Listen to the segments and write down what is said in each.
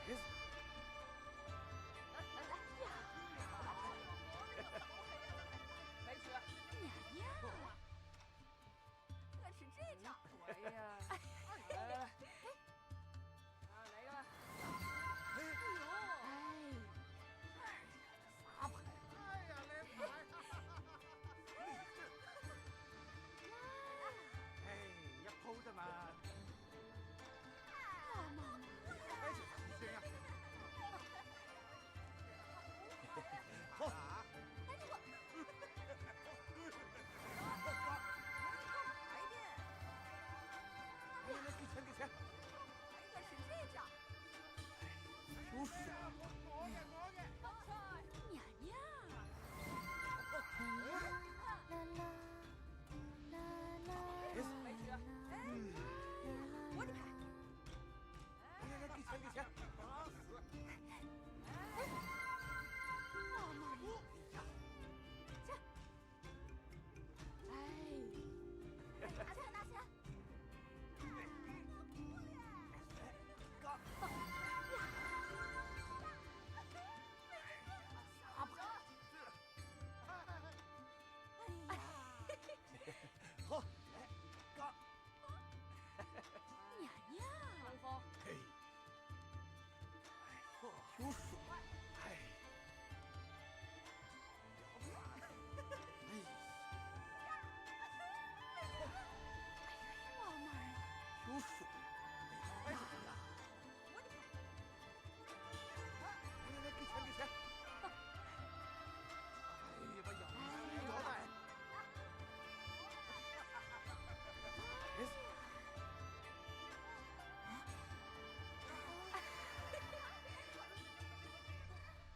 牌子。没吃。娘娘，我吃这张。对呀。来，来个。哎呦，啥牌？哎呀，来牌！哎，一鋪啫嘛。妈妈，哎，行啊。好啊。哎这个。来点。来，给钱给钱。哎，我吃这张。有水。我嘅。娘娘。没吃。哎，我的牌。来，给钱给钱。打死！妈妈，去。哎，拿钱拿钱。干！啥牌？哎呀，好，来，干！娘娘，东风。嘿，有水。哎，妈妈呀，有水。哎呀！我的牌。来，给钱给钱。哎呀，把养鱼摇带。牌子。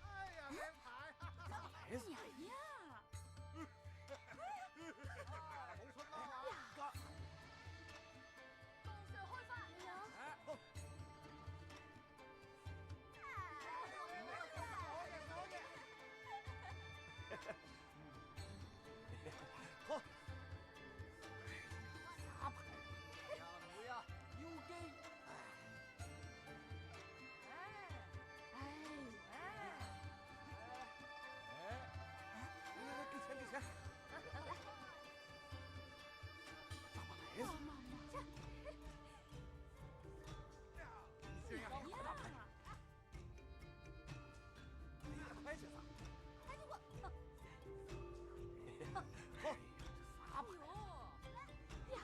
哎呀，来牌！牌子。娘娘，冇出貓啊！干！共事会饭。哎，好。好。啥牌？呀，女呀，有给。来，给钱给钱。打牌子。妈妈，行啊，娘打牌。娘，牌子。哎呦我。好。啥牌？呀，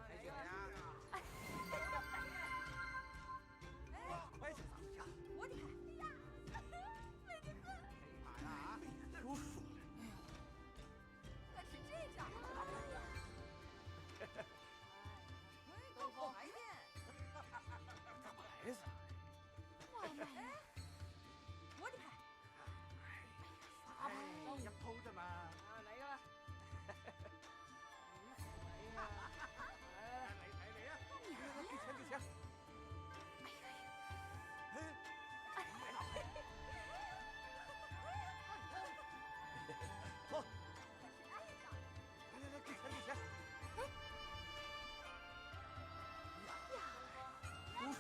来个呀！牌子。呀，我的牌。哎呀，美得很。牌啊！有水。我吃这张。东风来电。打牌子。妈妈，哎，我的牌。啥牌？一鋪啫嘛。来个。嚟啊！来，给钱给钱。哎，来打牌。好。来，给钱给钱。呀，有水。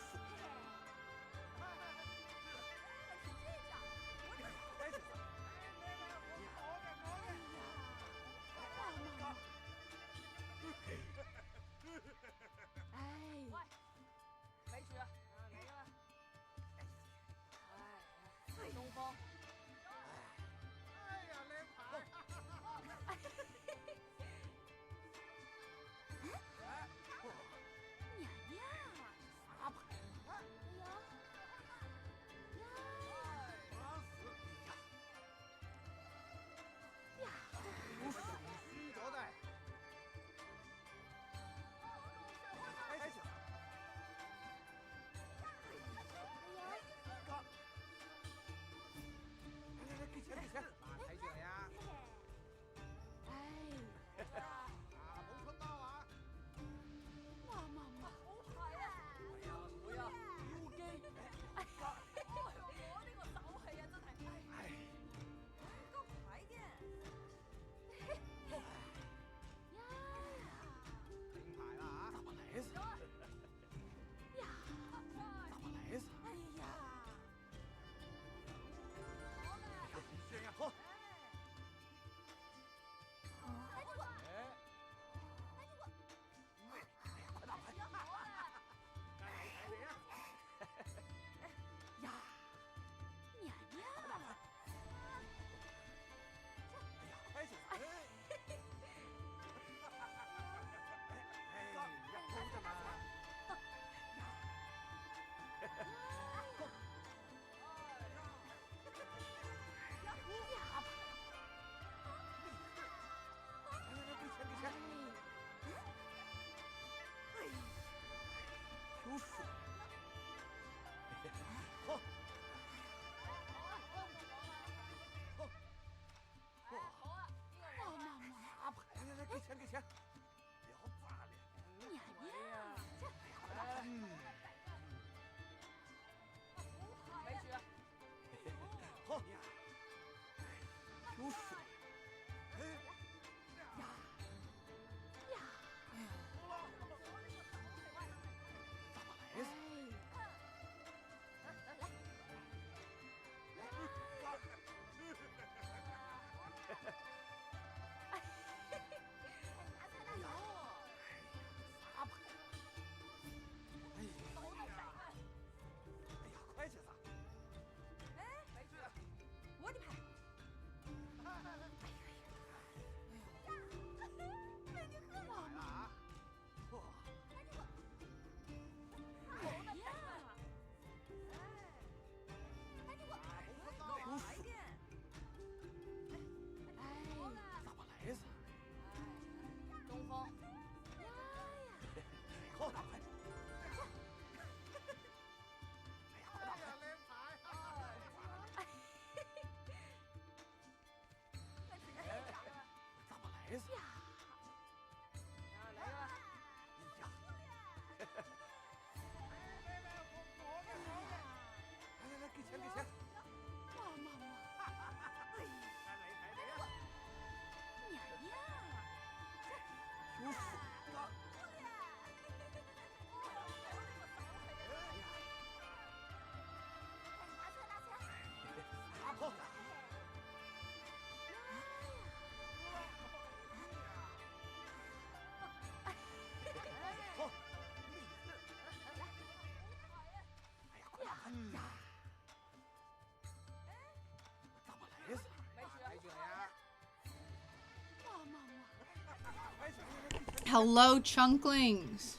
Hello, chunklings.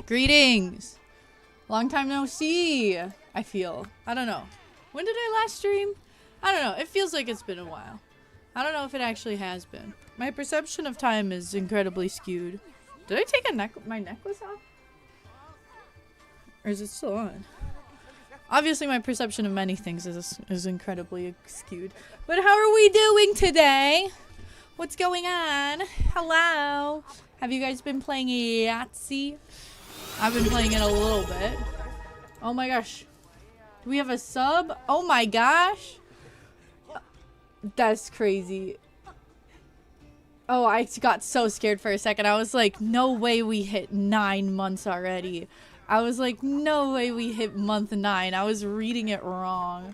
Greetings. Long time no see, I feel. I don't know. When did I last stream? I don't know. It feels like it's been a while. I don't know if it actually has been. My perception of time is incredibly skewed. Did I take my necklace off? Or is it still on? Obviously, my perception of many things is incredibly skewed. But how are we doing today? What's going on? Hello? Have you guys been playing Yahtzee? I've been playing it a little bit. Oh my gosh. Do we have a sub? Oh my gosh. That's crazy. Oh, I got so scared for a second. I was like, no way we hit 9 months already. I was like, no way we hit month 9. I was reading it wrong.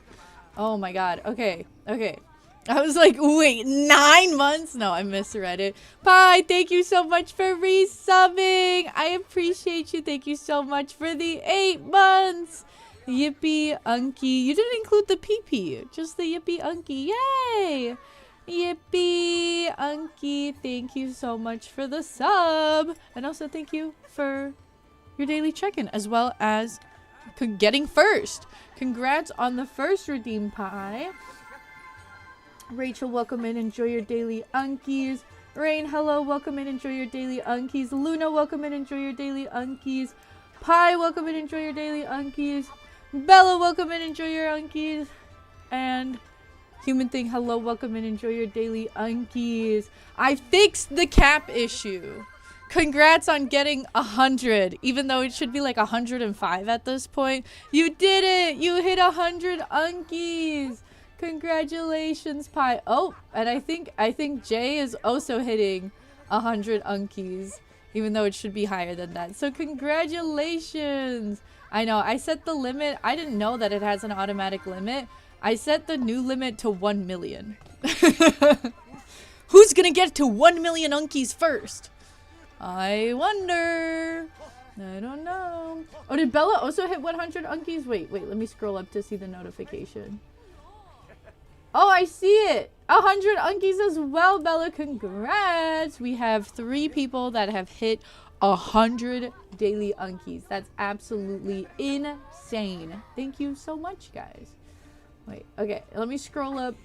Oh my god. Okay. Okay. I was like, wait, 9 months? No, I misread it. Bye. Thank you so much for resubbing. I appreciate you. Thank you so much for the 8 months. Yippee Unky. You didn't include the PP. Just the Yippee Unky. Yay. Yippee Unky. Thank you so much for the sub. And also thank you for your daily check-in, as well as getting first. Congrats on the first redeem pie. Rachel, welcome in. Enjoy your daily Unkies. Rain, hello. Welcome in. Enjoy your daily Unkies. Luna, welcome in. Enjoy your daily Unkies. Pie, welcome in. Enjoy your daily Unkies. Bella, welcome in. Enjoy your Unkies. And Human Thing, hello. Welcome in. Enjoy your daily Unkies. I fixed the cap issue. Congrats on getting 100, even though it should be like 105 at this point. You did it! You hit 100 Unkies! Congratulations, Pie. Oh, and I think Jay is also hitting 100 Unkies, even though it should be higher than that. So congratulations! I know, I set the limit. I didn't know that it has an automatic limit. I set the new limit to 1 million. Who's gonna get to 1 million Unkies first? I wonder. I don't know. Oh, did Bella also hit 100 Unkies? Wait, let me scroll up to see the notification. Oh, I see it. 100 Unkies as well, Bella. Congrats. We have 3 people that have hit 100 daily Unkies. That's absolutely insane. Thank you so much, guys. Wait, okay. Let me scroll up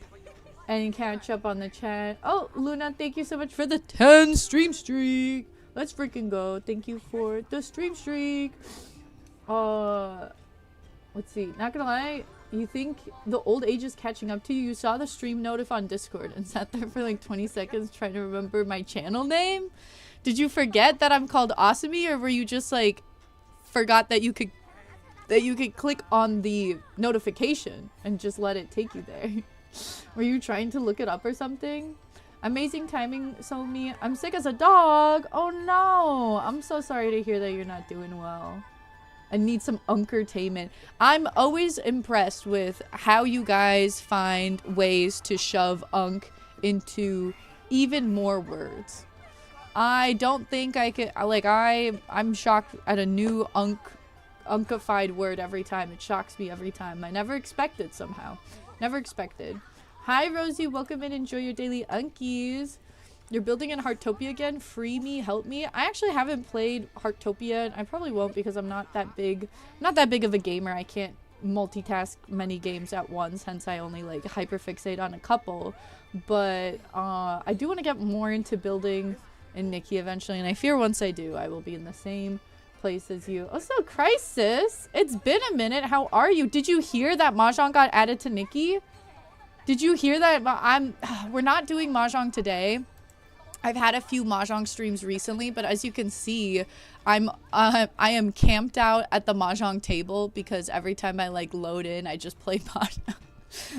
and catch up on the chat. Oh, Luna, thank you so much for the 10 stream streak. Let's freaking go. Thank you for the stream streak. Let's see. Not gonna lie, you think the old age is catching up to you? You saw the stream notif on Discord and sat there for like 20 seconds trying to remember my channel name? Did you forget that I'm called Awesomey, or were you just like forgot that you could click on the notification and just let it take you there? Were you trying to look it up or something? Amazing timing, Somi. I'm sick as a dog. Oh no. I'm so sorry to hear that you're not doing well. I need some unkertainment. I'm always impressed with how you guys find ways to shove unk into even more words. I don't think I could, like, I'm shocked at a new unkified word every time. It shocks me every time. I never expected somehow. Never expected. Hi, Rosie. Welcome in. Enjoy your daily Unkies. You're building in Heartopia again? Free me, help me. I actually haven't played Heartopia. I probably won't because I'm not that big. Not that big of a gamer. I can't multitask many games at once. Hence, I only like hyperfixate on a couple. But I do want to get more into building in Nikki eventually. And I fear once I do, I will be in the same place as you. Oh, so Crisis. It's been a minute. How are you? Did you hear that Mahjong got added to Nikki? Did you hear that? We're not doing Mahjong today. I've had a few Mahjong streams recently, but as you can see, I am camped out at the Mahjong table because every time I like load in, I just play Mahjong.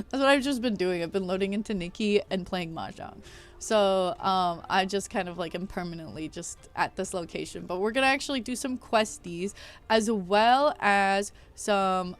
That's what I've just been doing. I've been loading into Nikki and playing Mahjong. So I just kind of like am permanently just at this location. But we're gonna actually do some questies as well as some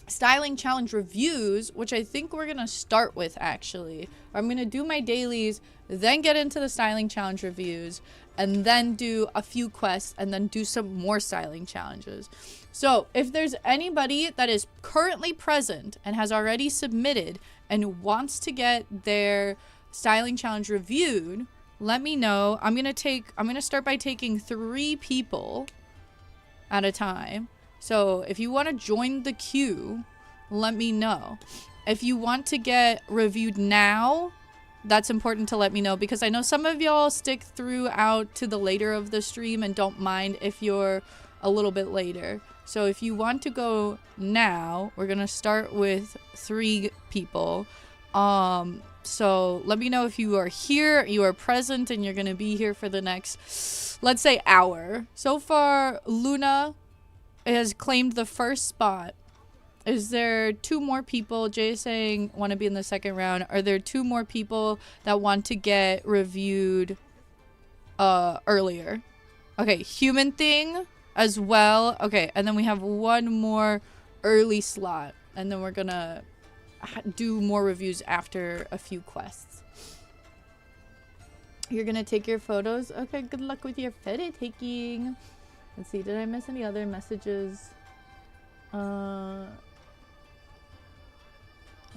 styling challenge reviews, which I think we're gonna start with actually. I'm gonna do my dailies, then get into the styling challenge reviews, and then do a few quests, and then do some more styling challenges. So if there's anybody that is currently present and has already submitted and wants to get their styling challenge reviewed, let me know. I'm gonna start by taking 3 people at a time. So if you want to join the queue, let me know. If you want to get reviewed now, that's important to let me know, because I know some of y'all stick throughout to the later of the stream and don't mind if you're a little bit later. So if you want to go now, we're gonna start with 3 people. So let me know if you are here, you are present, and you're gonna be here for the next, let's say, hour. So far, Luna has claimed the first spot. Is there 2 more people? Jay is saying want to be in the second round. Are there 2 more people that want to get reviewed earlier? Okay, human thing as well. Okay, and then we have 1 more early slot, and then we're gonna do more reviews after a few quests. You're gonna take your photos? Okay, good luck with your photo taking. Let's see, did I miss any other messages?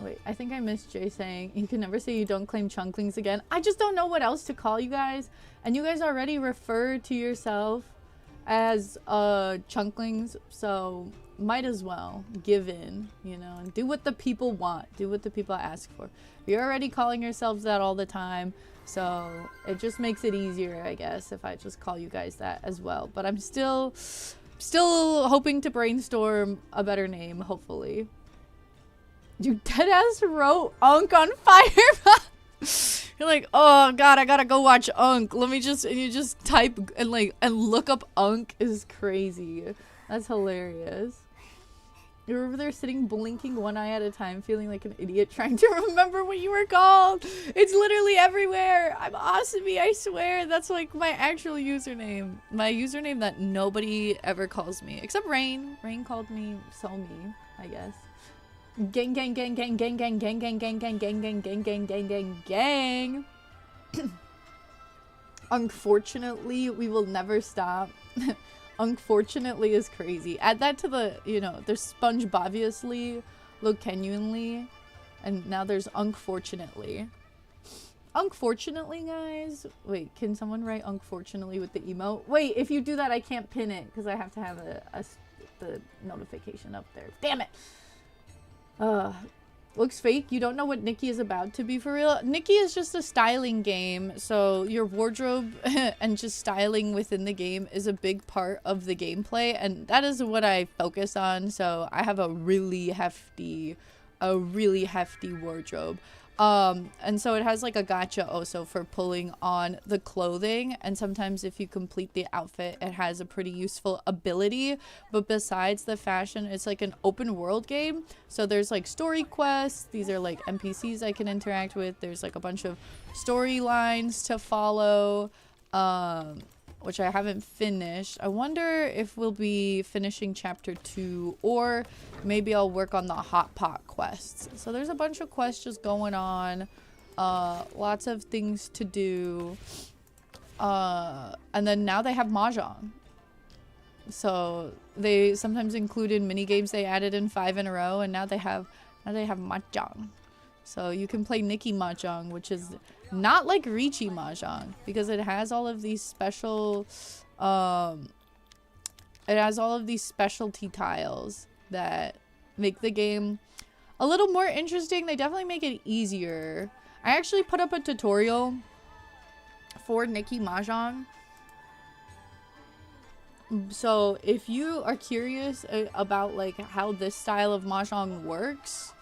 Wait, I think I missed Jay saying, you can never say you don't claim chunklings again. I just don't know what else to call you guys. And you guys already refer to yourself as chunklings, so might as well give in, you know, and do what the people want. Do what the people ask for. You're already calling yourselves that all the time, so it just makes it easier, I guess, if I just call you guys that as well. But I'm still hoping to brainstorm a better name, hopefully. You deadass wrote Unk on fire. You're like, oh god, I gotta go watch Unk. Let me just, and you just type and look up Unk is crazy. That's hilarious. You're over there sitting blinking one eye at a time, feeling like an idiot trying to remember what you were called. It's literally everywhere. I'm awesome, I swear. That's like my actual username. My username that nobody ever calls me. Except Rain. Rain called me Somi, I guess. Gang gang gang gang gang gang gang gang gang gang gang gang gang gang gang gang gang. Unfortunately, we will never stop. Unfortunately is crazy. Add that to the, you know, there's SpongeBobviously, Logenuinely, and now there's Unfortunately. Unfortunately, guys. Wait, can someone write Unfortunately with the emote? Wait, if you do that, I can't pin it because I have to have the notification up there. Damn it. Looks fake. You don't know what Nikki is about to be for real. Nikki is just a styling game, so your wardrobe and just styling within the game is a big part of the gameplay, and that is what I focus on. So I have a really hefty wardrobe. And so it has like a gacha also for pulling on the clothing, and sometimes if you complete the outfit it has a pretty useful ability. But besides the fashion, it's like an open world game, so there's like story quests. These are like NPCs I can interact with. There's like a bunch of storylines to follow, which I haven't finished. I wonder if we'll be finishing chapter 2, or maybe I'll work on the hot pot quests. So there's a bunch of quests just going on, lots of things to do, and then now they have mahjong. So they sometimes included mini games they added in 5 in a row, and now they have mahjong. So you can play Nikki mahjong, which is not like Ricci mahjong, because it has all of these special specialty tiles that make the game a little more interesting. They definitely make it easier. I actually put up a tutorial for Nikki mahjong, so if you are curious about like how this style of mahjong works.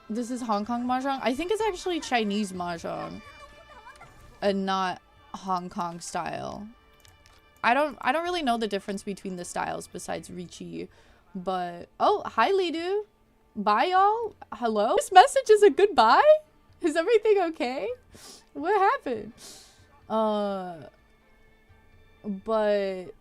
This is Hong Kong mahjong. I think it's actually Chinese mahjong and not Hong Kong style. I don't really know the difference between the styles besides Ricci, but oh, hi Lidu. Bye y'all. Hello? This message is a goodbye? Is everything okay? What happened? But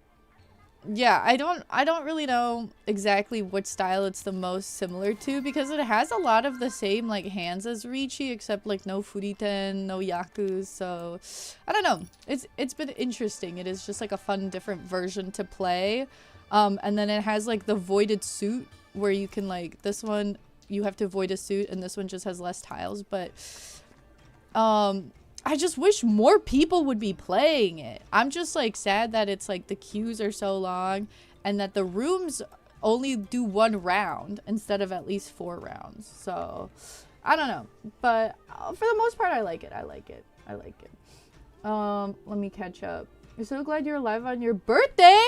yeah, I don't really know exactly what style it's the most similar to, because it has a lot of the same like hands as Ricci, except like no Furiten, no Yakus. So I don't know. It's been interesting. It is just like a fun different version to play. And then it has like the voided suit where you can like, this one you have to void a suit and this one just has less tiles, but I just wish more people would be playing it. I'm just like sad that it's like the queues are so long and that the rooms only do 1 round instead of at least 4 rounds. So I don't know, but for the most part I like it. I like it. Let me catch up. I'm so glad you're alive on your birthday.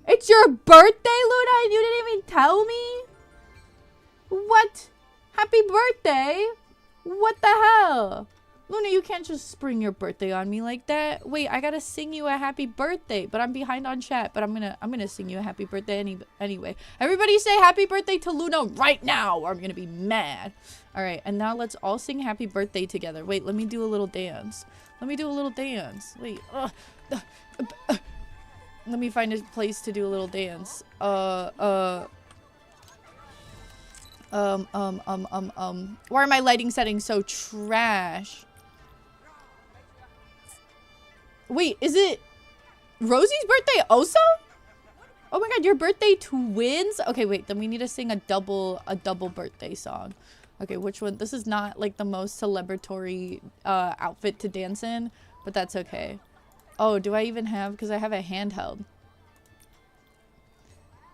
It's your birthday, Luna, and you didn't even tell me? What? Happy birthday? What the hell? Luna, you can't just spring your birthday on me like that. Wait, I gotta sing you a happy birthday, but I'm behind on chat. But I'm gonna sing you a happy birthday anyway. Everybody say happy birthday to Luna right now, or I'm gonna be mad. All right, and now let's all sing happy birthday together. Wait, let me do a little dance. Wait, let me find a place to do a little dance. Why are my lighting settings so trash? Wait, is it Rosie's birthday also? Oh my god, your birthday twins? Okay, wait, then we need to sing a double birthday song. Okay, which one? This is not like the most celebratory outfit to dance in, but that's okay. Oh, do I even have, because I have a handheld.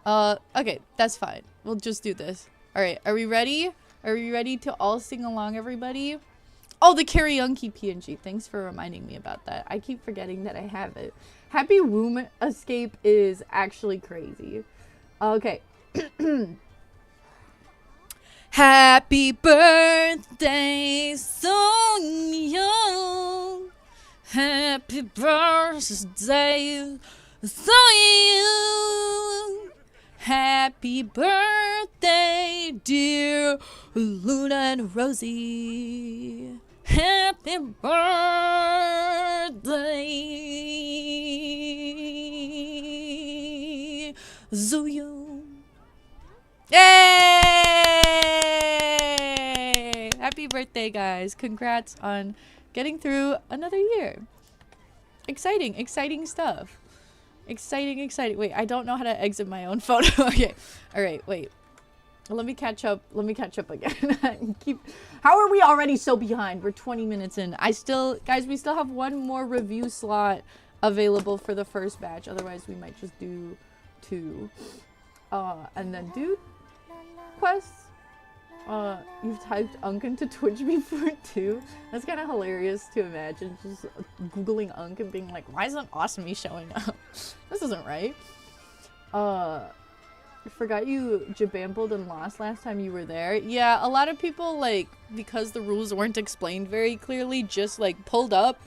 Okay, that's fine. We'll just do this. All right, are we ready? Are we ready to all sing along, everybody? Oh, the karaoke PNG. Thanks for reminding me about that. I keep forgetting that I have it. Happy Womb Escape is actually crazy. Okay. Happy birthday, so young. Happy birthday, so young. Happy birthday, dear Luna and Rosie. Happy birthday, Zoyo. Yay! Happy birthday, guys. Congrats on getting through another year. Exciting stuff. Exciting. Wait, I don't know how to exit my own photo. Okay. All right, wait. Let me catch up again. How are we already so behind? We're 20 minutes in. Guys, we still have one more review slot available for the first batch. Otherwise, we might just do 2. And then do quests. You've typed Unk into Twitch before too? That's kind of hilarious to imagine. Just Googling Unk and being like, why isn't Awesome showing up? This isn't right. I forgot you jabambled and lost last time you were there. Yeah, a lot of people, like, because the rules weren't explained very clearly, just, like, pulled up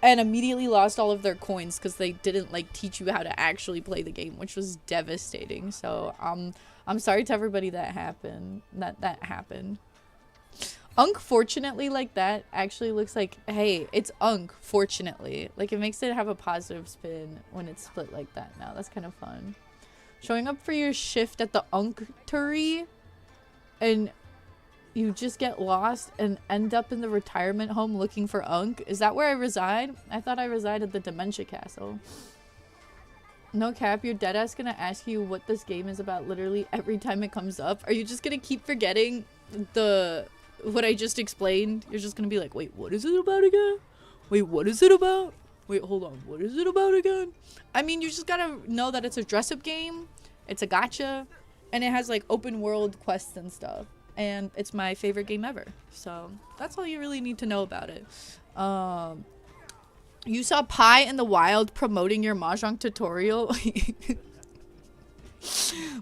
and immediately lost all of their coins because they didn't, like, teach you how to actually play the game, which was devastating. So, I'm sorry to everybody that happened. That happened. Unk, fortunately, like, that actually looks like, hey, it's Unk, fortunately. Like, it makes it have a positive spin when it's split like that now. That's kind of fun. Showing up for your shift at the Unctory and you just get lost and end up in the retirement home looking for Unk. Is that where I reside? I thought I reside at the Dementia Castle. No cap, your deadass gonna ask you what this game is about literally every time it comes up. Are you just gonna keep forgetting what I just explained? You're just gonna be like, wait, what is it about again? Wait, what is it about? Wait, hold on. What is it about again? I mean, you just gotta know that it's a dress-up game. It's a gacha. And it has, like, open world quests and stuff. And it's my favorite game ever. So, that's all you really need to know about it. You saw Pi in the wild promoting your Mahjong tutorial?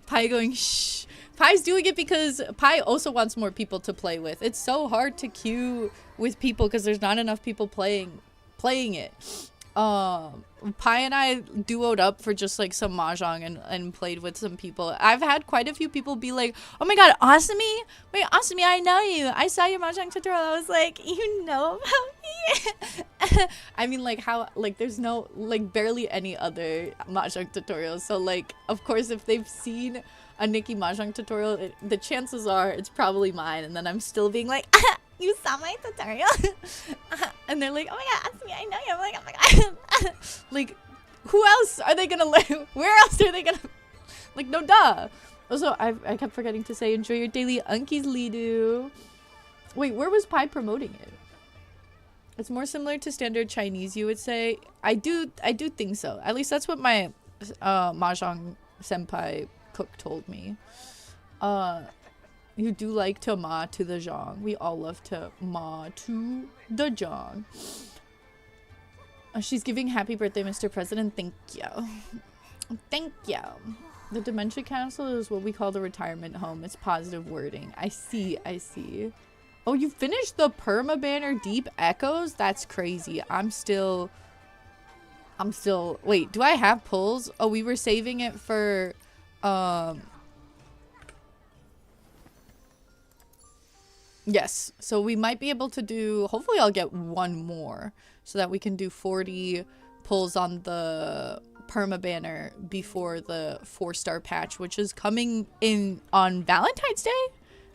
Pi going, shh. Pi's doing it because Pi also wants more people to play with. It's so hard to queue with people because there's not enough people playing it. Pi and I duoed up for just like some mahjong and played with some people. I've had quite a few people be like, oh my god, Asami? Wait, Asami, I know you. I saw your mahjong tutorial. I was like, you know about me? I mean, like, how, like, there's no, like, barely any other mahjong tutorials. So, like, of course, if they've seen a Nikki mahjong tutorial, the chances are it's probably mine. And then I'm still being like, you saw my tutorial? And they're like, oh my god, Asami, I know you. I'm like, oh my god. Like, who else are they gonna live? Where else are they gonna, like, no duh. Also, I kept forgetting to say, enjoy your daily Unkies Lidu. Wait, where was Pi promoting it? It's more similar to standard Chinese, you would say. I do think so. At least that's what my mahjong senpai cook told me. You do like to ma to the zhang. We all love to ma to the zhang. She's giving happy birthday, Mr. President. Thank you. Thank you. The Dementia Council is what we call the retirement home. It's positive wording. I see. Oh, you finished the perma banner Deep Echoes? That's crazy. I'm still wait, do I have pulls? Oh, we were saving it for yes. So we might be able to do, hopefully I'll get one more so that we can do 40 pulls on the perma banner before the 4-star patch, which is coming in on Valentine's Day,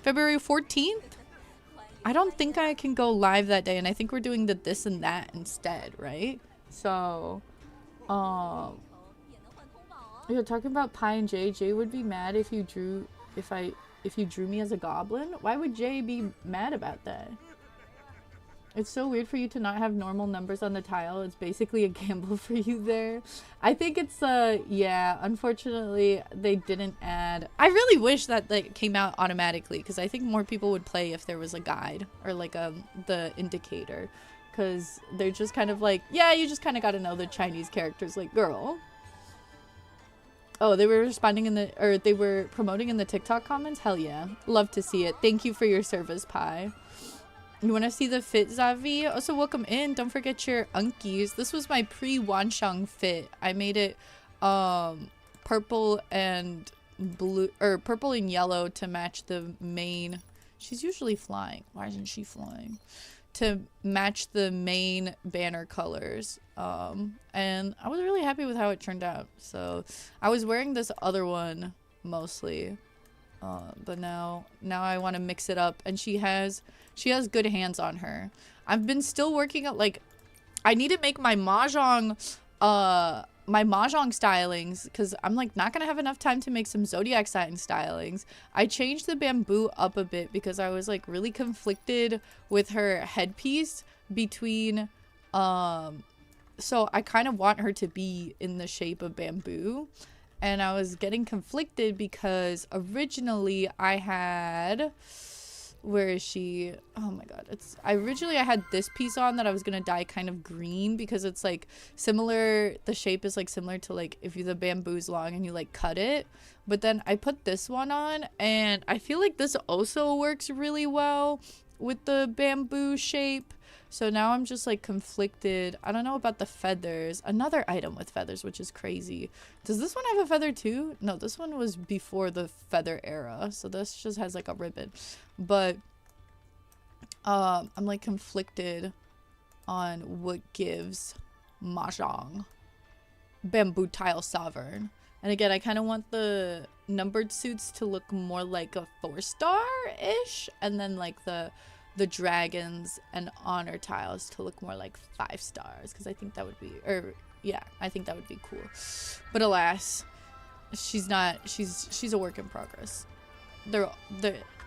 February 14th. I don't think I can go live that day, and I think we're doing the this and that instead, right? So, you're talking about Pi and Jay. Jay would be mad if you drew me as a goblin. Why would Jay be mad about that? It's so weird for you to not have normal numbers on the tile. It's basically a gamble for you there. I think it's, yeah, unfortunately, they didn't add... I really wish that like came out automatically, because I think more people would play if there was a guide, or like the indicator. Because they're just kind of like, yeah, you just kind of got to know the Chinese characters, like, girl. Oh, they were responding in the... Or they were promoting in the TikTok comments? Hell yeah. Love to see it. Thank you for your service, Pi. You want to see the fit, Zavi? Also, welcome in. Don't forget your unkies. This was my pre-Wanshang fit. I made it purple and blue, or purple and yellow to match the main. She's usually flying. Why isn't she flying? To match the main banner colors. And I was really happy with how it turned out. So I was wearing this other one mostly. But now I want to mix it up, and she has good hands on her. I've been still working at, like, I need to make my mahjong stylings, because I'm like not gonna have enough time to make some zodiac sign stylings. I changed the bamboo up a bit because I was like really conflicted with her headpiece between so I kind of want her to be in the shape of bamboo. And I was getting conflicted because originally I had, where is she? Oh my god. I had this piece on that I was going to dye kind of green because it's like similar, the shape is like similar to like if the bamboo's long and you like cut it. But then I put this one on, and I feel like this also works really well with the bamboo shape. So now I'm just like conflicted. I don't know about the feathers. Another item with feathers, which is crazy. Does this one have a feather too? No, this one was before the feather era. So this just has like a ribbon. But I'm like conflicted on what gives mahjong bamboo tile sovereign. And again, I kind of want the numbered suits to look more like a 4-star-ish. And then like the dragons and honor tiles to look more like 5 stars, because I think that would be, or yeah, I think that would be cool. But alas, she's a work in progress.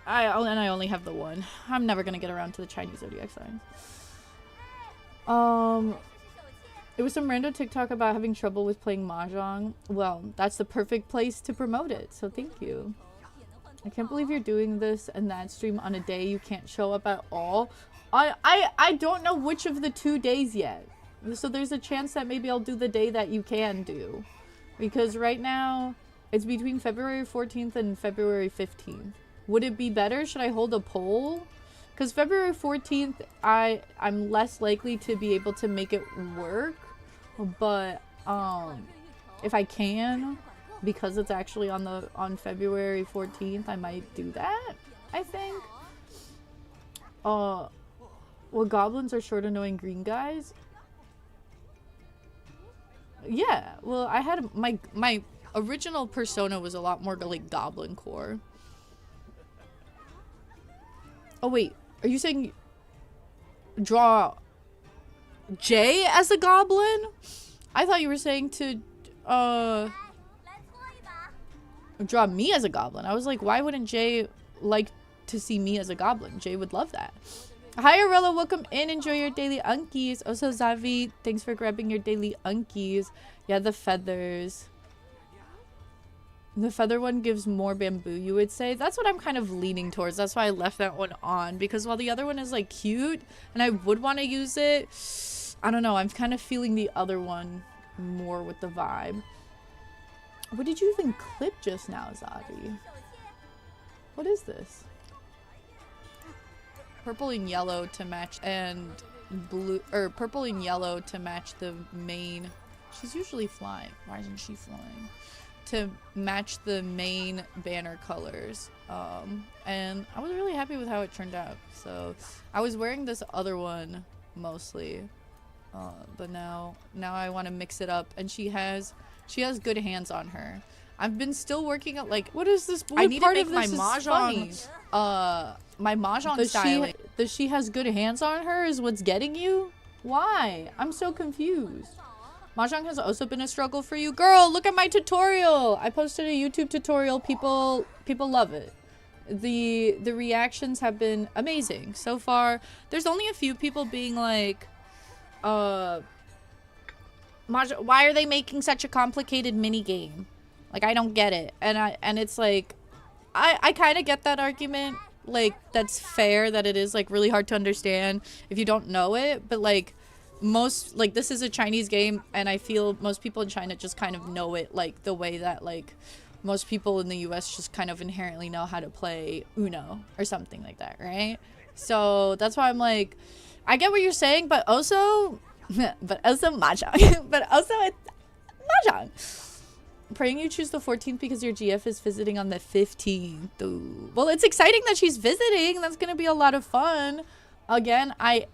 I only have the one. I'm never gonna get around to the Chinese zodiac signs. It was some random TikTok about having trouble with playing mahjong. Well, that's the perfect place to promote it, so thank you. I can't believe you're doing this and that stream on a day you can't show up at all. I don't know which of the 2 days yet. So there's a chance that maybe I'll do the day that you can do. Because right now, it's between February 14th and February 15th. Would it be better? Should I hold a poll? Because February 14th, I'm less likely to be able to make it work. But if I can, because it's actually on February 14th, I might do that, I think. Well, goblins are short, annoying green guys. Yeah, well, I had my original persona was a lot more like goblin core. Oh wait, are you saying draw Jay as a goblin? I thought you were saying to draw me as a goblin. I was like, why wouldn't Jay like to see me as a goblin? Jay would love that. Hi, Arella. Welcome in. Enjoy your daily unkies. Also, Zavi, thanks for grabbing your daily unkies. Yeah, the feathers. The feather one gives more bamboo, you would say. That's what I'm kind of leaning towards. That's why I left that one on. Because while the other one is, like, cute, and I would want to use it, I don't know. I'm kind of feeling the other one more with the vibe. What did you even clip just now, Zavi? What is this? Purple and yellow to match, and blue, or purple and yellow to match the main. She's usually flying. Why isn't she flying? To match the main banner colors. And I was really happy with how it turned out. So I was wearing this other one mostly, but now I want to mix it up. And she has good hands on her. I've been still working at, like, what is this? I need to make my mahjong. My mahjong style. Does she has good hands on her is what's getting you? Why? I'm so confused. Mahjong has also been a struggle for you. Girl, look at my tutorial. I posted a YouTube tutorial. People love it. The reactions have been amazing so far. There's only a few people being like, Mahjong, why are they making such a complicated mini game? Like, I don't get it. And it's like, I kind of get that argument. Like, that's fair that it is, like, really hard to understand if you don't know it. But, like, this is a Chinese game, and I feel most people in China just kind of know it, like, the way that, like, most people in the US just kind of inherently know how to play Uno or something like that, right? So that's why I'm like, I get what you're saying, but also Mahjong. But also it's Mahjong. Praying you choose the 14th because your GF is visiting on the 15th. Ooh. Well, it's exciting that she's visiting. That's going to be a lot of fun. Again, I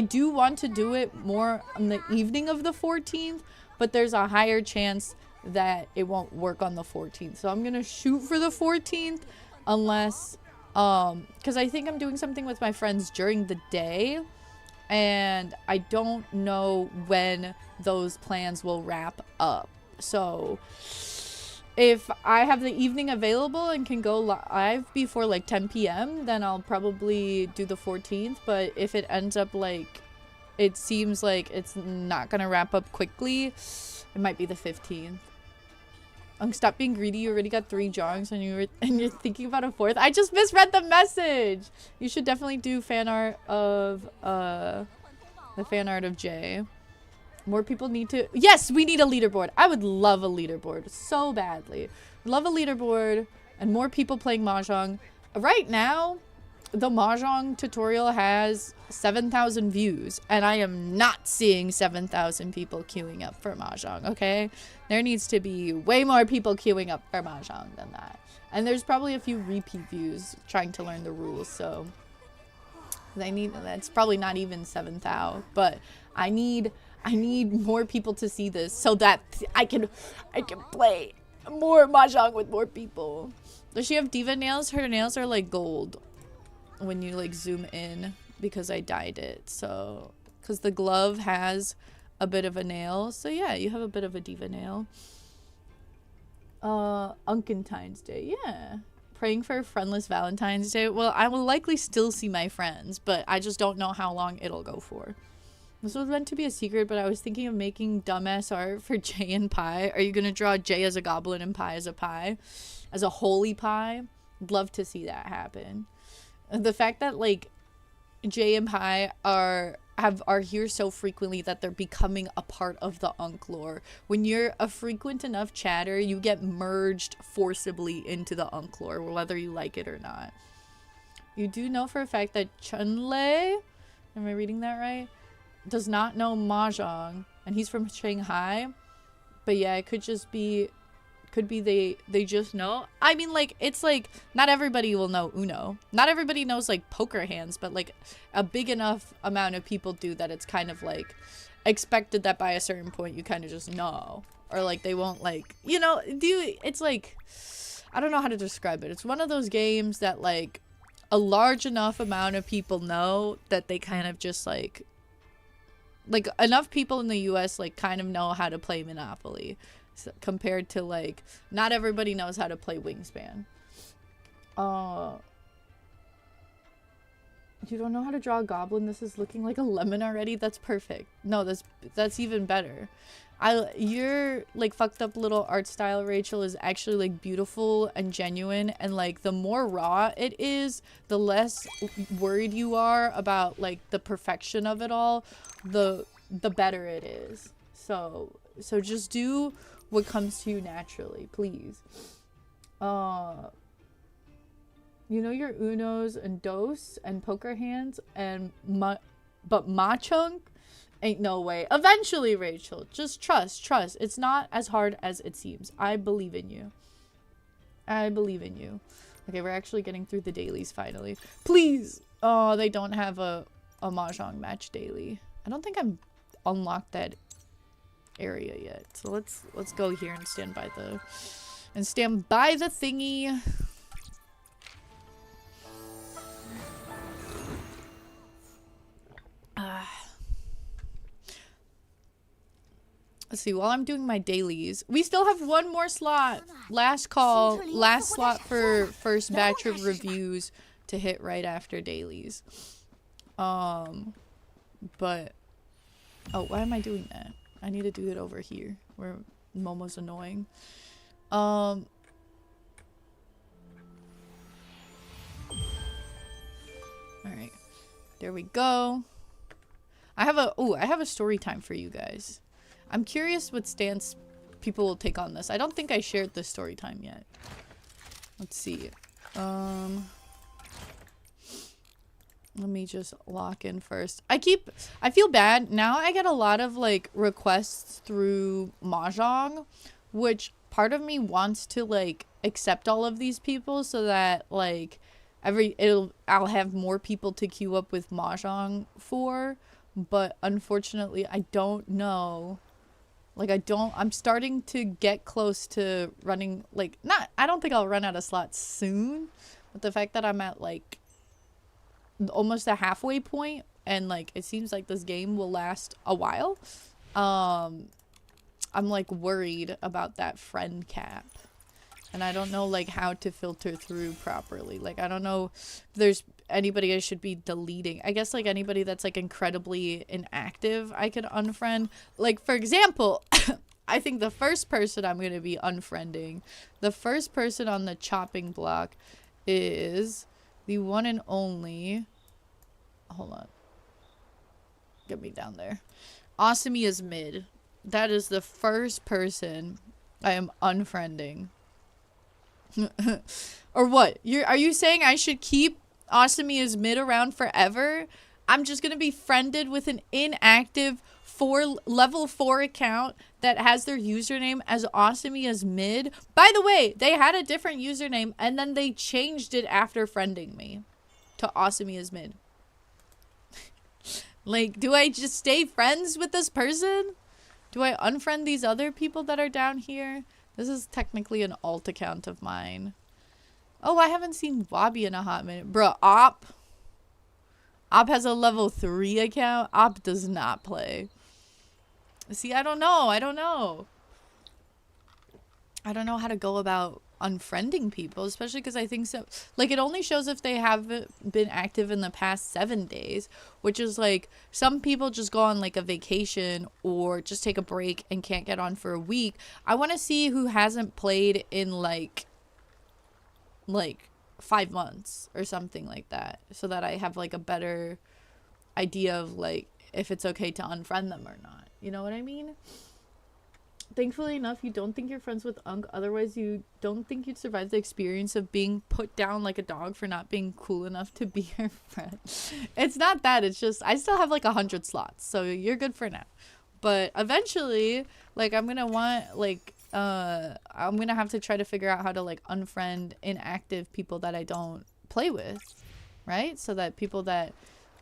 do want to do it more on the evening of the 14th, but there's a higher chance that it won't work on the 14th. So I'm going to shoot for the 14th unless, because I think I'm doing something with my friends during the day, and I don't know when those plans will wrap up. So if I have the evening available and can go live before like 10 p.m, then I'll probably do the 14th. But if it ends up like, it seems like it's not gonna wrap up quickly, it might be the 15th. Stop being greedy. You already got 3 jongs and you're thinking about a 4th. I just misread the message. You should definitely do fan art of the fan art of Jay. More people need to... Yes, we need a leaderboard. I would love a leaderboard so badly. Love a leaderboard and more people playing Mahjong. Right now, the Mahjong tutorial has 7,000 views, and I am not seeing 7,000 people queuing up for Mahjong, okay? There needs to be way more people queuing up for Mahjong than that. And there's probably a few repeat views trying to learn the rules, so... That's probably not even 7,000, but I need more people to see this so that I can play more Mahjong with more people. Does she have diva nails? Her nails are like gold when you like zoom in because I dyed it. So, because the glove has a bit of a nail. So yeah, you have a bit of a diva nail. Unkentine's Day. Yeah. Praying for a friendless Valentine's Day. Well, I will likely still see my friends, but I just don't know how long it'll go for. This was meant to be a secret, but I was thinking of making dumbass art for Jay and Pie. Are you going to draw Jay as a goblin and Pie as a pie? As a holy pie? I'd love to see that happen. The fact that, like, Jay and Pie are here so frequently that they're becoming a part of the Unk lore. When you're a frequent enough chatter, you get merged forcibly into the Unk lore, whether you like it or not. You do know for a fact that Chunlei, am I reading that right? Does not know Mahjong, and he's from Shanghai. But yeah, it could be they just know. I mean, like, it's like not everybody will know Uno. Not everybody knows like poker hands, but like a big enough amount of people do that it's kind of like expected that by a certain point you kind of just know, or like they won't, like, you know, it's like, I don't know how to describe it. It's one of those games that like a large enough amount of people know that they kind of just like enough people in the US like kind of know how to play Monopoly, so, compared to like not everybody knows how to play Wingspan. You don't know how to draw a goblin? This is looking like a lemon already? That's perfect. No, that's even better. Your like fucked up little art style, Rachel, is actually like beautiful and genuine, and like the more raw it is, the less worried you are about like the perfection of it all, the better it is. So just do what comes to you naturally, please. You know your unos and dos and poker hands and but Ma-Chunk? Ain't no way. Eventually, Rachel. Just trust. It's not as hard as it seems. I believe in you. I believe in you. Okay, we're actually getting through the dailies finally. Please! Oh, they don't have a Mahjong match daily. I don't think I'm unlocked that area yet. So let's go here and stand by the thingy. Let's see, while I'm doing my dailies, we still have one more slot. Last call, last slot for first batch of reviews to hit right after dailies. But, oh, why am I doing that? I need to do it over here, where Momo's annoying. Alright, there we go. I have a story time for you guys. I'm curious what stance people will take on this. I don't think I shared this story time yet. Let's see. Let me just lock in first. I feel bad. Now I get a lot of like requests through Mahjong, which part of me wants to like accept all of these people so that like I'll have more people to queue up with Mahjong for, but unfortunately I don't know. Like I'm starting to get close to running, like, I don't think I'll run out of slots soon, but the fact that I'm at like almost a halfway point and like it seems like this game will last a while, I'm like worried about that friend cap. And I don't know like how to filter through properly. Like I don't know if there's anybody I should be deleting. I guess like anybody that's like incredibly inactive I could unfriend. Like for example, I think the first person I'm going to be unfriending, the first person on the chopping block is the one and only, hold on, get me down there, Awesomey is mid. That is the first person I am unfriending. Or what? Are you saying I should keep Awesomey as mid around forever? I'm just gonna be friended with an inactive level 4 account that has their username as Awesomey as mid. By the way, they had a different username and then they changed it after friending me to Awesomey as mid. Like, do I just stay friends with this person? Do I unfriend these other people that are down here? This is technically an alt account of mine. Oh, I haven't seen Wabi in a hot minute. Bruh, Op has a level 3 account. Op does not play. See, I don't know. I don't know how to go about unfriending people, especially because I think so. Like, it only shows if they haven't been active in the past 7 days, which is like some people just go on like a vacation or just take a break and can't get on for a week. I want to see who hasn't played in like 5 months or something like that, so that I have like a better idea of like if it's okay to unfriend them or not. You know what I mean? Thankfully enough, you don't think you're friends with Unk. Otherwise, you don't think you'd survive the experience of being put down like a dog for not being cool enough to be your friend. It's not that. It's just I still have like 100 slots, so you're good for now. But eventually, like I'm gonna want like I'm gonna have to try to figure out how to like unfriend inactive people that I don't play with, right? So that people that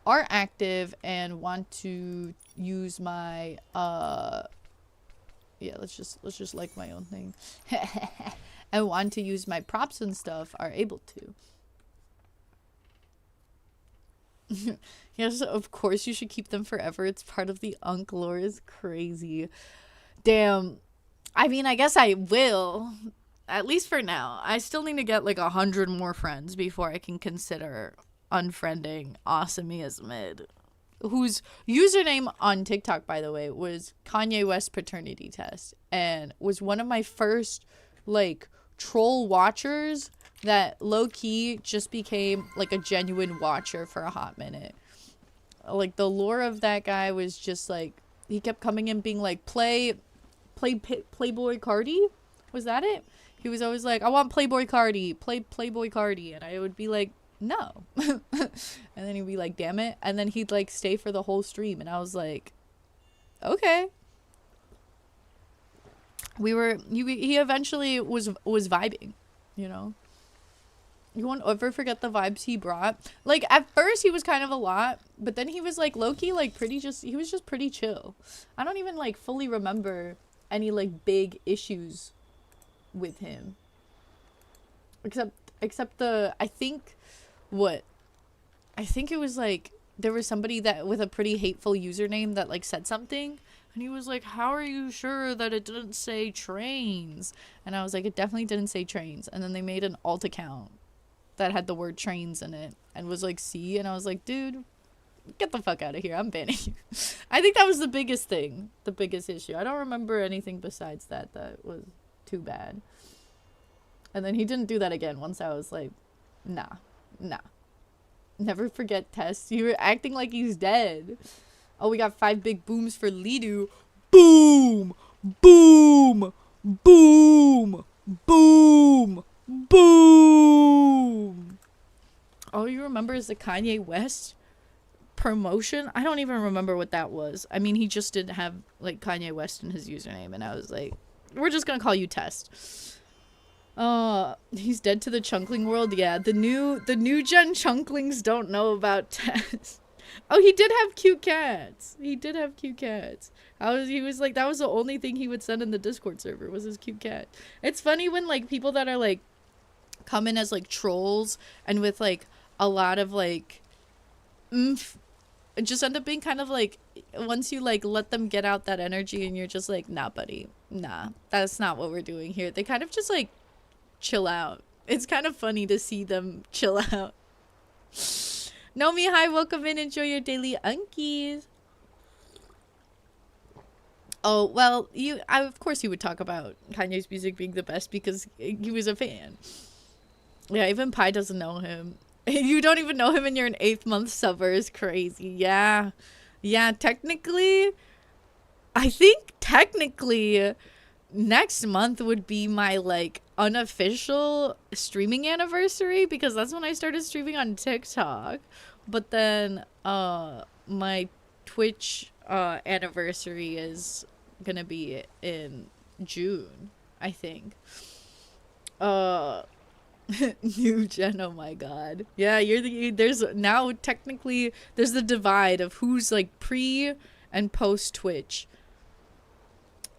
are active and want to use my yeah, let's just like my own thing and want to use my props and stuff are able to. Yes, of course you should keep them forever. It's part of the Unk lore. Is crazy. Damn. I mean, I guess I will, at least for now. I still need to get like 100 more friends before I can consider unfriending Awesome as Mid, whose username on TikTok, by the way, was Kanye West Paternity Test, and was one of my first, like, troll watchers that low-key just became, like, a genuine watcher for a hot minute. Like, the lore of that guy was just, like, he kept coming in being like, Playboy Cardi? Was that it? He was always like, I want Playboy Cardi, Playboy Cardi, and I would be like, no. And then he'd be like, damn it. And then he'd, like, stay for the whole stream, and I was like, okay. He eventually was vibing, you know? You won't ever forget the vibes he brought. Like, at first he was kind of a lot, but then he was, like, low-key, like, he was just pretty chill. I don't even, like, fully remember any, like, big issues with him. Except I think it was, like, there was somebody that, with a pretty hateful username that, like, said something. And he was like, how are you sure that it didn't say trains? And I was like, it definitely didn't say trains. And then they made an alt account that had the word trains in it and was like, see? And I was like, dude, get the fuck out of here. I'm banning you. I think that was the biggest thing. The biggest issue. I don't remember anything besides that was too bad. And then he didn't do that again once I was like, nah. Never forget Test. You were acting like he's dead. Oh, we got 5 big booms for Lidu. Boom! Boom! Boom! Boom! Boom! All you remember is the Kanye West promotion? I don't even remember what that was. I mean, he just didn't have, like, Kanye West in his username, and I was like, we're just gonna call you Test. He's dead to the chunkling world? Yeah, the new gen chunklings don't know about Test. Oh, he did have cute cats. He was like, that was the only thing he would send in the Discord server was his cute cat. It's funny when, like, people that are, like, come in as, like, trolls and with, like, a lot of, like, it just end up being kind of, like, once you, like, let them get out that energy and you're just like, nah, buddy. Nah, that's not what we're doing here. They kind of just, like, chill out. It's kind of funny to see them chill out. Nomi, hi, welcome in. Enjoy your daily unkies. Oh, well, of course you would talk about Kanye's music being the best because he was a fan. Yeah, even Pi doesn't know him. You don't even know him and you're an 8th month subber is crazy. Yeah, technically, I think next month would be my, like, unofficial streaming anniversary because that's when I started streaming on TikTok. But then my Twitch anniversary is gonna be in June, I think. New gen, oh my god. Yeah, there's now technically there's the divide of who's, like, pre and post Twitch.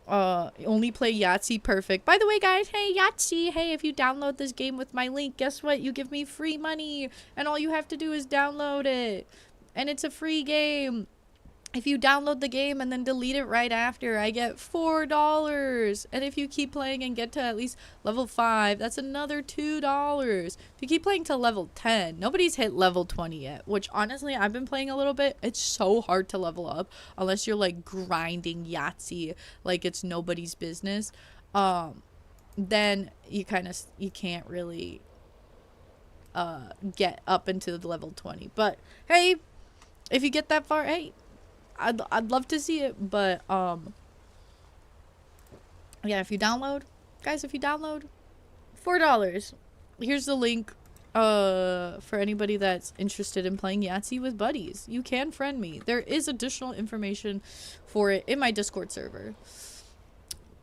Only play Yahtzee, perfect. By the way, guys, hey, Yahtzee, hey, if you download this game with my link, guess what? You give me free money, and all you have to do is download it. And it's a free game. If you download the game and then delete it right after, I get $4. And if you keep playing and get to at least level 5, that's another $2. If you keep playing to level 10, nobody's hit level 20 yet, which honestly, I've been playing a little bit. It's so hard to level up unless you're, like, grinding Yahtzee like it's nobody's business. Then you can't really get up into the level 20. But hey, if you get that far, hey, I'd love to see it, but yeah, if you download, guys, $4. Here's the link for anybody that's interested in playing Yahtzee with buddies. You can friend me. There is additional information for it in my Discord server.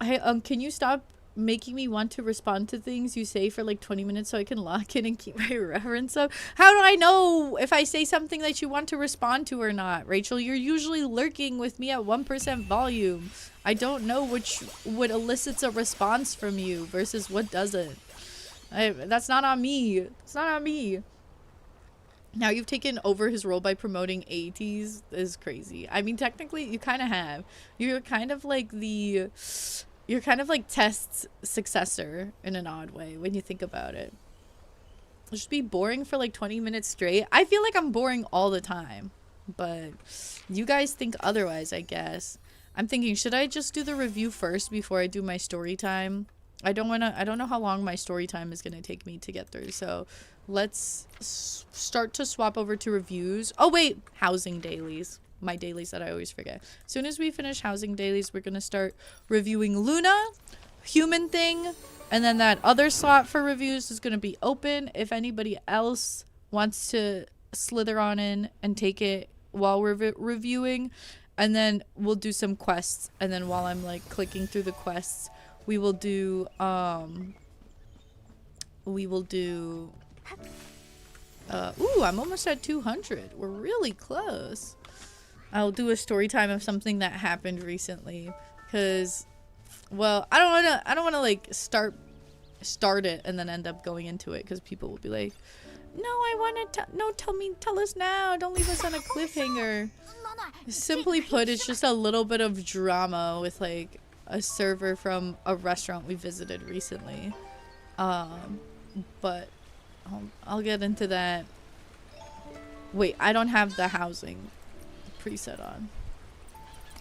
Hey, can you stop making me want to respond to things you say for like 20 minutes so I can lock in and keep my reference up? How do I know if I say something that you want to respond to or not? Rachel, you're usually lurking with me at 1% volume. I don't know what elicits a response from you versus what doesn't. That's not on me. It's not on me. Now you've taken over his role by promoting ATs is crazy. I mean, technically you kind of have. You're kind of like Test's successor in an odd way when you think about it. just be boring for like 20 minutes straight. I feel like I'm boring all the time, but you guys think otherwise, I guess. I'm thinking, should I just do the review first before I do my story time? I don't know how long my story time is going to take me to get through. So let's start to swap over to reviews. Oh, wait, housing dailies. My dailies that I always forget. As soon as we finish housing dailies, we're going to start reviewing Luna, Human Thing, and then that other slot for reviews is going to be open. If anybody else wants to slither on in and take it while we're reviewing, and then we'll do some quests. And then while I'm like clicking through the quests, we will do ooh, I'm almost at 200. We're really close. I'll do a story time of something that happened recently, because, well, I don't want to like start it and then end up going into it, because people will be like, no, I want to tell us now, don't leave us on a cliffhanger. Simply put, it's just a little bit of drama with like a server from a restaurant we visited recently, but I'll get into that. Wait, I don't have the housing preset on.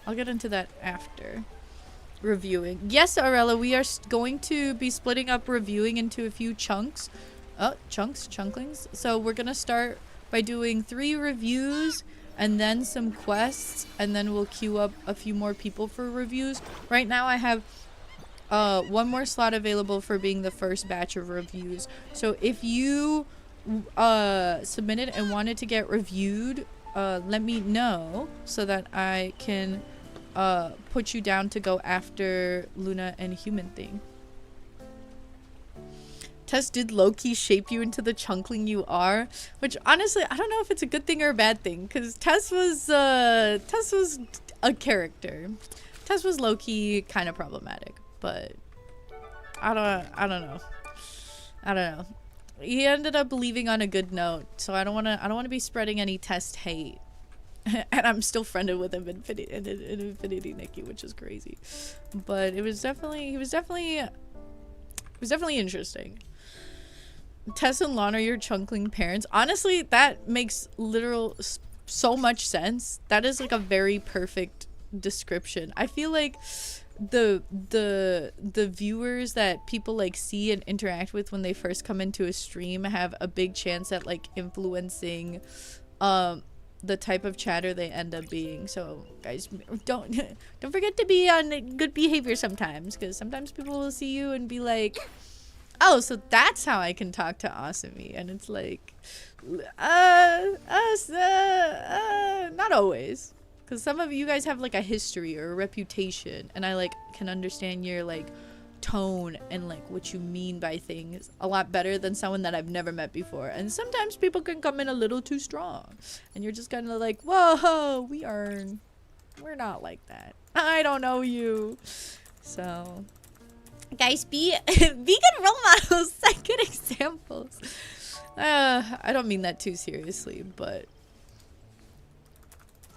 I'll get into that after reviewing. Yes, Arella, we are going to be splitting up reviewing into a few chunks. Chunklings. So we're gonna start by doing 3 reviews and then some quests, and then we'll queue up a few more people for reviews. Right now I have 1 more slot available for being the first batch of reviews. So if you submitted and wanted to get reviewed, let me know so that I can put you down to go after Luna and Human Thing. Tess, did low-key shape you into the chunkling you are? Which, honestly, I don't know if it's a good thing or a bad thing, because Tess was a character. Tess was low-key kind of problematic, but I don't know. He ended up leaving on a good note, so I don't want to be spreading any Tess hate. And I'm still friended with him in Infinity Nikki, which is crazy. But he was definitely interesting. Tess and Lon are your chunkling parents. Honestly, that makes so much sense. That is like a very perfect description. I feel like the viewers that people like see and interact with when they first come into a stream have a big chance at like influencing the type of chatter they end up being. So guys, don't forget to be on good behavior sometimes, because sometimes people will see you and be like, oh, so that's how I can talk to Asami. And it's like, not always. Because some of you guys have like a history or a reputation, and I like can understand your like tone and like what you mean by things a lot better than someone that I've never met before. And sometimes people can come in a little too strong, and you're just kind of like, whoa, we're not like that. I don't know you. So guys, be good role models, set good examples. I don't mean that too seriously, but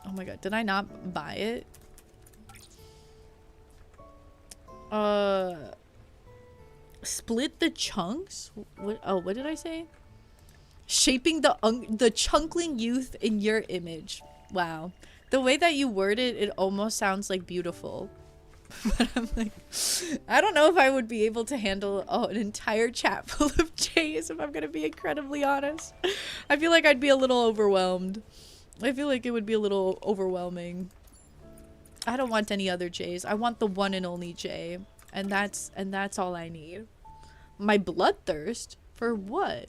oh my god, did I not buy it? Split the chunks? What did I say? Shaping the chunkling youth in your image. Wow. The way that you word it, it almost sounds like beautiful. But I'm like, I don't know if I would be able to handle an entire chat full of J's, if I'm gonna be incredibly honest. I feel like I'd be a little overwhelmed. I feel like it would be a little overwhelming. I don't want any other J's. I want the one and only J. And that's all I need. My bloodthirst? For what?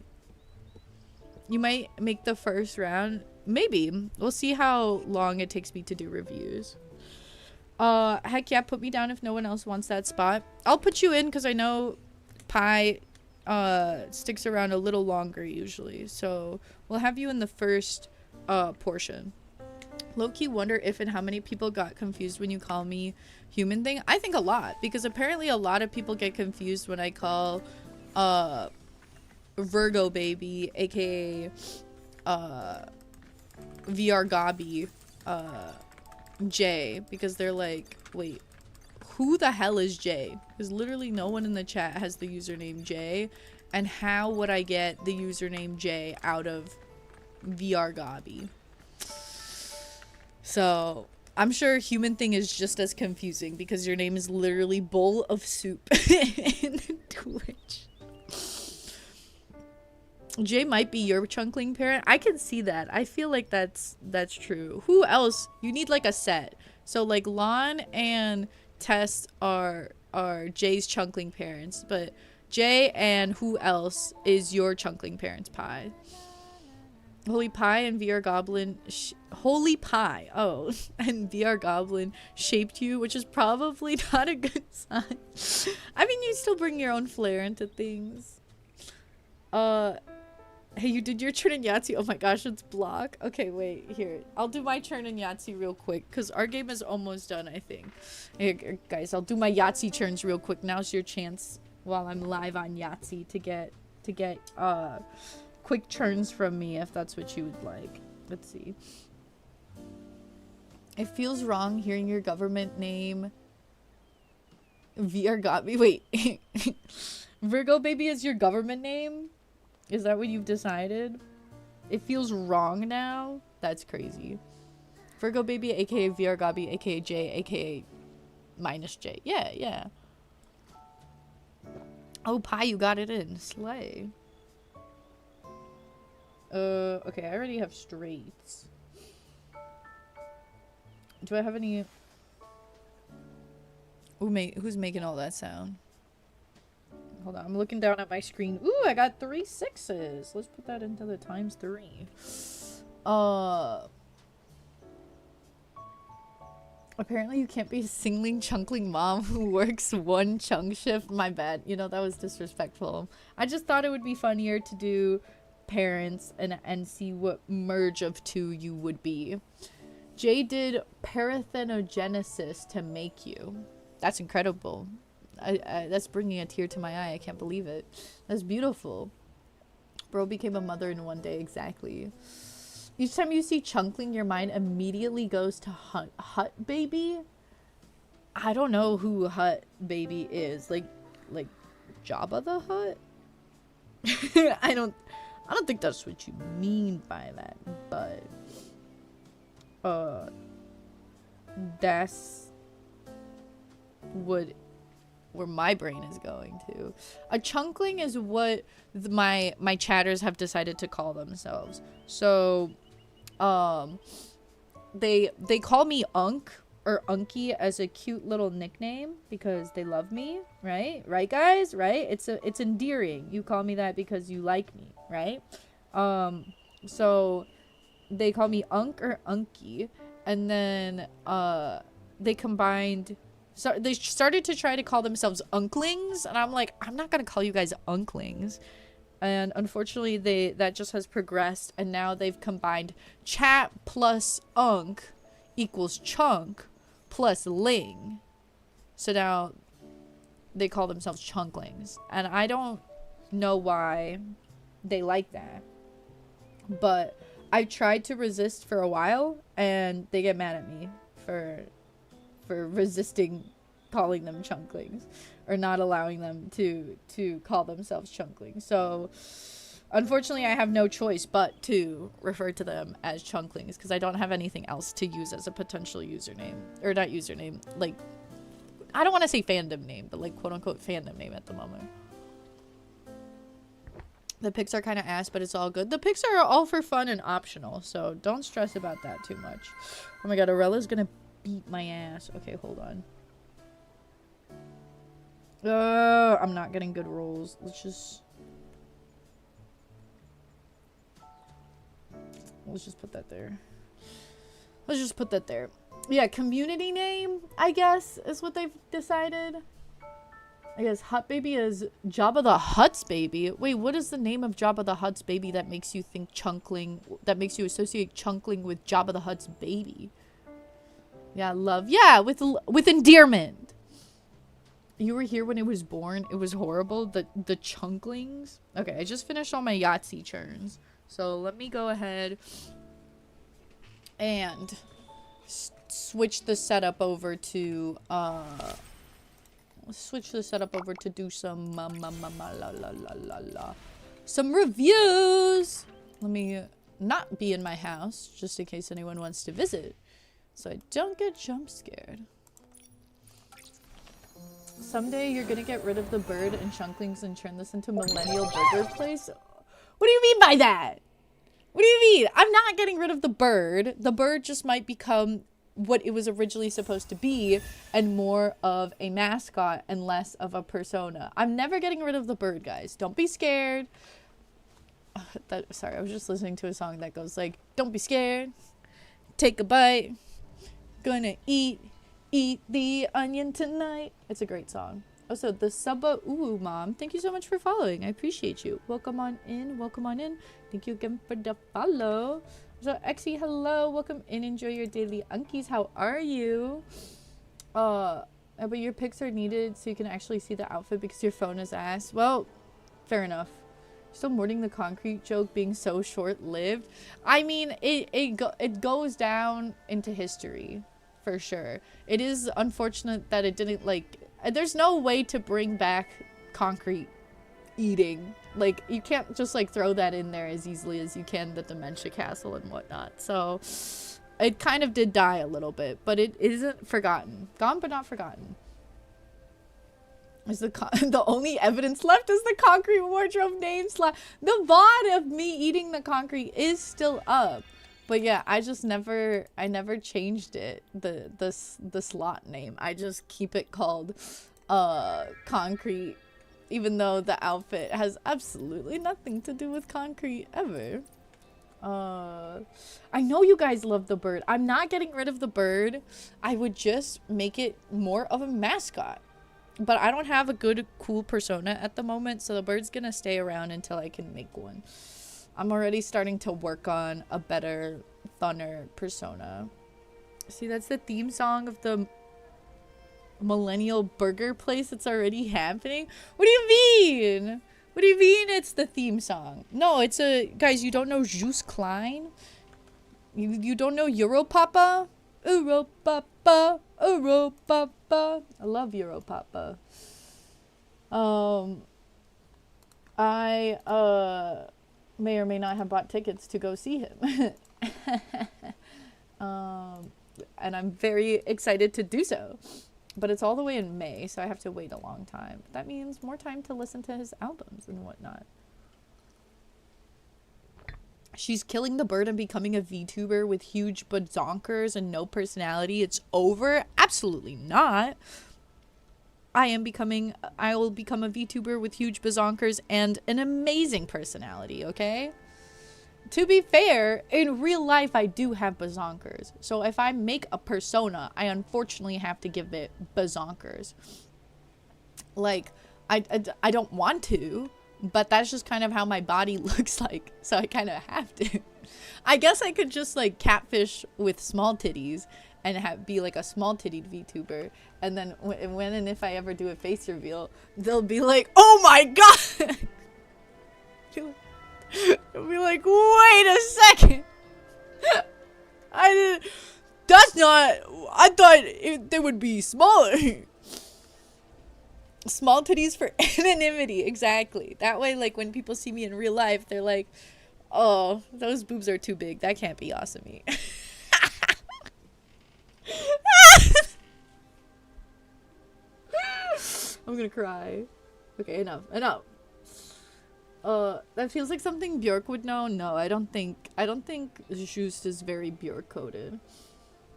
You might make the first round. Maybe. We'll see how long it takes me to do reviews. Heck yeah, put me down if no one else wants that spot. I'll put you in because I know Pi sticks around a little longer usually. So we'll have you in the first portion. Low-key wonder if and how many people got confused when you call me Human Thing. I think a lot, because apparently a lot of people get confused when I call Virgo Baby, aka VR Gabi, J, because they're like, wait, who the hell is Jay? Because literally no one in the chat has the username Jay. And how would I get the username Jay out of VR Gobby? So I'm sure human thing is just as confusing because your name is literally bowl of soup in Twitch. Jay might be your chunkling parent. I can see that. I feel like that's true. Who else? You need like a set. So like Lon and Tess are Jay's chunkling parents, but Jay and who else is your chunkling parents? Pie. Holy Pie and VR Goblin Holy Pie. Oh, and VR Goblin shaped you, which is probably not a good sign. I mean, you still bring your own flair into things. Hey, you did your turn in Yahtzee. Oh my gosh, it's block. Okay, wait, here. I'll do my turn in Yahtzee real quick because our game is almost done, I think. Here, guys, I'll do my Yahtzee turns real quick. Now's your chance while I'm live on Yahtzee to get quick turns from me if that's what you would like. Let's see. It feels wrong hearing your government name. VR got me. Wait. Virgo baby is your government name? Is that what you've decided? It feels wrong now? That's crazy. Virgo baby, aka VR Gobby, aka J, aka minus J. Yeah. Oh, Pie, you got it in. Slay. Okay, I already have straights. Do I have any... Who's making all that sound? Hold on, I'm looking down at my screen. Ooh, I got 3 6s. Let's put that into the times 3. Apparently you can't be a singling chunkling mom who works 1 chunk shift. My bad. You know, that was disrespectful. I just thought it would be funnier to do parents and see what merge of 2 you would be. Jay did parthenogenesis to make you. That's incredible. That's bringing a tear to my eye. I can't believe it. That's beautiful. Bro became a mother in 1 day. Exactly. Each time you see chunkling, your mind immediately goes to Hut Baby. I don't know who Hut Baby is. Like Jabba the Hutt? I don't think that's what you mean by that, but that's where my brain is going to. A chunkling is what my chatters have decided to call themselves. So they call me Unk or Unky as a cute little nickname because they love me, right guys, right? It's endearing. You call me that because you like me, right? So they call me Unk or Unky, and then they combined. So they started to try to call themselves Unklings, and I'm like, I'm not gonna call you guys Unklings. And unfortunately, that just has progressed, and now they've combined chat plus Unk equals chunk plus ling. So now they call themselves Chunklings, and I don't know why they like that. But I tried to resist for a while, and they get mad at me for resisting calling them Chunklings, or not allowing them to call themselves Chunklings. So unfortunately, I have no choice but to refer to them as Chunklings because I don't have anything else to use as a potential username, or not username, like, I don't want to say fandom name, but like quote unquote fandom name at the moment. The pics are kind of ass, but it's all good. The pics are all for fun and optional, so don't stress about that too much. Oh my god, Aurella's gonna beat my ass. Okay, hold on. I'm not getting good rolls. Let's just put that there. Let's just put that there. Yeah, community name, I guess, is what they've decided. I guess Hut Baby is Jabba the Hutt's baby. Wait, what is the name of Jabba the Hutt's baby that makes you think Chunkling, that makes you associate Chunkling with Jabba the Hutt's baby? Yeah, love. Yeah, with endearment. You were here when it was born. It was horrible. The Chunklings. Okay, I just finished all my Yahtzee turns. So let me go ahead and switch the setup over to Let's switch the setup over to do some some reviews. Let me not be in my house, just in case anyone wants to visit, so I don't get jump scared. Someday you're gonna get rid of the bird and chunklings and turn this into millennial burger place. What do you mean by that? What do you mean? I'm not getting rid of the bird. The bird just might become what it was originally supposed to be, and more of a mascot and less of a persona. I'm never getting rid of the bird, guys. Don't be scared. Sorry, I was just listening to a song that goes like, don't be scared, take a bite, gonna eat the onion tonight. It's a great song. Also, the Subba Ooh Mom, thank you so much for following. I appreciate you. Welcome on in. Welcome on in. Thank you again for the follow. So, Exy, hello. Welcome in. Enjoy your daily unkies. How are you? But your pics are needed so you can actually see the outfit because your phone is ass. Well, fair enough. Still mourning the concrete joke being so short-lived. I mean, it goes down into history. For sure. It is unfortunate that it didn't, like, there's no way to bring back concrete eating. Like, you can't just, like, throw that in there as easily as you can the Dementia Castle and whatnot. So, it kind of did die a little bit, but it isn't forgotten. Gone but not forgotten. Is the only evidence left is the concrete wardrobe name slot. The VOD of me eating the concrete is still up. But yeah, I never changed it, the slot name. I just keep it called concrete, even though the outfit has absolutely nothing to do with concrete ever. I know you guys love the bird. I'm not getting rid of the bird. I would just make it more of a mascot. But I don't have a good, cool persona at the moment, so the bird's gonna stay around until I can make one. I'm already starting to work on a better, funner persona. See, that's the theme song of the millennial burger place. It's already happening. What do you mean? What do you mean it's the theme song? No, it's a... Guys, you don't know Juice Klein? You don't know Europapa? Europapa, Europapa. I love Europapa. I may or may not have bought tickets to go see him. And I'm very excited to do so. But it's all the way in May, so I have to wait a long time. But that means more time to listen to his albums and whatnot. She's killing the bird and becoming a VTuber with huge bazonkers and no personality. It's over? Absolutely not. I will become a VTuber with huge bazonkers and an amazing personality, okay? To be fair, in real life, I do have bazonkers. So if I make a persona, I unfortunately have to give it bazonkers. Like, I don't want to, but that's just kind of how my body looks like. So I kind of have to. I guess I could just, like, catfish with small titties and be like a small tittied VTuber. And then when and if I ever do a face reveal, they'll be like, oh my god! They'll be like, wait a second! I thought they would be smaller. Small titties for anonymity, exactly. That way, like, when people see me in real life, they're like, oh, those boobs are too big. That can't be awesome. I'm gonna cry. Okay, enough. That feels like something Björk would know. No, I don't think Just is very Björk coded.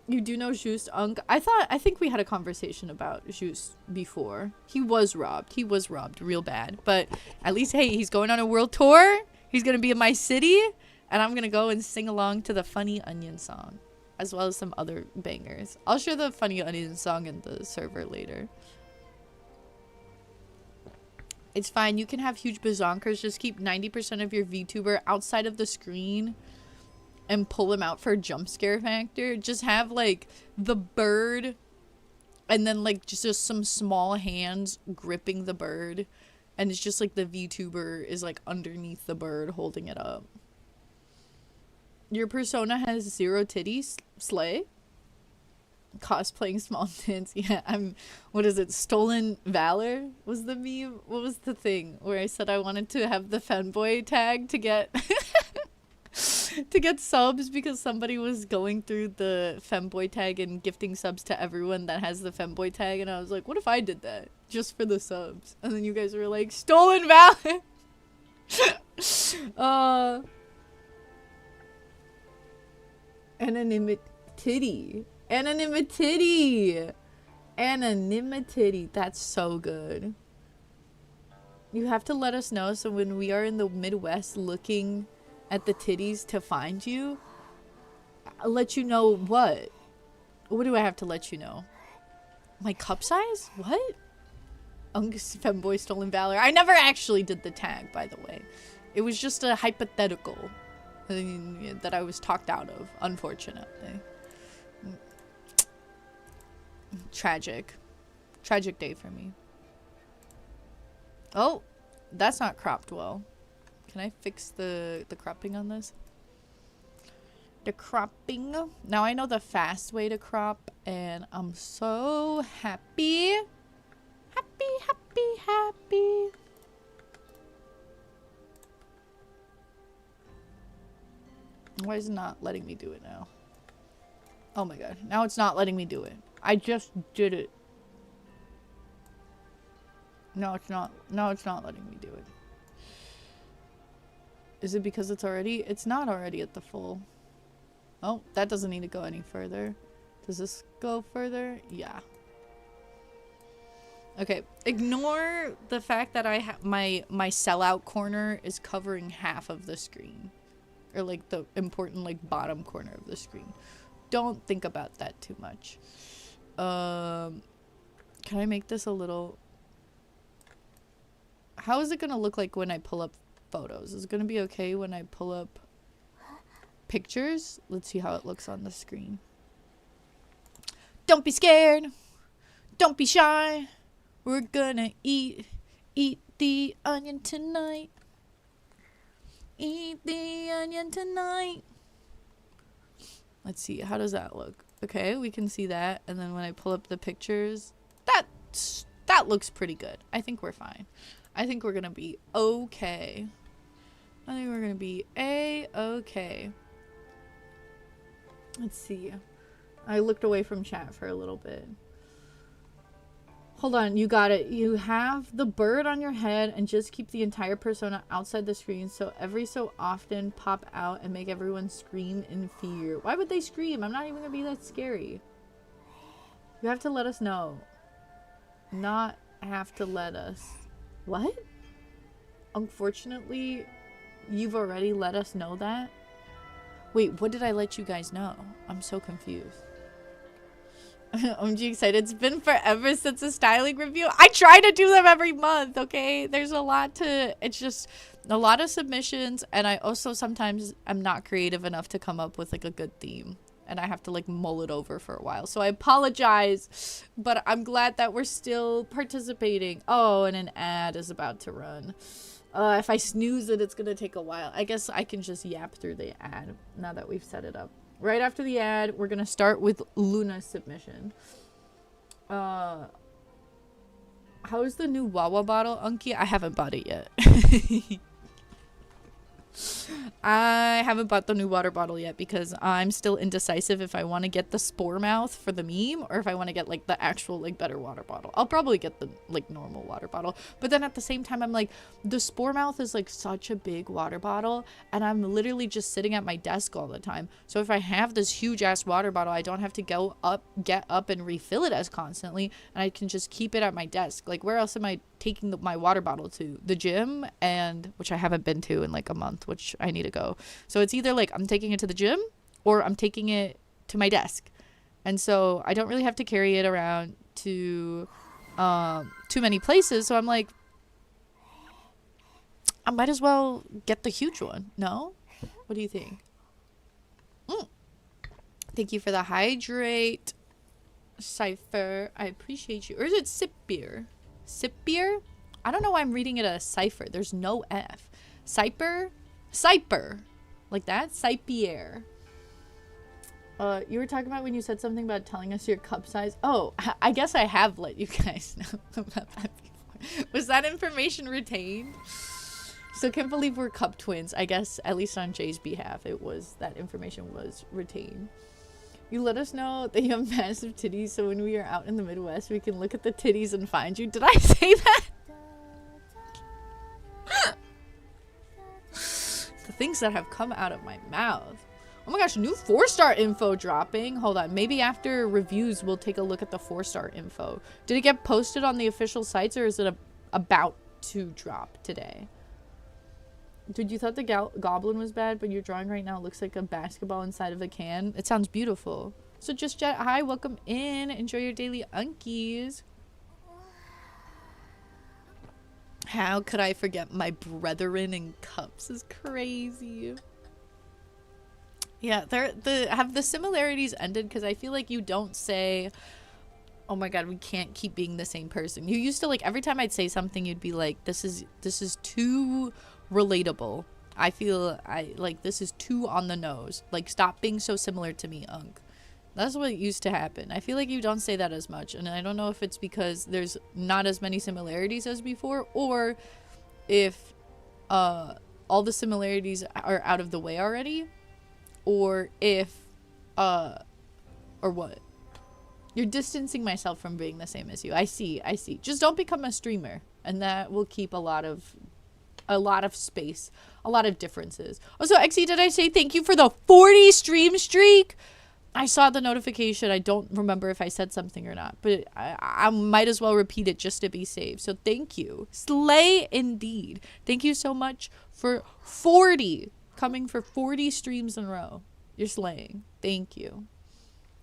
You do know Just, Unk? I think we had a conversation about Just before. He was robbed real bad. But at least, hey, he's going on a world tour. He's gonna be in my city. And I'm gonna go and sing along to the Funny Onion song. As well as some other bangers. I'll share the Funny Onion song in the server later. It's fine. You can have huge bazonkers. Just keep 90% of your VTuber outside of the screen and pull them out for jump scare factor. Just have, like, the bird and then, like, just some small hands gripping the bird. And it's just, like, the VTuber is, like, underneath the bird holding it up. Your persona has 0 titties? Slay? Cosplaying small tits. Yeah, what is it? Stolen Valor was the meme? What was the thing where I said I wanted to have the femboy tag to get to get subs because somebody was going through the femboy tag and gifting subs to everyone that has the femboy tag, and I was like, what if I did that just for the subs? And then you guys were like, Stolen Valor. Anonymity. Anonymity. That's so good. You have to let us know so when we are in the Midwest looking at the titties to find you, I'll let you know what? What do I have to let you know? My cup size? What? Ungus Femboy Stolen Valor. I never actually did the tag, by the way. It was just a hypothetical that I was talked out of, unfortunately. Tragic day for me. Oh, that's not cropped well. Can I fix the cropping on this? The cropping. Now I know the fast way to crop, and I'm so happy. Happy. Why is it not letting me do it now? Oh my god. Now it's not letting me do it. I just did it. No, it's not. No, it's not letting me do it. Is it because it's already? It's not already at the full. Oh, that doesn't need to go any further. Does this go further? Yeah. Okay. Ignore the fact that I have my sellout corner is covering half of the screen. Or like the important like bottom corner of the screen. Don't think about that too much. Can I make this a little... How is it gonna look like when I pull up photos? Is it gonna be okay when I pull up pictures? Let's see how it looks on the screen. Don't be scared. Don't be shy. We're gonna eat the onion tonight. Eat the onion tonight. Let's see, how does that look? Okay, we can see that. And then when I pull up the pictures, that looks pretty good. I think we're fine. I think we're gonna be okay. I think we're gonna be A-okay. Let's see. I looked away from chat for a little bit. Hold on, you got it. You have the bird on your head and just keep the entire persona outside the screen so every so often pop out and make everyone scream in fear. Why would they scream? I'm not even gonna be that scary. You have to let us know. Not have to let us. What? Unfortunately, you've already let us know that? Wait, what did I let you guys know? I'm so confused. OMG excited. It's been forever since a styling review. I try to do them every month, okay? There's a lot to... It's just a lot of submissions, and I also sometimes am not creative enough to come up with, like, a good theme. And I have to, like, mull it over for a while. So I apologize, but I'm glad that we're still participating. Oh, and an ad is about to run. If I snooze it, it's gonna take a while. I guess I can just yap through the ad now that we've set it up. Right after the ad, we're gonna start with Luna's submission. How's the new Wawa bottle, Unky? I haven't bought it yet. I haven't bought the new water bottle yet because I'm still indecisive if I want to get the spore mouth for the meme or if I want to get like the actual like better water bottle. I'll probably get the like normal water bottle, but then at the same time I'm like, the spore mouth is like such a big water bottle and I'm literally just sitting at my desk all the time. So if I have this huge ass water bottle, I don't have to get up and refill it as constantly, and I can just keep it at my desk. Like, where else am I taking my water bottle to? The gym, and which I haven't been to in like a month, which I need to go. So it's either like I'm taking it to the gym or I'm taking it to my desk, and so I don't really have to carry it around to too many places. So I'm like, I might as well get the huge one. No? What do you think? Thank you for the hydrate, Cypher. I appreciate you. Or is it sip beer? Sip beer? I don't know why I'm reading it as cipher. There's no F. Cyper? Cyper. Like that? Cypier. You were talking about when you said something about telling us your cup size. Oh, I guess I have let you guys know about that before. Was that information retained? So can't believe we're cup twins. I guess at least on Jay's behalf, that information was retained. You let us know that you have massive titties, so when we are out in the Midwest, we can look at the titties and find you. Did I say that? The things that have come out of my mouth. Oh my gosh, new 4-star info dropping. Hold on, maybe after reviews, we'll take a look at the 4-star info. Did it get posted on the official sites, or is it about to drop today? Dude, you thought the goblin was bad, but your drawing right now looks like a basketball inside of a can. It sounds beautiful. So just Jet, hi, welcome in. Enjoy your daily unkies. How could I forget my brethren in cups is crazy. Yeah, have the similarities ended? Because I feel like you don't say, oh my god, we can't keep being the same person. You used to, like, every time I'd say something, you'd be like, this is too relatable. I feel like this is too on the nose. Like, stop being so similar to me, Unk. That's what used to happen. I feel like you don't say that as much, and I don't know if it's because there's not as many similarities as before, or if all the similarities are out of the way already, or if or what. You're distancing myself from being the same as you. I see. Just don't become a streamer, and that will keep a lot of space, a lot of differences. Also, Exy, did I say thank you for the 40 stream streak? I saw the notification. I don't remember if I said something or not, but I might as well repeat it just to be safe. So thank you. Slay indeed. Thank you so much for 40, coming for 40 streams in a row. You're slaying. Thank you.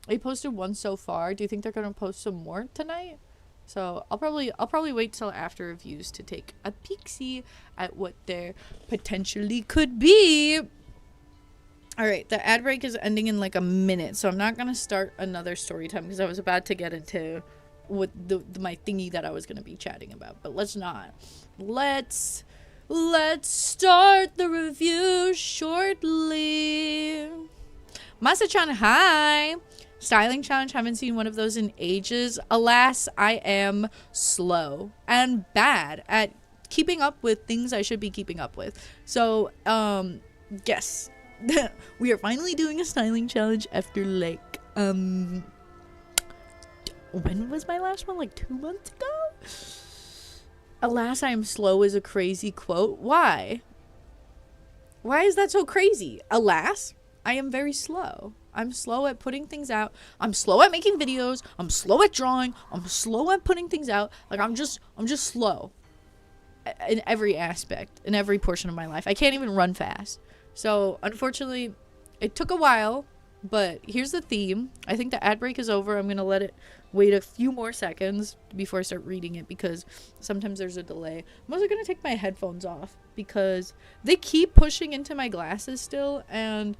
They posted one so far. Do you think they're going to post some more tonight? So I'll probably wait till after reviews to take a peek-see at what there potentially could be. All right, the ad break is ending in like a minute, so I'm not gonna start another story time because I was about to get into what my thingy that I was gonna be chatting about, but let's not. Let's start the review shortly. Masa-chan, hi. Styling challenge, haven't seen one of those in ages. Alas, I am slow and bad at keeping up with things I should be keeping up with. So, yes. We are finally doing a styling challenge after like, when was my last one? Like 2 months ago? Alas, I am slow is a crazy quote. Why? Why is that so crazy? Alas, I am very slow. I'm slow at putting things out. I'm slow at making videos. I'm slow at drawing. I'm slow at putting things out. Like, I'm just slow in every aspect, in every portion of my life. I can't even run fast. So, unfortunately, it took a while, but here's the theme. I think the ad break is over. I'm going to let it wait a few more seconds before I start reading it because sometimes there's a delay. I'm also going to take my headphones off because they keep pushing into my glasses still, and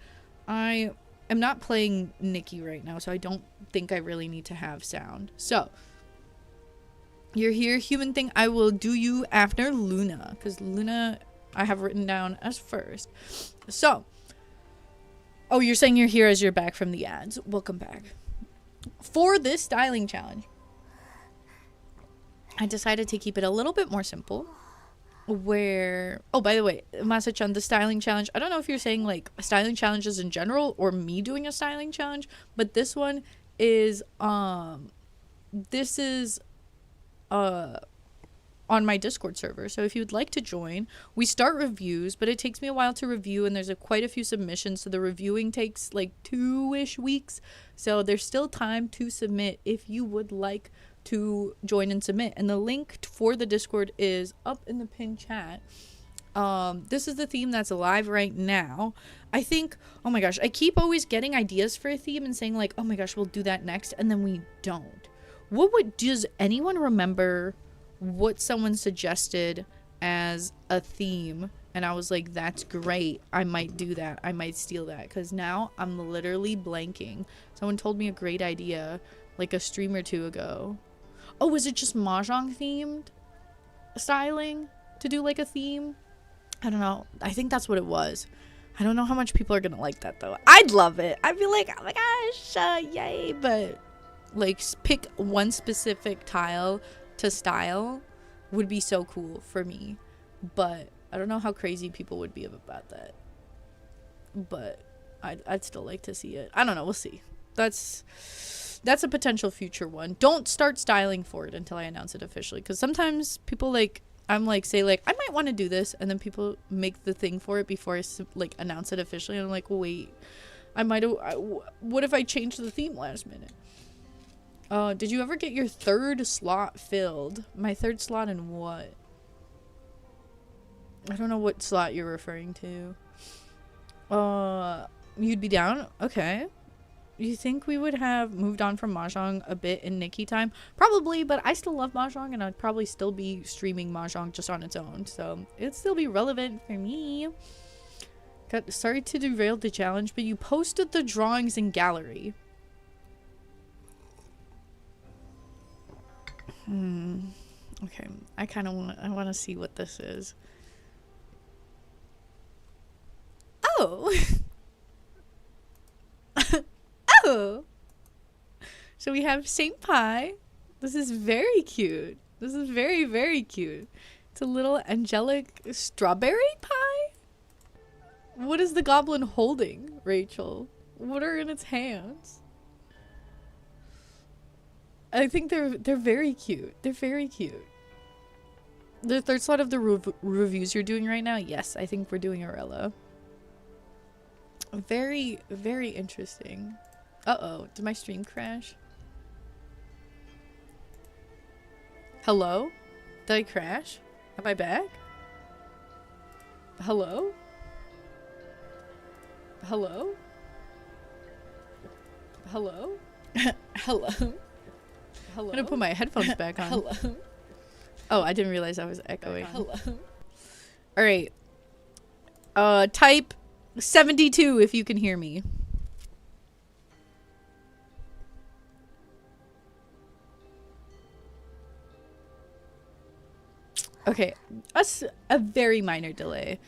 I am not playing Nikki right now, so I don't think I really need to have sound. So, you're here, human thing. I will do you after Luna, because Luna I have written down as first. So, oh, you're saying you're here as you're back from the ads. Welcome back. For this styling challenge, I decided to keep it a little bit more simple. Where, oh, by the way, Masa-chan, the styling challenge, I don't know if you're saying like styling challenges in general or me doing a styling challenge, but this one is, this is, on my Discord server. So if you'd like to join, we start reviews, but it takes me a while to review, and there's quite a few submissions, so the reviewing takes like 2-ish weeks. So there's still time to submit if you would like to join and submit. And the link for the Discord is up in the pinned chat. This is the theme that's live right now. I think, oh my gosh, I keep always getting ideas for a theme and saying like, oh my gosh, we'll do that next, and then we don't. Does anyone remember what someone suggested as a theme? And I was like, that's great. I might do that. I might steal that. Because now I'm literally blanking. Someone told me a great idea like a stream or two ago. Oh, was it just Mahjong themed styling to do like a theme? I don't know. I think that's what it was. I don't know how much people are gonna like that though. I'd love it. I'd be like, oh my gosh, yay! But like, pick one specific tile to style would be so cool for me. But I don't know how crazy people would be about that. But I'd still like to see it. I don't know. We'll see. That's a potential future one. Don't start styling for it until I announce it officially, because sometimes people like, I'm like, say like, I might want to do this, and then people make the thing for it before I like announce it officially, and I'm like, wait, what if I change the theme last minute? Did you ever get your third slot filled? My third slot in what? I don't know what slot you're referring to. You'd be down? Okay. You think we would have moved on from Mahjong a bit in Nikki time? Probably, but I still love Mahjong, and I'd probably still be streaming Mahjong just on its own, so it'd still be relevant for me. Sorry to derail the challenge, but you posted the drawings in gallery. Okay, I kind of want to see what this is. Oh. Oh. So we have Saint Pie. This is very cute. This is very, very cute. It's a little angelic strawberry pie. What is the goblin holding, Rachel? What are in its hands? I think they're very cute. They're very cute. The third slot of the reviews you're doing right now? Yes, I think we're doing Arella. Very, very interesting. Uh-oh, did my stream crash? Hello? Did I crash? Am I back? Hello? Hello? Hello? Hello? Hello? I'm gonna put my headphones back on. Hello? Oh, I didn't realize I was echoing. Hello? Alright. Type 72 if you can hear me. Okay, that's a very minor delay.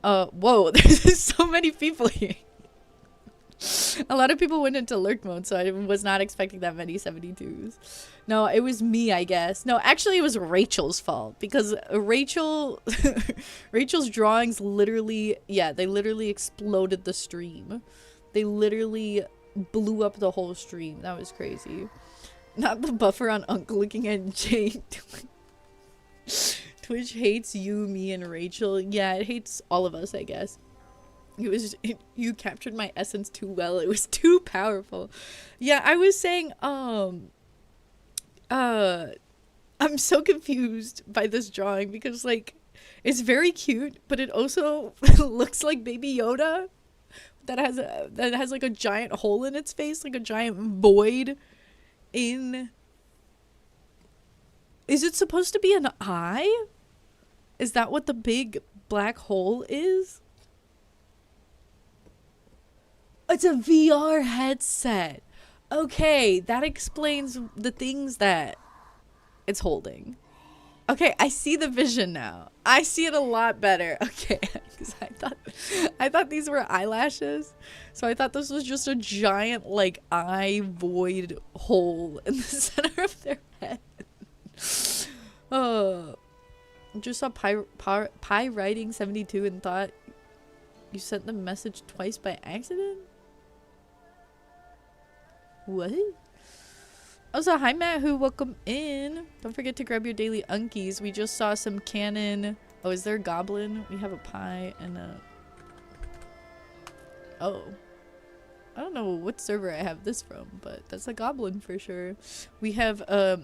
Whoa, there's so many people here. A lot of people went into lurk mode, so I was not expecting that many 72s. No, it was me, I guess. No, actually it was Rachel's fault, because Rachel's drawings literally, yeah, they literally exploded the stream. They literally blew up the whole stream. That was crazy. Not the buffer on Uncle looking at Jay. Twitch hates you, me, and Rachel. Yeah, it hates all of us, I guess. You captured my essence too well. It was too powerful. Yeah, I was saying, I'm so confused by this drawing because, like, it's very cute, but it also looks like Baby Yoda that has like a giant hole in its face, like a giant void in... Is it supposed to be an eye? Is that what the big black hole is? It's a VR headset. Okay, that explains the things that it's holding. Okay, I see the vision now. I see it a lot better. Okay, because I thought these were eyelashes. So I thought this was just a giant, like, eye void hole in the center of their head. Just saw Pie writing 72 and thought you sent the message twice by accident? What? Also, hi Matt, who welcome in. Don't forget to grab your daily unkies. We just saw some cannon. Oh, is there a goblin? We have a pie and a... Oh. I don't know what server I have this from, but that's a goblin for sure. We have a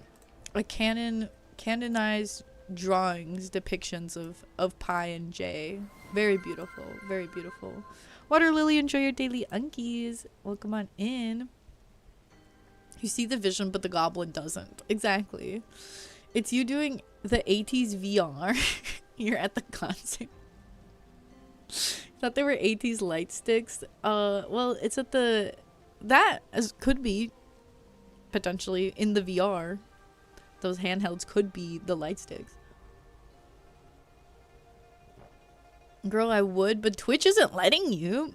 canonized drawings, depictions of Pie and Jay. Very beautiful, very beautiful. Water Lily, enjoy your daily unkies. Welcome on in. You see the vision, but the goblin doesn't. Exactly. It's you doing the 80s VR. You're at the concert. Thought they were 80s light sticks. Well, it's at the... That could be potentially in the VR. Those handhelds could be the light sticks. Girl, I would, but Twitch isn't letting you.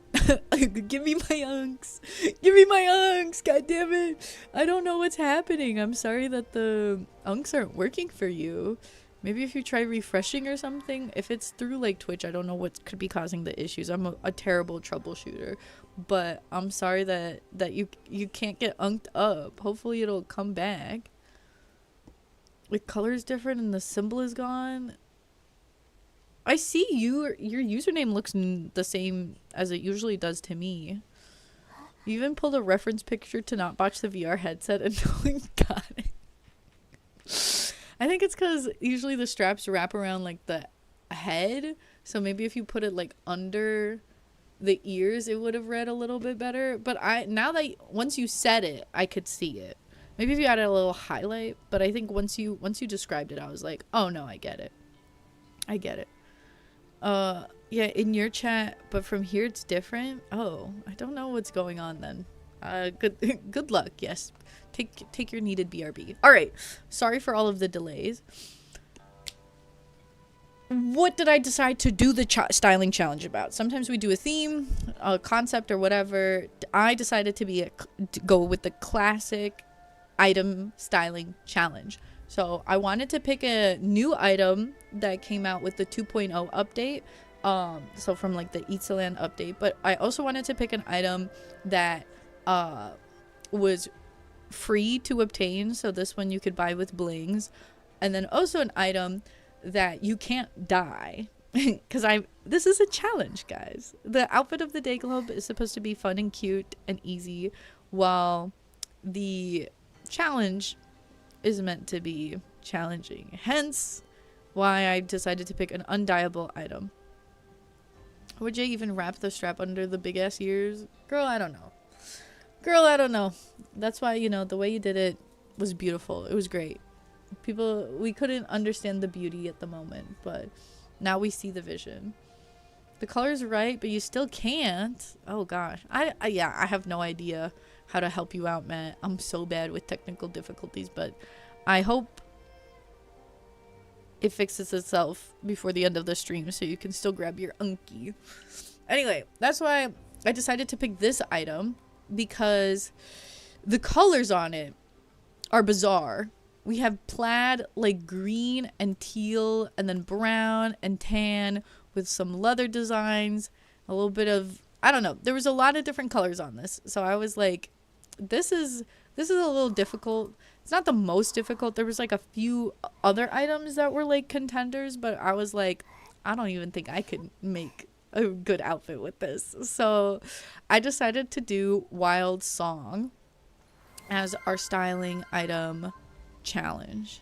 Give me my unks. Give me my unks. God damn it. I don't know what's happening. I'm sorry that the unks aren't working for you. Maybe if you try refreshing or something. If it's through like Twitch, I don't know what could be causing the issues. I'm a terrible troubleshooter. But I'm sorry that you can't get unked up. Hopefully it'll come back. The color is different and the symbol is gone. I see your username looks the same as it usually does to me. You even pulled a reference picture to not botch the VR headset and no one got it. I think it's because usually the straps wrap around like the head. So maybe if you put it like under the ears, it would have read a little bit better. But now that once you said it, I could see it. Maybe if you added a little highlight. But I think once you described it, I was like, oh no, I get it. I get it. Yeah, in your chat, but from here it's different. Oh, I don't know what's going on then. Good luck. Yes, take your needed BRB. All right, sorry for all of the delays. What did I decide to do the styling challenge about? Sometimes we do a theme, a concept, or whatever. I decided to go with the classic item styling challenge. So I wanted to pick a new item that came out with the 2.0 update. So from like the Eatsaland update. But I also wanted to pick an item that was free to obtain. So this one you could buy with blings. And then also an item that you can't die. Because this is a challenge, guys. The outfit of the day globe is supposed to be fun and cute and easy. While the challenge is meant to be challenging, hence why I decided to pick an undieable item. Would you even wrap the strap under the big ass ears? Girl, I don't know. That's why, you know, the way you did it was beautiful. It was great. We couldn't understand the beauty at the moment, but now we see the vision. The color's right, but you still can't. Oh gosh. I have no idea how to help you out, Matt. I'm so bad with technical difficulties, but I hope it fixes itself before the end of the stream so you can still grab your unky. Anyway, that's why I decided to pick this item, because the colors on it are bizarre. We have plaid, like green and teal, and then brown and tan with some leather designs, a little bit of, I don't know. There was a lot of different colors on this. So I was like, this is a little difficult. It's not the most difficult. There was like a few other items that were like contenders, but I was like, I don't even think I could make a good outfit with this. So I decided to do Wild Song as our styling item challenge.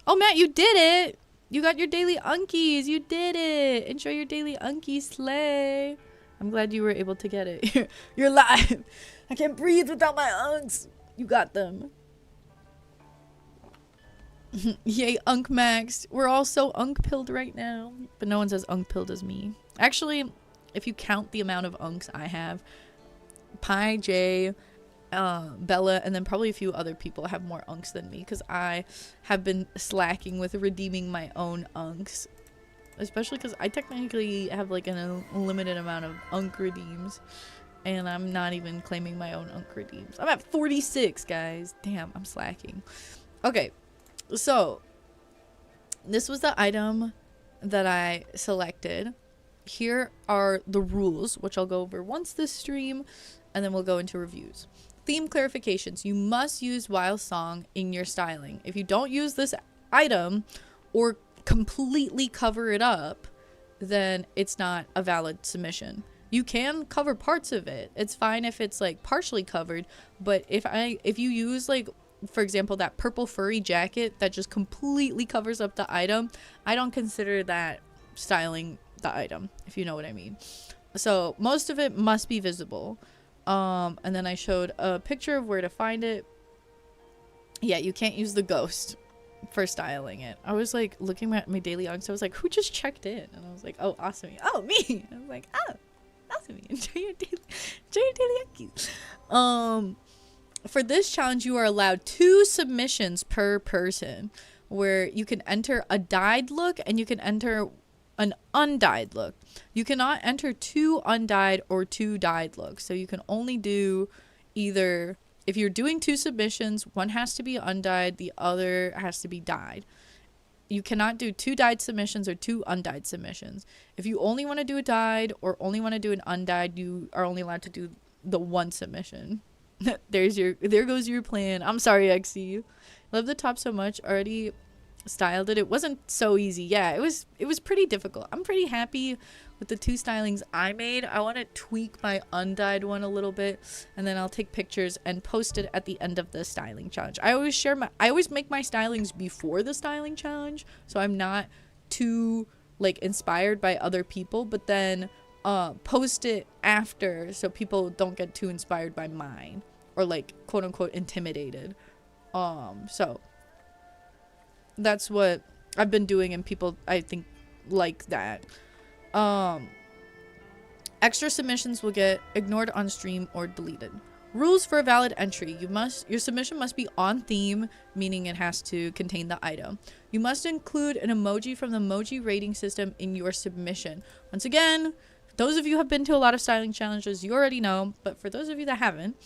Oh, Matt, you did it. You got your daily unkies. You did it. Enjoy your daily unkie slay. I'm glad you were able to get it. You're live. I can't breathe without my unks. You got them. Yay, unk maxed. We're all so unk pilled right now, but no one's as unk pilled as me. Actually, if you count the amount of unks I have, Pi, Jay, Bella, and then probably a few other people have more unks than me, because I have been slacking with redeeming my own unks, especially because I technically have like an unlimited amount of unk redeems, and I'm not even claiming my own unk redeems. I'm at 46, guys. Damn, I'm slacking. Okay, so this was the item that I selected. Here are the rules, which I'll go over once this stream, and then we'll go into reviews. Theme clarifications. You must use Wild Song in your styling. If you don't use this item or completely cover it up, then it's not a valid submission. You can cover parts of it. It's fine if it's like partially covered, but if you use like, for example, that purple furry jacket that just completely covers up the item, I don't consider that styling the item, if you know what I mean. So most of it must be visible. And then I showed a picture of where to find it. Yeah, you can't use the ghost for styling it. I was like looking at my daily unks. I was like, who just checked in? And I was like, oh, awesome. Oh, me. I was like, oh, awesome. Enjoy your daily unkies. For this challenge, you are allowed 2 submissions per person, where you can enter a dyed look and you can enter an undyed look. You cannot enter 2 undyed or 2 dyed looks. So you can only do either, if you're doing 2 submissions, one has to be undyed, the other has to be dyed. You cannot do 2 dyed submissions or 2 undyed submissions. If you only want to do a dyed or only want to do an undyed, you are only allowed to do the 1 submission. There goes your plan. I'm sorry, XC. Love the top so much. Already styled it. It wasn't so easy. Yeah, it was pretty difficult. I'm pretty happy with the 2 stylings I made. I want to tweak my undyed one a little bit, and then I'll take pictures and post it at the end of the styling challenge. I always make my stylings before the styling challenge, so I'm not too like inspired by other people, but then post it after so people don't get too inspired by mine or like quote unquote intimidated. So that's what I've been doing, and people I think like that. Extra submissions will get ignored on stream or deleted. Rules for a valid entry. Your submission must be on theme, meaning it has to contain the item. You must include an emoji from the emoji rating system in your submission. Once again, those of you who have been to a lot of styling challenges, you already know, but for those of you that haven't,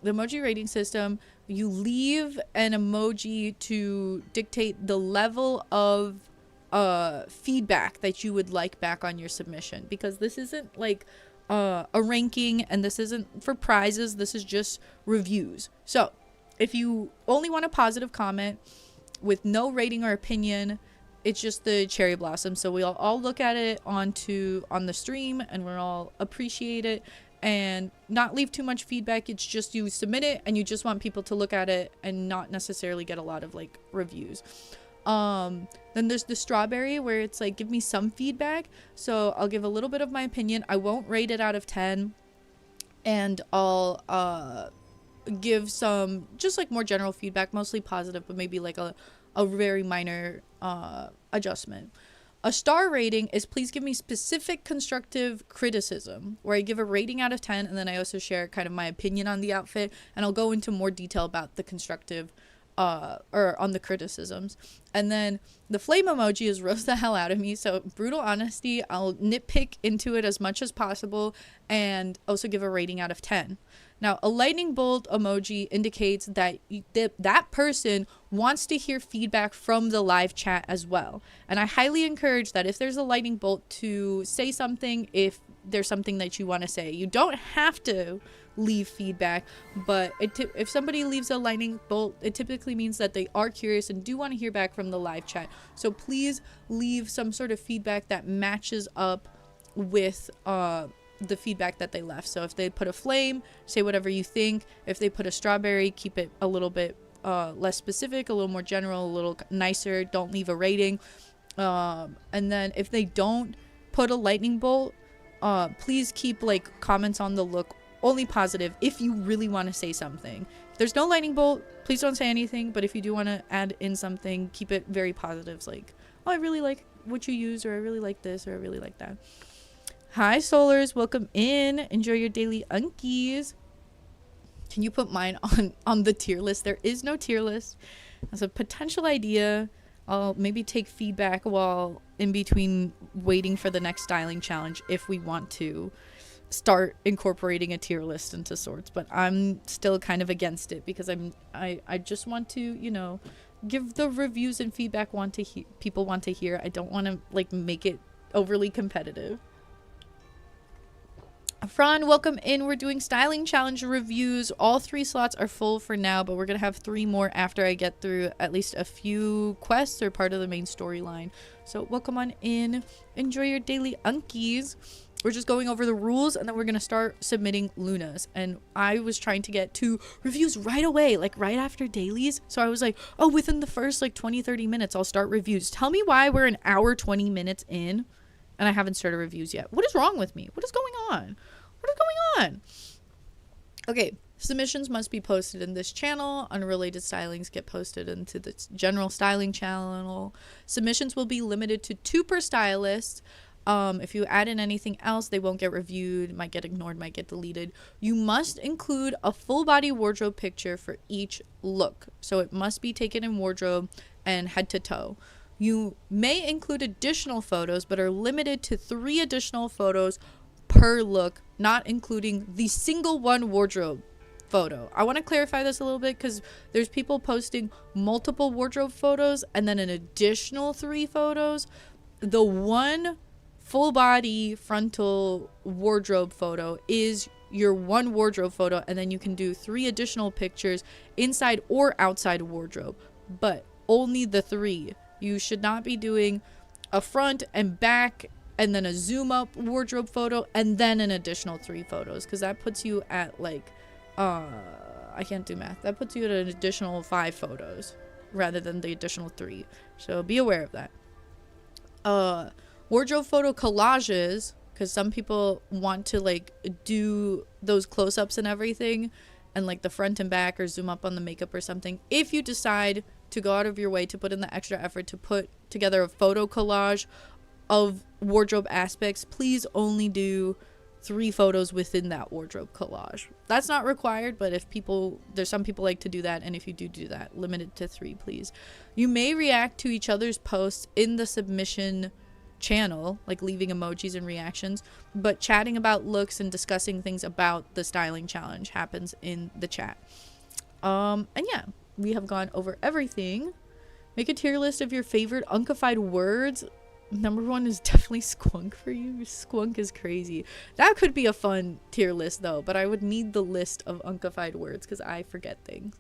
the emoji rating system, you leave an emoji to dictate the level of feedback that you would like back on your submission, because this isn't like a ranking and this isn't for prizes. This is just reviews. So if you only want a positive comment with no rating or opinion, it's just the cherry blossom. So we'll all look at it on the stream and we'll all appreciate it and not leave too much feedback. It's just you submit it and you just want people to look at it and not necessarily get a lot of like reviews. Then there's the strawberry, where it's like, give me some feedback. So I'll give a little bit of my opinion. I won't rate it out of 10, and I'll give some just like more general feedback, mostly positive, but maybe like a very minor adjustment. A star rating is please give me specific constructive criticism, where I give a rating out of 10, and then I also share kind of my opinion on the outfit, and I'll go into more detail about the constructive or on the criticisms. And then the flame emoji is roast the hell out of me. So brutal honesty, I'll nitpick into it as much as possible and also give a rating out of 10. Now, a lightning bolt emoji indicates that that person wants to hear feedback from the live chat as well. And I highly encourage that if there's a lightning bolt, to say something if there's something that you want to say. You don't have to leave feedback, but if somebody leaves a lightning bolt, it typically means that they are curious and do want to hear back from the live chat. So please leave some sort of feedback that matches up with the feedback that they left. So if they put a flame, say whatever you think. If they put a strawberry, keep it a little bit less specific, a little more general, a little nicer. Don't leave a rating. And then if they don't put a lightning bolt, please keep like comments on the look only positive if you really want to say something. If there's no lightning bolt, please don't say anything, but if you do want to add in something, keep it very positive, like, oh, I really like what you use, or I really like this, or I really like that. Hi Solars, welcome in. Enjoy your daily unkies. Can you put mine on the tier list? There is no tier list. That's a potential idea. I'll maybe take feedback while in between waiting for the next styling challenge if we want to start incorporating a tier list into sorts, but I'm still kind of against it because I just want to, you know, give the reviews and feedback people want to hear. I don't want to like make it overly competitive. Fran, welcome in. We're doing styling challenge reviews. All 3 slots are full for now, but we're gonna have 3 more after I get through at least a few quests or part of the main storyline. So welcome on in. Enjoy your daily unkies. We're just going over the rules, and then we're going to start submitting Lunas. And I was trying to get 2 reviews right away, like right after dailies. So I was like, oh, within the first like 20-30 minutes, I'll start reviews. Tell me why we're an hour 20 minutes in and I haven't started reviews yet. What is wrong with me? What is going on? What is going on? Okay, submissions must be posted in this channel. Unrelated stylings get posted into the general styling channel. Submissions will be limited to 2 per stylist. If you add in anything else, they won't get reviewed, might get ignored, might get deleted. You must include a full body wardrobe picture for each look. So it must be taken in wardrobe and head to toe. You may include additional photos, but are limited to 3 additional photos per look, not including the single one wardrobe photo. I want to clarify this a little bit because there's people posting multiple wardrobe photos and then an additional 3 photos. The one full body frontal wardrobe photo is your one wardrobe photo, and then you can do 3 additional pictures inside or outside wardrobe, but only the 3. You should not be doing a front and back and then a zoom up wardrobe photo and then an additional 3 photos, because that puts you at like I can't do math. That puts you at an additional 5 photos rather than the additional 3. So be aware of that. Wardrobe photo collages, because some people want to like do those close-ups and everything and like the front and back or zoom up on the makeup or something. If you decide to go out of your way to put in the extra effort to put together a photo collage of wardrobe aspects, please only do 3 photos within that wardrobe collage. That's not required, but if people, there's some people like to do that, and if you do that, limit it to 3, please. You may react to each other's posts in the submission channel, like leaving emojis and reactions, but chatting about looks and discussing things about the styling challenge happens in the chat. And yeah, we have gone over everything. Make a tier list of your favorite unkified words. Number 1 is definitely squunk for you. Squunk is crazy. That could be a fun tier list though, but I would need the list of unkified words because I forget things.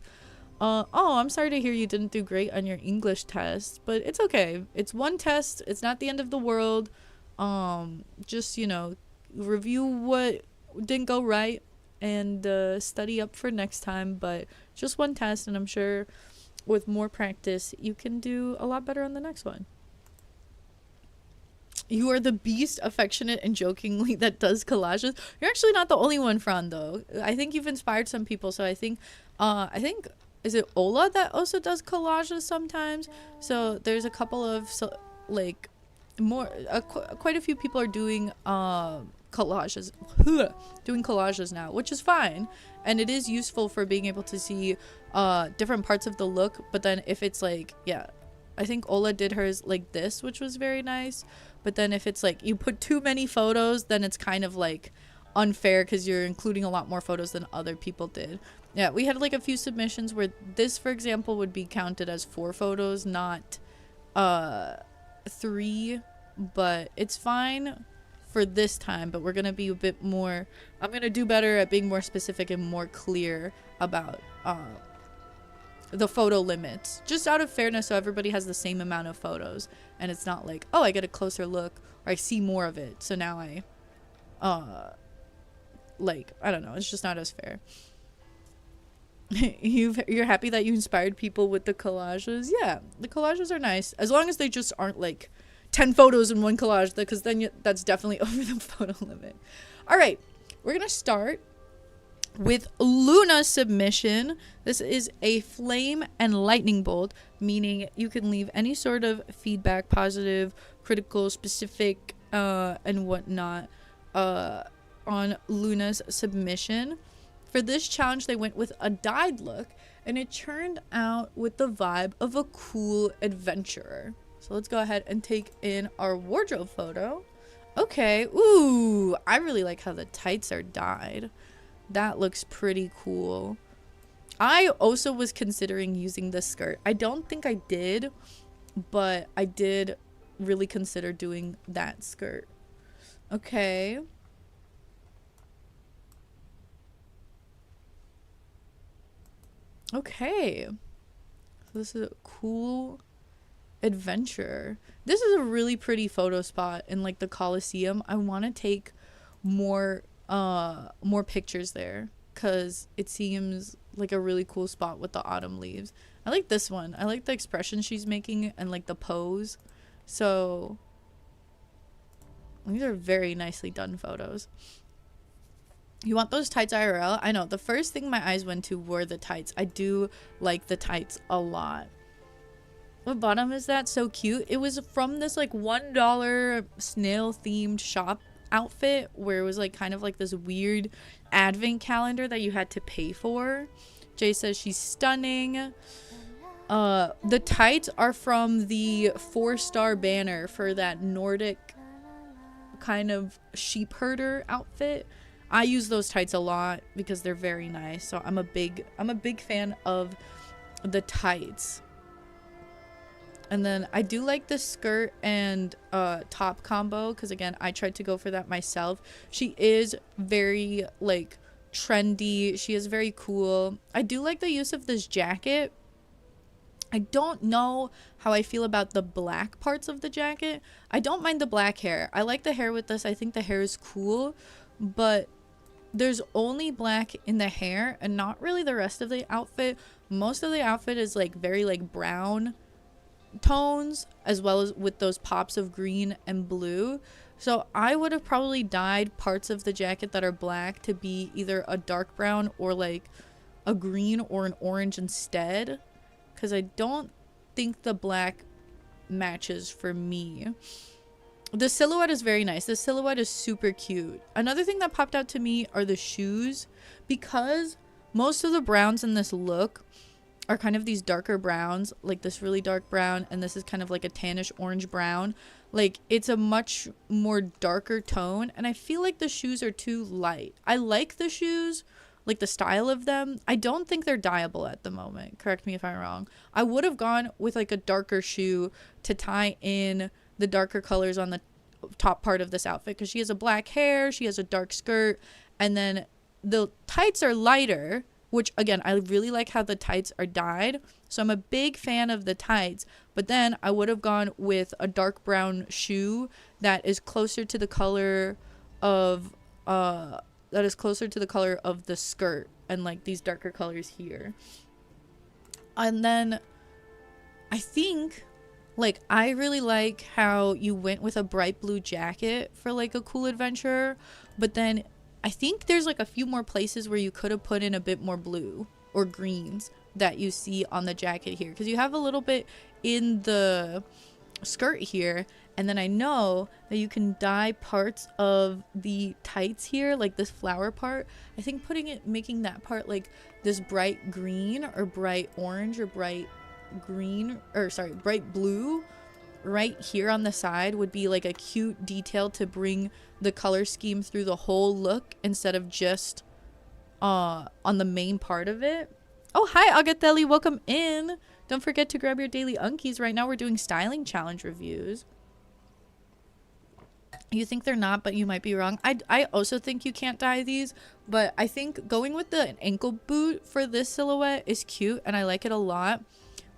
Oh, I'm sorry to hear you didn't do great on your English test, but it's okay. It's one test. It's not the end of the world. Just, you know, review what didn't go right and study up for next time, but just one test, and I'm sure with more practice you can do a lot better on the next one. You are the beast, affectionate and jokingly that does collages. You're actually not the only one, Fran, though. I think you've inspired some people. So I think is it Ola that also does collages sometimes? So there's a couple of like more quite a few people are doing collages now, which is fine, and it is useful for being able to see different parts of the look. But then if it's like, yeah, I think Ola did hers like this, which was very nice. But then if it's like you put too many photos, then it's kind of like unfair because you're including a lot more photos than other people did. Yeah, we had like a few submissions where this, for example, would be counted as 4 photos, not 3, but it's fine for this time. But we're gonna be a bit more, I'm gonna do better at being more specific and more clear about the photo limits, just out of fairness, so everybody has the same amount of photos and it's not like, oh, I get a closer look or I see more of it, so now I like, I don't know, it's just not as fair. You're happy that you inspired people with the collages? Yeah, the collages are nice, as long as they just aren't like 10 photos in one collage, because then that's definitely over the photo limit. All right, we're gonna start with Luna's submission. This is a flame and lightning bolt, meaning you can leave any sort of feedback, positive, critical, specific, and whatnot, on Luna's submission. For this challenge, they went with a dyed look, and it turned out with the vibe of a cool adventurer. So let's go ahead and take in our wardrobe photo. Okay, ooh, I really like how the tights are dyed. That looks pretty cool. I also was considering using this skirt. I don't think I did, but I did really consider doing that skirt. Okay. Okay. So this is a cool adventure. This is a really pretty photo spot in like the Coliseum. I want to take more pictures there because it seems like a really cool spot with the autumn leaves. I like this one. I like the expression she's making and like the pose. So these are very nicely done photos. You want those tights IRL? I know, the first thing my eyes went to were the tights. I do like the tights a lot. What bottom is that? So cute. It was from this like $1 snail themed shop outfit where it was like kind of like this weird advent calendar that you had to pay for. Jay says she's stunning. The tights are from the 4-star banner for that Nordic kind of sheep herder outfit. I use those tights a lot because they're very nice. So I'm a big fan of the tights. And then I do like the skirt and top combo because again, I tried to go for that myself. She is very like trendy. She is very cool. I do like the use of this jacket. I don't know how I feel about the black parts of the jacket. I don't mind the black hair. I like the hair with this. I think the hair is cool, but there's only black in the hair and not really the rest of the outfit. Most of the outfit is like very like brown tones as well as with those pops of green and blue. So I would have probably dyed parts of the jacket that are black to be either a dark brown or like a green or an orange instead. Because I don't think the black matches for me. The silhouette is very nice. The silhouette is super cute. Another thing that popped out to me are the shoes. Because most of the browns in this look are kind of these darker browns. Like this really dark brown. And this is kind of like a tannish orange brown. Like it's a much more darker tone. And I feel like the shoes are too light. I like the shoes. Like the style of them. I don't think they're dyeable at the moment. Correct me if I'm wrong. I would have gone with like a darker shoe to tie in the darker colors on the top part of this outfit. Because she has a black hair. She has a dark skirt. And then the tights are lighter. Which again, I really like how the tights are dyed. So I'm a big fan of the tights. But then I would have gone with a dark brown shoe that is closer to the color of the skirt and like these darker colors here. And then I think like I really like how you went with a bright blue jacket for like a cool adventure, but then I think there's like a few more places where you could have put in a bit more blue or greens that you see on the jacket here, because you have a little bit in the skirt here. And then I know that you can dye parts of the tights here, like this flower part. I think making that part like this bright green or bright orange or bright blue right here on the side would be like a cute detail to bring the color scheme through the whole look instead of just on the main part of it. Oh, hi, Agatelli. Welcome in. Don't forget to grab your daily unkies. Right now we're doing styling challenge reviews. You think they're not, but you might be wrong. I also think you can't dye these, but I think going with the ankle boot for this silhouette is cute and I like it a lot,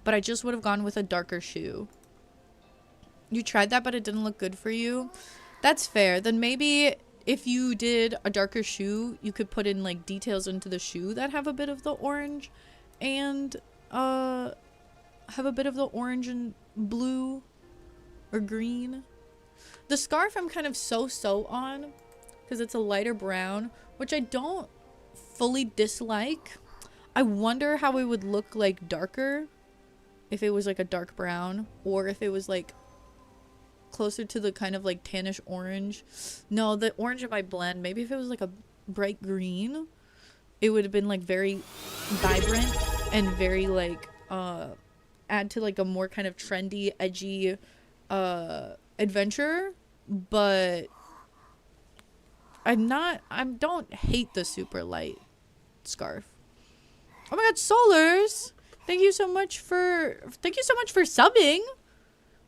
but I just would have gone with a darker shoe. You tried that, but it didn't look good for you. That's fair. Then maybe if you did a darker shoe, you could put in like details into the shoe that have a bit of the orange and blue or green. The scarf I'm kind of so on because it's a lighter brown, which I don't fully dislike. I wonder how it would look like darker if it was like a dark brown or if it was like closer to the kind of like tannish orange. No, the orange it might blend. Maybe if it was like a bright green, it would have been like very vibrant and very like add to like a more kind of trendy, edgy adventure. But I don't hate the super light scarf. Oh my god, Solars! Thank you so much for subbing.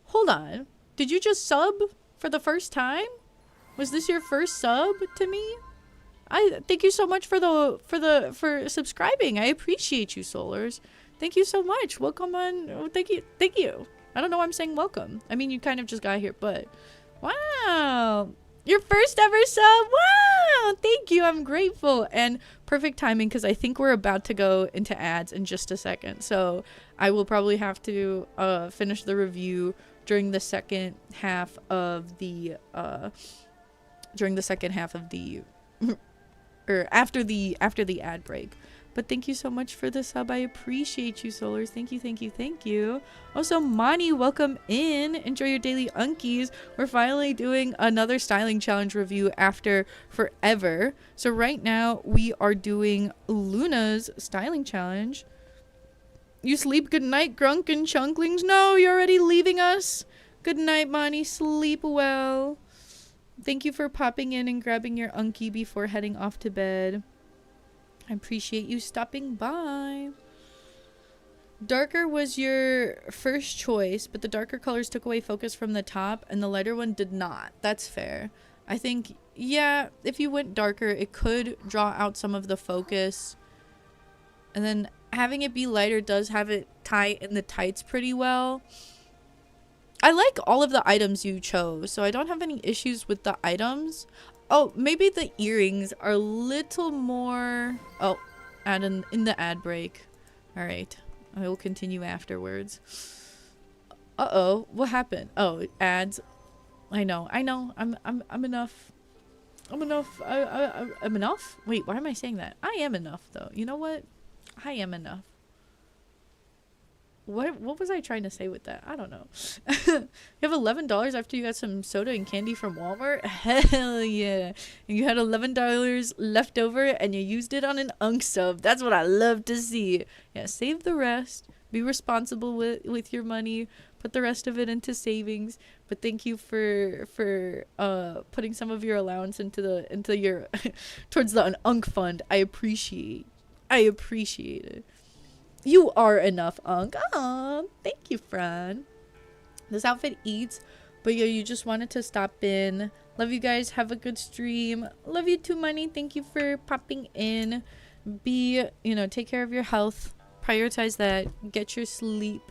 Hold on. Did you just sub for the first time? Was this your first sub to me? I thank you so much for subscribing. I appreciate you, Solars. Thank you so much. Welcome on. Oh, thank you. I don't know why I'm saying welcome. I mean, you kind of just got here, but wow. Your first ever sub. Wow. Thank you. I'm grateful. And perfect timing because I think we're about to go into ads in just a second. So I will probably have to finish the review during the second half of the or after the ad break. But thank you so much for the sub. I appreciate you, Solars. Thank you. Also, Mani, welcome in. Enjoy your daily unkies. We're finally doing another styling challenge review after forever. So right now we are doing Luna's styling challenge. You sleep good night, Grunk and Chunklings? No, you're already leaving us. Good night, Monty. Sleep well. Thank you for popping in and grabbing your unkie before heading off to bed. I appreciate you stopping by. Darker was your first choice, but the darker colors took away focus from the top, and the lighter one did not. That's fair. I think, yeah, if you went darker, it could draw out some of the focus. And then having it be lighter does have it tie in the tights pretty well. I like all of the items you chose, so I don't have any issues with the items. Oh, maybe the earrings are a little more... Oh, add in the ad break. Alright. I will continue afterwards. Uh-oh. What happened? Oh, ads. I know. I'm enough. I'm enough. I'm enough? Wait, why am I saying that? I am enough, though. You know what? I am enough. What was I trying to say with that? I don't know. You have $11 after you got some soda and candy from Walmart? Hell yeah. And you had $11 left over and you used it on an Unk sub. That's what I love to see. Yeah, save the rest. Be responsible with your money. Put the rest of it into savings. But thank you for putting some of your allowance into your towards the Unk fund. I appreciate it. You are enough, Unk. Aw, thank you, Fran. This outfit eats, but yeah, you just wanted to stop in. Love you guys. Have a good stream. Love you too, Money. Thank you for popping in. Take care of your health. Prioritize that. Get your sleep.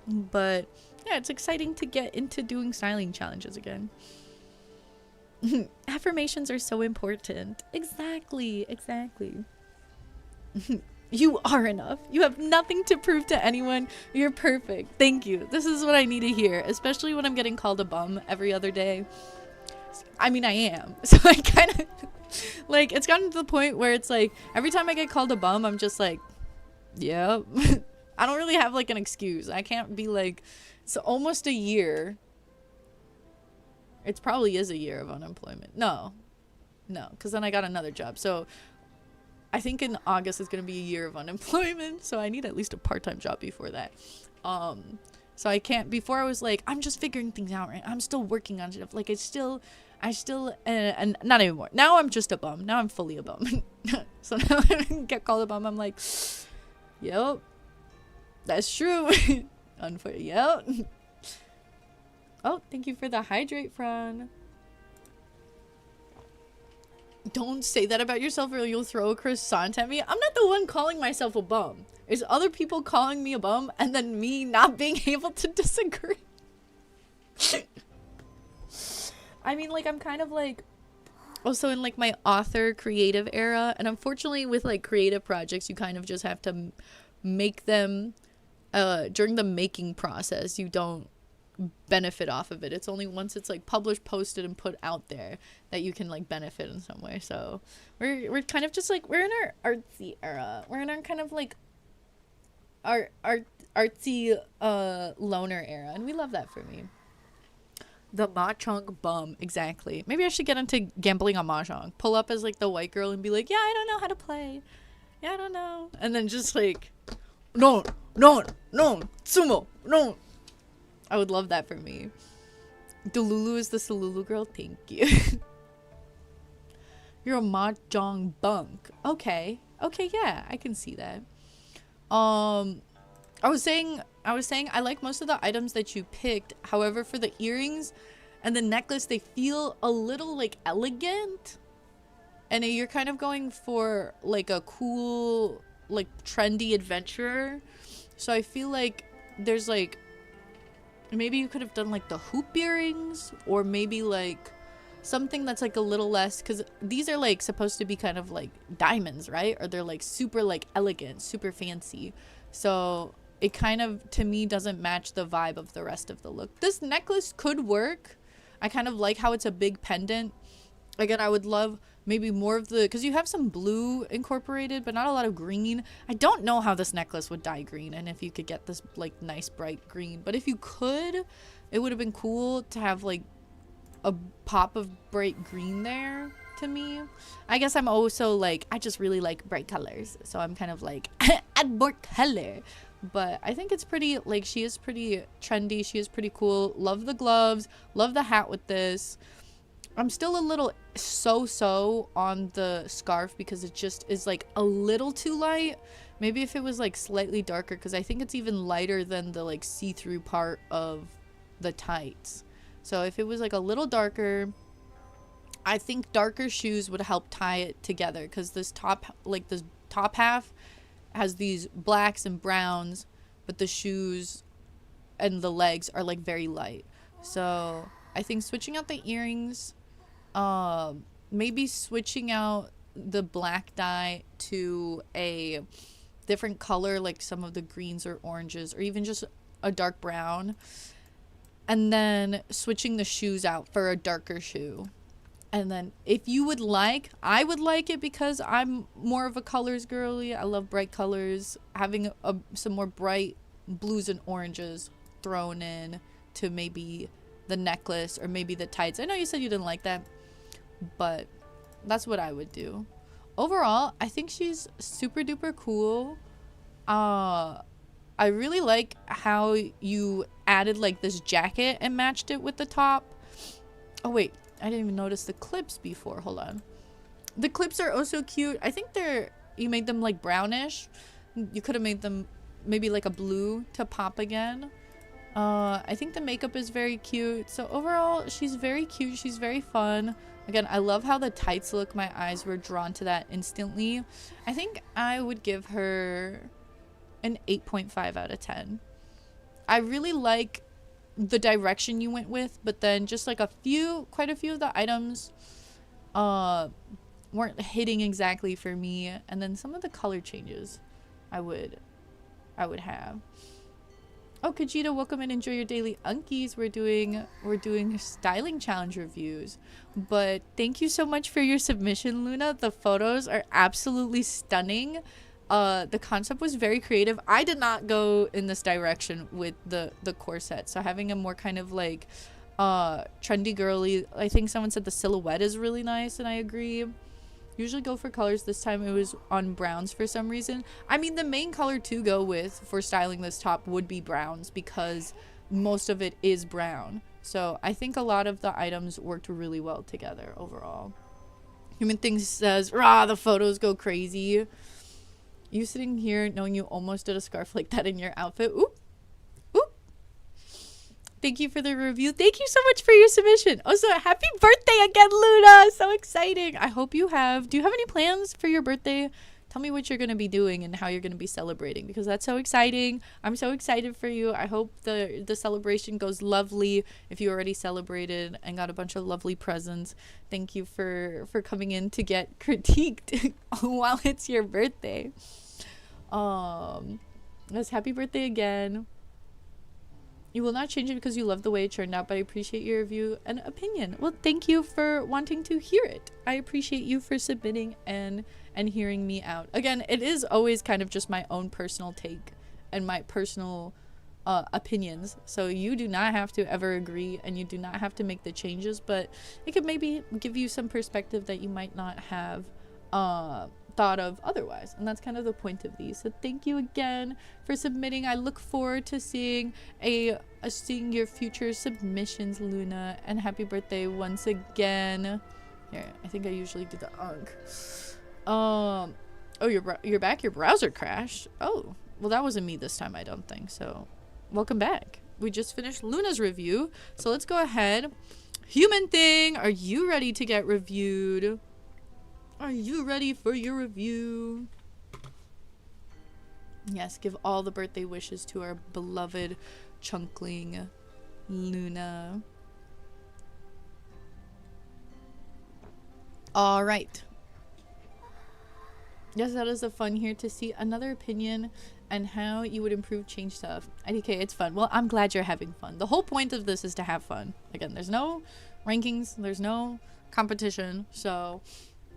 But yeah, it's exciting to get into doing styling challenges again. Affirmations are so important. Exactly. You are enough. You have nothing to prove to anyone. You're perfect. Thank you. This is what I need to hear, especially when I'm getting called a bum every other day. I mean, I am. So I kind of, like, it's gotten to the point where it's like, every time I get called a bum, I'm just like, yeah. I don't really have, like, an excuse. I can't be like, it's almost a year. It probably is a year of unemployment. No, because then I got another job. So I think in August is going to be a year of unemployment, so I need at least a part-time job before that. So I can't, before I was like, I'm just figuring things out, right? I'm still working on stuff. Like, and not anymore. Now I'm just a bum. Now I'm fully a bum. So now I get called a bum. I'm like, yep, that's true. Yep. Oh, thank you for the hydrate, Fran. Don't say that about yourself or you'll throw a croissant at me. I'm not the one calling myself a bum. It's other people calling me a bum and then me not being able to disagree. I mean, like, I'm kind of like also in like my author creative era, and unfortunately with like creative projects you kind of just have to make them during the making process. You don't benefit off of it. It's only once it's like published, posted, and put out there that you can like benefit in some way. So we're kind of just like, we're in our artsy era. We're in our kind of like our artsy loner era, and we love that for me. The mahjong bum, exactly. Maybe I should get into gambling on mahjong. Pull up as like the white girl and be like, yeah, I don't know how to play. Yeah, I don't know. And then just like, no, sumo, no. I would love that for me. Delulu is the Salulu girl. Thank you. You're a mahjong bunk. Okay, yeah, I can see that. I was saying I like most of the items that you picked. However, for the earrings and the necklace, they feel a little like elegant. And you're kind of going for like a cool, like trendy adventurer. So I feel like there's like, maybe you could have done like the hoop earrings, or maybe like something that's like a little less, because these are like supposed to be kind of like diamonds, right? Or they're like super like elegant, super fancy. So it kind of, to me, doesn't match the vibe of the rest of the look. This necklace could work. I kind of like how it's a big pendant. Again, I would love maybe more of the, because you have some blue incorporated, but not a lot of green. I don't know how this necklace would dye green, and if you could get this like nice bright green. But if you could, it would have been cool to have like a pop of bright green there. To me, I guess I'm also like, I just really like bright colors, so I'm kind of like add more color. But I think it's pretty, like, she is pretty trendy. She is pretty cool. Love the gloves. Love the hat with this. I'm still a little so-so on the scarf because it just is, like, a little too light. Maybe if it was, like, slightly darker, because I think it's even lighter than the, like, see-through part of the tights. So if it was, like, a little darker, I think darker shoes would help tie it together, because this top, like, this top half has these blacks and browns, but the shoes and the legs are, like, very light. So I think switching out the earrings, maybe switching out the black dye to a different color, like some of the greens or oranges, or even just a dark brown, and then switching the shoes out for a darker shoe. And then if you would like, I would like it because I'm more of a colors girly. I love bright colors. Having some more bright blues and oranges thrown in to maybe the necklace or maybe the tights. I know you said you didn't like that, but that's what I would do. Overall, I think she's super duper cool. I really like how you added, like, this jacket and matched it with the top. Oh wait, I didn't even notice the clips before. Hold on. The clips are also cute. I think you made them, like, brownish. You could have made them maybe like a blue to pop again. I think the makeup is very cute. So overall, she's very cute. She's very fun. Again, I love how the tights look. My eyes were drawn to that instantly. I think I would give her an 8.5 out of 10. I really like the direction you went with, but then just like quite a few of the items weren't hitting exactly for me, and then some of the color changes I would have. Oh, Kajita, welcome and enjoy your daily unkies. We're doing styling challenge reviews. But thank you so much for your submission, Luna. The photos are absolutely stunning. The concept was very creative. I did not go in this direction with the corset. So having a more kind of like trendy girly, I think someone said the silhouette is really nice, and I agree. Usually go for colors. This time it was on browns for some reason. I mean, the main color to go with for styling this top would be browns because most of it is brown. So I think a lot of the items worked really well together overall. Human Things says, rah, the photos go crazy. You sitting here knowing you almost did a scarf like that in your outfit. Oop. Thank you for the review. Thank you so much for your submission. Also, happy birthday again, Luna. So exciting. I hope you have. Do you have any plans for your birthday? Tell me what you're going to be doing and how you're going to be celebrating, because that's so exciting. I'm so excited for you. I hope the celebration goes lovely. If you already celebrated and got a bunch of lovely presents, thank you for coming in to get critiqued while it's your birthday. Yes, happy birthday again. You will not change it because you love the way it turned out, but I appreciate your review and opinion. Well, thank you for wanting to hear it. I appreciate you for submitting and hearing me out. Again, it is always kind of just my own personal take and my personal opinions. So you do not have to ever agree, and you do not have to make the changes, but it could maybe give you some perspective that you might not have thought of otherwise, and that's kind of the point of these. So thank you again for submitting. I look forward to seeing your future submissions, Luna, and happy birthday once again. Here, I think I usually do the oh, you're back. Your browser crashed. Oh, well, that wasn't me this time, I don't think. So welcome back. We just finished Luna's review, so let's go ahead. Human Thing, are you ready to get reviewed? Are you ready for your review? Yes, give all the birthday wishes to our beloved chunkling Luna. All right. Yes, that is the fun here to see another opinion and how you would improve, change stuff. IDK, it's fun. Well, I'm glad you're having fun. The whole point of this is to have fun. Again, there's no rankings, there's no competition, so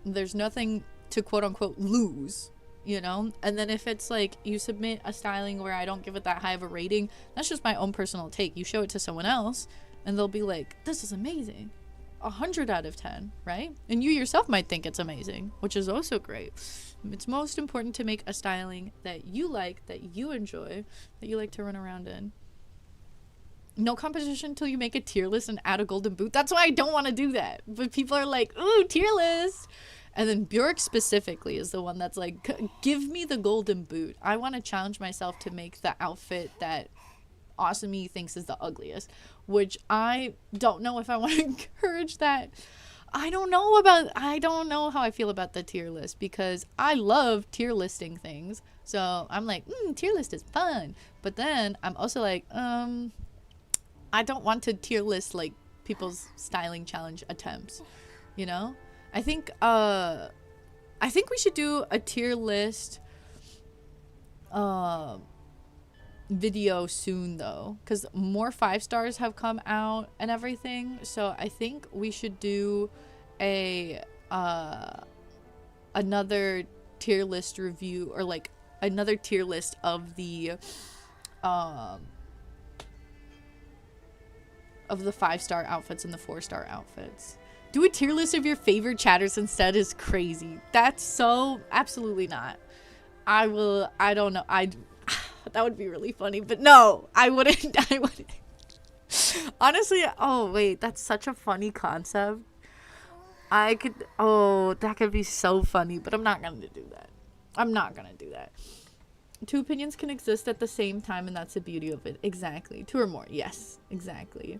there's nothing to quote unquote lose, you know? And then if it's like you submit a styling where I don't give it that high of a rating, that's just my own personal take. You show it to someone else and they'll be like, this is amazing. 100 out of 10, right? And you yourself might think it's amazing, which is also great. It's most important to make a styling that you like, that you enjoy, that you like to run around in. No competition until you make a tier list and add a golden boot. That's why I don't want to do that. But people are like, ooh, tier list. And then Bjork specifically is the one that's like, give me the golden boot. I want to challenge myself to make the outfit that Awesomey thinks is the ugliest, which I don't know if I want to encourage that. I don't know how I feel about the tier list, because I love tier listing things. So I'm like, tier list is fun. But then I'm also like, I don't want to tier list like people's styling challenge attempts, you know? I think we should do a tier list video soon though, because more 5 stars have come out and everything. So I think we should do a another tier list review, or like another tier list of the 5-star outfits and the 4-star outfits. Do a tier list of your favorite chatters instead is crazy. That's so absolutely not. I don't know. That would be really funny, but no, I wouldn't. Honestly, oh wait, that's such a funny concept. That could be so funny, but I'm not going to do that. 2 opinions can exist at the same time, and that's the beauty of it. Exactly. 2 or more. Yes, exactly.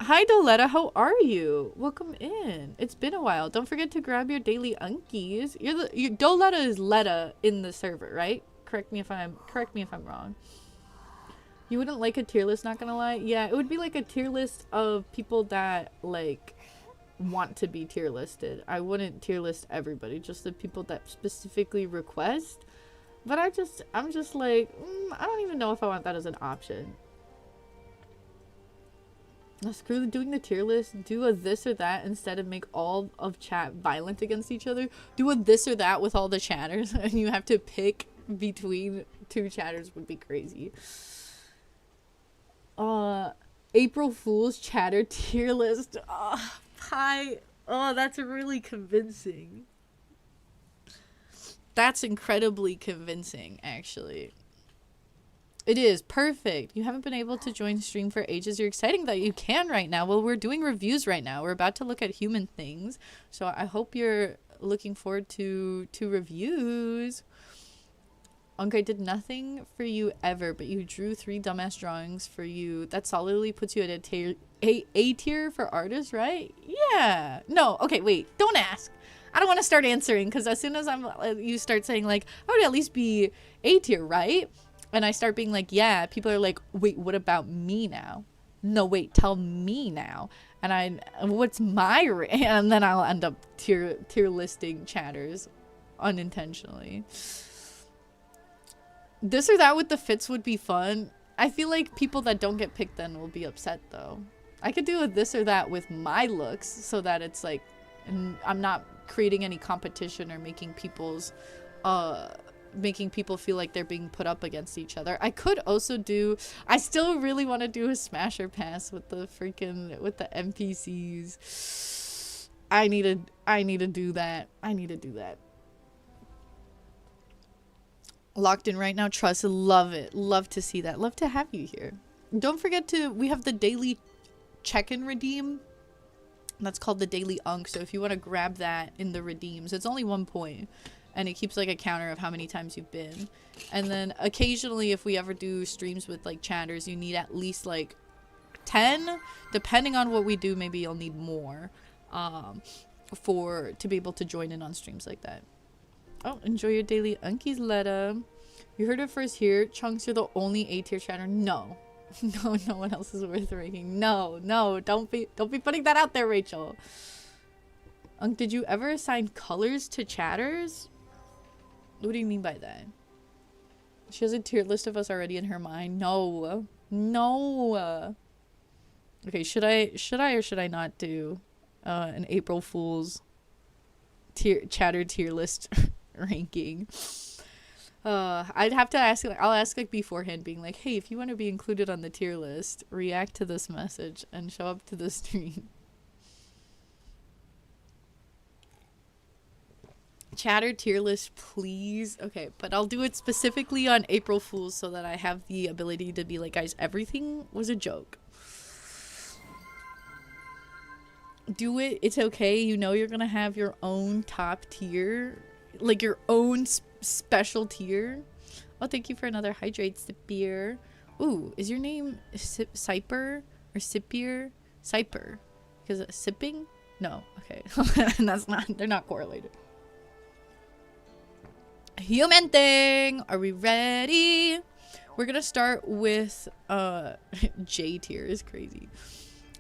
Hi, Doletta. How are you? Welcome in. It's been a while. Don't forget to grab your daily unkies. Doletta is Letta in the server, right? Correct me if I'm wrong. You wouldn't like a tier list, not gonna lie. Yeah, it would be like a tier list of people that like want to be tier listed. I wouldn't tier list everybody, just the people that specifically request. But I'm just like, I don't even know if I want that as an option. Screw doing the tier list. Do a this or that instead, of make all of chat violent against each other. Do a this or that with all the chatters, and you have to pick between 2 chatters. Would be crazy. April Fool's chatter tier list. Hi. Oh, that's really convincing. That's incredibly convincing, actually. It is perfect. You haven't been able to join stream for ages. You're exciting that you can right now. Well, we're doing reviews right now. We're about to look at human things. So I hope you're looking forward to reviews. Uncle did nothing for you ever, but you drew 3 dumbass drawings for you. That solidly puts you at A tier for artists, right? Yeah. No. Okay, wait. Don't ask. I don't want to start answering, because as soon as you start saying like, I would at least be A tier, right? And I start being like, yeah, people are like, wait, what about me now? No, wait, tell me now. And what's my and then I'll end up tier listing chatters unintentionally. This or that with the fits would be fun. I feel like people that don't get picked then will be upset though. I could do a this or that with my looks, so that it's like, I'm not creating any competition or making people feel like they're being put up against each other. I could also I still really want to do a smasher pass with the NPCs. I need to do that. Locked in right now, trust. Love it. Love to see that. Love to have you here. Don't forget we have the daily check-in redeem. That's called the daily unk. So if you want to grab that in the redeems, it's only 1 point. And it keeps like a counter of how many times you've been. And then occasionally, if we ever do streams with like chatters, you need at least like 10. Depending on what we do, maybe you'll need more to be able to join in on streams like that. Oh, enjoy your daily unkies, Letta. You heard it first here. Chunks, you're the only A tier chatter. No. No one else is worth ranking. No, don't be putting that out there, Rachel. Did you ever assign colors to chatters? What do you mean by that? She has a tier list of us already in her mind. No. Okay, should I or should I not do an April Fool's chatter tier list ranking? I'd have to ask. I'll ask like beforehand, being like, "Hey, if you want to be included on the tier list, react to this message and show up to the stream." Chatter tier list, please. Okay, but I'll do it specifically on April Fools so that I have the ability to be like, guys, everything was a joke. Do it. It's okay. You know you're gonna have your own top tier, like your own special tier. Oh, thank you for another hydrate Sipier. Ooh, is your name Siper or Sipier? Siper. Because sipping? No. Okay. That's not, they're not correlated. Human thing. Are we ready? We're gonna start with J tier is crazy.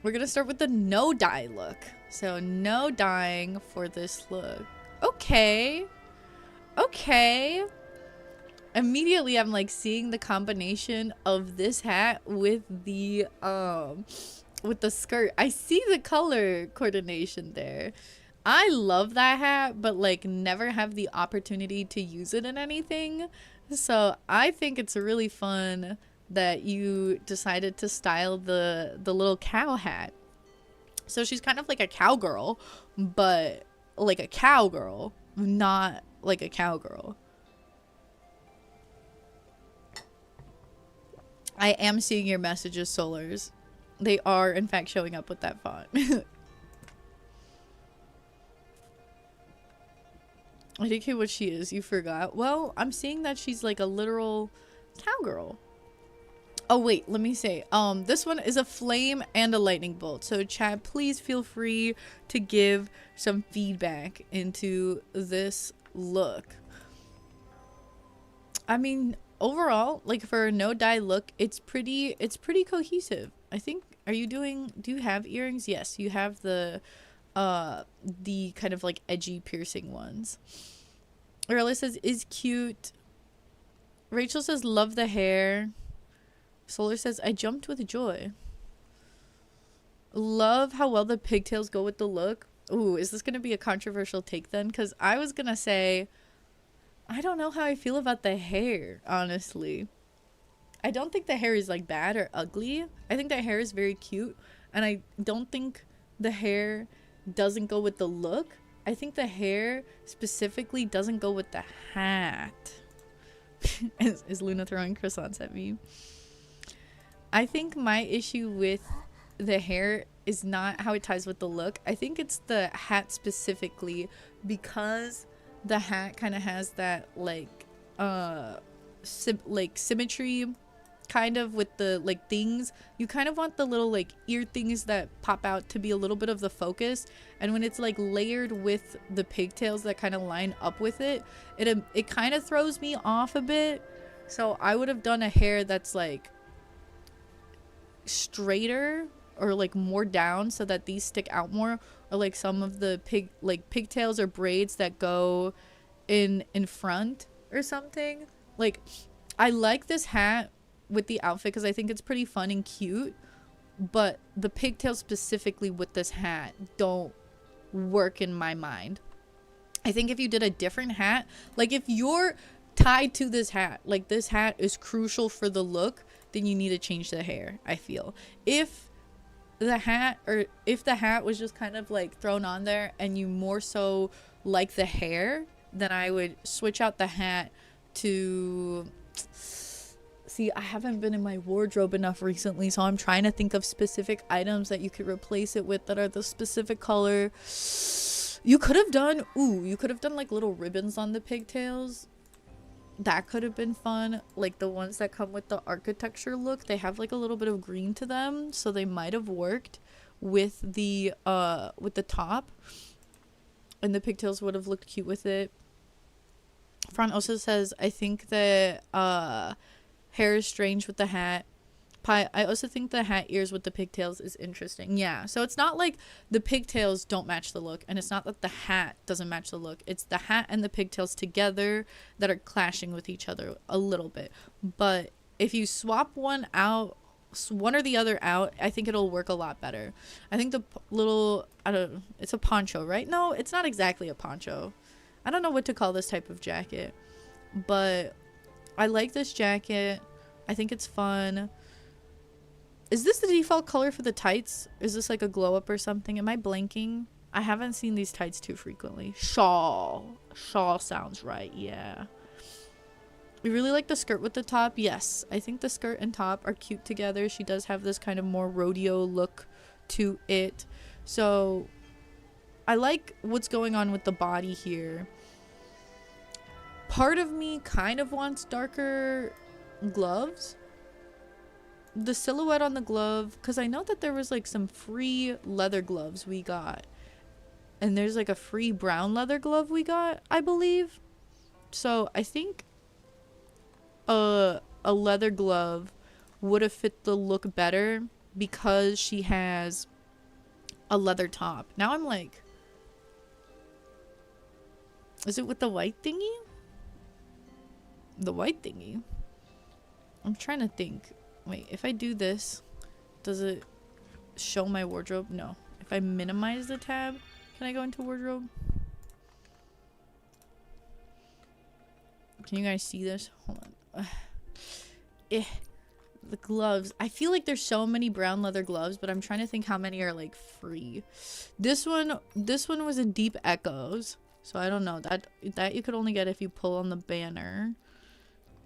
We're gonna start with the no dye look. So no dyeing for this look. Okay. Okay. Immediately I'm like seeing the combination of this hat with the skirt. I see the color coordination there. I love that hat, but like never have the opportunity to use it in anything. So I think it's really fun that you decided to style the little cow hat. So she's kind of like a cowgirl, but like a cowgirl, not like a cowgirl. I am seeing your messages, Solars. They are, in fact, showing up with that font. I think what she is. You forgot. Well, I'm seeing that she's like a literal cowgirl. Oh, wait. Let me say. This one is a flame and a lightning bolt. So, chat, please feel free to give some feedback into this look. I mean, overall, like for a no dye look, it's pretty cohesive. I think, do you have earrings? Yes, you have the kind of like edgy piercing ones. Arella says, is cute. Rachel says, love the hair. Solar says, I jumped with joy. Love how well the pigtails go with the look. Ooh, is this going to be a controversial take then? Because I was going to say, I don't know how I feel about the hair, honestly. I don't think the hair is like bad or ugly. I think the hair is very cute. And I don't think the hair doesn't go with the look. I think the hair specifically doesn't go with the hat. Is Luna throwing croissants at me? I think my issue with the hair is not how it ties with the look. I think it's the hat specifically, because the hat kind of has that like symmetry kind of with the like things. You kind of want the little like ear things that pop out to be a little bit of the focus, and when it's like layered with the pigtails that kind of line up with it, it kind of throws me off a bit. So I would have done a hair that's like straighter or like more down so that these stick out more, or like some of the pigtails or braids that go in front or something. Like, I like this hat with the outfit because I think it's pretty fun and cute, but the pigtails specifically with this hat don't work in my mind. I think if you did a different hat, like if you're tied to this hat, like this hat is crucial for the look, then you need to change the hair, I feel. If the hat was just kind of like thrown on there and you more so like the hair, then I would switch out the hat to... See, I haven't been in my wardrobe enough recently, so I'm trying to think of specific items that you could replace it with that are the specific color. You could have done like little ribbons on the pigtails. That could have been fun. Like the ones that come with the architecture look, they have like a little bit of green to them, so they might have worked with the top, and the pigtails would have looked cute with it. Fran also says, I think that hair is strange with the hat. I also think the hat ears with the pigtails is interesting. Yeah, so it's not like the pigtails don't match the look, and it's not that the hat doesn't match the look. It's the hat and the pigtails together that are clashing with each other a little bit. But if you swap one or the other out, I think it'll work a lot better. I think the little, it's a poncho, right? No, it's not exactly a poncho. I don't know what to call this type of jacket, but I like this jacket. I think it's fun. Is this the default color for the tights? Is this like a glow up or something? Am I blanking? I haven't seen these tights too frequently. Shawl. Shawl sounds right, yeah. You really like the skirt with the top? Yes. I think the skirt and top are cute together. She does have this kind of more rodeo look to it. So I like what's going on with the body here. Part of me kind of wants darker gloves. The silhouette on the glove, because I know that there was like some free leather gloves we got. And there's like a free brown leather glove we got, I believe. So I think a leather glove would have fit the look better because she has a leather top. Now I'm like, is it with the white thingy? The white thingy? I'm trying to think. Wait, if I do this, does it show my wardrobe? No. If I minimize the tab, can I go into wardrobe? Can you guys see this? Hold on. The gloves. I feel like there's so many brown leather gloves, but I'm trying to think how many are like free. This one was in deep echoes, so I don't know. That you could only get if you pull on the banner.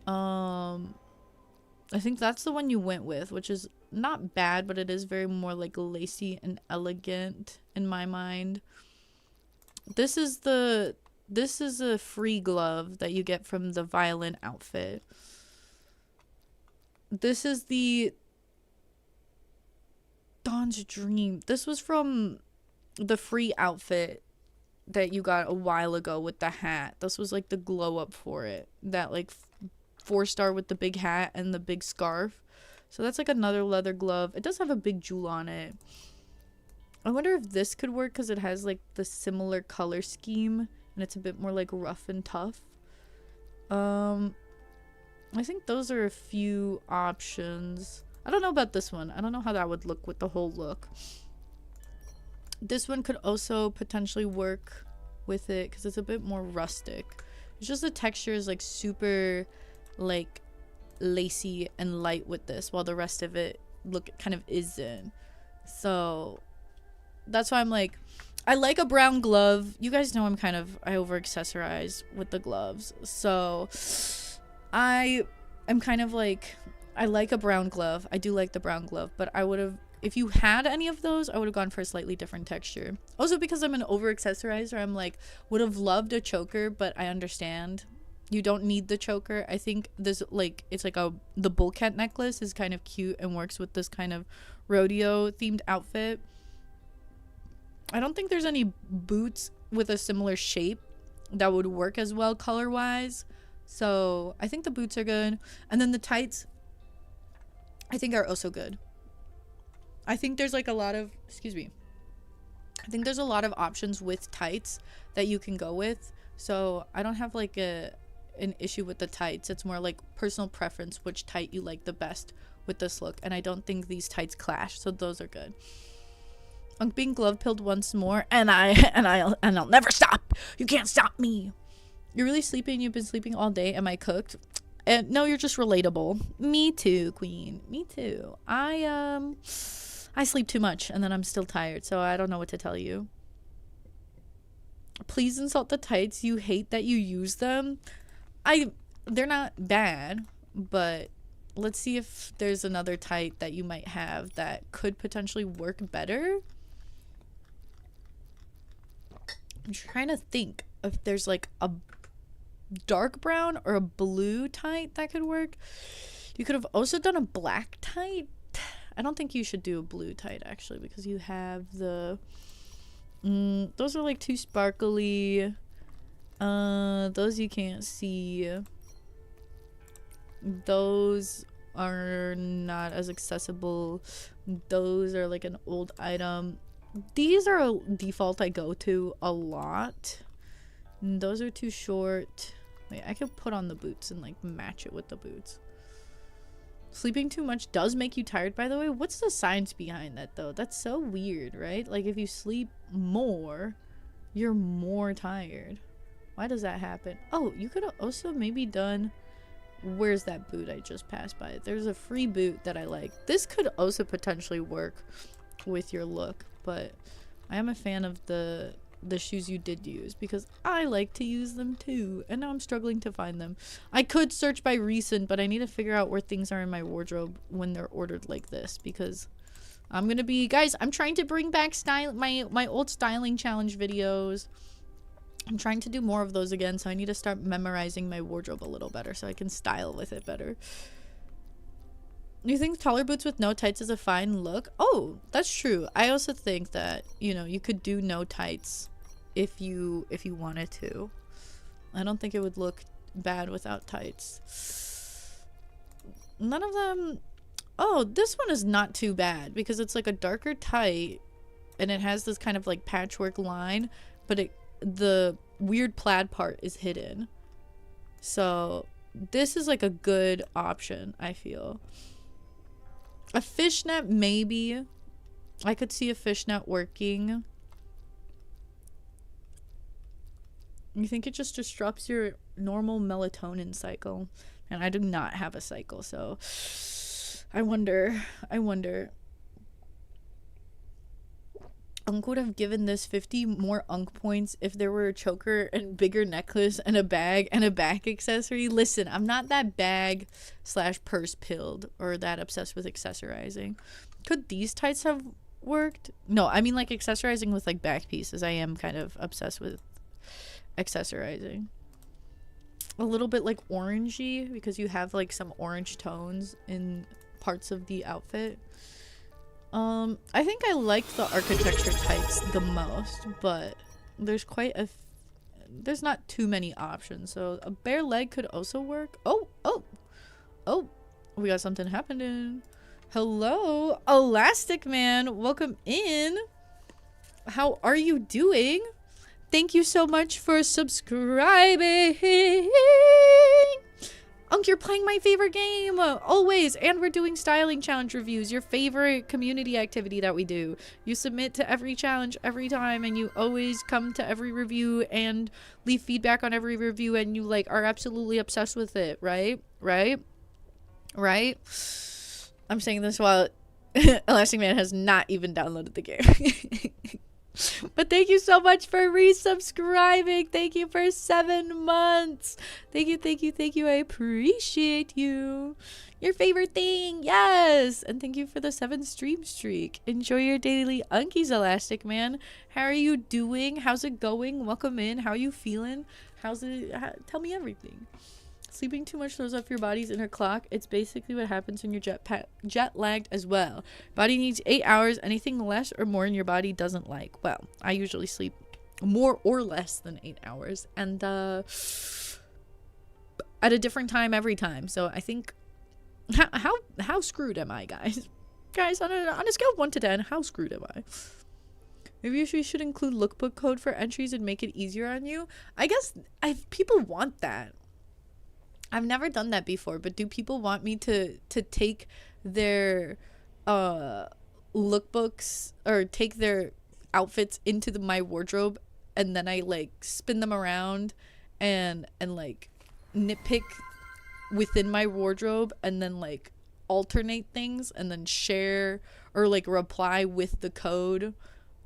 I think that's the one you went with, which is not bad, but it is very more like lacy and elegant in my mind. This is a free glove that you get from the violin outfit. This is the Dawn's Dream. This was from the free outfit that you got a while ago with the hat. This was like the glow up for it. That like 4-star with the big hat and the big scarf. So that's like another leather glove. It does have a big jewel on it. I wonder if this could work because it has like the similar color scheme and it's a bit more like rough and tough. I think those are a few options. I don't know about this one. I don't know how that would look with the whole look. This one could also potentially work with it because it's a bit more rustic. It's just the texture is like super like lacy and light with this, while the rest of it kind of isn't. So that's why I'm like, I like a brown glove. You guys know I over accessorize with the gloves. So I am kind of like, I like a brown glove. I do like the brown glove, but I would have, if you had any of those, I would have gone for a slightly different texture. Also because I'm an over accessorizer, I'm like, would have loved a choker, but I understand you don't need the choker. I think this, like, it's like the bullcat necklace is kind of cute and works with this kind of rodeo themed outfit. I don't think there's any boots with a similar shape that would work as well color wise. So I think the boots are good. And then the tights, I think are also good. I think there's like a lot of, I think there's a lot of options with tights that you can go with. So I don't have like an issue with the tights. It's more like personal preference, which tight you like the best with this look. And I don't think these tights clash. So those are good. I'm being glove pilled once more, and I'll never stop. You can't stop me. You're really sleeping. You've been sleeping all day. Am I cooked? And no, you're just relatable. Me too, queen. Me too. I sleep too much, and then I'm still tired, so I don't know what to tell you. Please insult the tights. You hate that you use them. They're not bad, but let's see if there's another tight that you might have that could potentially work better. I'm trying to think if there's like a dark brown or a blue tight that could work. You could have also done a black tight. I don't think you should do a blue tight actually, because you have the those are like too sparkly. Those you can't see. Those are not as accessible. Those are like an old item. These are a default I go to a lot. Those are too short. Wait, I could put on the boots and like match it with the boots. Sleeping too much does make you tired, by the way. What's the science behind that though? That's so weird, right? Like if you sleep more, you're more tired. Why does that happen? Oh, you could have also maybe done, where's that boot I just passed by? There's a free boot that I like. This could also potentially work with your look, but I am a fan of the the shoes you did use, because I like to use them too, and now I'm struggling to find them. I could search by recent, but I need to figure out where things are in my wardrobe when they're ordered like this, because I'm gonna be, guys, I'm trying to bring back my old styling challenge videos. I'm trying to do more of those again, so I need to start memorizing my wardrobe a little better so I can style with it better. You think taller boots with no tights is a fine look? Oh, that's true. I also think that, you know, you could do no tights if you wanted to. I don't think it would look bad without tights. None of them. Oh, this one is not too bad because it's like a darker tight and it has this kind of like patchwork line, but the weird plaid part is hidden. So this is like a good option, I feel. A fishnet, maybe. I could see a fishnet working. You think it just disrupts your normal melatonin cycle? And I do not have a cycle, so I wonder. Unc would have given this 50 more Unc points if there were a choker and bigger necklace and a bag and a back accessory. Listen, I'm not that bag / purse pilled or that obsessed with accessorizing. Could these tights have worked? No, I mean like accessorizing with like back pieces. I am kind of obsessed with accessorizing. A little bit like orangey because you have like some orange tones in parts of the outfit. I think I liked the architecture tights the most, but there's there's not too many options, so a bare leg could also work. Oh, we got something happening. Hello, Elastic Man, welcome in. How are you doing? Thank you so much for subscribing. Unc, you're playing my favorite game always, and we're doing styling challenge reviews, your favorite community activity that we do. You submit to every challenge every time, and you always come to every review and leave feedback on every review, and you like are absolutely obsessed with it, right? I'm saying this while Elastic Man has not even downloaded the game. But thank you so much for resubscribing. Thank you for 7 months. Thank you. I appreciate you. Your favorite thing. Yes. And thank you for the 7 stream streak. Enjoy your daily Unkies, Elastic Man. How are you doing? How's it going? Welcome in. How are you feeling? Tell me everything. Sleeping too much throws off your body's inner clock. It's basically what happens when you're jet lagged as well. Body needs 8 hours. Anything less or more in your body doesn't like. Well, I usually sleep more or less than 8 hours, and at a different time every time. So I think how screwed am I, guys? Guys, on a scale of 1 to 10, how screwed am I? Maybe we should include lookbook code for entries and make it easier on you. I guess people want that. I've never done that before, but do people want me to take their lookbooks or take their outfits into my wardrobe, and then I like spin them around and like nitpick within my wardrobe, and then like alternate things and then share or like reply with the code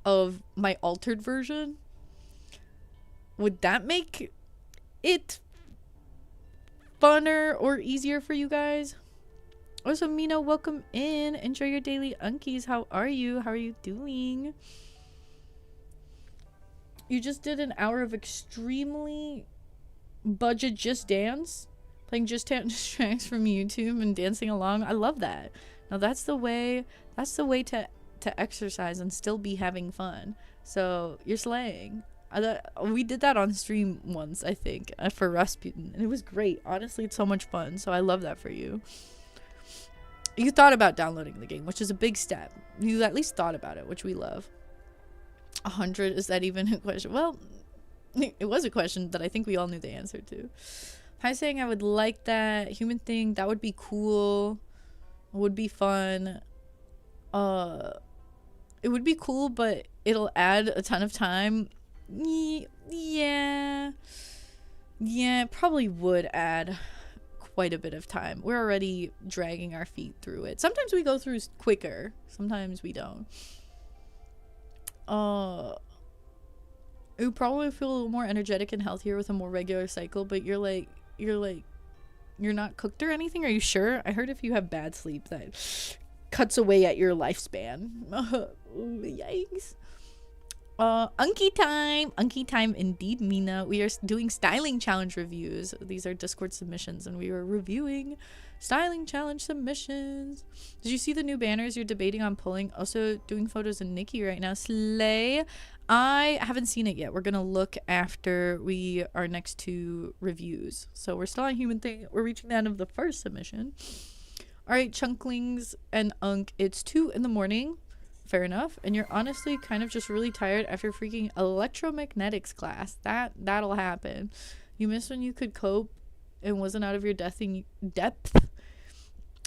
of my altered version? Would that make it funner or easier for you guys? Also, Mina, welcome in. Enjoy your daily Unkies. How are you? How are you doing? You just did an hour of extremely budget Just Dance, playing Just Dance tracks from YouTube and dancing along. I love that. Now that's the way to exercise and still be having fun. So you're slaying. We did that on stream once, I think, for Rasputin, and it was great. Honestly, it's so much fun, so I love that for you. You thought about downloading the game, which is a big step. You at least thought about it, which we love. 100, is that even a question? Well, it was a question that I think we all knew the answer to. Hi, saying I would like that human thing. That would be cool. It would be fun. It would be cool, but it'll add a ton of time. Yeah, it probably would add quite a bit of time. We're already dragging our feet through it. Sometimes we go through quicker, sometimes we don't. You probably feel a little more energetic and healthier with a more regular cycle, but you're not cooked or anything. Are you sure? I heard if you have bad sleep that cuts away at your lifespan. Yikes. Unky time indeed, Mina. We are doing styling challenge reviews. These are Discord submissions and we are reviewing styling challenge submissions. Did you see the new banners you're debating on pulling? Also doing photos of Nikki right now. Slay. I haven't seen it yet. We're gonna look after we are next to reviews. So we're still on Human Thing. We're reaching the end of the first submission. Alright, Chunklings and Unk. It's 2 in the morning. Fair enough. And you're honestly kind of just really tired after freaking electromagnetics class. That'll happen. You miss when you could cope and wasn't out of your depth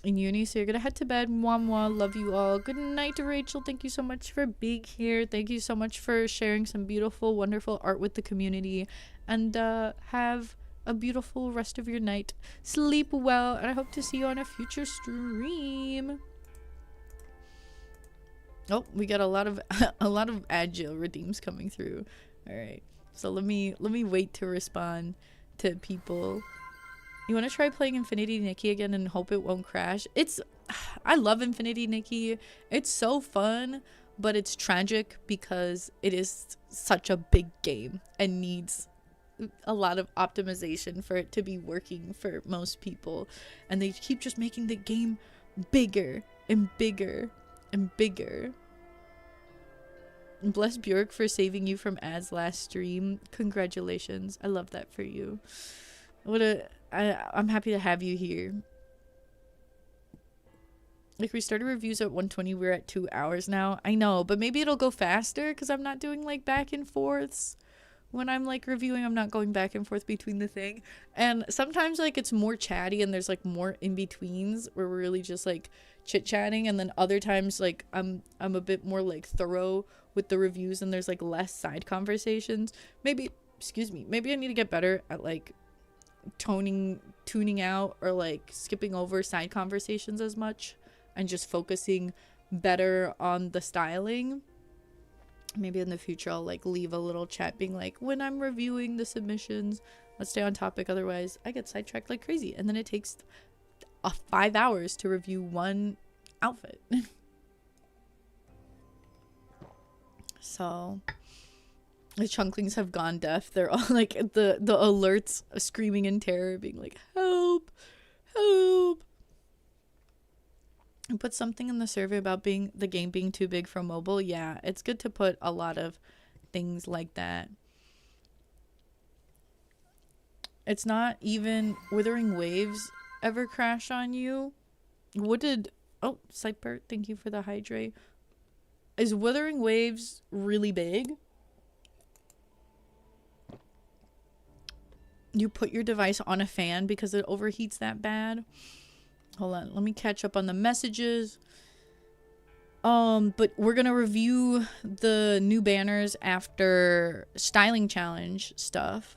in uni, so you're gonna head to bed. Mwah. Love you all. Good night to Rachel. Thank you so much for being here. Thank you so much for sharing some beautiful, wonderful art with the community. And have a beautiful rest of your night. Sleep well, and I hope to see you on a future stream. Oh, we got a lot of agile redeems coming through. All right, so let me wait to respond to people. You want to try playing Infinity Nikki again and hope it won't crash? I love Infinity Nikki. It's so fun, but it's tragic because it is such a big game and needs a lot of optimization for it to be working for most people. And they keep just making the game bigger and bigger and bigger. Bless Bjork for saving you from ads last stream. Congratulations. I love that for you. I'm happy to have you here. Like, we started reviews at 1:20. We're at 2 hours now. I know, but maybe it'll go faster because I'm not doing like back and forths. When I'm like reviewing, I'm not going back and forth between the thing. And sometimes like it's more chatty and there's like more in betweens where we're really just like chit chatting. And then other times like I'm a bit more like thorough with the reviews and there's like less side conversations. Maybe I need to get better at like tuning out or like skipping over side conversations as much and just focusing better on the styling. Maybe in the future I'll like leave a little chat being like, when I'm reviewing the submissions, let's stay on topic, otherwise I get sidetracked like crazy and then it takes 5 hours to review one outfit. So the Chunklings have gone deaf. They're all like the alerts screaming in terror, being like, help, help. And put something in the survey about the game being too big for mobile. Yeah, it's good to put a lot of things like that. It's not even Withering Waves ever crash on you. Oh, Cypert, thank you for the hydrate. Is Withering Waves really big? You put your device on a fan because it overheats that bad? Hold on, let me catch up on the messages. But we're gonna review the new banners after styling challenge stuff.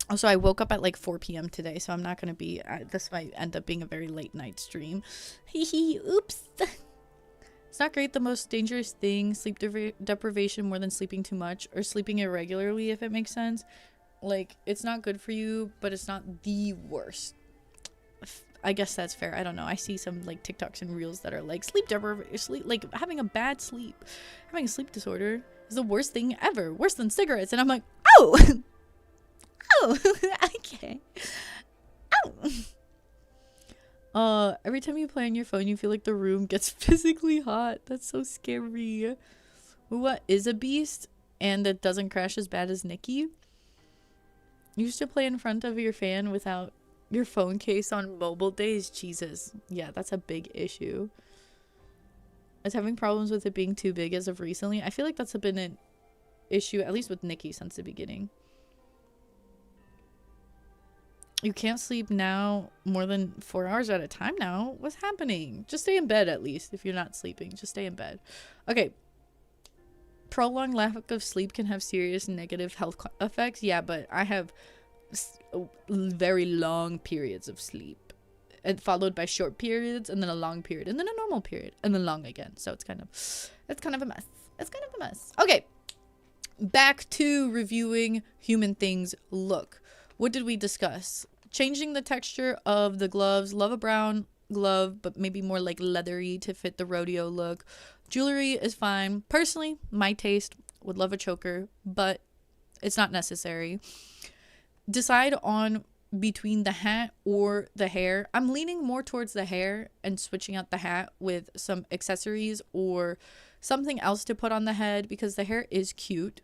Also, I woke up at like 4 p.m. today, so I'm not gonna be. This might end up being a very late night stream. Hee oops. It's not great. The most dangerous thing: sleep deprivation more than sleeping too much, or sleeping irregularly, if it makes sense. Like, it's not good for you, but it's not the worst. I guess that's fair. I don't know. I see some like TikToks and reels that are like like having a bad sleep, having a sleep disorder is the worst thing ever, worse than cigarettes. And I'm like, oh, oh, okay, oh. Every time you play on your phone, you feel like the room gets physically hot. That's so scary. What is a beast and it doesn't crash as bad as Nikki? You used to play in front of your fan without your phone case on mobile days. Jesus. Yeah, that's a big issue. I was having problems with it being too big as of recently. I feel like that's been an issue, at least with Nikki, since the beginning. You can't sleep now more than 4 hours at a time now. What's happening? Just stay in bed at least. If you're not sleeping, just stay in bed. Okay. Prolonged lack of sleep can have serious negative health effects. Yeah, but I have very long periods of sleep, and followed by short periods, and then a long period, and then a normal period, and then long again. So it's kind of a mess. It's kind of a mess. Okay, back to reviewing Human Things look. What did we discuss? Changing the texture of the gloves. Love a brown glove, but maybe more like leathery to fit the rodeo look. Jewelry is fine. Personally, my taste, would love a choker, but it's not necessary. Decide on between the hat or the hair. I'm leaning more towards the hair and switching out the hat with some accessories or something else to put on the head because the hair is cute.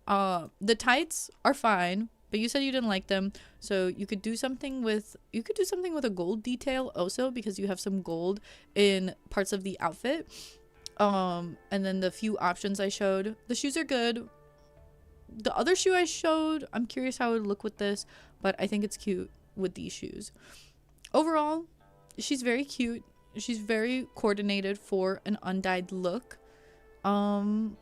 The tights are fine, but you said you didn't like them, so you could do something with a gold detail also because you have some gold in parts of the outfit. And then the few options I showed, the shoes are good. The other shoe I showed, I'm curious how it would look with this, but I think it's cute with these shoes. Overall, she's very cute. She's very coordinated for an undyed look. I'm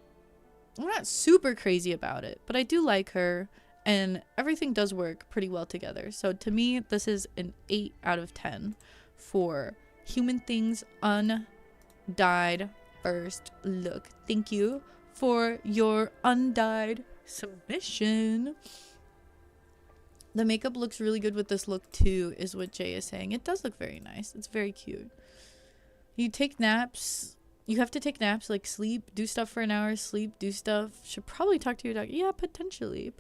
not super crazy about it, but I do like her, and everything does work pretty well together. So to me, this is an 8 out of 10 for Human Things undyed first look. Thank you for your undyed submission. The makeup looks really good with this look too, is what Jay is saying. It does look very nice. It's very cute. You take naps. You have to take naps, like sleep, do stuff for an hour, sleep, do stuff. Should probably talk to your doctor. Yeah, potentially.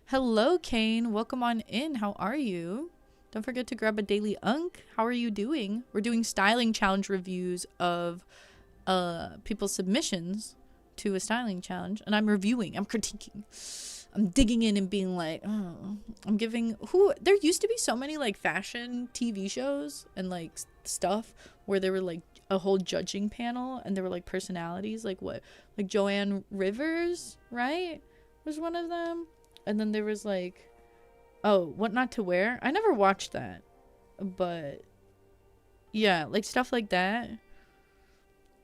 Hello, Kane. Welcome on in. How are you? Don't forget to grab a daily unk. How are you doing? We're doing styling challenge reviews of people's submissions to a styling challenge, and I'm reviewing. I'm critiquing. I'm digging in and being like, oh, I'm giving there used to be so many like fashion TV shows and like stuff where there were like a whole judging panel and there were like personalities, like Joanne Rivers, right, was one of them. And then there was like, What Not to Wear. I never watched that, but yeah, like stuff like that.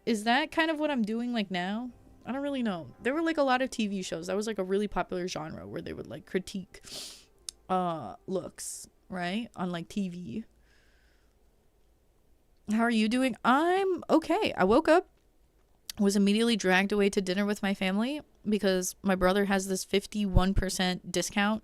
Is that kind of what I'm doing like now? I don't really know. There were like a lot of TV shows. That was like a really popular genre where they would like critique looks, right? On like TV. How are you doing? I'm okay. I woke up, was immediately dragged away to dinner with my family because my brother has this 51% discount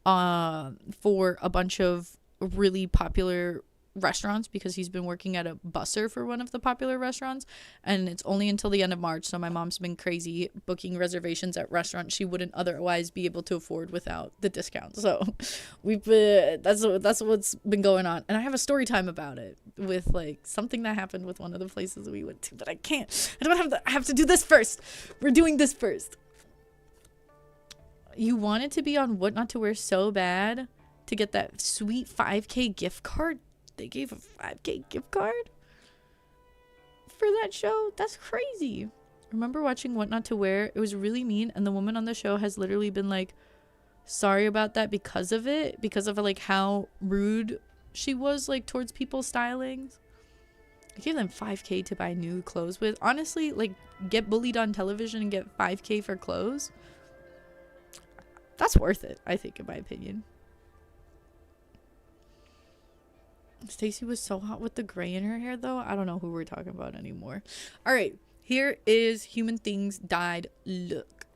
for a bunch of really popular restaurants because he's been working at a busser for one of the popular restaurants, and it's only until the end of March. So my mom's been crazy booking reservations at restaurants she wouldn't otherwise be able to afford without the discount. So we've been, that's what's been going on, and I have a story time about it with like something that happened with one of the places we went to, but I have to do this first. We're doing this first. You wanted to be on What Not to Wear so bad to get that sweet 5K gift card. They gave a 5K gift card for that show. That's crazy. Remember watching What Not to Wear? It was really mean, and the woman on the show has literally been like sorry about that because of it, because of like how rude she was like towards people's stylings. I gave them 5K to buy new clothes with. Honestly, like, get bullied on television and get 5K for clothes. That's worth it, I think, in my opinion. Stacey was so hot with the gray in her hair, though. I don't know who we're talking about anymore. All right, here is Human Things dyed look.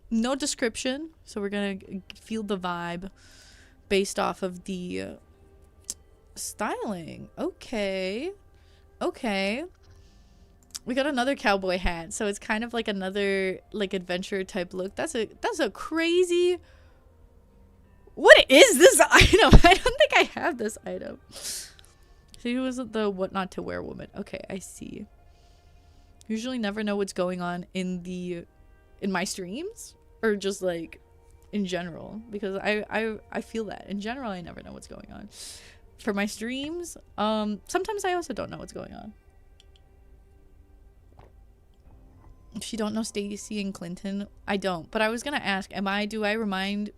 No description, so we're gonna feel the vibe based off of the styling. Okay. We got another cowboy hat, so it's kind of like another like adventure type look. That's a crazy. What is this item? I don't think I have this item. She was the What Not to Wear woman. Okay, I see. Usually never know what's going on in my streams, or just like in general, because I feel that in general I never know what's going on. For my streams, sometimes I also don't know what's going on. If you don't know Stacey and Clinton, I don't. But I was gonna ask, do I remind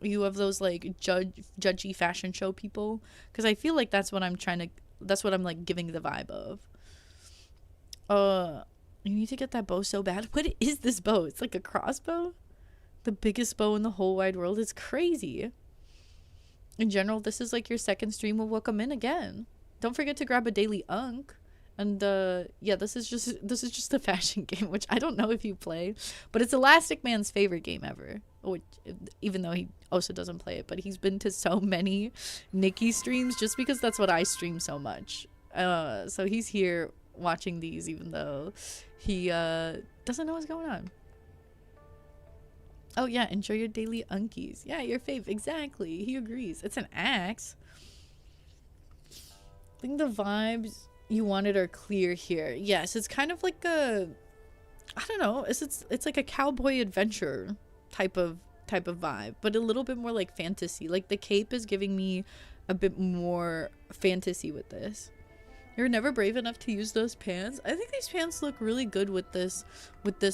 you of those like judgy fashion show people? Because I feel like that's what I'm like giving the vibe of. You need to get that bow so bad. What is this bow? It's like a crossbow, the biggest bow in the whole wide world. It's crazy. In general, this is like your second stream. Well, welcome in again. Don't forget to grab a daily unk And yeah, this is just a fashion game, which I don't know if you play, but it's Elastic Man's favorite game ever. Which, even though he also doesn't play it, but he's been to so many Nikki streams just because that's what I stream so much. So he's here watching these, even though he doesn't know what's going on. Oh yeah, enjoy your daily unkies. Yeah, your fave. Exactly. He agrees. It's an axe. I think the vibes you wanted are clear here. Yes, it's kind of like a, I don't know, it's like a cowboy adventure type of vibe, but a little bit more like fantasy. Like the cape is giving me a bit more fantasy with this. You're never brave enough to use those pants. I think these pants look really good with this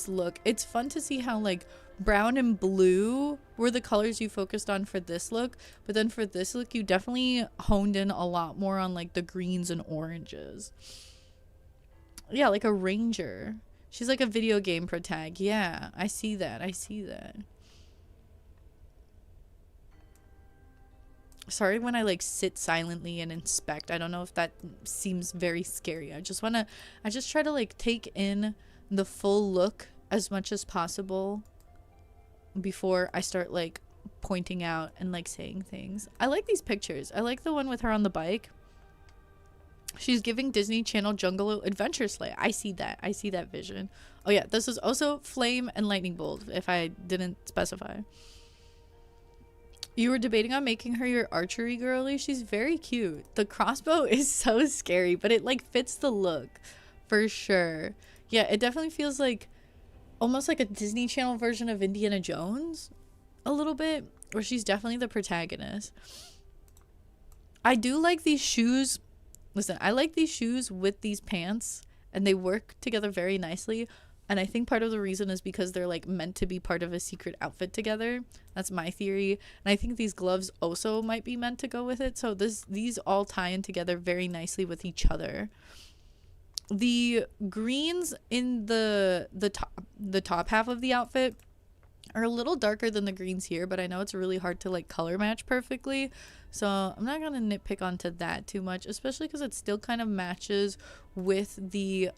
look. It's fun to see how like brown and blue were the colors you focused on for this look, but then for this look you definitely honed in a lot more on like the greens and oranges. Yeah, like a ranger. She's like a video game protag. Yeah, I see that. Sorry when I like sit silently and inspect. I don't know if that seems very scary. I just try to like take in the full look as much as possible before I start like pointing out and like saying things. I like these pictures. I like the one with her on the bike. She's giving Disney Channel Jungle Adventure Sleigh. I see that vision. Oh yeah, this is also Flame and Lightning Bolt, if I didn't specify. You were debating on making her your archery girly. She's very cute. The crossbow is so scary, but it like fits the look for sure. Yeah, it definitely feels like almost like a Disney Channel version of Indiana Jones a little bit, where she's definitely the protagonist. I do like these shoes. Listen, I like these shoes with these pants, and they work together very nicely. And I think part of the reason is because they're like meant to be part of a secret outfit together. That's my theory. And I think these gloves also might be meant to go with it. So these all tie in together very nicely with each other. The greens in the top half of the outfit are a little darker than the greens here, but I know it's really hard to like color match perfectly. So I'm not gonna nitpick onto that too much, especially because it still kind of matches with the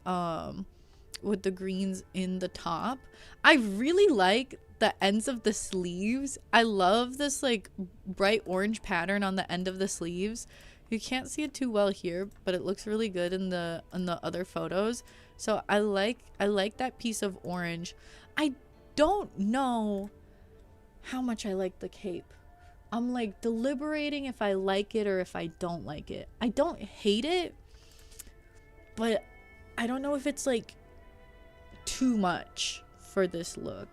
greens in the top. I really like the ends of the sleeves. I love this like bright orange pattern on the end of the sleeves. You can't see it too well here, but it looks really good in the other photos. So I like that piece of orange. I don't know how much I like the cape. I'm like deliberating if I like it or if I don't like it. I don't hate it, but I don't know if it's like too much for this look.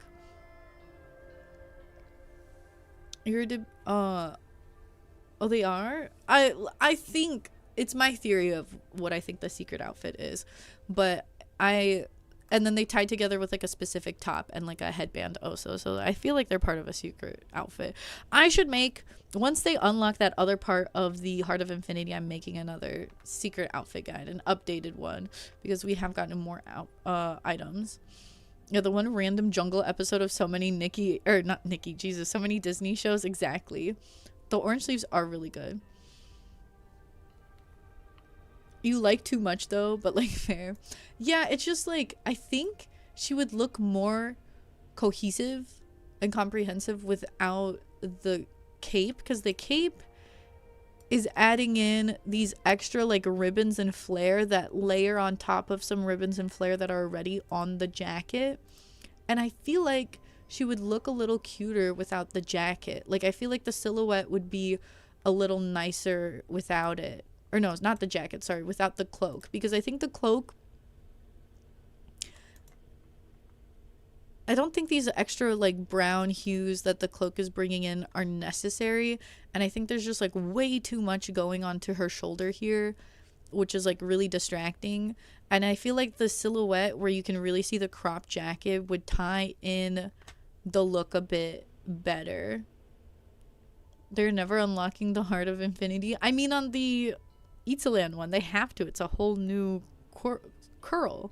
Oh, they are? I think it's my theory of what I think the secret outfit is, but and then they tied together with like a specific top and like a headband also, so I feel like they're part of a secret outfit. I should make, once they unlock that other part of the Heart of Infinity, I'm making another secret outfit guide, an updated one, because we have gotten more items. Yeah, the one random jungle episode of so many so many Disney shows. Exactly. The orange sleeves are really good. You like too much though, but like fair. Yeah, it's just like, I think she would look more cohesive and comprehensive without the cape, because the cape is adding in these extra like ribbons and flare that layer on top of some ribbons and flare that are already on the jacket. And I feel like she would look a little cuter without the jacket. Like I feel like the silhouette would be a little nicer without it. Or no, it's not the jacket, sorry, without the cloak. Because I think the cloak, I don't think these extra like brown hues that the cloak is bringing in are necessary. And I think there's just like way too much going on to her shoulder here, which is like really distracting. And I feel like the silhouette where you can really see the crop jacket would tie in the look a bit better. They're never unlocking the Heart of Infinity. I mean, on the Eatsaland one, they have to. It's a whole new curl.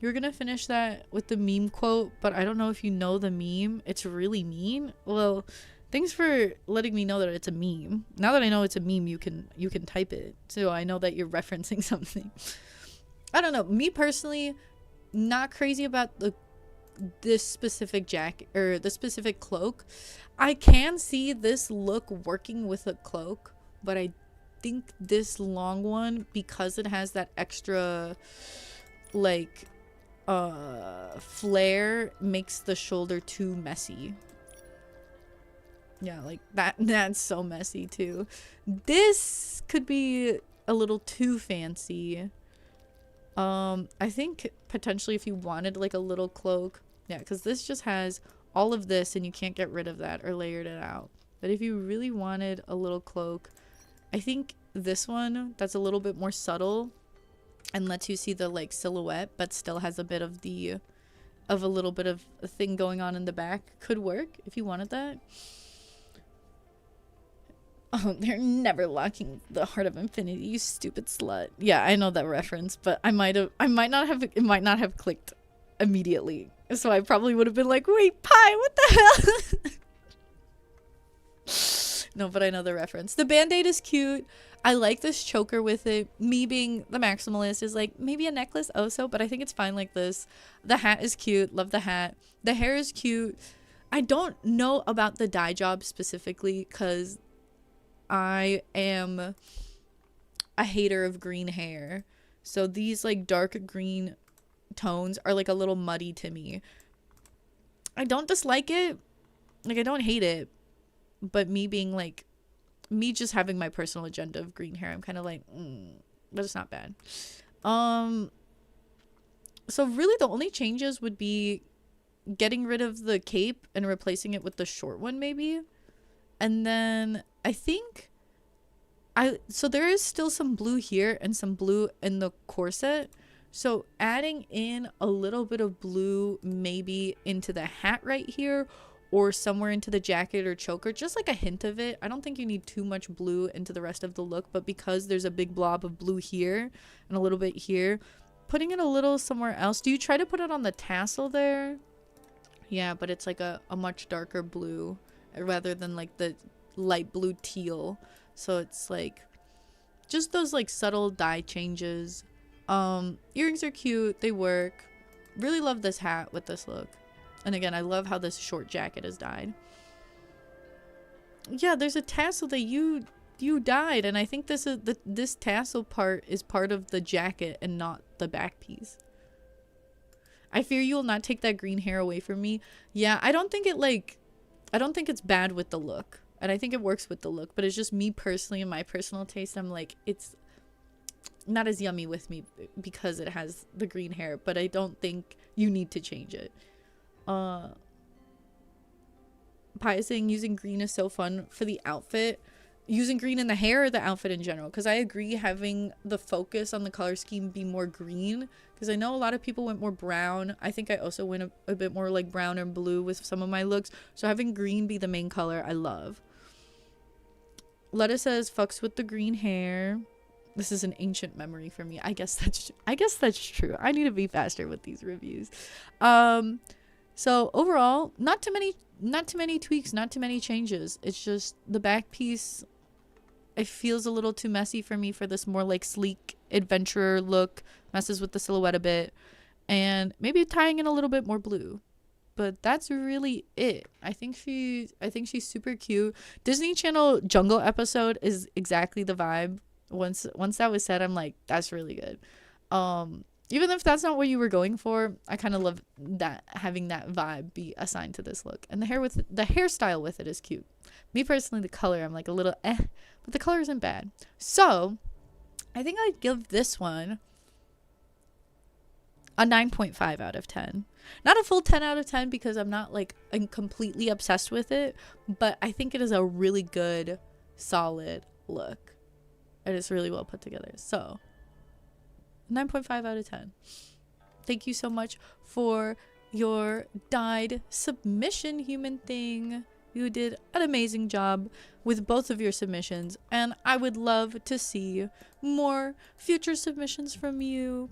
You're gonna finish that with the meme quote, but I don't know if you know the meme. It's really mean. Well, Thanks for letting me know that it's a meme. Now that I know it's a meme, you can type it. So I know that you're referencing something. I don't know. Me personally, not crazy about this specific jacket or the specific cloak. I can see this look working with a cloak, but I think this long one, because it has that extra like flare, makes the shoulder too messy. Yeah, like that's so messy too. This could be a little too fancy. I think potentially if you wanted like a little cloak, yeah, because this just has all of this and you can't get rid of that or layered it out. But if you really wanted a little cloak, I think this one that's a little bit more subtle and lets you see the like silhouette but still has a bit of a little bit of a thing going on in the back could work if you wanted that. Oh, they're never locking the Heart of Infinity, you stupid slut. Yeah, I know that reference, but it might not have clicked immediately. So I probably would have been like, wait, Pie, what the hell? No, but I know the reference. The band-aid is cute. I like this choker with it. Me being the maximalist is like, maybe a necklace also, but I think it's fine like this. The hat is cute. Love the hat. The hair is cute. I don't know about the dye job specifically because I am a hater of green hair. So these like dark green tones are like a little muddy to me. I don't dislike it. Like I don't hate it. But me being like, me just having my personal agenda of green hair, I'm kind of like, but it's not bad. So really the only changes would be getting rid of the cape and replacing it with the short one maybe. And then I think so there is still some blue here and some blue in the corset. So adding in a little bit of blue maybe into the hat right here or somewhere into the jacket or choker, just like a hint of it. I don't think you need too much blue into the rest of the look, but because there's a big blob of blue here and a little bit here, putting it a little somewhere else. Do you try to put it on the tassel there? Yeah, but it's like a much darker blue rather than like the light blue teal. So it's like just those like subtle dye changes. Earrings are cute. They work. Really love this hat with this look. And again, I love how this short jacket is dyed. Yeah, there's a tassel that you dyed, and I think this tassel part is part of the jacket and not the back piece. I fear you will not take that green hair away from me. Yeah, I don't think it's bad with the look. And I think it works with the look, but it's just me personally and my personal taste. I'm like, it's not as yummy with me because it has the green hair, but I don't think you need to change it. Pie is saying using green is so fun for the outfit. Using green in the hair or the outfit in general? Because I agree having the focus on the color scheme be more green. Because I know a lot of people went more brown. I think I also went a bit more like brown or blue with some of my looks. So having green be the main color, I love. Letta says fucks with the green hair. This is an ancient memory for me. I guess that's true. I need to be faster with these reviews. So overall, not too many tweaks, not too many changes. It's just the back piece, it feels a little too messy for me for this more like sleek adventurer look. Messes with the silhouette a bit. And maybe tying in a little bit more blue. But that's really it. I think she's super cute. Disney Channel jungle episode is exactly the vibe. Once that was said, I'm like, that's really good. Even if that's not what you were going for, I kind of love that, having that vibe be assigned to this look. And the hairstyle with it is cute. Me personally, the color, I'm like a little but the color isn't bad. So I think I'd give this one a 9.5 out of 10. Not a full 10 out of 10 because I'm completely obsessed with it, but I think it is a really good, solid look. It is really well put together. So 9.5 out of 10. Thank you so much for your dyed submission, human thing. You did an amazing job with both of your submissions, and I would love to see more future submissions from you.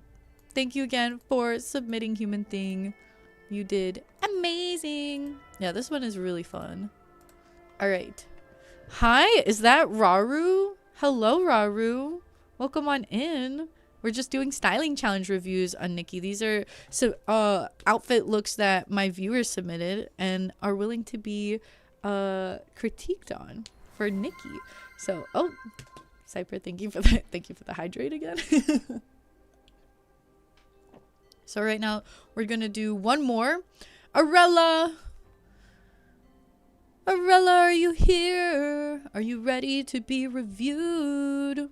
Thank you again for submitting, human thing. You did amazing. Yeah, this one is really fun. All right. Hi, is that Raru? Hello, Raru. Welcome on in. We're just doing styling challenge reviews on Nikki. These are outfit looks that my viewers submitted and are willing to be critiqued on for Nikki. So, oh, Cypher, thank you for the hydrate again. So right now we're gonna do one more. Arella, are you here? Are you ready to be reviewed?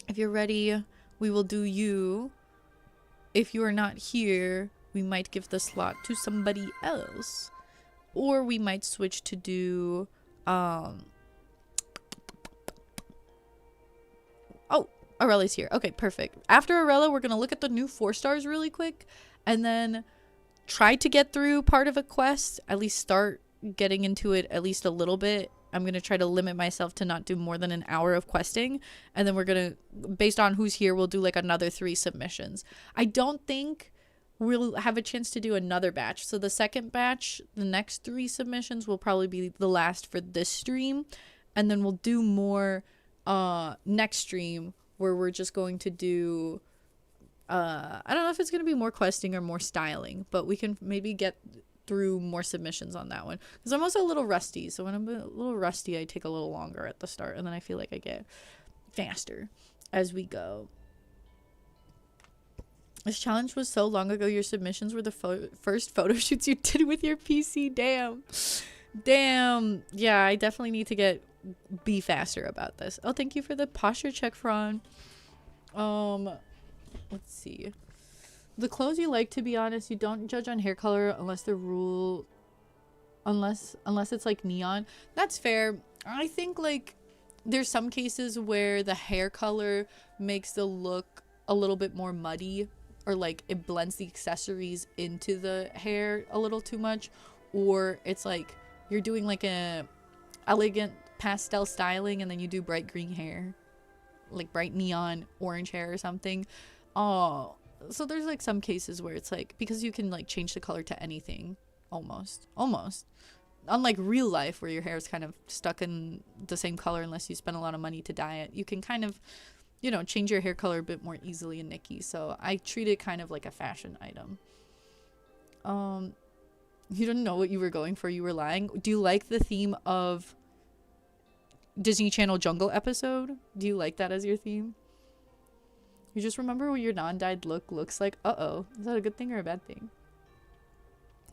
If you're ready, we will do you. If you are not here, we might give the slot to somebody else. Or we might switch to do, oh, Arella's here. Okay, perfect. After Arella, we're going to look at the new 4 stars really quick. And then try to get through part of a quest. At least start getting into it at least a little bit. I'm going to try to limit myself to not do more than an hour of questing. And then we're going to, based on who's here, we'll do like another 3 submissions. I don't think we'll have a chance to do another batch. So the second batch, the next 3 submissions will probably be the last for this stream. And then we'll do more next stream where we're just going to do, I don't know if it's going to be more questing or more styling, but we can maybe get through more submissions on that one because I'm also a little rusty. So when I'm a little rusty, I take a little longer at the start and then I feel like I get faster as we go. This challenge was so long ago. Your submissions were the first photo shoots you did with your PC. Damn. Yeah, I definitely need to be faster about this. Oh, thank you for the posture check, Fran. Let's see. The clothes you like, to be honest, you don't judge on hair color unless it's like neon. That's fair. I think like there's some cases where the hair color makes the look a little bit more muddy, or like it blends the accessories into the hair a little too much, or it's like you're doing like a elegant pastel styling and then you do bright green hair, like bright neon orange hair or something. Oh, so there's like some cases where it's like, because you can like change the color to anything almost unlike real life where your hair is kind of stuck in the same color unless you spend a lot of money to dye it. You can kind of, you know, change your hair color a bit more easily in Nikki. So I treat it kind of like a fashion item. You didn't know what you were going for. You were lying. Do you like the theme of Disney Channel Jungle episode? Do you like that as your theme? You just remember what your non-dyed look looks like. Uh-oh. Is that a good thing or a bad thing?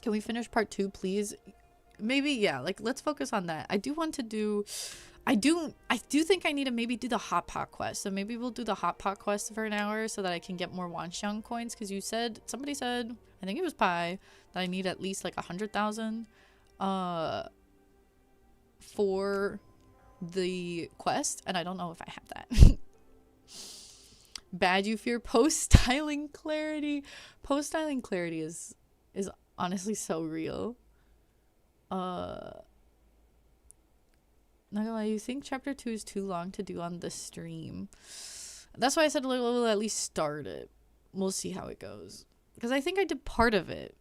Can we finish part 2, please? Maybe, yeah. Like, let's focus on that. I do want to do... I do think I need to maybe do the Hot Pot quest. So maybe we'll do the Hot Pot quest for an hour so that I can get more Wanxiang coins. Because somebody said, I think it was Pi, that I need at least like 100,000 for the quest. And I don't know if I have that. Bad you fear post-styling clarity. Post-styling clarity is honestly so real. Not gonna lie, you think chapter 2 is too long to do on the stream. That's why I said we'll at least start it. We'll see how it goes. Because I think I did part of it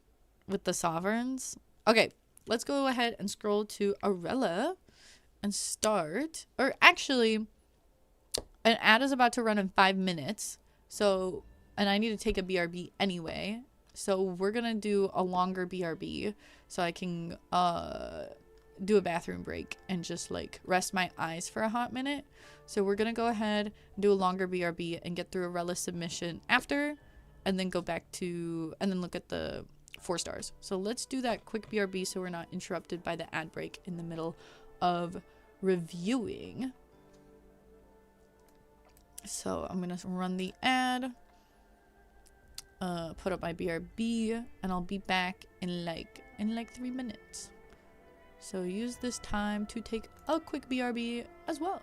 with the sovereigns. Okay, let's go ahead and scroll to Arella and start. Or actually... an ad is about to run in 5 minutes. So, and I need to take a BRB anyway. So we're going to do a longer BRB so I can do a bathroom break and just like rest my eyes for a hot minute. So we're going to go ahead and do a longer BRB and get through a Rella submission after, and then go back to, and then look at the 4 stars. So let's do that quick BRB so we're not interrupted by the ad break in the middle of reviewing. So I'm gonna run the ad, put up my BRB, and I'll be back in like 3 minutes. So use this time to take a quick BRB as well.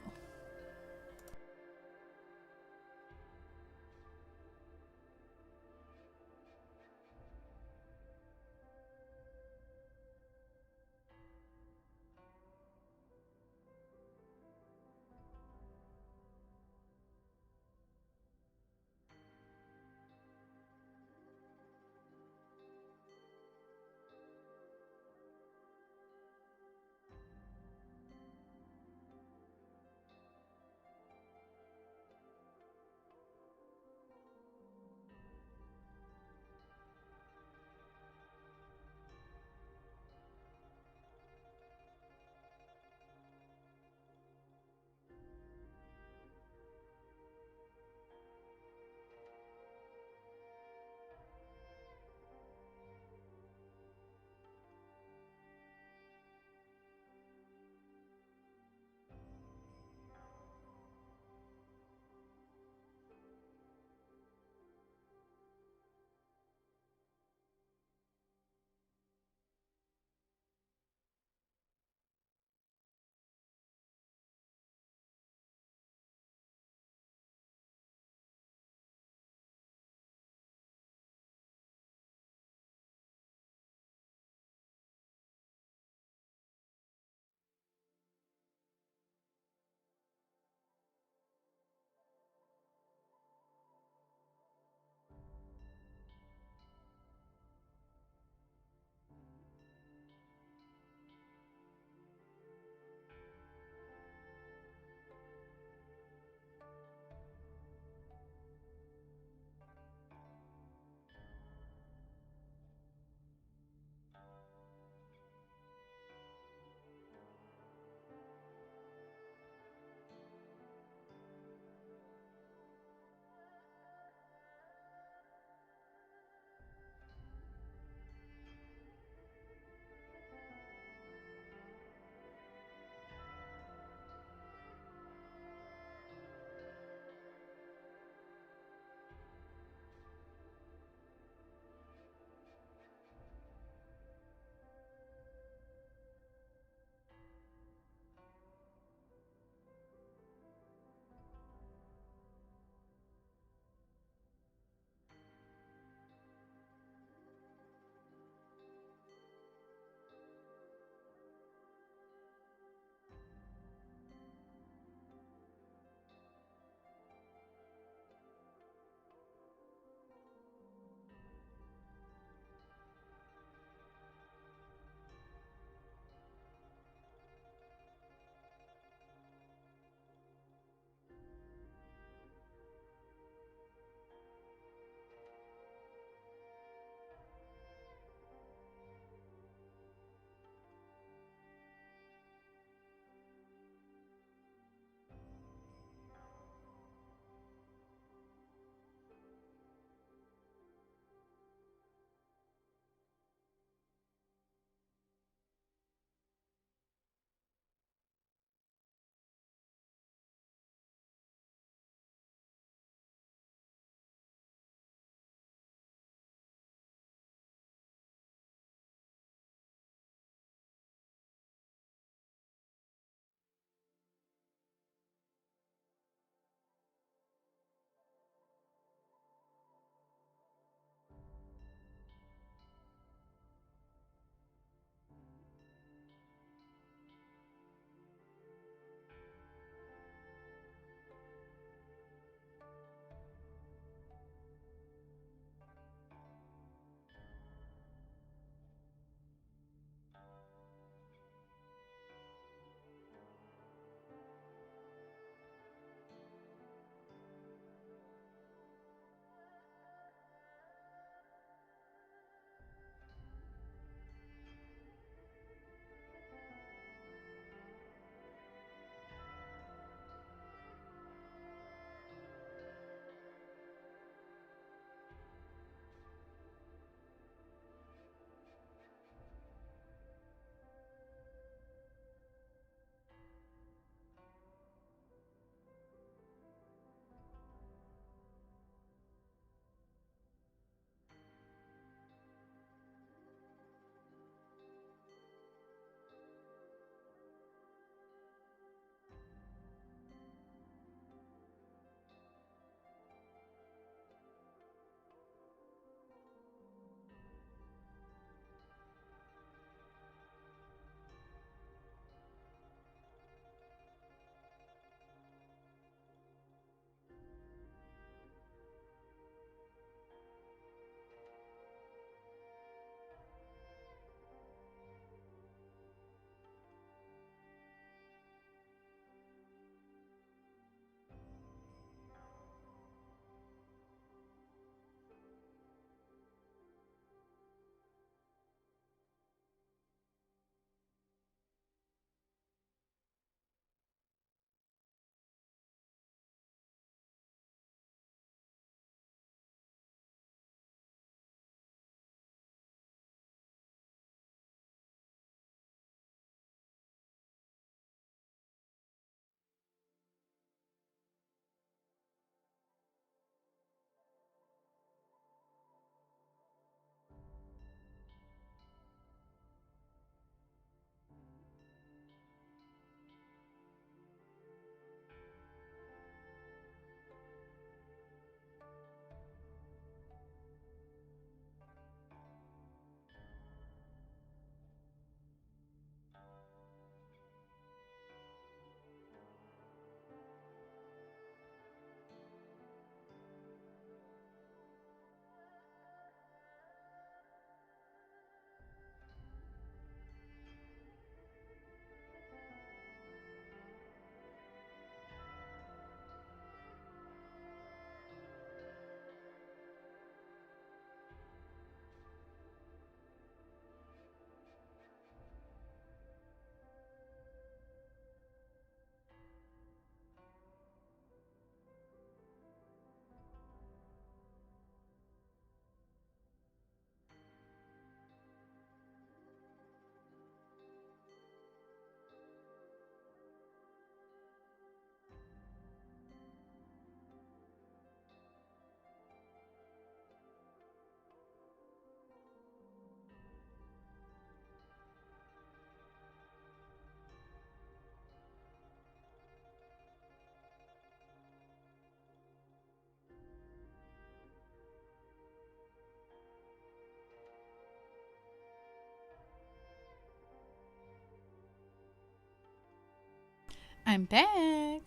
I'm back.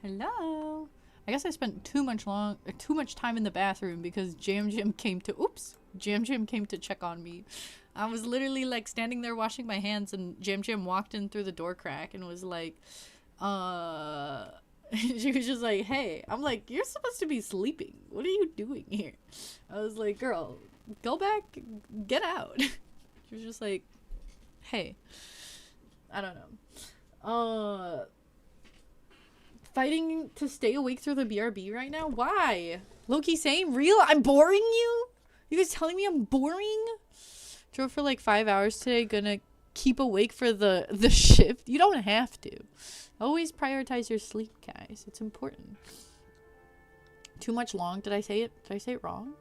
Hello. I guess I spent too much time in the bathroom because Jam Jam came to check on me. I was literally like standing there washing my hands, and Jam Jam walked in through the door crack and was like, she was just like, hey. I'm like, you're supposed to be sleeping. What are you doing here? I was like, girl, go back, get out. She was just like, hey. I don't know. Fighting to stay awake through the BRB right now? Why? Loki, same? Real? I'm boring you? You guys telling me I'm boring? Drove for like 5 hours today. Gonna keep awake for the shift. You don't have to. Always prioritize your sleep, guys. It's important. Too much long. Did I say it? Did I say it wrong?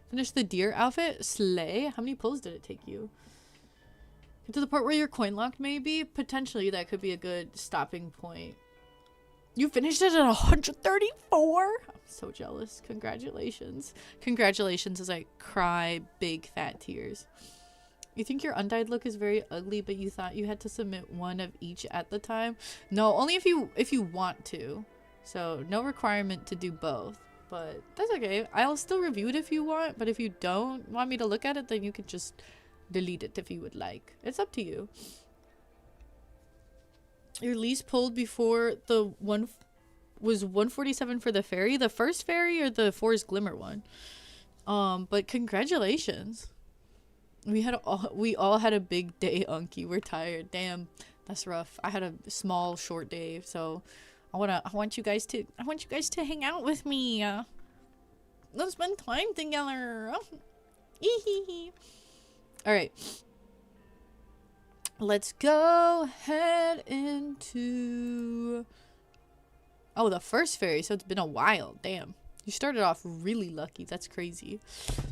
Finish the deer outfit? Slay? How many pulls did it take you? Get to the part where you're coin locked, maybe? Potentially, that could be a good stopping point. You finished it at 134? I'm so jealous. Congratulations. Congratulations as I cry big fat tears. You think your undyed look is very ugly, but you thought you had to submit one of each at the time? No, only if you want to. So no requirement to do both. But that's okay. I'll still review it if you want, but if you don't want me to look at it, then you could just delete it if you would like. It's up to you. Your lease pulled before the one was 147 for the ferry, the first ferry or the Forest Glimmer one. But congratulations. We all had a big day, Unky. We're tired. Damn, that's rough. I had a small short day, so I want you guys to hang out with me. Let's spend time together. All right. Let's go head into... Oh, the first ferry, so it's been a while. Damn. You started off really lucky. That's crazy.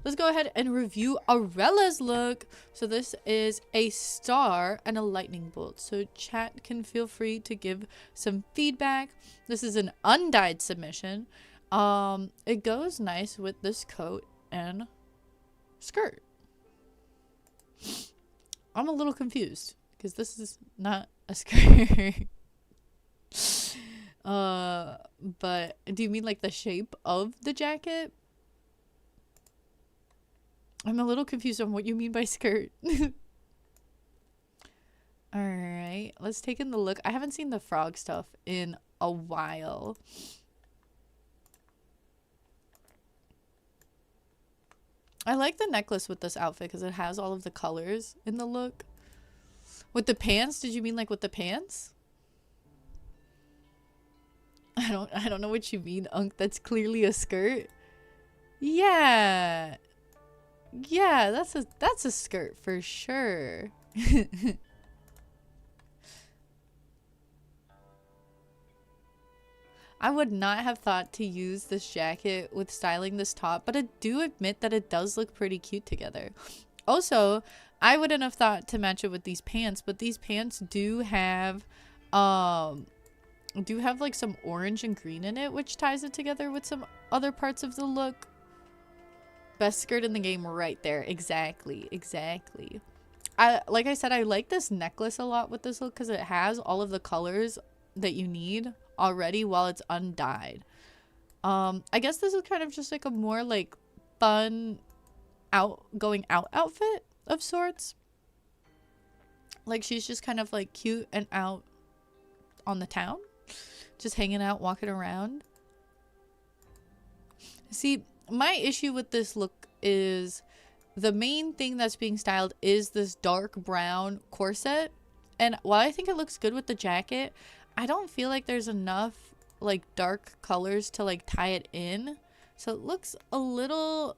Let's go ahead and review Aurella's look. So this is a star and a lightning bolt. So chat can feel free to give some feedback. This is an undyed submission. It goes nice with this coat and skirt. I'm a little confused because this is not a skirt. But do you mean like the shape of the jacket? I'm a little confused on what you mean by skirt. All right, let's take in the look. I haven't seen the frog stuff in a while. I like the necklace with this outfit because it has all of the colors in the look. With the pants, did you mean like with the pants? I don't know what you mean, Unk. That's clearly a skirt. Yeah. Yeah, that's a skirt for sure. I would not have thought to use this jacket with styling this top, but I do admit that it does look pretty cute together. Also, I wouldn't have thought to match it with these pants, but these pants do have like some orange and green in it, which ties it together with some other parts of the look. Best skirt in the game right there. Exactly. Like I said, I like this necklace a lot with this look because it has all of the colors that you need already while it's undyed. I guess this is kind of just like a more like fun going out outfit of sorts. Like she's just kind of like cute and out on the town, just hanging out, walking around. See, my issue with this look is the main thing that's being styled is this dark brown corset, and while I think it looks good with the jacket, I don't feel like there's enough like dark colors to like tie it in, so it looks a little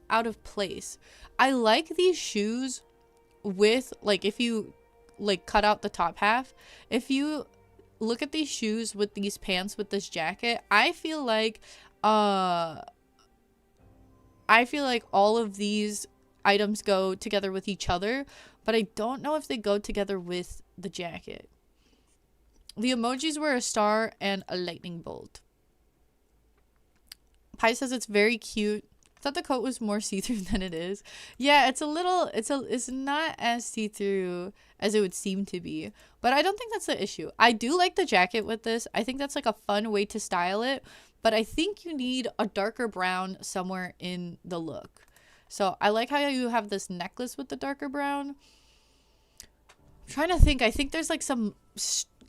out of place. I like these shoes with like, if you like cut out the top half, if you look at these shoes with these pants with this jacket, I feel like all of these items go together with each other, but I don't know if they go together with the jacket. The emojis were a star and a lightning bolt. Pi says it's very cute. Thought the coat was more see-through than it is. Yeah, it's not as see-through as it would seem to be. But I don't think that's the issue. I do like the jacket with this. I think that's like a fun way to style it. But I think you need a darker brown somewhere in the look. So I like how you have this necklace with the darker brown. I'm trying to think. I think there's like some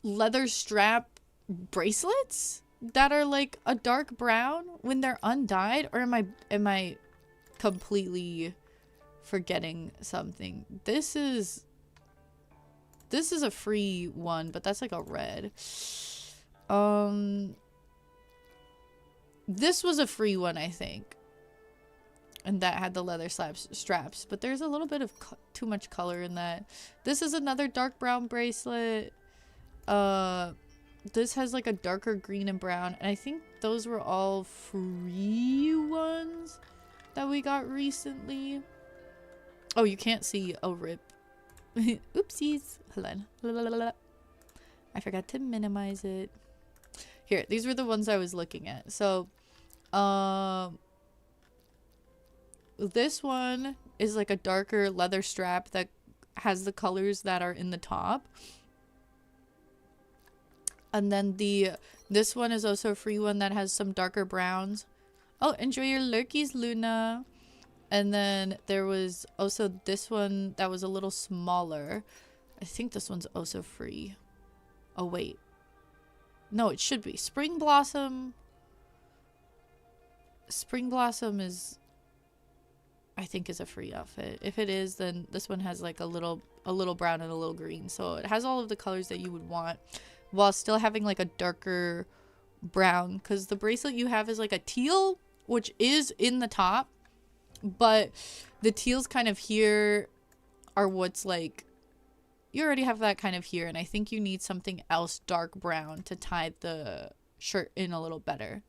leather strap bracelets that are like a dark brown when they're undyed, or am I completely forgetting something? This is a free one, but that's like a red. This was a free one, I think, and that had the leather straps, but there's a little bit of too much color in that. This is another dark brown bracelet. This has like a darker green and brown, and I think those were all free ones that we got recently. Oh, you can't see. Oh, rip. Oopsies. Hold on. I forgot to minimize it. Here, these were the ones I was looking at. So, this one is like a darker leather strap that has the colors that are in the top. And then this one is also a free one that has some darker browns. Oh, enjoy your lurkies, Luna. And then there was also this one that was a little smaller. I think this one's also free. Oh, wait. No, it should be. Spring Blossom. Spring Blossom is, I think, is a free outfit. If it is, then this one has like a little brown and a little green. So it has all of the colors that you would want, while still having like a darker brown, because the bracelet you have is like a teal, which is in the top, but the teals kind of here are what's like, you already have that kind of here, and I think you need something else dark brown to tie the shirt in a little better.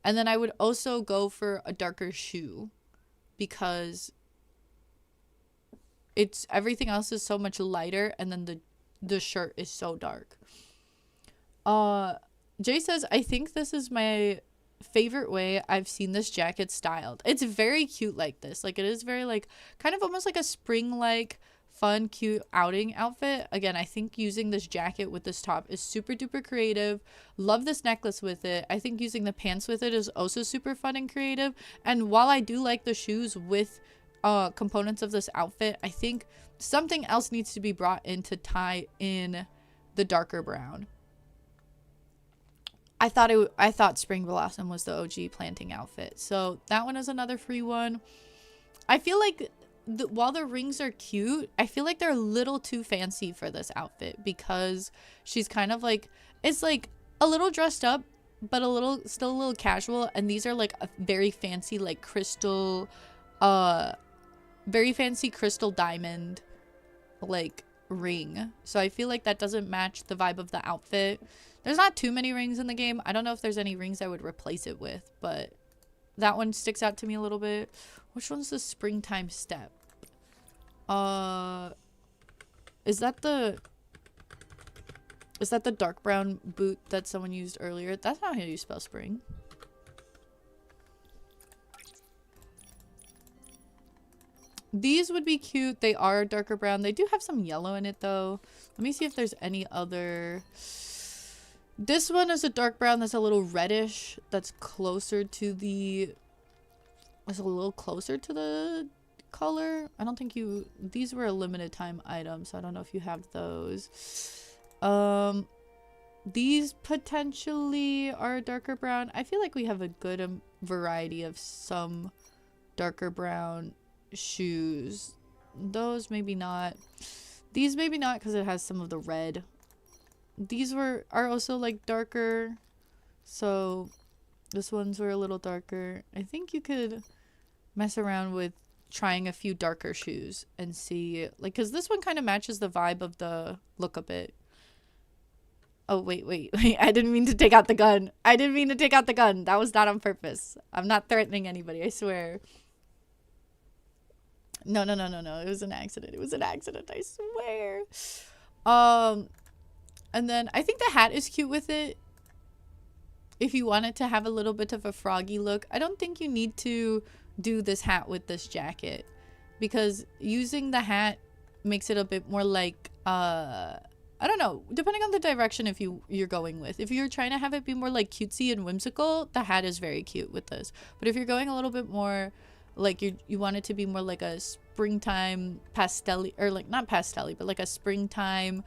And then I would also go for a darker shoe, because it's, everything else is so much lighter, and then the shirt is so dark. Jay says, I think this is my favorite way I've seen this jacket styled. It's very cute like this. Like, it is very like kind of almost like a spring like fun cute outing outfit. Again, I think using this jacket with this top is super duper creative. Love this necklace with it. I think using the pants with it is also super fun and creative. And while I do like the shoes with components of this outfit, I think something else needs to be brought in to tie in the darker brown. I thought Spring Blossom was the OG planting outfit. So that one is another free one. I feel like while the rings are cute, I feel like they're a little too fancy for this outfit, because she's kind of like, it's like a little dressed up, but still a little casual. And these are like a very fancy, like crystal, very fancy crystal diamond, like ring. So I feel like that doesn't match the vibe of the outfit. There's not too many rings in the game. I don't know if there's any rings I would replace it with, but that one sticks out to me a little bit. Which one's the springtime step? Is that the dark brown boot that someone used earlier? That's not how you spell spring. These would be cute. They are darker brown. They do have some yellow in it though. Let me see if there's any other. This one is a dark brown that's a little reddish. That's closer to the... It's a little closer to the color. I don't think you... These were a limited time item, so I don't know if you have those. These potentially are a darker brown. I feel like we have a good variety of some darker brown shoes. Those maybe not. These maybe not, because it has some of the red. These are also like darker, so this ones were a little darker. I think you could mess around with trying a few darker shoes and see, like, because this one kind of matches the vibe of the look a bit. Oh, wait, I didn't mean to take out the gun. That was not on purpose. I'm not threatening anybody, I swear. No. It was an accident. I swear. And then I think the hat is cute with it. If you want it to have a little bit of a froggy look. I don't think you need to do this hat with this jacket, because using the hat makes it a bit more like I don't know, depending on the direction you're going with. If you're trying to have it be more like cutesy and whimsical, the hat is very cute with this. But if you're going a little bit more like you want it to be more like a springtime pastel, or like not pastel, but like a springtime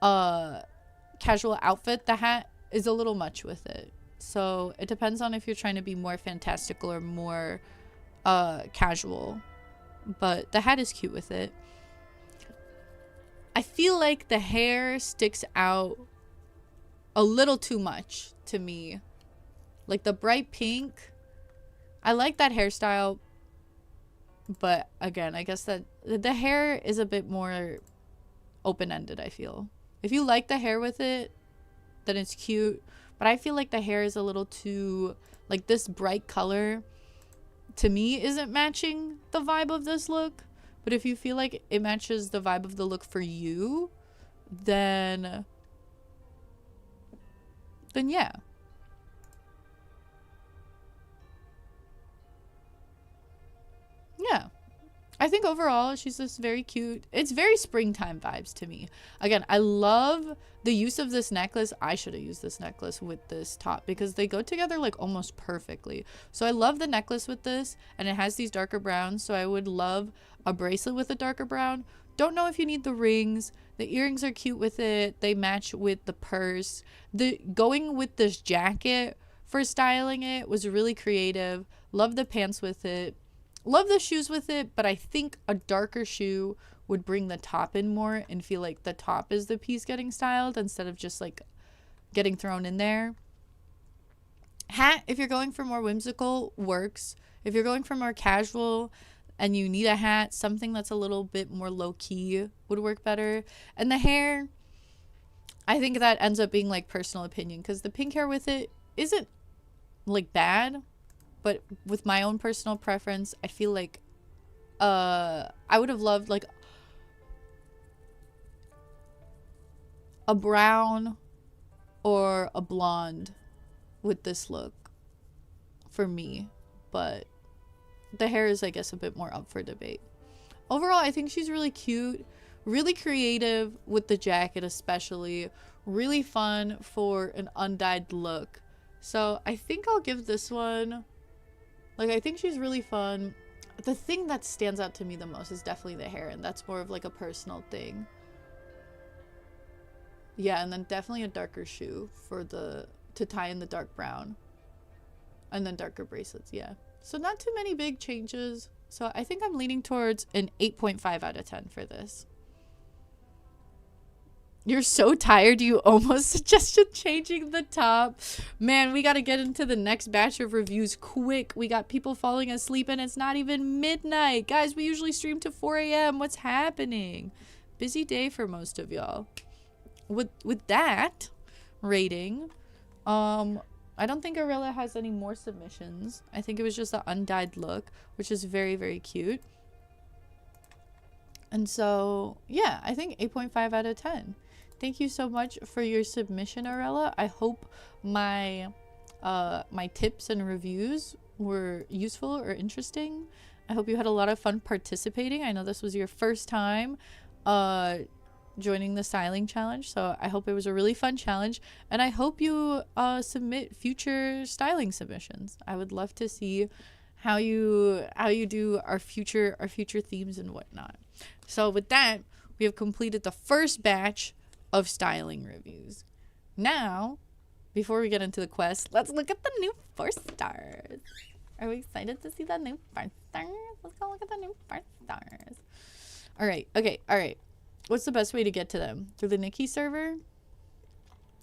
casual outfit, the hat is a little much with it. So it depends on if you're trying to be more fantastical or more casual. But the hat is cute with it. I feel like the hair sticks out a little too much to me. Like the bright pink, I like that hairstyle, but again, I guess that the hair is a bit more open-ended, I feel. If you like the hair with it, then it's cute, but I feel like the hair is a little too, like this bright color to me isn't matching the vibe of this look. But if you feel like it matches the vibe of the look for you, then yeah. Yeah. I think overall she's just very cute. It's very springtime vibes to me. Again, I love the use of this necklace. I should have used this necklace with this top because they go together like almost perfectly. So I love the necklace with this, and it has these darker browns, so I would love a bracelet with a darker brown. Don't know if you need the rings. The earrings are cute with it. They match with the purse. The going with this jacket for styling it was really creative. Love the pants with it. Love the shoes with it, but I think a darker shoe would bring the top in more and feel like the top is the piece getting styled instead of just like getting thrown in there. Hat, if you're going for more whimsical, works. If you're going for more casual and you need a hat, something that's a little bit more low-key would work better. And the hair, I think that ends up being like personal opinion, because the pink hair with it isn't like bad, but with my own personal preference, I feel like I would have loved like a brown or a blonde with this look for me, but the hair is, I guess, a bit more up for debate. Overall, I think she's really cute, really creative with the jacket especially, really fun for an undyed look. So I think I'll give this one, like, I think she's really fun. The thing that stands out to me the most is definitely the hair, and that's more of like a personal thing. Yeah, and then definitely a darker shoe for to tie in the dark brown. And then darker bracelets, yeah. So not too many big changes. So I think I'm leaning towards an 8.5 out of 10 for this. You're so tired you almost suggested changing the top. Man, we got to get into the next batch of reviews quick. We got people falling asleep and it's not even midnight. Guys, we usually stream to 4 a.m. What's happening? Busy day for most of y'all. With that rating, I don't think Arilla has any more submissions. I think it was just the undyed look, which is very, very cute. And so, yeah, I think 8.5 out of 10. Thank you so much for your submission, Arella. I hope my my tips and reviews were useful or interesting. I hope you had a lot of fun participating. I know this was your first time joining the styling challenge, so I hope it was a really fun challenge, and I hope you submit future styling submissions. I would love to see how you do our future themes and whatnot. So with that, we have completed the first batch of styling reviews. Now, before we get into the quest, let's look at the new 4 stars. Are we excited to see the new 4 stars? Let's go look at the new 4 stars. All right. Okay. All right. What's the best way to get to them? Through the Nikki server?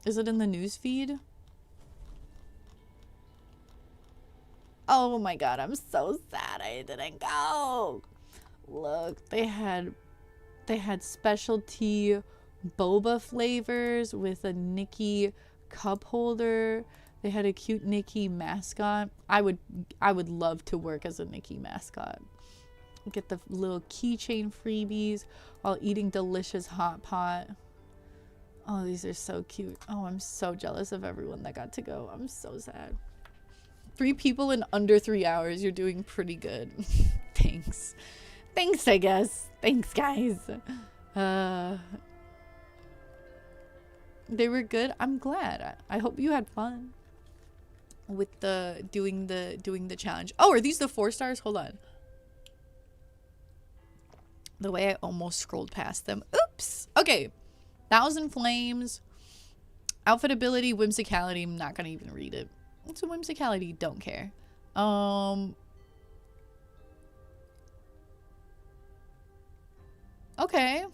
Is it in the news feed? Oh my god, I'm so sad I didn't go. Look, they had specialty boba flavors with a Nikki cup holder. They had a cute Nikki mascot. I would love to work as a Nikki mascot. Get the little keychain freebies while eating delicious hot pot. Oh, these are so cute. Oh, I'm so jealous of everyone that got to go. I'm so sad. 3 people in under 3 hours. You're doing pretty good. Thanks. Thanks, I guess. Thanks, guys. They were good. I'm glad. I hope you had fun with the doing the challenge. Oh, are these the 4 stars? Hold on. The way I almost scrolled past them. Oops. Okay. 1,000 Flames. Outfit ability, whimsicality. I'm not gonna even read it. It's a whimsicality. Don't care. Okay.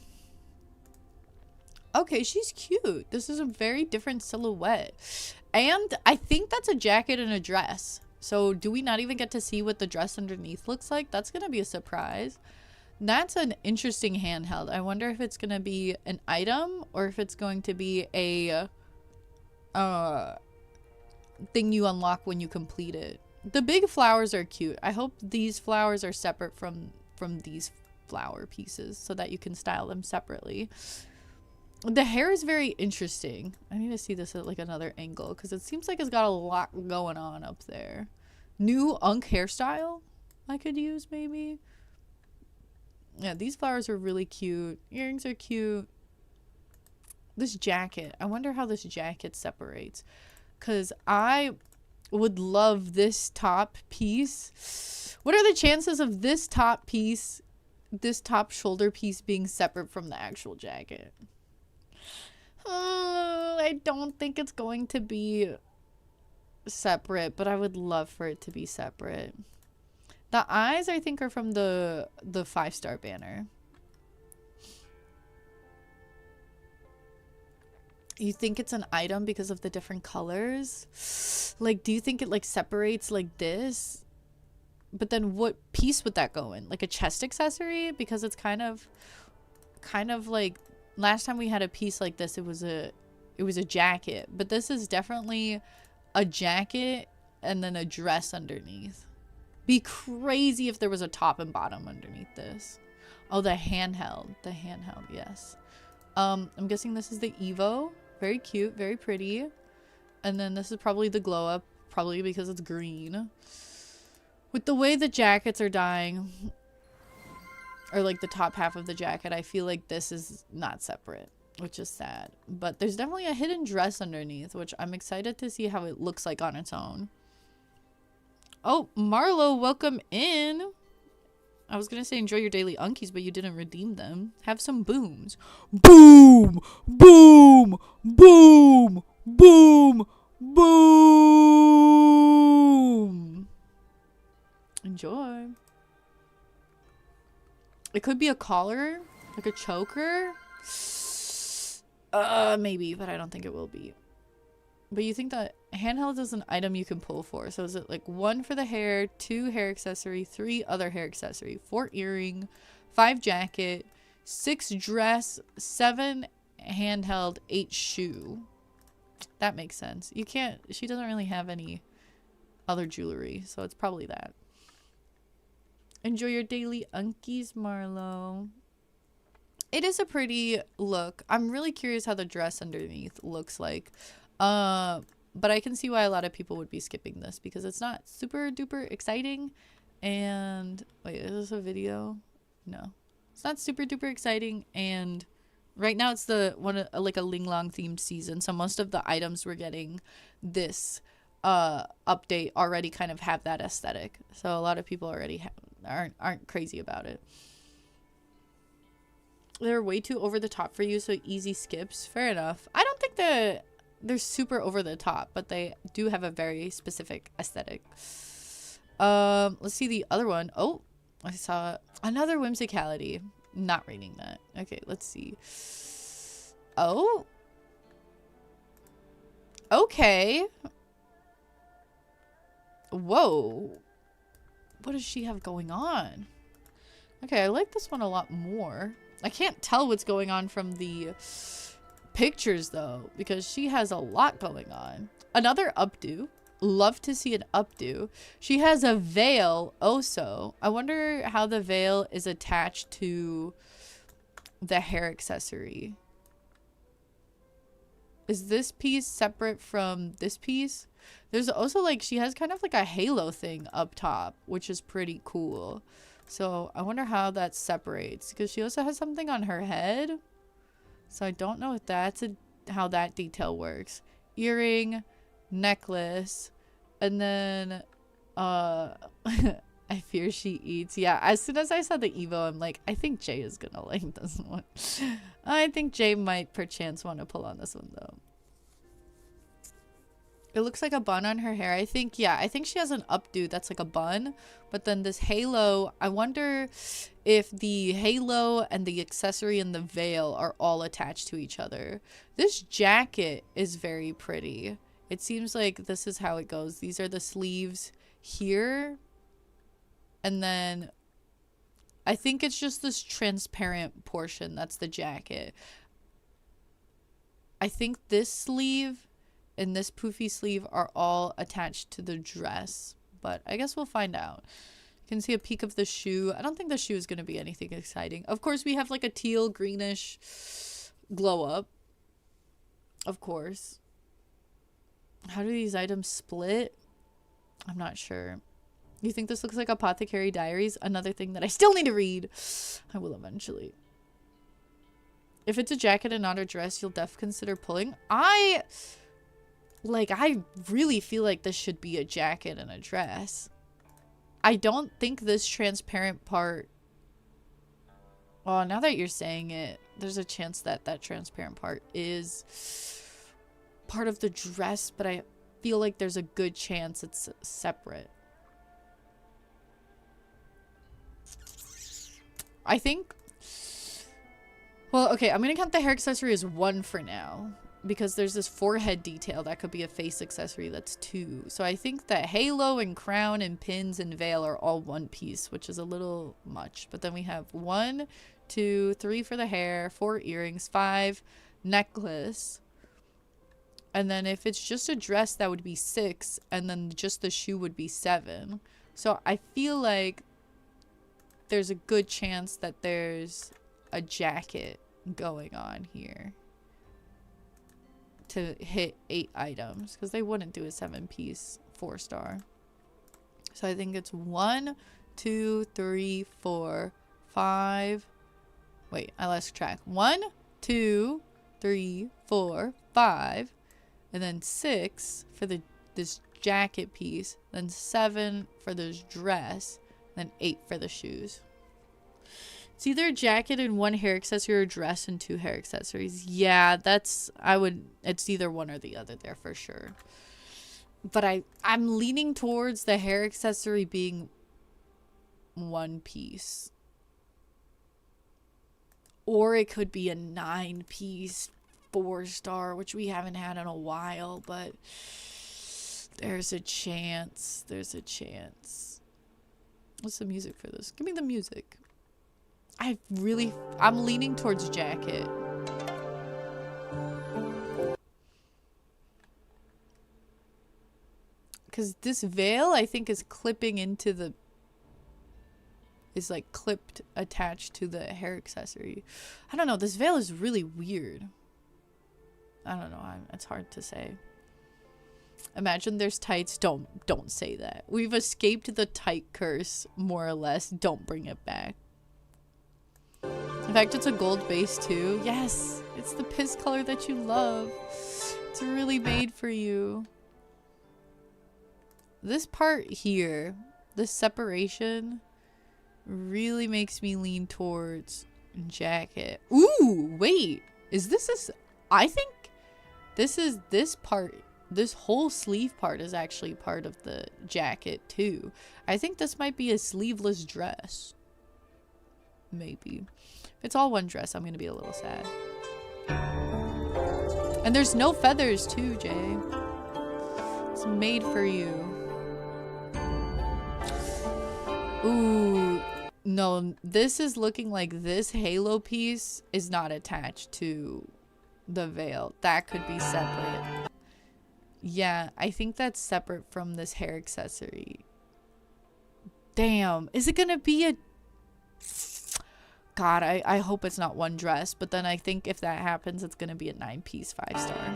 Okay, she's cute. This is a very different silhouette. And I think that's a jacket and a dress. So do we not even get to see what the dress underneath looks like? That's gonna be a surprise. That's an interesting handheld. I wonder if it's gonna be an item or if it's going to be a thing you unlock when you complete it. The big flowers are cute. I hope these flowers are separate from these flower pieces so that you can style them separately. The hair is very interesting. I need to see this at like another angle because it seems like it's got a lot going on up there. New Unk hairstyle I could use maybe. Yeah, these flowers are really cute. Earrings are cute. This jacket. I wonder how this jacket separates. Because I would love this top piece. What are the chances of this top piece, this top shoulder piece being separate from the actual jacket? I don't think it's going to be separate, but I would love for it to be separate. The eyes, I think, are from the 5-star banner. You think it's an item because of the different colors? Like, do you think it, like, separates like this? But then what piece would that go in? Like a chest accessory? Because it's kind of like, last time we had a piece like this, it was a jacket. But this is definitely a jacket and then a dress underneath. Be crazy if there was a top and bottom underneath this. Oh, the handheld. The handheld, yes. I'm guessing this is the Evo. Very cute, very pretty. And then this is probably the glow up, probably because it's green. With the way the jackets are dying, or like the top half of the jacket, I feel like this is not separate, which is sad. But there's definitely a hidden dress underneath, which I'm excited to see how it looks like on its own. Oh, Marlo, welcome in. I was going to say enjoy your daily unkies, but you didn't redeem them. Have some booms. Boom! Boom! Boom! Boom! Boom! Enjoy. It could be a collar, like a choker. Maybe, but I don't think it will be. But you think that handheld is an item you can pull for. So is it like 1 for the hair, 2 hair accessory, 3 other hair accessory, 4 earring, 5 jacket, 6 dress, 7 handheld, 8 shoe. That makes sense. You can't, she doesn't really have any other jewelry, so it's probably that. Enjoy your daily unkies, Marlo. It is a pretty look. I'm really curious how the dress underneath looks like. But I can see why a lot of people would be skipping this because it's not super duper exciting. And wait, is this a video? No, it's not super duper exciting. And right now it's the one like a Ling Long themed season, so most of the items we're getting this update already kind of have that aesthetic. So a lot of people already aren't crazy about it. They're way too over the top for you, so easy skips. Fair enough. I don't think they're super over the top, but they do have a very specific aesthetic. Let's see the other one. Oh, I saw another whimsicality. Not reading that. Okay, let's see. Oh. Okay. Whoa. What does she have going on? Okay, I like this one a lot more. I can't tell what's going on from the pictures though, because she has a lot going on. Another updo. Love to see an updo. She has a veil also. I wonder how the veil is attached to the hair accessory. Is this piece separate from this piece? There's also like, she has kind of like a halo thing up top, which is pretty cool. So I wonder how that separates, because she also has something on her head. So I don't know if that's how that detail works. Earring, necklace, and then I fear she eats. Yeah, as soon as I saw the Evo, I'm like, I think Jay is gonna like this one. I think Jay might perchance want to pull on this one though. It looks like a bun on her hair. I think she has an updo that's like a bun. But then this halo, I wonder if the halo and the accessory and the veil are all attached to each other. This jacket is very pretty. It seems like this is how it goes. These are the sleeves here. And then I think it's just this transparent portion that's the jacket. I think this sleeve and this poofy sleeve are all attached to the dress, but I guess we'll find out. You can see a peek of the shoe. I don't think the shoe is going to be anything exciting. Of course, we have like a teal greenish glow up. Of course. How do these items split? I'm not sure. You think this looks like Apothecary Diaries? Another thing that I still need to read. I will eventually. If it's a jacket and not a dress, you'll definitely consider pulling. I really feel like this should be a jacket and a dress. I don't think this transparent part... Well, now that you're saying it, there's a chance that that transparent part is part of the dress, but I feel like there's a good chance it's separate. I think... Well, okay, I'm gonna count the hair accessory as 1 for now. Because there's this forehead detail that could be a face accessory that's 2. So I think that halo and crown and pins and veil are all 1 piece, which is a little much. But then we have 1, 2, 3 for the hair, 4 earrings, 5 necklace. And then if it's just a dress, that would be 6. And then just the shoe would be 7. So I feel like there's a good chance that there's a jacket going on here to hit 8 items, because they wouldn't do a 7-piece 4-star. So I think it's 1, 2, 3, 4, 5. Wait, I lost track. 1, 2, 3, 4, 5, and then 6 for this jacket piece, then 7 for this dress, then 8 for the shoes. It's either a jacket and 1 hair accessory or a dress and 2 hair accessories. Yeah, it's either one or the other there for sure. But I'm leaning towards the hair accessory being 1 piece. Or it could be a 9-piece 4-star, which we haven't had in a while, but there's a chance. There's a chance. What's the music for this? Give me the music. I'm leaning towards jacket. Because this veil, I think, is clipping into the... Is like clipped, attached to the hair accessory. I don't know. This veil is really weird. I don't know. It's hard to say. Imagine there's tights. Don't say that. We've escaped the tight curse, more or less. Don't bring it back. In fact, it's a gold base too. Yes, it's the piss color that you love. It's really made for you. This part here, this separation, really makes me lean towards jacket. Ooh, wait. Is this I think this part, this whole sleeve part is actually part of the jacket too. I think this might be a sleeveless dress. Maybe. If it's all 1 dress, I'm gonna be a little sad. And there's no feathers too, Jay. It's made for you. Ooh. No, this is looking like this halo piece is not attached to the veil. That could be separate. Yeah, I think that's separate from this hair accessory. Damn. Is it gonna be a... God, I hope it's not 1 dress, but then I think if that happens, it's gonna be a 9-piece 5-star.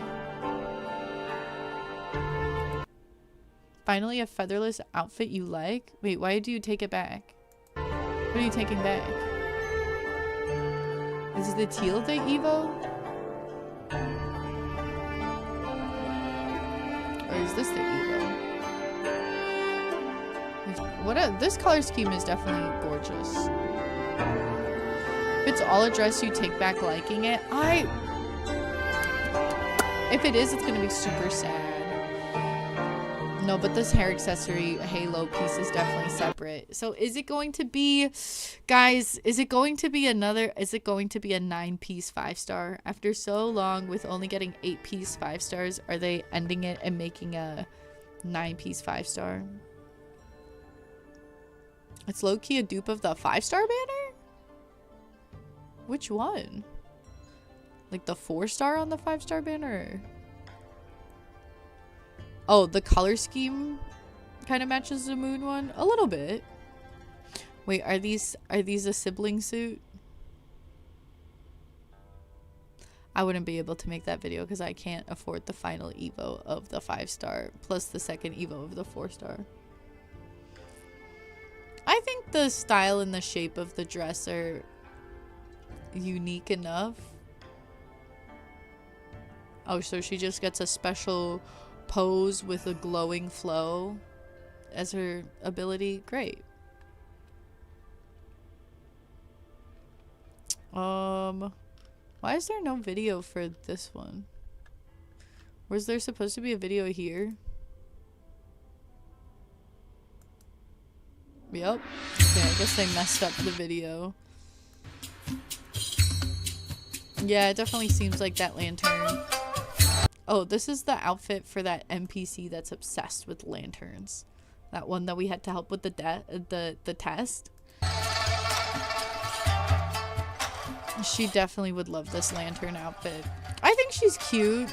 finally a featherless outfit you like? Wait, why do you take it back? What are you taking back? Is the teal the Evo? Or is this the Evo? This color scheme is definitely gorgeous. If it's all a dress you take back liking it, if it is, it's gonna be super sad. No, but this hair accessory halo piece is definitely separate. So is it going to be, guys, is it going to be a 9-piece 5-star? After so long with only getting 8-piece 5-stars, are they ending it and making a 9-piece 5-star? It's low-key a dupe of the 5-star banner? Which one? Like the 4-star on the 5-star banner? Oh, the color scheme kind of matches the moon one a little bit. Wait, are these a sibling suit? I wouldn't be able to make that video because I can't afford the final Evo of the 5-star plus the second Evo of the 4-star. I think the style and the shape of the dress are unique enough. Oh, so she just gets a special pose with a glowing flow as her ability. Great. Why is there no video for this one? Was there supposed to be a video here? Yep. Okay, I guess they messed up the video. Yeah, it definitely seems like that lantern. Oh, this is the outfit for that NPC that's obsessed with lanterns. That one that we had to help with the test. She definitely would love this lantern outfit. I think she's cute.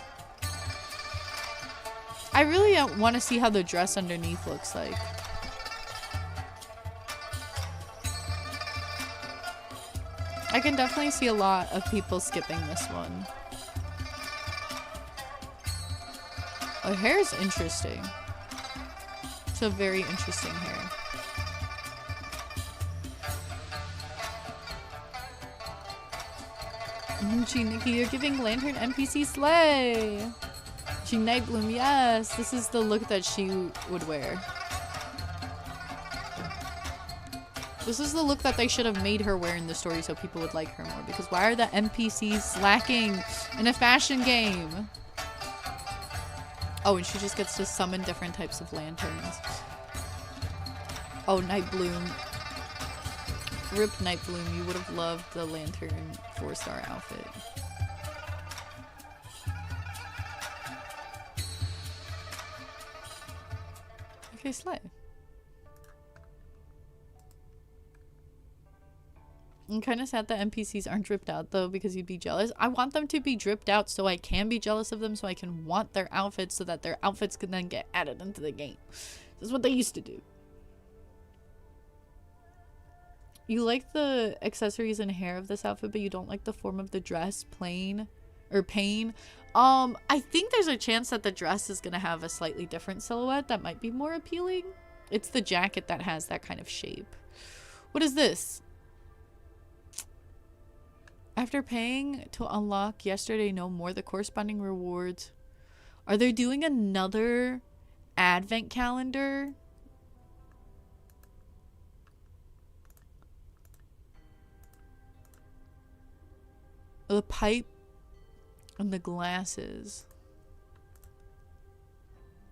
I really want to see how the dress underneath looks like. I can definitely see a lot of people skipping this one. Her hair is interesting. It's a very interesting hair. Gee, Nikki, you're giving Lantern NPC slay. Gee, Nightbloom, yes. This is the look that she would wear. This is the look that they should have made her wear in the story so people would like her more. Because why are the NPCs slacking in a fashion game? Oh, and she just gets to summon different types of lanterns. Oh, Nightbloom. Rip Nightbloom, you would have loved the lantern 4-star outfit. Okay, slay. I'm kind of sad that NPCs aren't dripped out though because you'd be jealous. I want them to be dripped out so I can be jealous of them so I can want their outfits so that their outfits can then get added into the game. This is what they used to do. You like the accessories and hair of this outfit, but you don't like the form of the dress, plain or pain. I think there's a chance that the dress is gonna have a slightly different silhouette that might be more appealing. It's the jacket that has that kind of shape. What is this? After paying to unlock yesterday no more the corresponding rewards. Are they doing another advent calendar? The pipe and the glasses.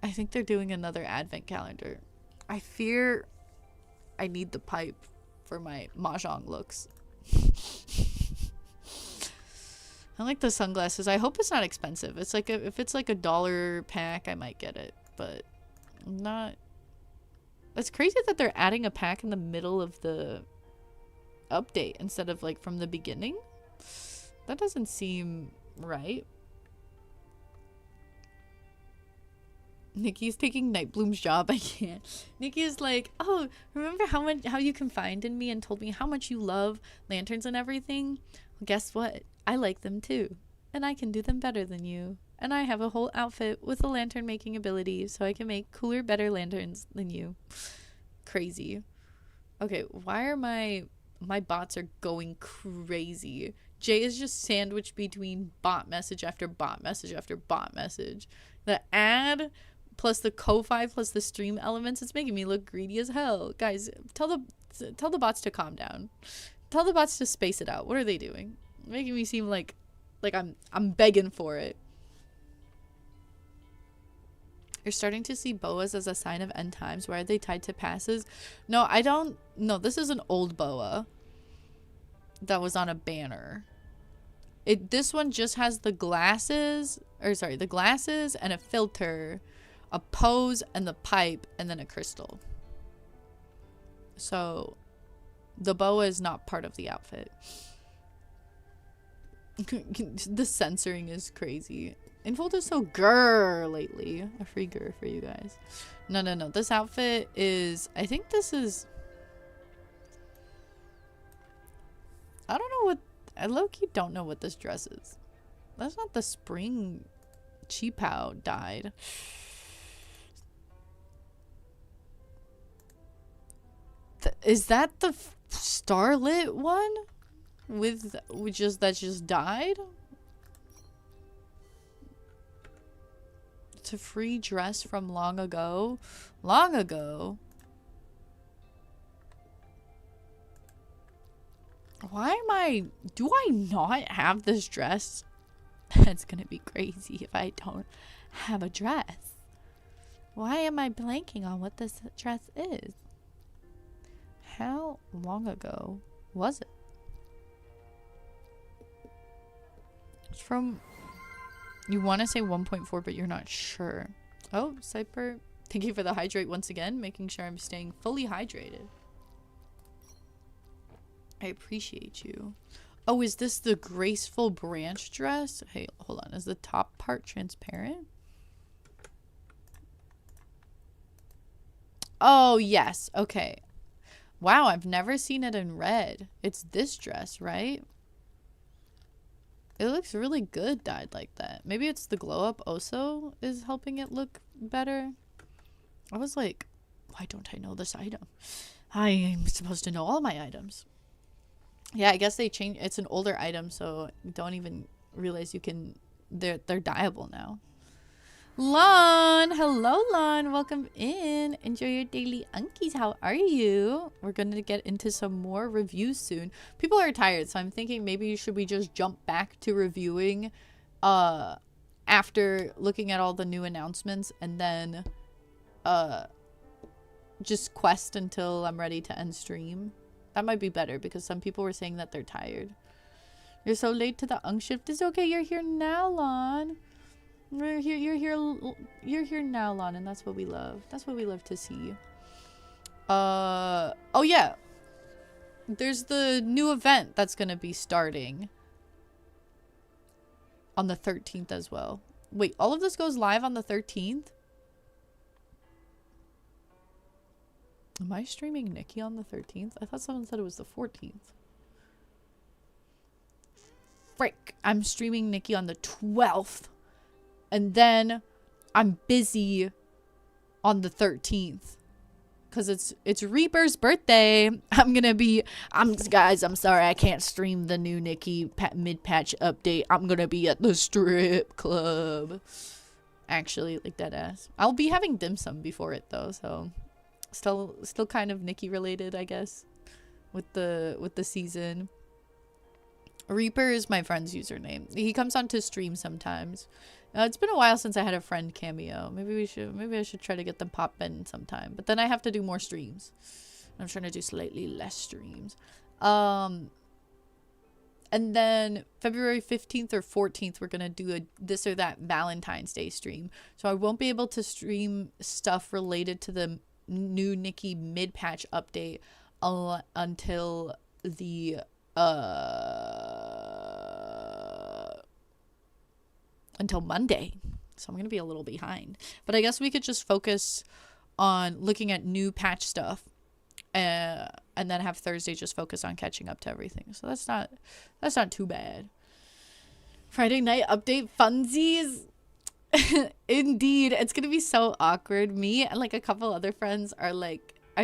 I think they're doing another advent calendar. I fear I need the pipe for my mahjong looks. I like the sunglasses. I hope it's not expensive. It's like if it's like $1 pack, I might get it, but I'm not. It's crazy that they're adding a pack in the middle of the update instead of like from the beginning. That doesn't seem right. Nikki's taking Nightbloom's job. I can't. Nikki is like, oh, remember how you confided in me and told me how much you love lanterns and everything? Well, guess what? I like them too. And I can do them better than you. And I have a whole outfit with a lantern making ability, so I can make cooler, better lanterns than you. Crazy. Okay, why are my bots are going crazy? Jay is just sandwiched between bot message after bot message after bot message. The ad plus the Ko-Fi plus the stream elements, it's making me look greedy as hell. Guys, tell the bots to calm down. Tell the bots to space it out. What are they doing? Making me seem like I'm begging for it. You're starting to see boas as a sign of end times. Why are they tied to passes? No, I don't. No, this is an old boa that was on a banner. This one just has the glasses, the glasses and a filter, a pose and the pipe, and then a crystal. So the boa is not part of the outfit. The censoring is crazy. Infold is so grrr lately. A free grrr for you guys. No. This outfit is... I think this is... I don't know what... I low-key don't know what this dress is. That's not the spring cheapao dyed. Is that the starlit one? That just died? It's a free dress from long ago. Long ago? Why am I... Do I not have this dress? It's gonna be crazy if I don't have a dress. Why am I blanking on what this dress is? How long ago was it? It's from... You want to say 1.4, but you're not sure. Oh, Cyper. Thank you for the hydrate once again, making sure I'm staying fully hydrated. I appreciate you. Oh, is this the graceful branch dress? Hey, hold on. Is the top part transparent? Oh, yes. Okay. Wow, I've never seen it in red. It's this dress, right? It looks really good dyed like that. Maybe it's the glow up also is helping it look better. I was like, why don't I know this item? I am supposed to know all my items. Yeah, I guess they changed. It's an older item, so don't even realize you can. They're dyeable now. Lon, hello Lon, welcome in. Enjoy your daily unkies. How are you? We're gonna get into some more reviews soon. People are tired, so I'm thinking maybe should we just jump back to reviewing after looking at all the new announcements, and then just quest until I'm ready to end stream. That might be better because some people were saying that they're tired. You're so late to the unk shift. It's okay, you're here now, Lon. You're here now, Lon, and that's what we love. That's what we love to see. Oh yeah. There's the new event that's gonna be starting on the 13th as well. Wait, all of this goes live on the 13th? Am I streaming Nikki on the 13th? I thought someone said it was the 14th. Frick. I'm streaming Nikki on the 12th. And then I'm busy on the 13th. Because it's Reaper's birthday. Guys, I'm sorry. I can't stream the new Nikki mid-patch update. I'm going to be at the strip club. Actually, like deadass. I'll be having dim sum before it though, so... Still kind of Nikki related, I guess, with the season. Reaper is my friend's username. He comes on to stream sometimes. It's been a while since I had a friend cameo. Maybe I should try to get them pop in sometime. But then I have to do more streams. I'm trying to do slightly less streams. And then February 15th or 14th, we're gonna do a this or that Valentine's Day stream. So I won't be able to stream stuff related to the new Nikki mid-patch update until the until Monday. So I'm gonna be a little behind, but I guess we could just focus on looking at new patch stuff and then have Thursday just focus on catching up to everything. So that's not too bad. Friday night update funsies. Indeed, it's gonna be so awkward. Me and like a couple other friends are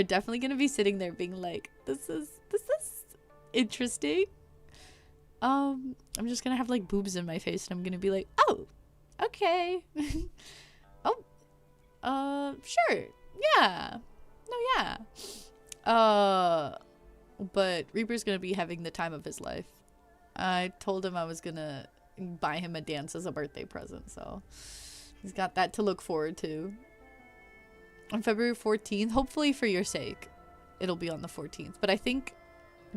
definitely gonna be sitting there being like, this is interesting. I'm just gonna have like boobs in my face and I'm gonna be like, oh, okay. Oh, sure. Yeah. No, yeah. But Reaper's gonna be having the time of his life. I told him I was gonna buy him a dance as a birthday present, so he's got that to look forward to. On February 14th, hopefully for your sake, it'll be on the 14th. But I think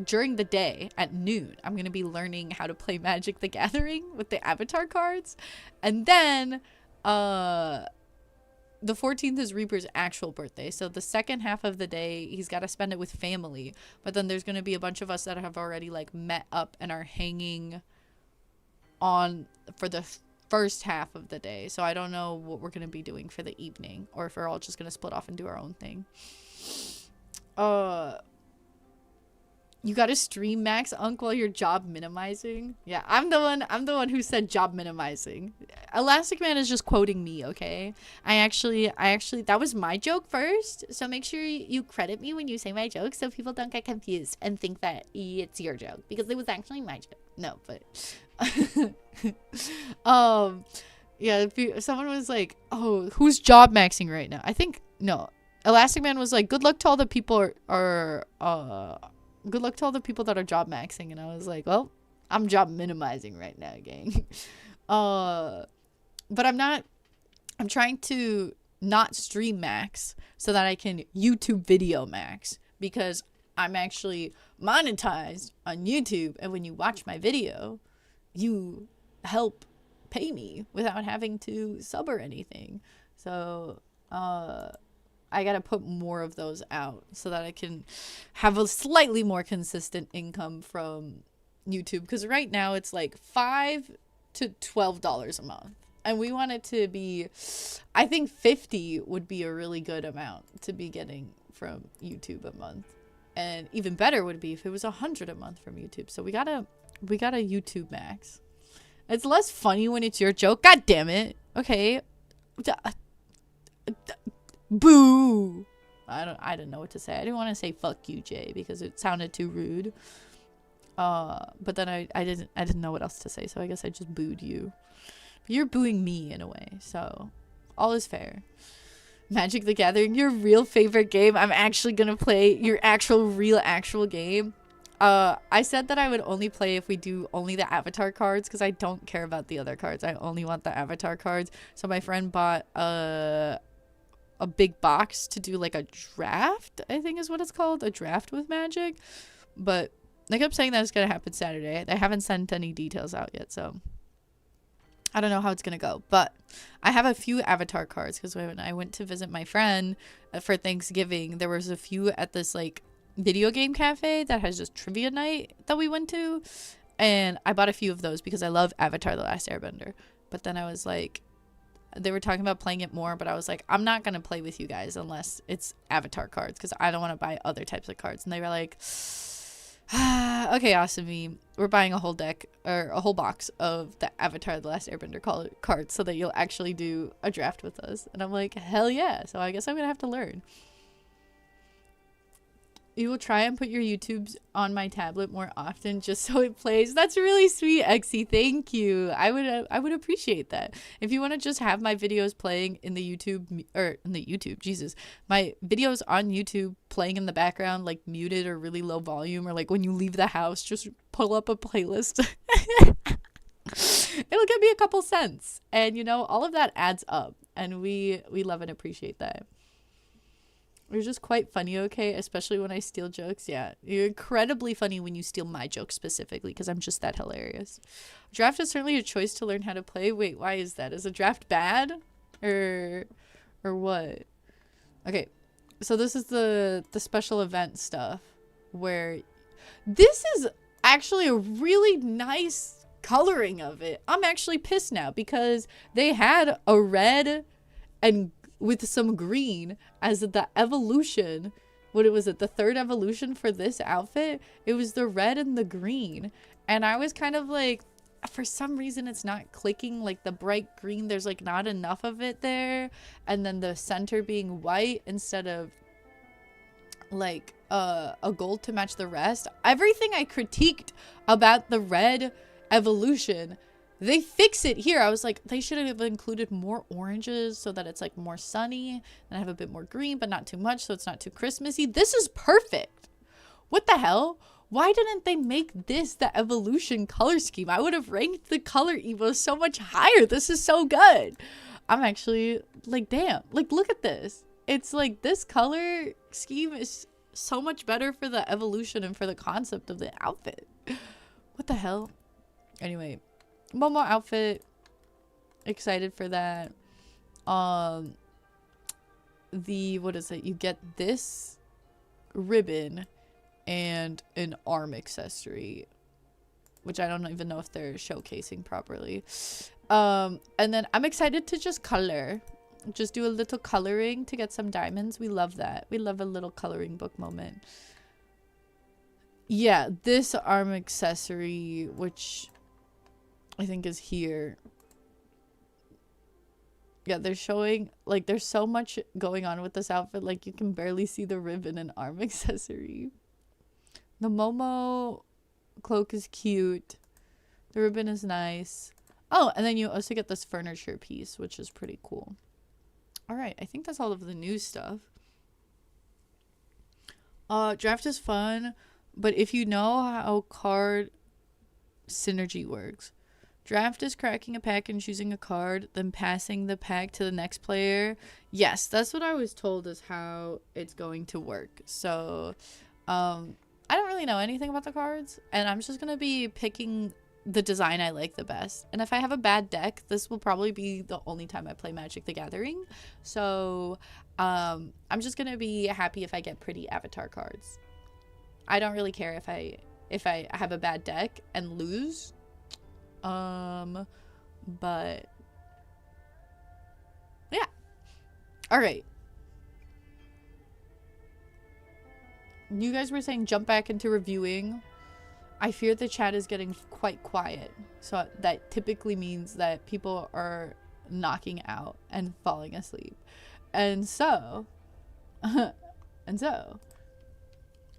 during the day at noon, I'm gonna be learning how to play Magic the Gathering with the avatar cards. And then the 14th is Reaper's actual birthday, so the second half of the day he's got to spend it with family, but then there's going to be a bunch of us that have already like met up and are hanging on for the first half of the day. So I don't know what we're going to be doing for the evening, or if we're all just going to split off and do our own thing. You gotta stream max Unc while you're job minimizing. Yeah, I'm the one who said job minimizing. Elastic Man is just quoting me, okay? I actually that was my joke first, so make sure you credit me when you say my joke so people don't get confused and think that it's your joke, because it was actually my joke. No, but yeah, if someone was like, oh, who's job maxing right now? I think no. Elastic Man was like, good luck to all the people good luck to all the people that are job maxing, and I was like, well, I'm job minimizing right now, gang. But I'm trying to not stream max so that I can YouTube video max, because I'm actually monetized on YouTube, and when you watch my video, you help pay me without having to sub or anything. So I gotta put more of those out so that I can have a slightly more consistent income from YouTube, because right now it's like $5 to $12 a month, and we want it to be, I think 50 would be a really good amount to be getting from YouTube a month, and even better would be if it was 100 a month from YouTube. So we gotta YouTube max. It's less funny when it's your joke. God damn it. Okay. Boo. I didn't know what to say. I didn't want to say fuck you, Jay, because it sounded too rude. But then I didn't know what else to say, so I guess I just booed you. But you're booing me in a way, so all is fair. Magic the Gathering, your real favorite game. I'm actually gonna play your actual game. I said that I would only play if we do only the avatar cards, because I don't care about the other cards. I only want the avatar cards. So my friend bought a big box to do like a draft, I think is what it's called, a draft with Magic. But they kept saying that it's gonna happen Saturday. They haven't sent any details out yet, so I don't know how it's gonna go. But I have a few avatar cards, because when I went to visit my friend for Thanksgiving, there was a few at this like video game cafe that has just trivia night that we went to, and I bought a few of those because I love Avatar: The Last Airbender. But then I was like, they were talking about playing it more, but I was like, I'm not going to play with you guys unless it's avatar cards, because I don't want to buy other types of cards. And they were like, okay, awesome. We're buying a whole deck, or a whole box of the Avatar: The Last Airbender cards so that you'll actually do a draft with us. And I'm like, hell yeah. So I guess I'm going to have to learn. You will try and put your YouTubes on my tablet more often just so it plays. That's really sweet, Exy. Thank you. I would appreciate that. If you want to just have my videos playing in the YouTube, Jesus. My videos on YouTube playing in the background, like muted or really low volume, or like when you leave the house, just pull up a playlist. It'll give me a couple cents. And you know, all of that adds up, and we love and appreciate that. You're just quite funny, okay? Especially when I steal jokes. Yeah, you're incredibly funny when you steal my jokes specifically, because I'm just that hilarious. Draft is certainly a choice to learn how to play. Wait, why is that? Is a draft bad? Or what? Okay, so this is the special event stuff, where this is actually a really nice coloring of it. I'm actually pissed now, because they had a red and with some green as the evolution. What was it? The third evolution for this outfit? It was the red and the green. And I was kind of like, for some reason it's not clicking. Like the bright green, there's like not enough of it there, and then the center being white instead of like a gold to match the rest. Everything I critiqued about the red evolution, they fix it here. I was like, they should have included more oranges so that it's like more sunny and have a bit more green, but not too much so it's not too Christmassy. This is perfect. What the hell? Why didn't they make this the evolution color scheme? I would have ranked the color Evo so much higher. This is so good. I'm actually like, damn, like look at this. It's like this color scheme is so much better for the evolution and for the concept of the outfit. What the hell? Anyway, Momo outfit, excited for that. The what is it? You get this ribbon and an arm accessory, which I don't even know if they're showcasing properly. And then I'm excited to just color, just do a little coloring to get some diamonds. We love that. We love a little coloring book moment. Yeah, this arm accessory, which I think is here. Yeah, they're showing, like, there's so much going on with this outfit. Like, you can barely see the ribbon and arm accessory. The Momo cloak is cute. The ribbon is nice. Oh, and then you also get this furniture piece, which is pretty cool. All right, I think that's all of the new stuff. Draft is fun, but if you know how card synergy works, draft is cracking a pack and choosing a card, then passing the pack to the next player. Yes, that's what I was told is how it's going to work. So, I don't really know anything about the cards, and I'm just going to be picking the design I like the best. And if I have a bad deck, this will probably be the only time I play Magic the Gathering. So, I'm just going to be happy if I get pretty avatar cards. I don't really care if I have a bad deck and lose. But yeah. All right. You guys were saying jump back into reviewing. I fear the chat is getting quite quiet. So that typically means that people are knocking out and falling asleep. And so,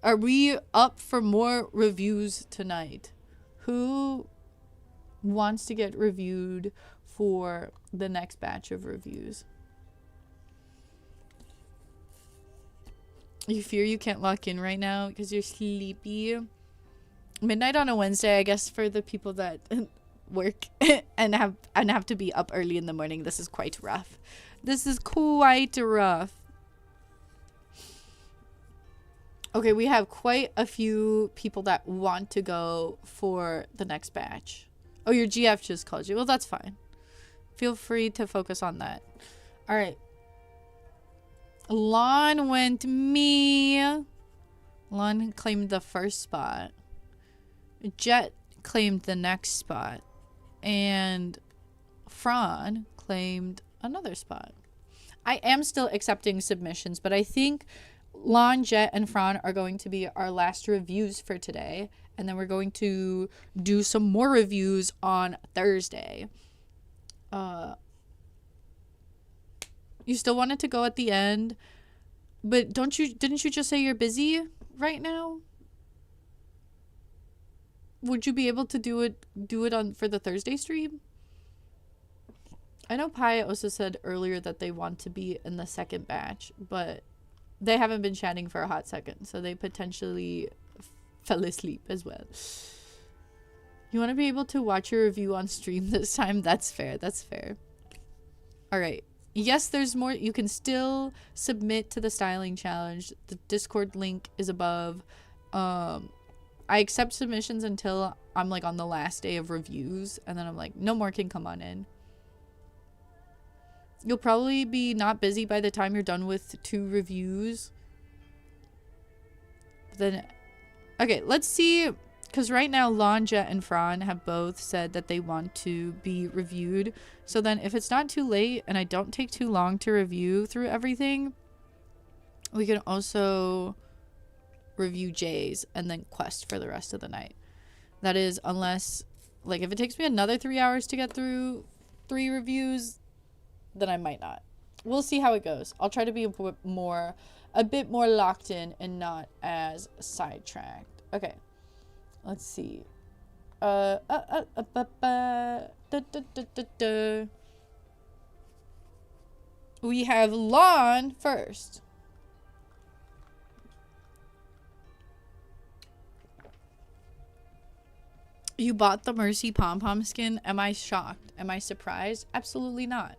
are we up for more reviews tonight? Who wants to get reviewed for the next batch of reviews? You fear you can't lock in right now because you're sleepy. Midnight on a Wednesday, I guess for the people that work and have to be up early in the morning, this is quite rough. This is quite rough. Okay, we have quite a few people that want to go for the next batch. Oh, your GF just called you. Well, that's fine. Feel free to focus on that. All right. Lon went me. Lon claimed the first spot. Jet claimed the next spot. And Fran claimed another spot. I am still accepting submissions, but I think Lon, Jet, and Fran are going to be our last reviews for today. And then we're going to do some more reviews on Thursday. You still wanted to go at the end, but didn't you just say you're busy right now? Would you be able to do it on for the Thursday stream? I know Pi also said earlier that they want to be in the second batch, but they haven't been chatting for a hot second, so they potentially fell asleep as well. You want to be able to watch your review on stream this time? That's fair. That's fair. All right. Yes, there's more. You can still submit to the styling challenge. The Discord link is above. I accept submissions until I'm like on the last day of reviews, and then I'm like, no more can come on in. You'll probably be not busy by the time you're done with 2 reviews. Then, okay, let's see. Because right now, Lon, Jet, and Fran have both said that they want to be reviewed. So then if it's not too late and I don't take too long to review through everything, we can also review Jay's and then Quest for the rest of the night. That is, unless Like, if it takes me another 3 hours to get through 3 reviews, then I might not. We'll see how it goes. I'll try to be a bit more locked in and not as sidetracked. Okay. Let's see. We have Lawn first. You bought the Mercy pom-pom skin. Am I shocked? Am I surprised? Absolutely not.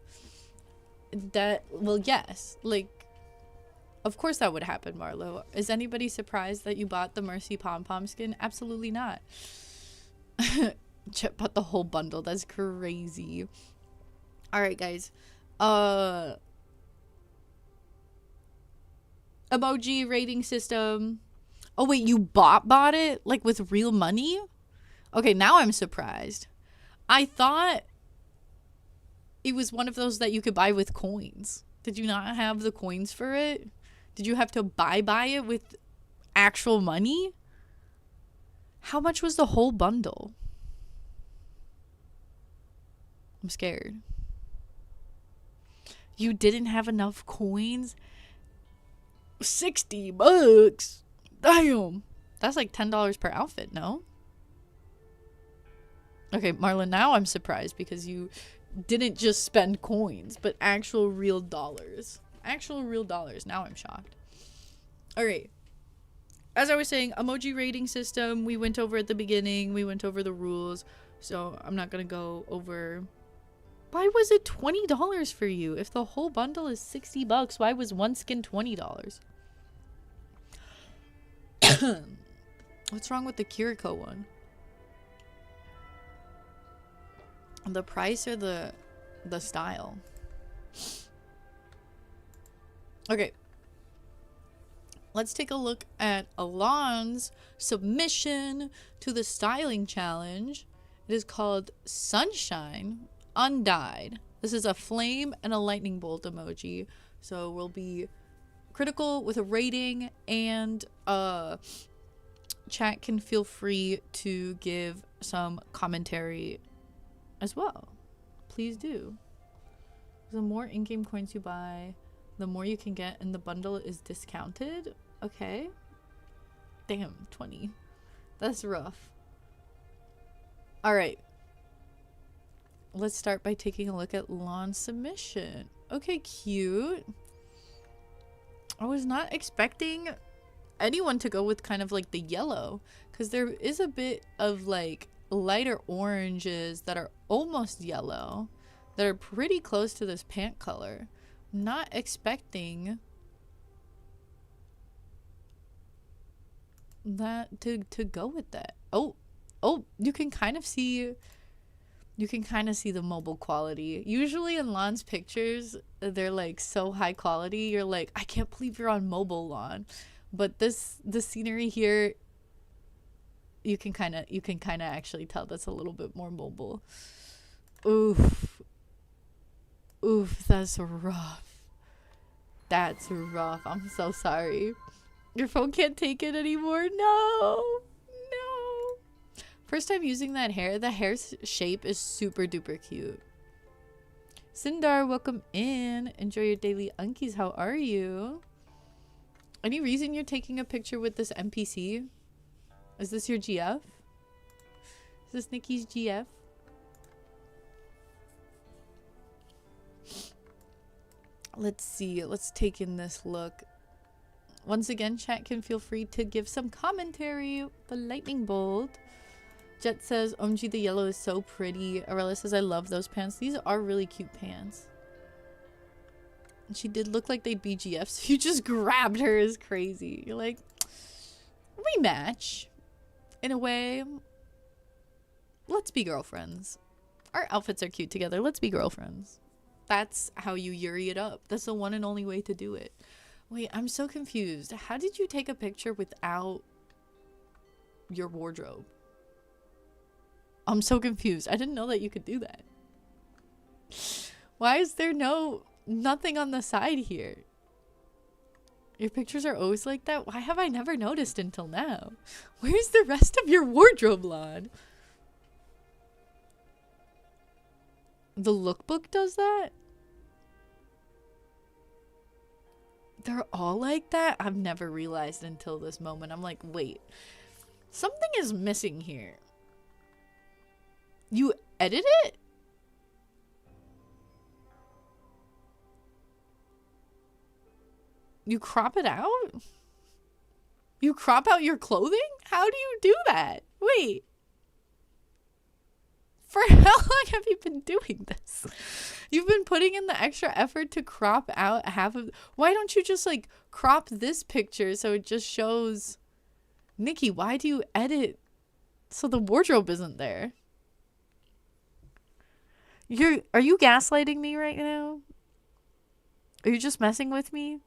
Well, yes. Like, of course that would happen, Marlo. Is anybody surprised that you bought the Mercy pom-pom skin? Absolutely not. Chip bought the whole bundle. That's crazy. Alright, guys. Emoji rating system. Oh, wait, you bought it? Like, with real money? Okay, now I'm surprised. I thought it was one of those that you could buy with coins. Did you not have the coins for it? Did you have to buy it with actual money? How much was the whole bundle? I'm scared. You didn't have enough coins? $60. Damn. That's like $10 per outfit, no? Okay, Marlon, now I'm surprised because you didn't just spend coins, but actual real dollars. Actual real dollars. Now I'm shocked. Alright. As I was saying, emoji rating system, we went over at the beginning. We went over the rules. So I'm not going to go over... Why was it $20 for you? If the whole bundle is $60, why was one skin $20? What's wrong with the Kiriko one? The price or the style? Okay. Let's take a look at Alon's submission to the styling challenge. It is called Sunshine Undyed. This is a flame and a lightning bolt emoji. So we'll be critical with a rating, and chat can feel free to give some commentary as well. Please do. The more in-game coins you buy, the more you can get, and the bundle is discounted. Okay. Damn, 20. That's rough. Alright. Let's start by taking a look at Lawn's submission. Okay, cute. I was not expecting anyone to go with kind of like the yellow, because there is a bit of like lighter oranges that are almost yellow that are pretty close to this pant color. I'm not expecting that to go with that. Oh, you can kind of see the mobile quality. Usually in Lawn's pictures, they're like so high quality. You're like, I can't believe you're on mobile, Lawn. But the scenery here, you can kind of actually tell that's a little bit more mobile. Oof, that's rough. That's rough. I'm so sorry. Your phone can't take it anymore. No. First time using that hair. The hair's shape is super duper cute. Sindar, welcome in. Enjoy your daily unkies. How are you? Any reason you're taking a picture with this NPC? Is this your GF? Is this Nikki's GF? Let's see. Let's take in this look. Once again, chat can feel free to give some commentary. The lightning bolt. Jet says, OMG, the yellow is so pretty. Arella says, I love those pants. These are really cute pants. She did look like they'd be GFs. You just grabbed her is crazy. You're like, rematch. In a way, let's be girlfriends. Our outfits are cute together. Let's be girlfriends. That's how you Yuri it up. That's the one and only way to do it. Wait, I'm so confused. How did you take a picture without your wardrobe? I'm so confused. I didn't know that you could do that. Why is there nothing on the side here? Your pictures are always like that? Why have I never noticed until now? Where's the rest of your wardrobe, Lon? The lookbook does that? They're all like that? I've never realized until this moment. I'm like, wait. Something is missing here. You edit it? You crop it out? You crop out your clothing? How do you do that? Wait. For how long have you been doing this? You've been putting in the extra effort to crop out half of... Why don't you just, like, crop this picture so it just shows... Nikki, why do you edit so the wardrobe isn't there? Are you gaslighting me right now? Are you just messing with me?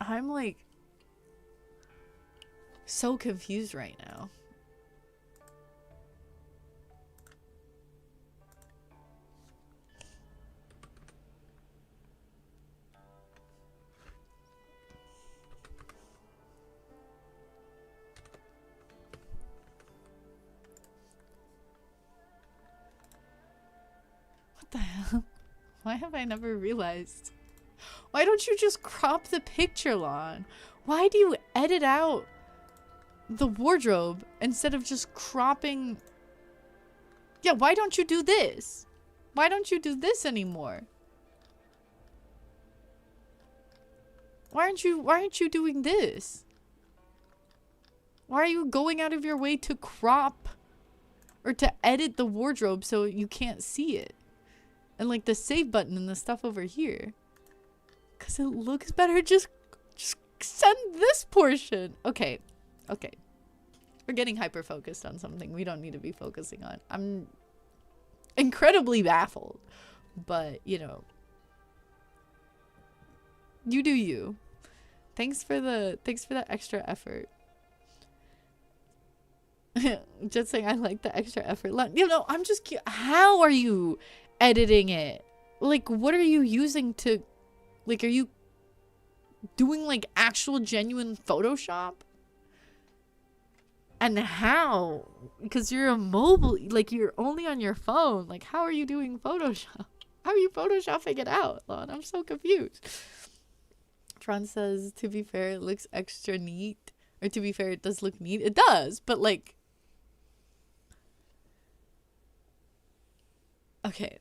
I'm like so confused right now. What the hell? Why have I never realized? Why don't you just crop the picture, Lon? Why do you edit out the wardrobe instead of just cropping? Yeah, why don't you do this? Why don't you do this anymore? Why aren't you doing this? Why are you going out of your way to crop or to edit the wardrobe so you can't see it? And like the save button and the stuff over here. Cause it looks better. Just send this portion. Okay. We're getting hyper focused on something we don't need to be focusing on. I'm incredibly baffled, but you know, you do you. Thanks for the extra effort. Just saying, I like the extra effort. You know, I'm just how are you editing it? Like, what are you using to? Like, are you doing, like, actual genuine Photoshop? And how? Because you're a mobile, like, you're only on your phone. Like, how are you doing Photoshop? How are you Photoshopping it out, Lon? I'm so confused. Tron says, to be fair, it looks extra neat. Or to be fair, it does look neat. It does, but, like... Okay.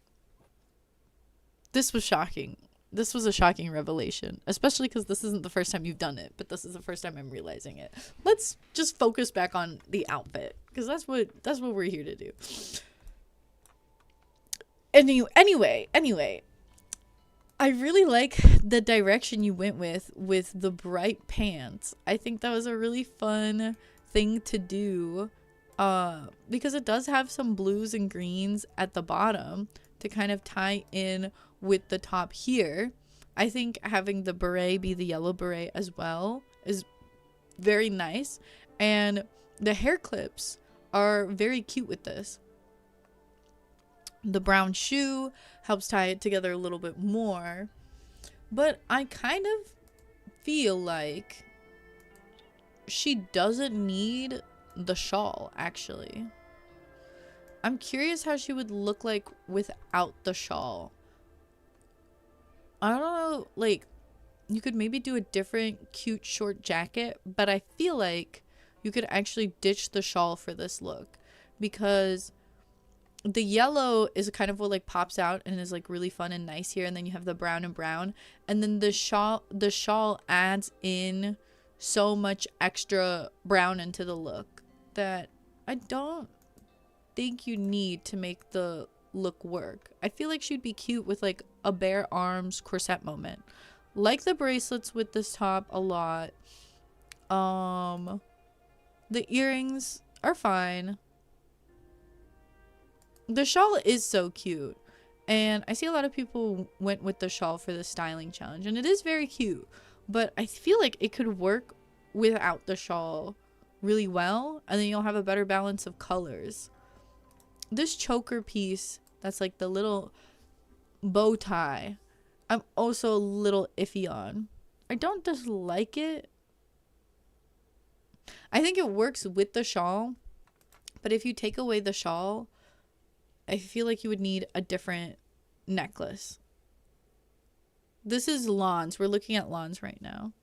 This was shocking. This was a shocking revelation, especially because this isn't the first time you've done it, but this is the first time I'm realizing it. Let's just focus back on the outfit, because that's what we're here to do. Anyway, I really like the direction you went with the bright pants. I think that was a really fun thing to do, because it does have some blues and greens at the bottom to kind of tie in with the top here. I think having the beret be the yellow beret as well is very nice, and the hair clips are very cute with this. The brown shoe helps tie it together a little bit more, but I kind of feel like she doesn't need the shawl, actually. I'm curious how she would look like without the shawl. I don't know, like, you could maybe do a different cute short jacket, but I feel like you could actually ditch the shawl for this look, because the yellow is kind of what like pops out and is like really fun and nice here, and then you have the brown and brown, and then the shawl adds in so much extra brown into the look that I don't think you need to make the look work. I feel like she'd be cute with like a bare arms corset moment. Like the bracelets with this top a lot. The earrings are fine. The shawl is so cute, and I see a lot of people went with the shawl for the styling challenge, and it is very cute, but I feel like it could work without the shawl really well, and then you'll have a better balance of colors. This choker piece that's like the little bow tie, I'm also a little iffy on. I don't dislike it. I think it works with the shawl, but if you take away the shawl, I feel like you would need a different necklace. This is lawns. We're looking at lawns right now.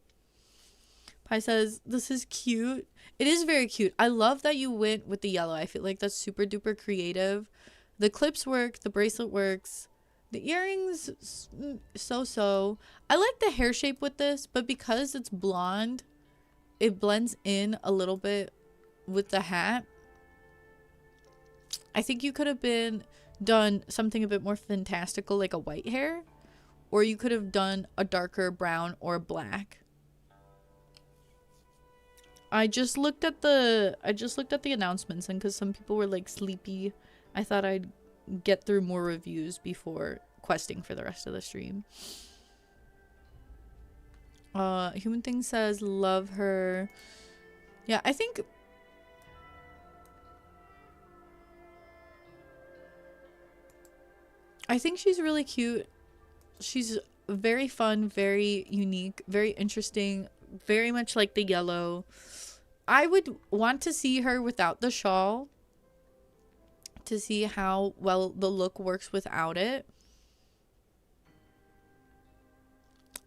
Pi says, this is cute. It is very cute. I love that you went with the yellow. I feel like that's super duper creative. The clips work. The bracelet works. The earrings, so. I like the hair shape with this, but because it's blonde, it blends in a little bit with the hat. I think you could have done something a bit more fantastical, like a white hair, or you could have done a darker brown or black. I just looked at the announcements, and because some people were like sleepy, I thought I'd get through more reviews before questing for the rest of the stream. Human Thing says love her. Yeah, I think she's really cute. She's very fun, very unique, very interesting, very much like the yellow. I would want to see her without the shawl to see how well the look works without it.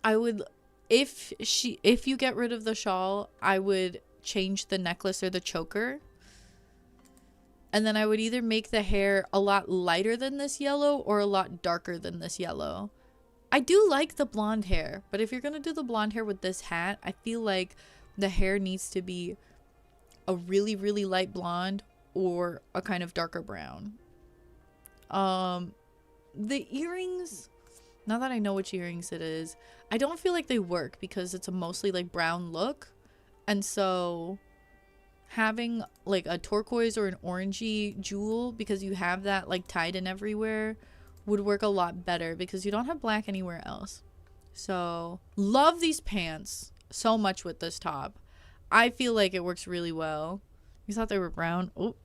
I would, if you get rid of the shawl, I would change the necklace or the choker. And then I would either make the hair a lot lighter than this yellow or a lot darker than this yellow. I do like the blonde hair, but if you're going to do the blonde hair with this hat, I feel like the hair needs to be a really, really light blonde or a kind of darker brown. The earrings, now that I know which earrings it is, I don't feel like they work because it's a mostly like brown look. And so having like a turquoise or an orangey jewel, because you have that like tied in everywhere, would work a lot better because you don't have black anywhere else. So love these pants so much with this top. I feel like it works really well. You thought they were brown? Oh,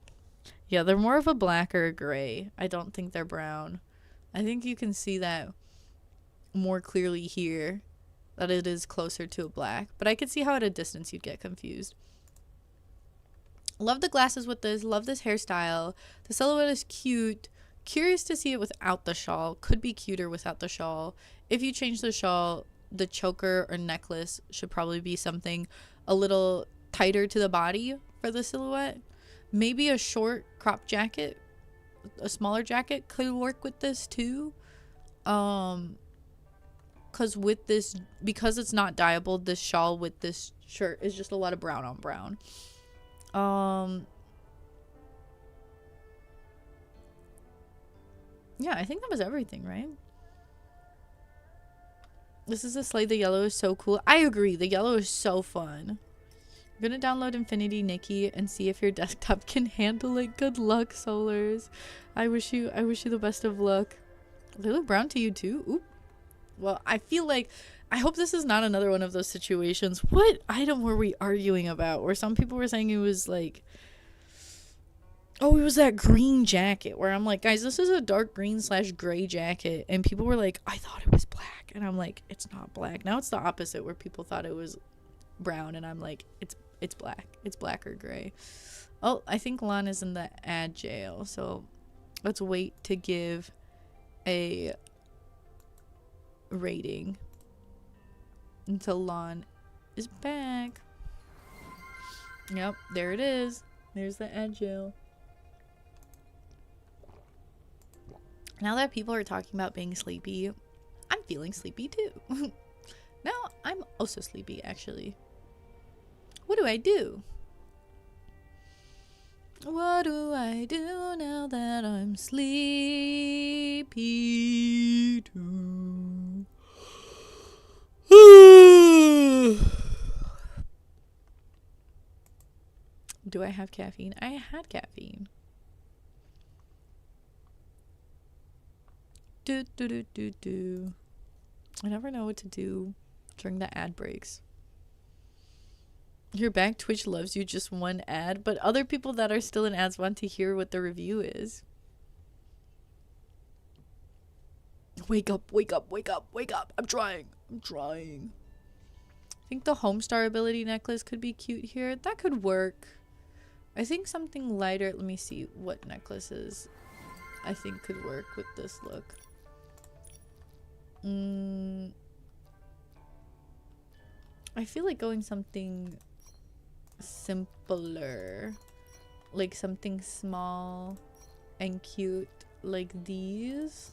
yeah, they're more of a black or a gray. I don't think they're brown. I think you can see that more clearly here, that it is closer to a black. But I could see how at a distance you'd get confused. Love the glasses with this. Love this hairstyle. The silhouette is cute. Curious to see it without the shawl. Could be cuter without the shawl. If you change the shawl, the choker or necklace should probably be something a little tighter to the body for the silhouette. Maybe a short crop jacket, a smaller jacket could work with this too. Because with this, because it's not dyeable, this shawl with this shirt is just a lot of brown on brown. Yeah, I think that was everything, right? This is a sleigh. The yellow is so cool. I agree. The yellow is so fun. I'm gonna download Infinity Nikki and see if your desktop can handle it. Good luck, Solars. I wish you the best of luck. They look brown to you too. Oop. Well, I feel like, I hope this is not another one of those situations. What item were we arguing about? Where some people were saying it was like, oh, it was that green jacket. Where I'm like, guys, this is a dark green / gray jacket. And people were like, I thought it was black. And I'm like, it's not black. Now it's the opposite, where people thought it was brown. And I'm like, it's black. It's black or gray. Oh, I think Lon is in the ad jail. So let's wait to give a rating until Lon is back. Yep, there it is. There's the ad jail. Now that people are talking about being sleepy, I'm feeling sleepy too. Now I'm also sleepy, actually. What do I do? What do I do now that I'm sleepy too? Do I have caffeine? I had caffeine. Do. I never know what to do during the ad breaks. You're back. Twitch loves you. Just one ad. But other people that are still in ads want to hear what the review is. Wake up, wake up, wake up, wake up. I'm trying. I think the Homestar ability necklace could be cute here. That could work. I think something lighter. Let me see what necklaces I think could work with this look. I feel like going something simpler. Like something small and cute like these.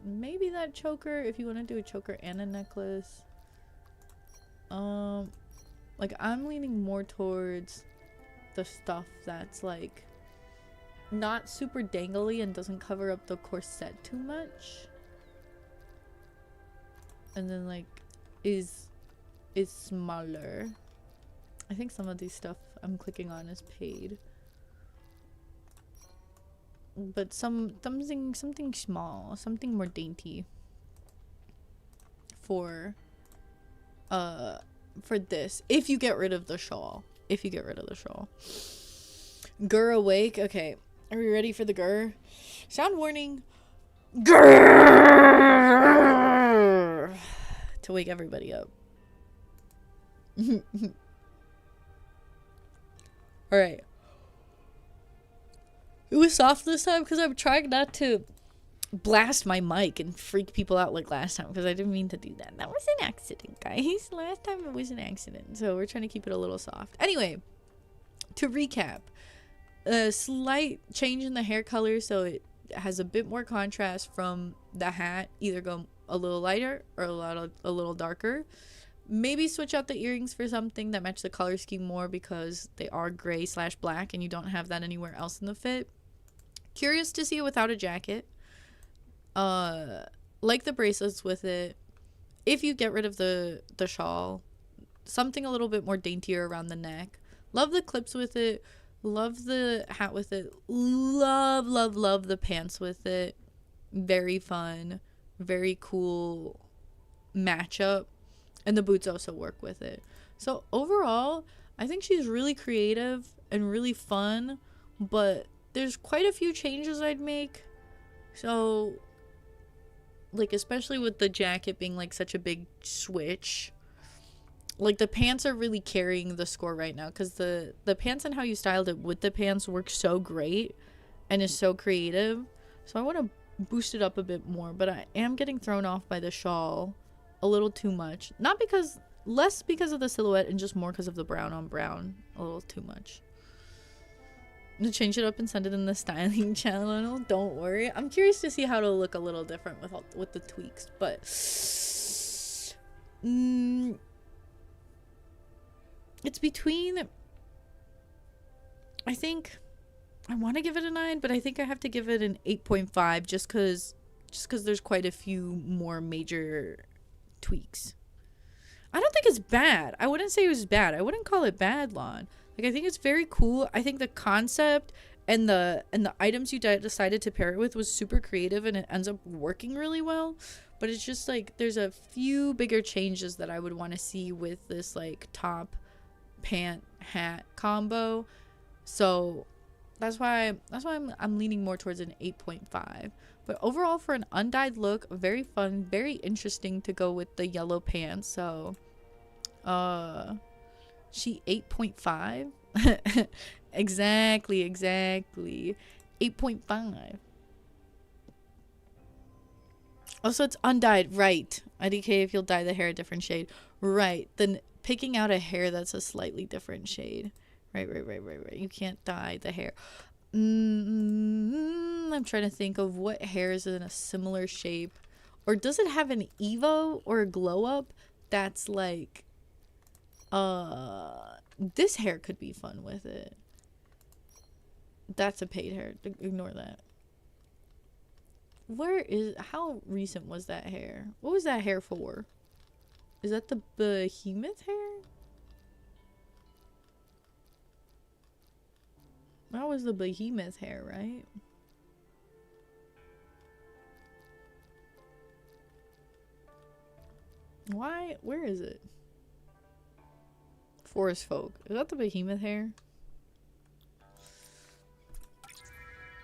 Maybe that choker if you want to do a choker and a necklace. Like I'm leaning more towards the stuff that's like not super dangly and doesn't cover up the corset too much. And then like is smaller. I think some of these stuff I'm clicking on is paid. But something small, something more dainty for this. If you get rid of the shawl. If you get rid of the shawl. Grr awake. Okay. Are we ready for the grr? Sound warning. Grr! To wake everybody up. Alright. It was soft this time because I'm trying not to blast my mic and freak people out like last time because I didn't mean to do that. That was an accident, guys. Last time it was an accident. So we're trying to keep it a little soft. Anyway, to recap, a slight change in the hair color so it has a bit more contrast from the hat. Either go a little lighter or a little darker. Maybe switch out the earrings for something that match the color scheme more because they are gray / black and you don't have that anywhere else in the fit. Curious to see it without a jacket. Like the bracelets with it. If you get rid of the shawl, something a little bit more daintier around the neck. Love the clips with it. Love the hat with it. Love the pants with it. Very fun. Very cool matchup. And the boots also work with it. So overall, I think she's really creative and really fun. But there's quite a few changes I'd make. So, like, especially with the jacket being, like, such a big switch. Like, the pants are really carrying the score right now. Because the pants and how you styled it with the pants works so great. And is so creative. So I want to boost it up a bit more. But I am getting thrown off by the shawl a little too much. Less because of the silhouette and just more because of the brown on brown. A little too much. I'm gonna change it up and send it in the styling channel. Don't worry. I'm curious to see how it'll look a little different with the tweaks. But it's between, I think I want to give it a 9, but I think I have to give it an 8.5 just because there's quite a few more major tweaks. I don't think it's bad. I wouldn't say it was bad. I wouldn't call it bad, Lon. Like, I think it's very cool. I think the concept and the items you decided to pair it with was super creative and it ends up working really well. But it's just like there's a few bigger changes that I would want to see with this like top pant hat combo. So that's why I'm leaning more towards an 8.5. But overall, for an undyed look, very fun, very interesting to go with the yellow pants. So, she 8.5. exactly 8.5. Also, it's undyed, right? IDK if you'll dye the hair a different shade, right? Then picking out a hair that's a slightly different shade, right. You can't dye the hair. I'm trying to think of what hair is in a similar shape, or does it have an evo or a glow up that's like this hair could be fun with it. That's a paid hair. Ignore that. How recent was that hair? What was that hair for? Is that the behemoth hair? That was the behemoth hair, right? Why? Where is it? Forest folk. Is that the behemoth hair?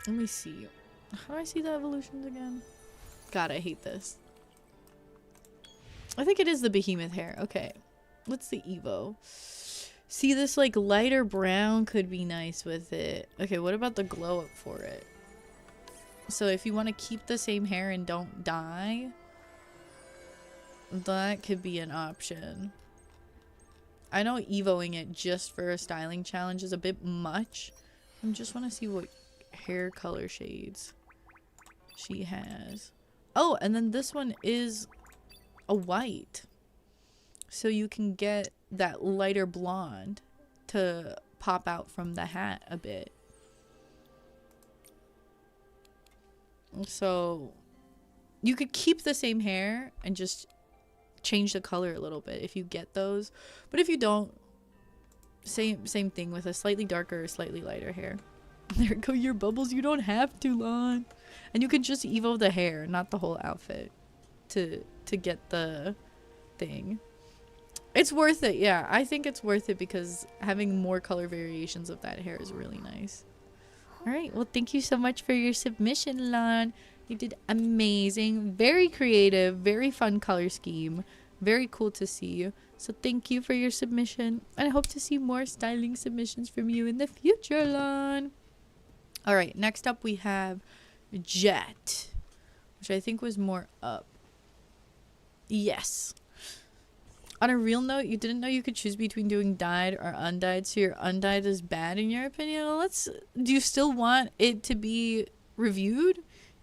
Let me see. How do I see the evolutions again? God, I hate this. I think it is the behemoth hair. Okay. What's the Evo? See, this like lighter brown could be nice with it. Okay, what about the glow up for it? So if you want to keep the same hair and don't dye, that could be an option. I know Evoing it just for a styling challenge is a bit much. I just want to see what hair color shades she has. Oh, and then this one is a white. So you can get that lighter blonde to pop out from the hat a bit. So you could keep the same hair and just change the color a little bit if you get those. But if you don't, same thing with a slightly darker or slightly lighter hair. There go your bubbles. You don't have to, Lon. And you can just evo the hair, not the whole outfit, to get the thing. It's worth it. Yeah, I think it's worth it because having more color variations of that hair is really nice. All right. Well, thank you so much for your submission, Lon. You did amazing. Very creative. Very fun color scheme. Very cool to see. So thank you for your submission. And I hope to see more styling submissions from you in the future, Lon. All right. Next up, we have Jet, which I think was more up. Yes. On a real note, you didn't know you could choose between doing dyed or undyed, so your undyed is bad in your opinion. Well, do you still want it to be reviewed?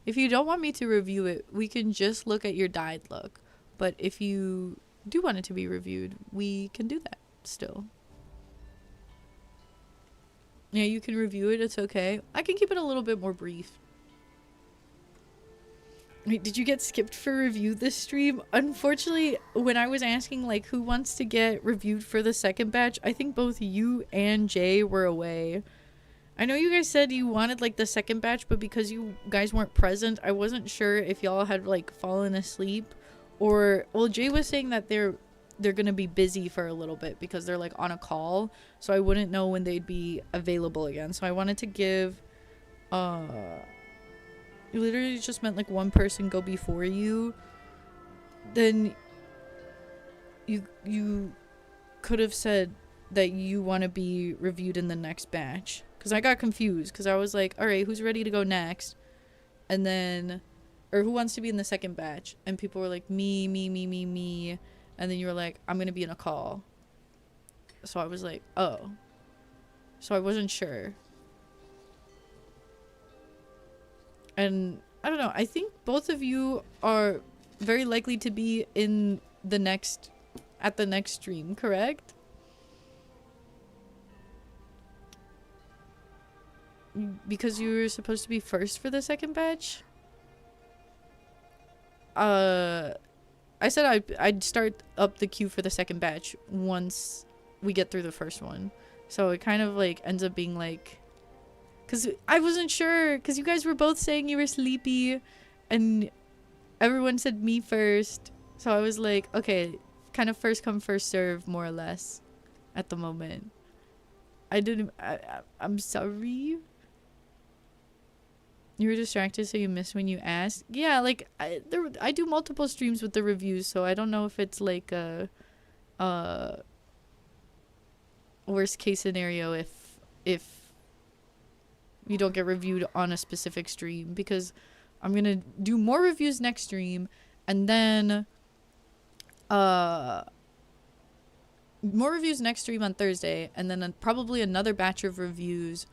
If you don't want me to review it, we can just look at your dyed look. But if you do want it to be reviewed, we can do that still. Yeah, you can review it. It's okay. I can keep it a little bit more brief. Wait, did you get skipped for review this stream? Unfortunately, when I was asking like who wants to get reviewed for the second batch, I think both you and Jay were away. I know you guys said you wanted like the second batch, but because you guys weren't present, I wasn't sure if y'all had like fallen asleep or, well, Jay was saying that they're gonna be busy for a little bit because they're like on a call, so I wouldn't know when they'd be available again. So I wanted to give you literally just meant like one person go before you. Then you could have said that you want to be reviewed in the next batch. Because I got confused. Because I was like, alright, who's ready to go next? And then, or who wants to be in the second batch? And people were like, me. And then you were like, I'm going to be in a call. So I was like, oh. So I wasn't sure. And I don't know, I think both of you are very likely to be in the next, at the next stream, correct? Because you were supposed to be first for the second batch? I said I'd start up the queue for the second batch once we get through the first one. So it kind of like ends up being like, because I wasn't sure, because you guys were both saying you were sleepy, and everyone said me first. So I was like, okay, kind of first come, first serve, more or less, at the moment. I'm sorry. You were distracted, so you missed when you asked? Yeah, like, I do multiple streams with the reviews, so I don't know if it's like a worst case scenario if you don't get reviewed on a specific stream, because I'm gonna do more reviews next stream, and then more reviews next stream on Thursday, and then probably another batch of reviews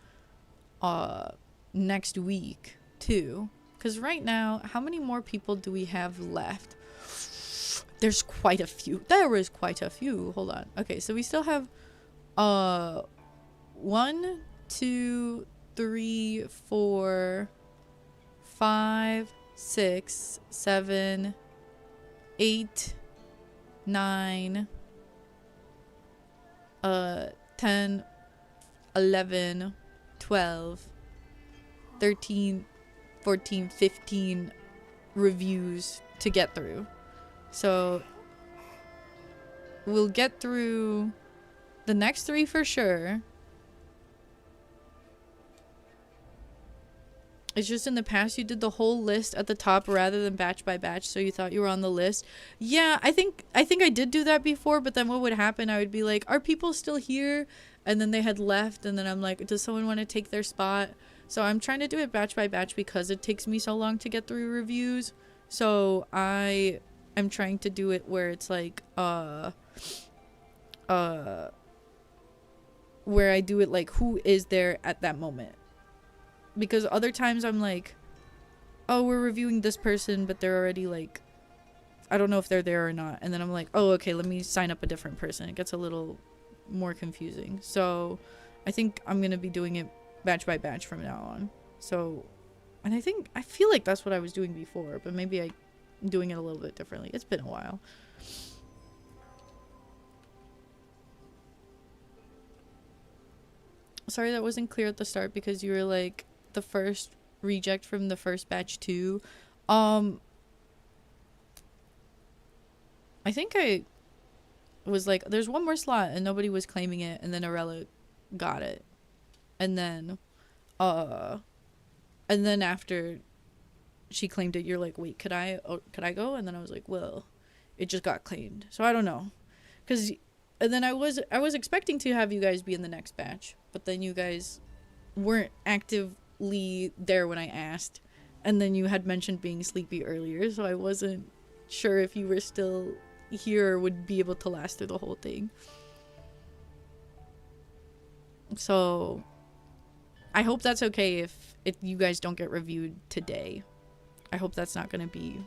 next week too, because right now, how many more people do we have left? There's quite a few. There is quite a few. Hold on. Okay, so we still have 1, 2, 3, 4, 5, 6, 7, 8, 9, 10, 11, 12, 13, 14, 15 reviews to get through. So we'll get through the next 3 for sure. It's just in the past you did the whole list at the top rather than batch by batch, so you thought you were on the list. Yeah, I think I did do that before, but then what would happen, I would be like, are people still here? And then they had left, and then I'm like, does someone want to take their spot? So I'm trying to do it batch by batch because it takes me so long to get through reviews. So I am trying to do it where it's like where I do it like who is there at that moment. Because other times I'm like, oh, we're reviewing this person, but they're already like, I don't know if they're there or not. And then I'm like, oh, okay, let me sign up a different person. It gets a little more confusing. So I think I'm going to be doing it batch by batch from now on. So, and I feel like that's what I was doing before, but maybe I'm doing it a little bit differently. It's been a while. Sorry that wasn't clear at the start because you were like the first reject from the first batch too. I think I was like, there's one more slot and nobody was claiming it, and then Arella got it. And then after she claimed it, you're like, wait, could I go? And then I was like, well, it just got claimed. So I don't know. And then I was expecting to have you guys be in the next batch, but then you guys weren't actively there when I asked, and then you had mentioned being sleepy earlier, so I wasn't sure if you were still here or would be able to last through the whole thing. So I hope that's okay if you guys don't get reviewed today. I hope that's not going to be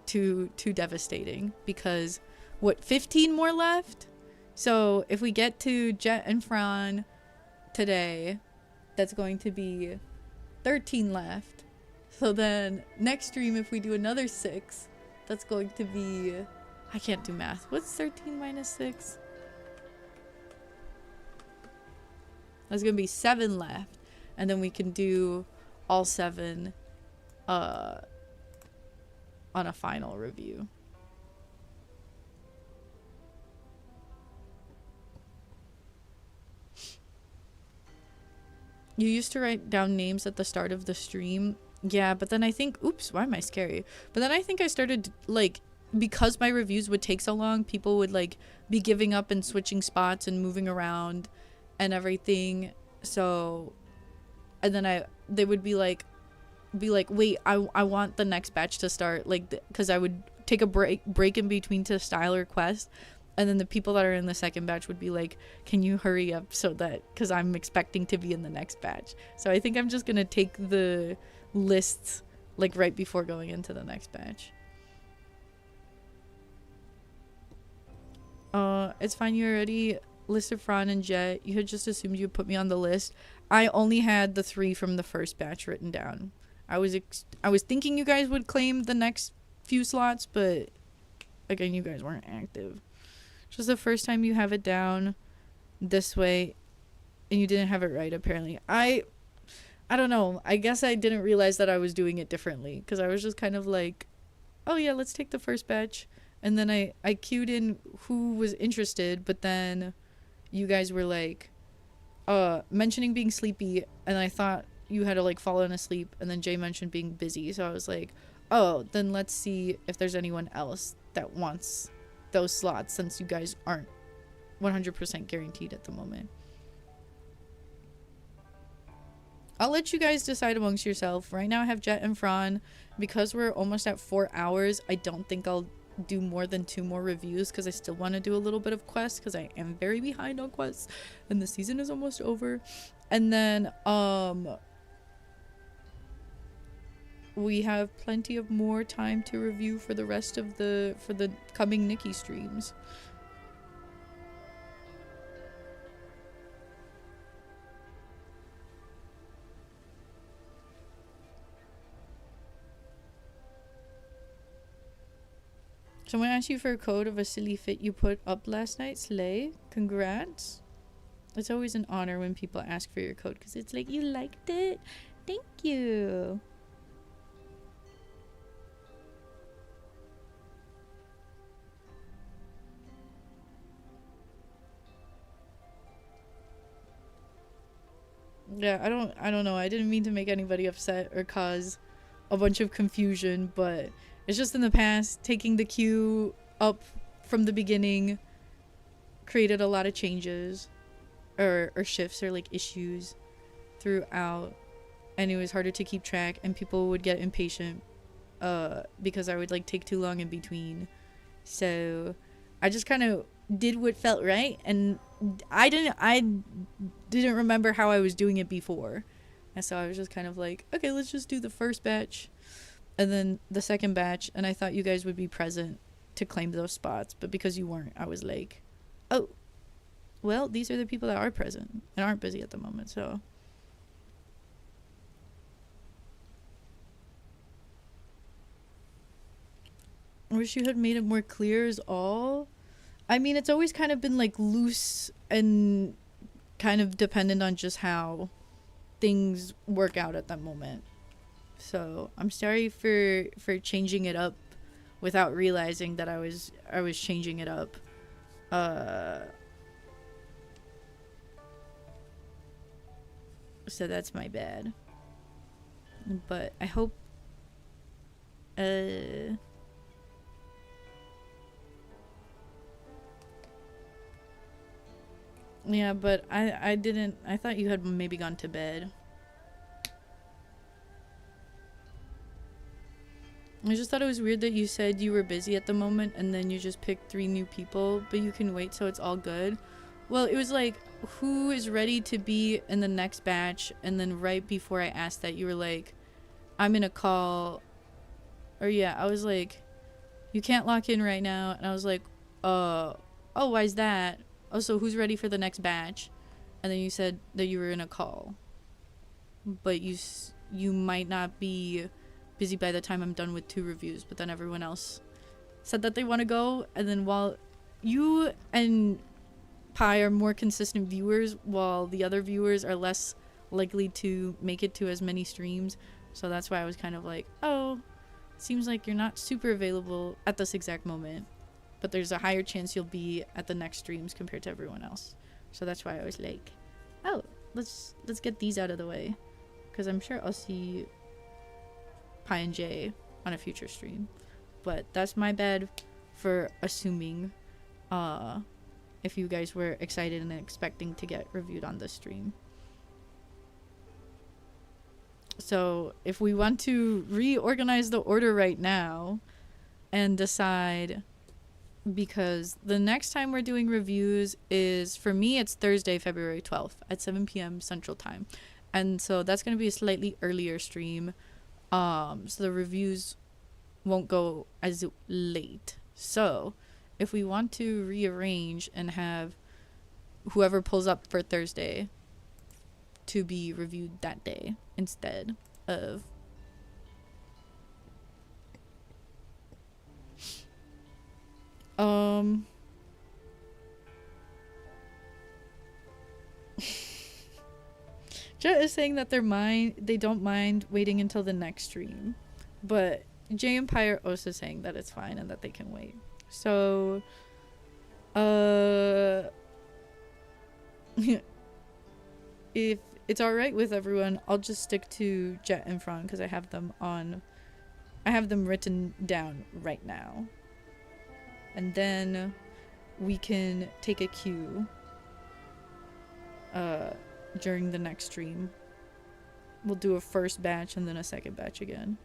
too devastating, because what, 15 more left? So if we get to Jet and Fran today, that's going to be 13 left. So then next stream, if we do another 6, that's going to be, I can't do math. What's 13 minus 6? That's going to be 7 left. And then we can do all 7 on a final review. You used to write down names at the start of the stream. Yeah, but then I think, oops, why am I scary? But then I think I started, like, because my reviews would take so long, people would, like, be giving up and switching spots and moving around and everything. So, and then they would be like, wait, I want the next batch to start, like, because I would take a break in between to style or quest. And then the people that are in the second batch would be like, can you hurry up so that, because I'm expecting to be in the next batch. So I think I'm just going to take the lists like right before going into the next batch. It's fine. You already listed Fran and Jet. You had just assumed you put me on the list. I only had the 3 from the first batch written down. I was thinking you guys would claim the next few slots, but again, you guys weren't active. Just the first time you have it down this way and you didn't have it right, apparently. I don't know. I guess I didn't realize that I was doing it differently, because I was just kind of like, oh yeah, let's take the first batch. And then I queued in who was interested, but then you guys were like mentioning being sleepy, and I thought you had to like fallen asleep, and then Jay mentioned being busy, so I was like, oh, then let's see if there's anyone else that wants those slots, since you guys aren't 100% guaranteed at the moment. I'll let you guys decide amongst yourself. Right now I have Jet and Fran. Because we're almost at 4 hours, I don't think I'll do more than 2 more reviews, because I still want to do a little bit of quests, because I am very behind on quests and the season is almost over. And then we have plenty of more time to review for the rest of the coming Nikki streams. Someone asked you for a code of a silly fit you put up last night. Slay. Congrats. It's always an honor when people ask for your code, because it's like, you liked it? Thank you. Yeah, I don't know. I didn't mean to make anybody upset or cause a bunch of confusion, but it's just in the past, taking the queue up from the beginning created a lot of changes or shifts or like issues throughout, and it was harder to keep track, and people would get impatient because I would like take too long in between. So I just kind of did what felt right, and I didn't remember how I was doing it before, and so I was just kind of like, okay, let's just do the first batch and then the second batch, and I thought you guys would be present to claim those spots, but because you weren't, I was like, oh, well, these are the people that are present and aren't busy at the moment. So I wish you had made it more clear is all. I mean, it's always kind of been like loose and kind of dependent on just how things work out at that moment. So I'm sorry for changing it up without realizing that I was changing it up. So that's my bad. But I hope yeah, but I didn't. I thought you had maybe gone to bed. I just thought it was weird that you said you were busy at the moment and then you just picked 3 new people, but you can wait, so it's all good. Well, it was like, who is ready to be in the next batch? And then right before I asked that, you were like, I'm in a call. Or yeah, I was like, you can't lock in right now. And I was like, oh, why's that? Oh, so who's ready for the next batch? And then you said that you were in a call, but you might not be busy by the time I'm done with 2 reviews. But then everyone else said that they want to go, and then while you and Pi are more consistent viewers, while the other viewers are less likely to make it to as many streams, so that's why I was kind of like, oh, seems like you're not super available at this exact moment, but there's a higher chance you'll be at the next streams compared to everyone else. So that's why I was like, oh, let's get these out of the way, because I'm sure I'll see Pi and Jay on a future stream. But that's my bad for assuming if you guys were excited and expecting to get reviewed on this stream. So if we want to reorganize the order right now and decide, because the next time we're doing reviews is, for me, it's Thursday, February 12th at 7 p.m. Central Time. And so that's going to be a slightly earlier stream. So the reviews won't go as late. So if we want to rearrange and have whoever pulls up for Thursday to be reviewed that day instead of Jet is saying that they don't mind waiting until the next stream, but Jay and Pi are also saying that it's fine and that they can wait. So if it's all right with everyone, I'll just stick to Jet and Fran because I have them written down right now, and then we can take a cue during the next stream. We'll do a first batch and then a second batch again.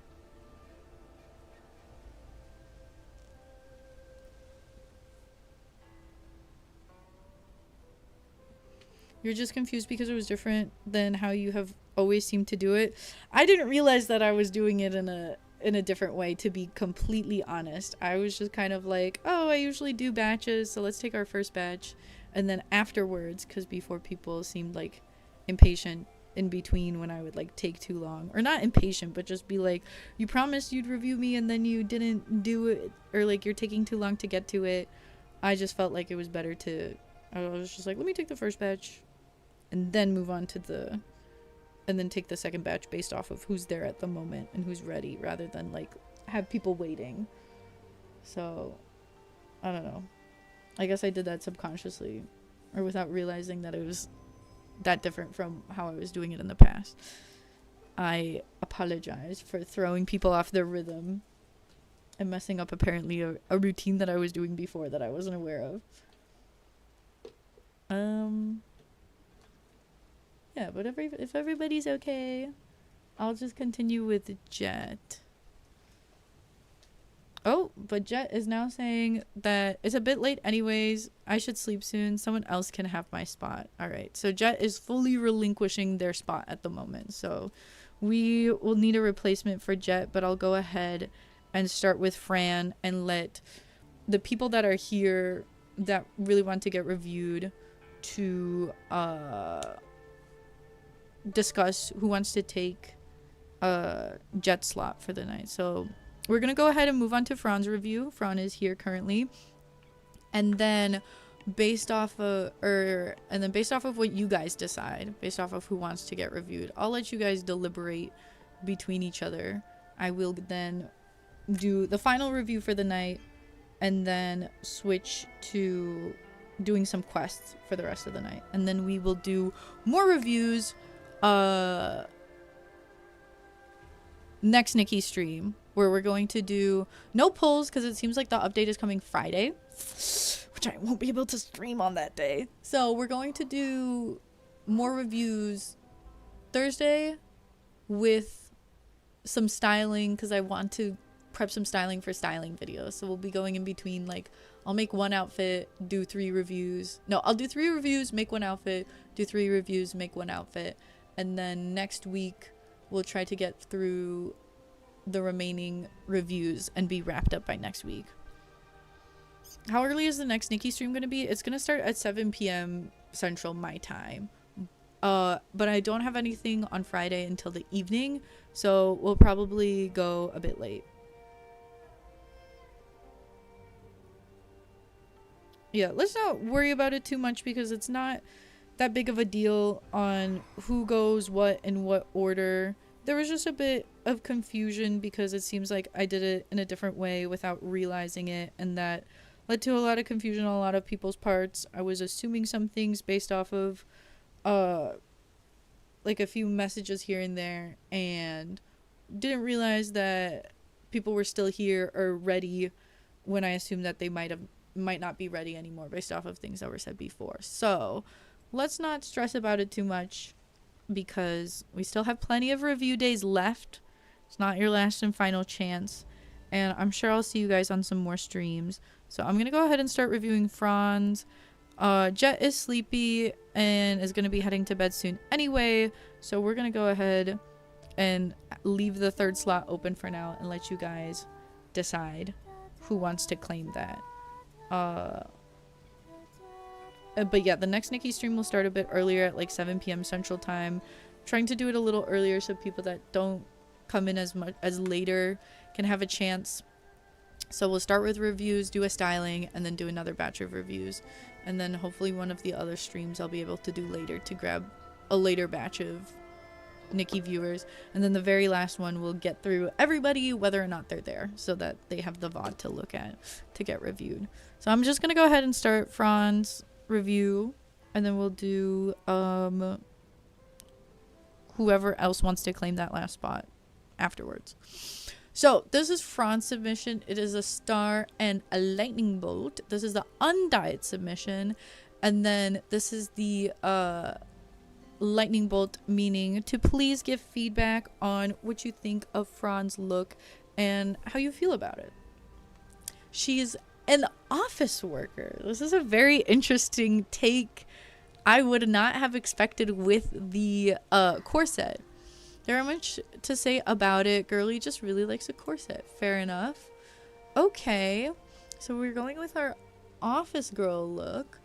You're just confused because it was different than how you have always seemed to do it. I didn't realize that I was doing it in a different way, to be completely honest. I was just kind of like, oh, I usually do batches, so let's take our first batch. And then afterwards, because before people seemed like impatient in between when I would like take too long. Or not impatient, but just be like, you promised you'd review me and then you didn't do it. Or like, you're taking too long to get to it. I just felt like it was better to... I was just like, let me take the first batch and then move on to and then take the second batch based off of who's there at the moment and who's ready, rather than like have people waiting. So I don't know, I guess I did that subconsciously or without realizing that it was that different from how I was doing it in the past. I apologize for throwing people off their rhythm and messing up apparently a routine that I was doing before that I wasn't aware of. Yeah, but if everybody's okay, I'll just continue with Jet. Oh, but Jet is now saying that it's a bit late anyways. I should sleep soon. Someone else can have my spot. All right. So Jet is fully relinquishing their spot at the moment. So we will need a replacement for Jet, but I'll go ahead and start with Fran and let the people that are here that really want to get reviewed to discuss who wants to take Jet slot for the night. So we're going to go ahead and move on to Fran's review. Fran is here currently. And then based off of what you guys decide, based off of who wants to get reviewed, I'll let you guys deliberate between each other. I will then do the final review for the night and then switch to doing some quests for the rest of the night. And then we will do more reviews next Nikki stream, where we're going to do no polls because it seems like the update is coming Friday, which I won't be able to stream on that day. So we're going to do more reviews Thursday with some styling because I want to prep some styling for styling videos. So we'll be going in between, like, I'll make one outfit, do 3 reviews. No, I'll do 3 reviews, make one outfit, do 3 reviews, make one outfit. And then next week we'll try to get through the remaining reviews and be wrapped up by next week. How early is the next Nikki stream going to be? It's going to start at 7 p.m. Central my time. But I don't have anything on Friday until the evening, so we'll probably go a bit late. Yeah, let's not worry about it too much because it's not that big of a deal on who goes what in what order. There was just a bit of confusion because it seems like I did it in a different way without realizing it, and that led to a lot of confusion on a lot of people's parts. I was assuming some things based off of like a few messages here and there, and didn't realize that people were still here or ready when I assumed that they might not be ready anymore based off of things that were said before. So let's not stress about it too much because we still have plenty of review days left. It's not your last and final chance, and I'm sure I'll see you guys on some more streams. So I'm gonna go ahead and start reviewing Franz. Jet is sleepy and is gonna be heading to bed soon anyway, so we're gonna go ahead and leave the 3rd slot open for now and let you guys decide who wants to claim that. But yeah, the next Nikki stream will start a bit earlier at like 7 p.m. Central Time. Trying to do it a little earlier so people that don't come in as much as later can have a chance. So we'll start with reviews, do a styling, and then do another batch of reviews. And then hopefully one of the other streams I'll be able to do later to grab a later batch of Nikki viewers. And then the very last one will get through everybody, whether or not they're there, so that they have the VOD to look at to get reviewed. So I'm just going to go ahead and start Fran's review, and then we'll do whoever else wants to claim that last spot afterwards. So this is Fran's submission. It is a star and a lightning bolt. This is the undyed submission, and then this is the lightning bolt, meaning to please give feedback on what you think of Fran's look and how you feel about it. She's an office worker. This is a very interesting take. I would not have expected with the corset. There aren't much to say about it. Girly just really likes a corset. Fair enough. Okay. So we're going with our office girl look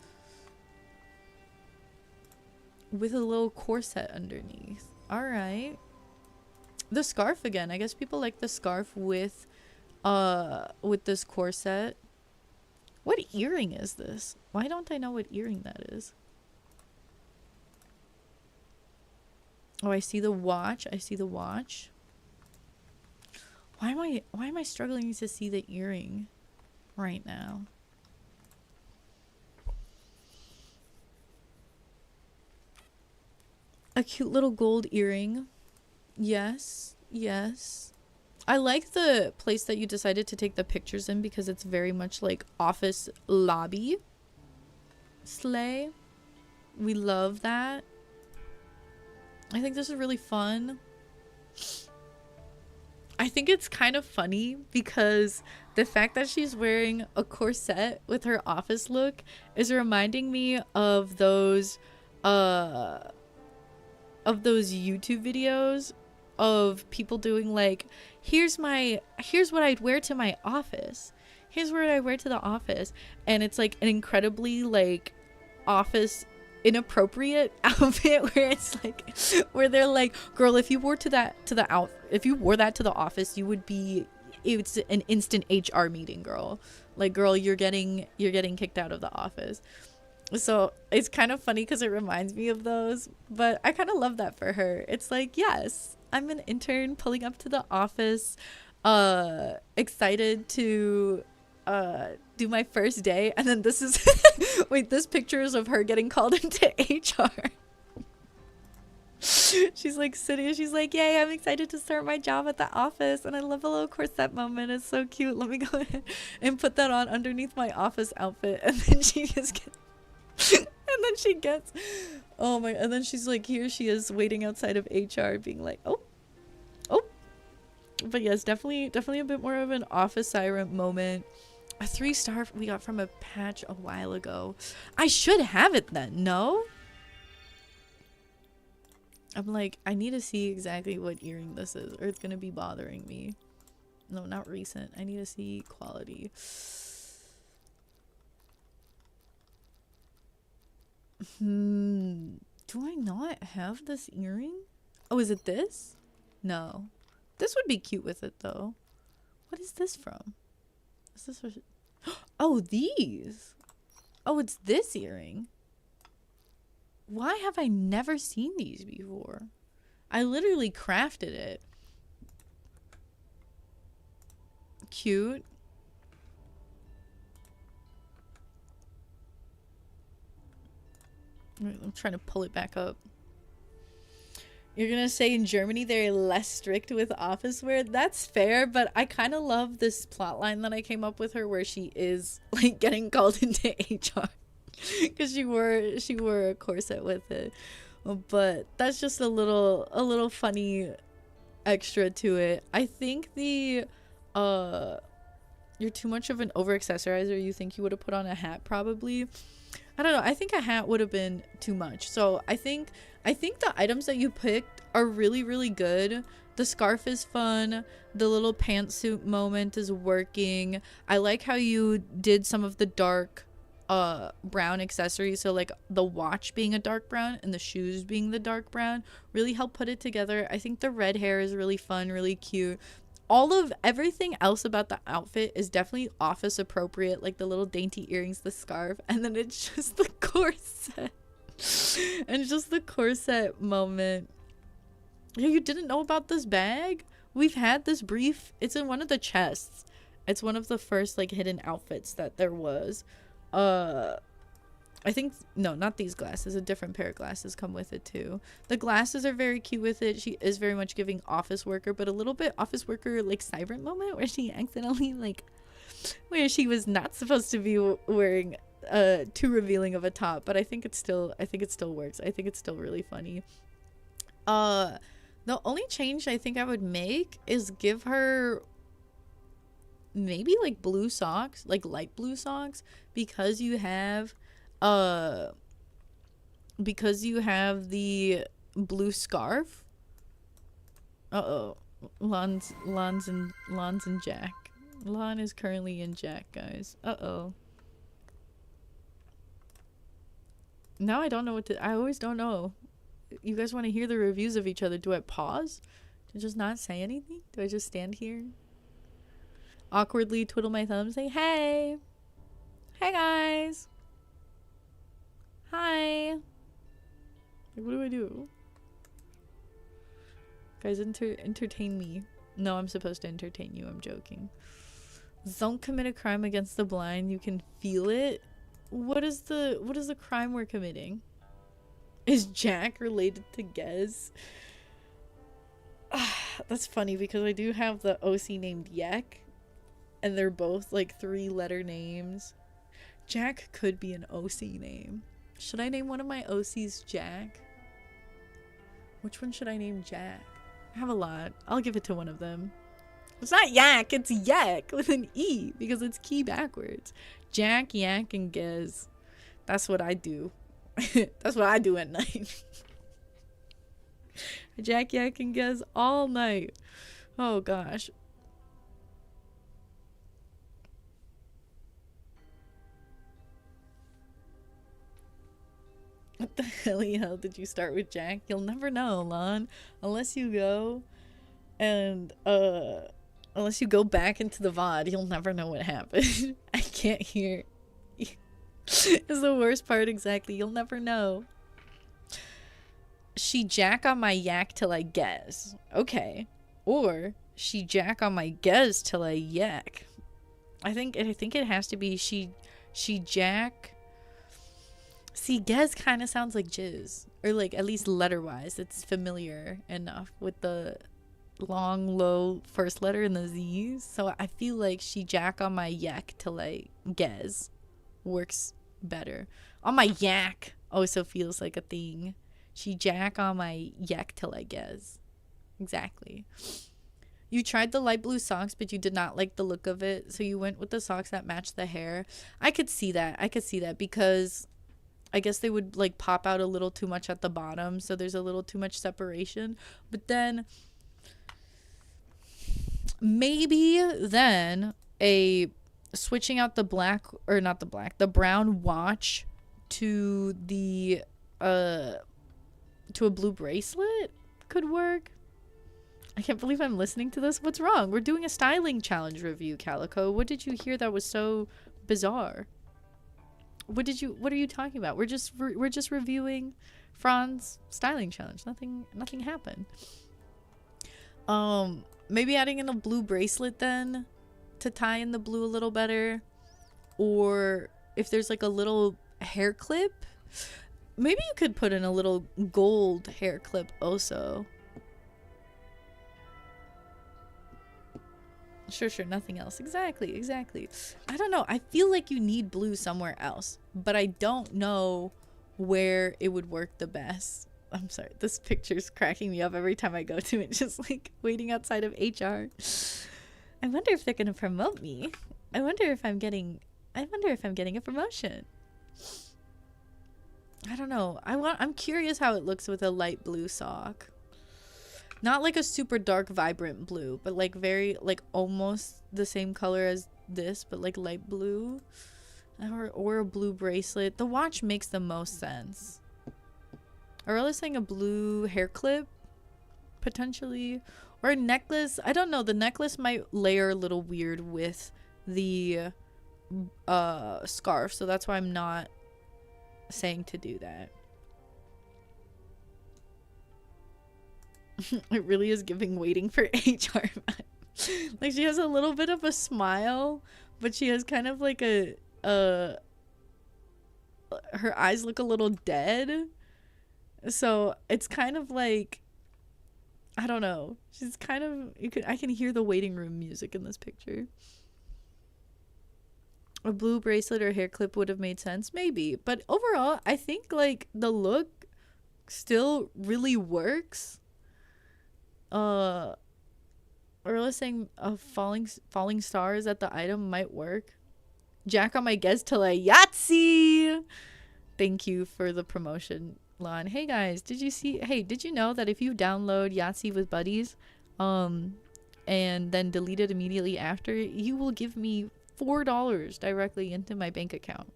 with a little corset underneath. Alright. The scarf again. I guess people like the scarf with this corset. What earring is this? Why don't I know what earring that is? Oh, I see the watch. I see the watch. Why am I struggling to see the earring right now? A cute little gold earring. Yes, yes. I like the place that you decided to take the pictures in because it's very much like office lobby. Slay. We love that. I think this is really fun. I think it's kind of funny because the fact that she's wearing a corset with her office look is reminding me of those YouTube videos of people doing like, here's what I'd wear to my office. Here's what I wear to the office. And it's like an incredibly like office inappropriate outfit where it's like, where they're like, girl, if you wore if you wore that to the office, it's an instant HR meeting, girl. Like, girl, you're getting kicked out of the office. So it's kind of funny because it reminds me of those, but I kind of love that for her. It's like, yes, I'm an intern pulling up to the office, excited to do my first day, and then this is wait, this picture is of her getting called into HR. She's like sitting, she's like, yay, I'm excited to start my job at the office, and I love a little corset moment. It's so cute. Let me go ahead and put that on underneath my office outfit. And then she just gets and then she's like, here she is waiting outside of HR being like, oh. But yes, definitely a bit more of an office siren moment. A 3-star we got from a patch a while ago. I should have it then, no? I'm like, I need to see exactly what earring this is, or it's gonna be bothering me. No, not recent. I need to see quality. Do I not have this earring? Oh, is it this? No. This would be cute with it, though. What is this from? Is this for... Oh, these! Oh, it's this earring. Why have I never seen these before? I literally crafted it. Cute. I'm trying to pull it back up. You're gonna say in Germany they're less strict with office wear? That's fair, but I kind of love this plot line that I came up with her where she is like getting called into HR because she wore a corset with it. But that's just a little funny extra to it. I think the you're too much of an over accessorizer. You think you would have put on a hat probably. I don't know. I think a hat would have been too much. So I think the items that you picked are really, really good. The scarf is fun. The little pantsuit moment is working. I like how you did some of the dark brown accessories. So like the watch being a dark brown and the shoes being the dark brown really helped put it together. I think the red hair is really fun, really cute. All of everything else about the outfit is definitely office appropriate, like the little dainty earrings, the scarf, and then it's just the corset. And just the corset moment. You didn't know about this bag? We've had this brief. It's in one of the chests. It's one of the first like hidden outfits that there was. I think, no, not these glasses. A different pair of glasses come with it too. The glasses are very cute with it. She is very much giving office worker, but a little bit office worker like siren moment where she accidentally like, where she was not supposed to be wearing too revealing of a top, but I think it still works. I think it's still really funny. The only change I think I would make is give her maybe like blue socks, like light blue socks, because you have the blue scarf. Lon's in Jack. Lon is currently in Jack, guys. Now I don't know what to... I always don't know. You guys want to hear the reviews of each other. Do I pause? To just not say anything? Do I just stand here? Awkwardly twiddle my thumbs, say, hey! Hey, guys! Hi! Like, what do I do? Guys, entertain me. No, I'm supposed to entertain you. I'm joking. Don't commit a crime against the blind. You can feel it. What is the crime we're committing? Is Jack related to Gez? That's funny because I do have the OC named Yek, and they're both like 3-letter names. Jack could be an OC name. Should I name one of my OCs Jack? Which one should I name Jack? I have a lot. I'll give it to one of them. It's not Yak, it's Yek with an E because it's key backwards. Jack, Yak, and Gez. That's what I do. That's what I do at night. Jack, Yak, and Gez all night. Oh gosh. What the hell did you start with Jack? You'll never know, Lon. Unless you go and unless you go back into the VOD, you'll never know what happened. I can't hear. Is the worst part exactly. You'll never know. She jack on my yak till I guess. Okay. Or she jack on my guess till I yak. I think it has to be she jack. See, Gez kind of sounds like jizz. Or like, at least letter-wise, it's familiar enough with the long, low first letter in the Z's. So I feel like she jack on my yak till I Gez works better. On my yak also feels like a thing. She jack on my yak till I Gez. Exactly. You tried the light blue socks, but you did not like the look of it. So you went with the socks that matched the hair. I could see that because I guess they would like pop out a little too much at the bottom, so there's a little too much separation. But then maybe then switching out the black, or not the black, the brown watch to the to a blue bracelet could work. I can't believe I'm listening to this. What's wrong? We're doing a styling challenge review, Calico. What did you hear that was so bizarre? What are you talking about? We're just reviewing Fran's styling challenge. Nothing happened. Maybe adding in a blue bracelet then to tie in the blue a little better, or if there's like a little hair clip, maybe you could put in a little gold hair clip also. Sure, nothing else. Exactly. I don't know. I feel like you need blue somewhere else, but I don't know where it would work the best. I'm sorry. This picture's cracking me up every time I go to it, just like waiting outside of HR. I wonder if they're going to promote me. I wonder if I'm getting a promotion. I don't know. I'm curious how it looks with a light blue sock. Not like a super dark, vibrant blue, but like very, like almost the same color as this, but like light blue. Or a blue bracelet. The watch makes the most sense. Or else saying a blue hair clip, potentially. Or a necklace. I don't know. The necklace might layer a little weird with the scarf, so that's why I'm not saying to do that. It really is giving waiting for HR. Like, she has a little bit of a smile, but she has kind of like her eyes look a little dead. So it's kind of like, I don't know. She's kind of, I can hear the waiting room music in this picture. A blue bracelet or hair clip would have made sense, maybe. But overall, I think like the look still really works. Or let's saying a falling stars at the item might work. Jack on my guess till I Yahtzee. Thank you for the promotion, Lon. Hey guys, did you know that if you download Yahtzee with buddies, and then delete it immediately after, you will give me $4 directly into my bank account.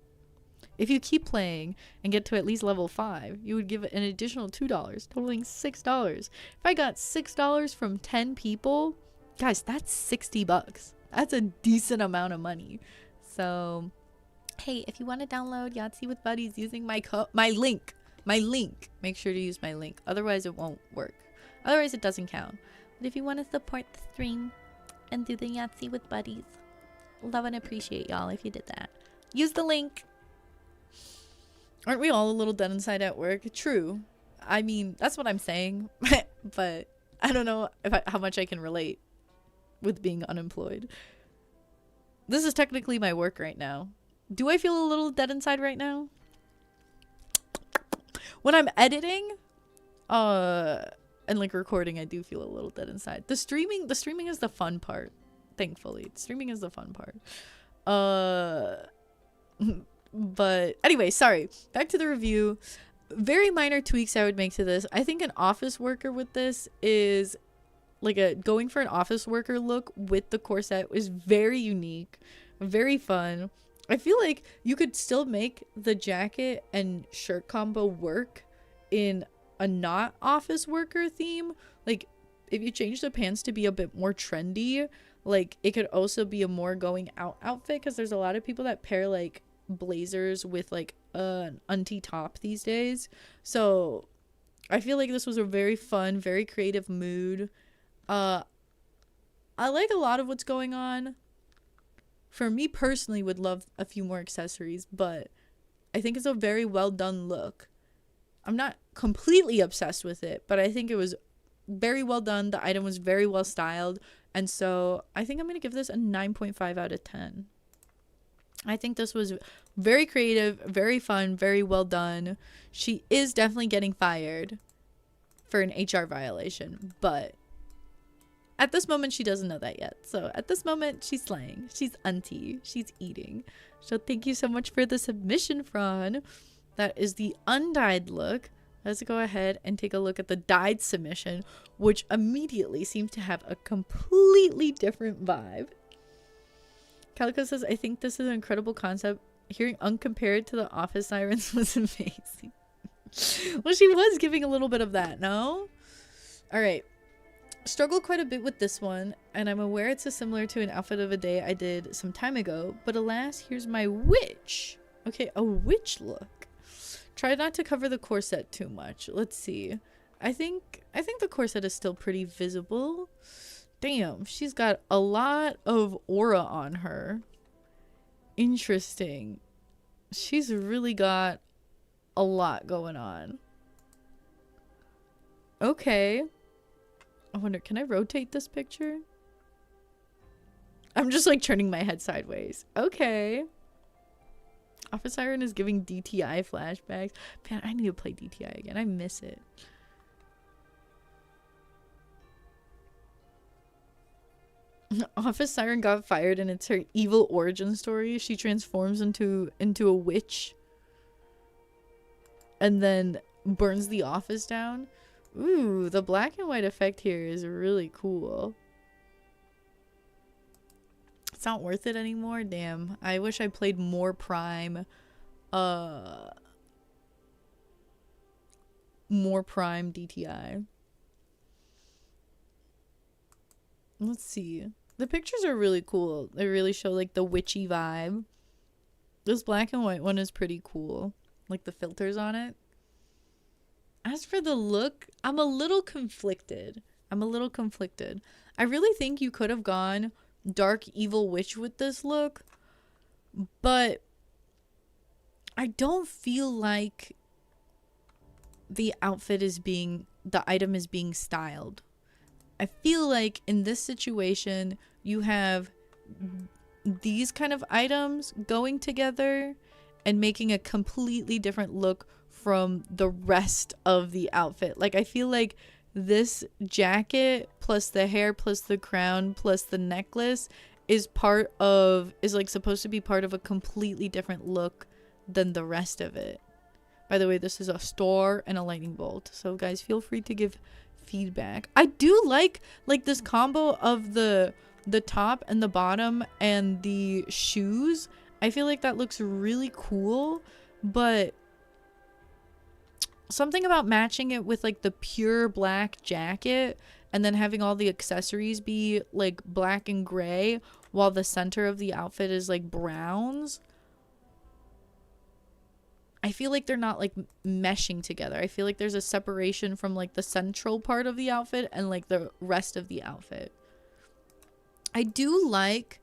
If you keep playing and get to at least level 5, you would give an additional $2, totaling $6. If I got $6 from 10 people, guys, that's $60. That's a decent amount of money. So, hey, if you want to download Yahtzee with buddies using my link, make sure to use my link. Otherwise, it won't work. Otherwise, it doesn't count. But if you want to support the stream and do the Yahtzee with buddies, love and appreciate y'all if you did that. Use the link. Aren't we all a little dead inside at work? True. I mean, that's what I'm saying. But I don't know how much I can relate with being unemployed. This is technically my work right now. Do I feel a little dead inside right now? When I'm editing, and like recording, I do feel a little dead inside. The streaming is the fun part. Thankfully, streaming is the fun part. But anyway, sorry. Back to the review. Very minor tweaks I would make to this. I think an office worker with this is like going for an office worker look with the corset is very unique, very fun. I feel like you could still make the jacket and shirt combo work in a not office worker theme. Like if you change the pants to be a bit more trendy, like it could also be a more going out outfit, because there's a lot of people that pair like blazers with like an unty top these days. So I feel like this was a very fun, very creative mood. I like a lot of what's going on. For me personally, would love a few more accessories, but I think it's a very well done look. I'm not completely obsessed with it, but I think it was very well done. The item was very well styled, and so I think I'm going to give this a 9.5 out of 10. I think this was very creative, very fun, very well done. She is definitely getting fired for an HR violation, but at this moment, she doesn't know that yet. So at this moment, she's slaying. She's auntie. She's eating. So thank you so much for the submission, Fran. That is the undyed look. Let's go ahead and take a look at the dyed submission, which immediately seems to have a completely different vibe. Calico says, I think this is an incredible concept. Hearing uncompared to the office sirens was amazing. Well, she was giving a little bit of that, no? All right. Struggled quite a bit with this one, and I'm aware it's similar to an outfit of a day I did some time ago, but alas, here's my witch. Okay, a witch look. Try not to cover the corset too much. Let's see. I think the corset is still pretty visible. Damn, she's got a lot of aura on her. Interesting. She's really got a lot going on. Okay. I wonder, can I rotate this picture? I'm just like turning my head sideways. Okay. Office Siren is giving DTI flashbacks. Man, I need to play DTI again. I miss it. Office Siren got fired and it's her evil origin story. She transforms into a witch and then burns the office down. Ooh, the black and white effect here is really cool. It's not worth it anymore. Damn. I wish I played more Prime. More Prime DTI. Let's see. The pictures are really cool. They really show like the witchy vibe. This black and white one is pretty cool. Like the filters on it. As for the look, I'm a little conflicted. I really think you could have gone dark evil witch with this look, but I don't feel like the item is being styled. I feel like in this situation, you have these kind of items going together and making a completely different look from the rest of the outfit. Like, I feel like this jacket plus the hair plus the crown plus the necklace is like supposed to be part of a completely different look than the rest of it. By the way, this is a star and a lightning bolt, so guys, feel free to give feedback. I do like this combo of the top and the bottom and the shoes. I feel like that looks really cool, but something about matching it with like the pure black jacket and then having all the accessories be like black and gray while the center of the outfit is like browns. I feel like they're not like meshing together. I feel like there's a separation from like the central part of the outfit and like the rest of the outfit. I do like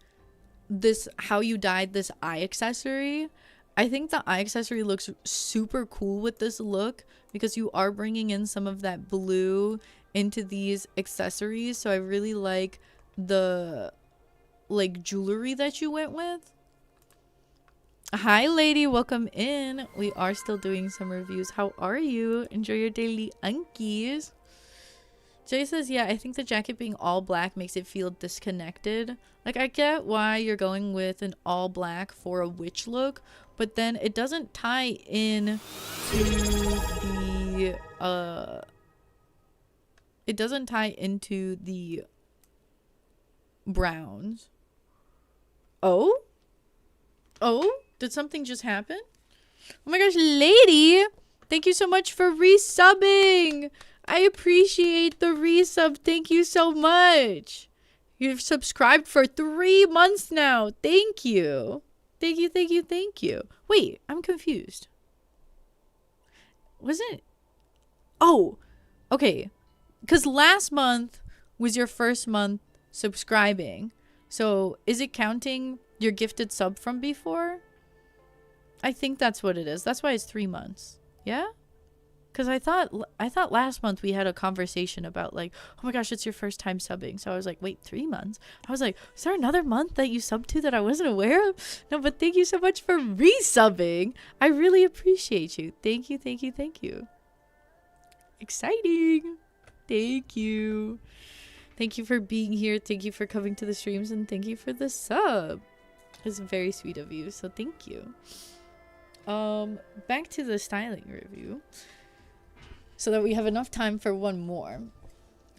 this, how you dyed this eye accessory. I think the eye accessory looks super cool with this look because you are bringing in some of that blue into these accessories. So I really like the like jewelry that you went with. Hi lady, welcome in. We are still doing some reviews. How are you? Enjoy your daily unkies. Jay says, yeah, I think the jacket being all black makes it feel disconnected. Like, I get why you're going with an all black for a witch look, but then it doesn't tie in to the, it doesn't tie into the browns. Oh? Oh? Did something just happen? Oh my gosh, lady! Thank you so much for resubbing! I appreciate the resub. Thank you so much. You've subscribed for 3 months now. Thank you. Thank you, thank you, thank you. Wait, I'm confused. Wasn't... Oh, okay. Because last month was your first month subscribing. So is it counting your gifted sub from before? I think that's what it is. That's why it's 3 months. Yeah? Because I thought last month we had a conversation about like, oh my gosh, it's your first time subbing. So I was like, wait, 3 months? I was like, is there another month that you subbed to that I wasn't aware of? No, but thank you so much for resubbing. I really appreciate you. Thank you, thank you, thank you. Exciting. Thank you. Thank you for being here. Thank you for coming to the streams. And thank you for the sub. It's very sweet of you. So thank you. Back to the styling review. So that we have enough time for one more.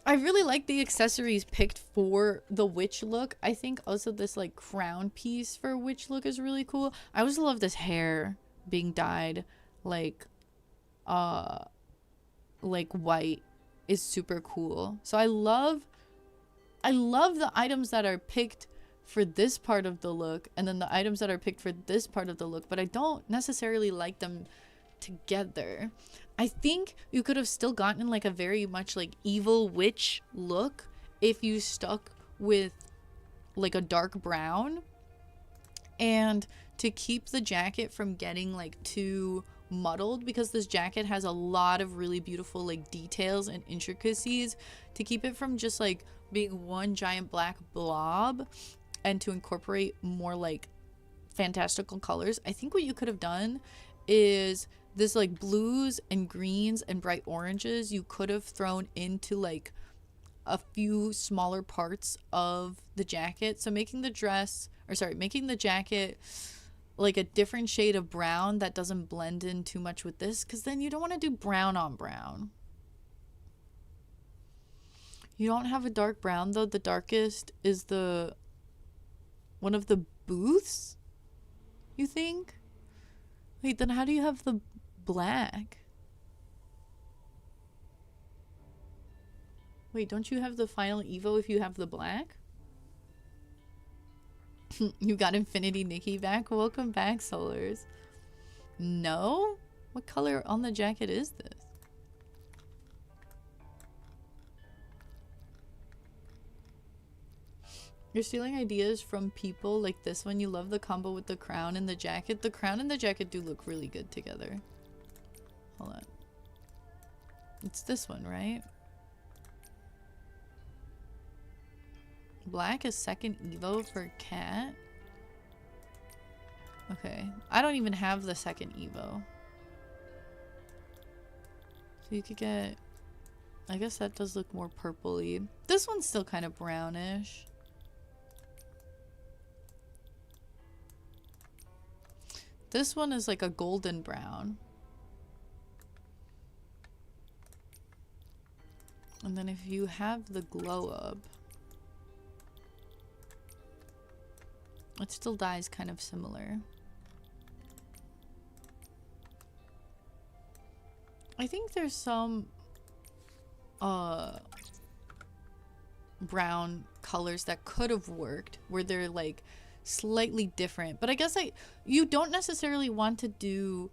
I really like the accessories picked for the witch look. I think also this like crown piece for witch look is really cool. I also love this hair being dyed like white is super cool. So I love the items that are picked for this part of the look and then the items that are picked for this part of the look, but I don't necessarily like them together. I think you could have still gotten like a very much like evil witch look if you stuck with like a dark brown, and to keep the jacket from getting like too muddled, because this jacket has a lot of really beautiful like details and intricacies, to keep it from just like being one giant black blob and to incorporate more like fantastical colors. I think what you could have done is this like blues and greens and bright oranges you could have thrown into like a few smaller parts of the jacket. So making the jacket like a different shade of brown that doesn't blend in too much with this, because then you don't want to do brown on brown. You don't have a dark brown though. The darkest is the one of the booths, you think? Wait, then how do you have the black? Wait, don't you have the final Evo if you have the black? You got Infinity Nikki back? Welcome back, Solars. No? What color on the jacket is this? You're stealing ideas from people like this one. You love the combo with the crown and the jacket. The crown and the jacket do look really good together. Hold on. It's this one, right? Black is second Evo for cat. Okay. I don't even have the second Evo. So you could get... I guess that does look more purpley. This one's still kind of brownish. This one is like a golden brown. And then if you have the glow up, it still dyes kind of similar. I think there's some brown colors that could have worked where they're like slightly different, but I guess you don't necessarily want to do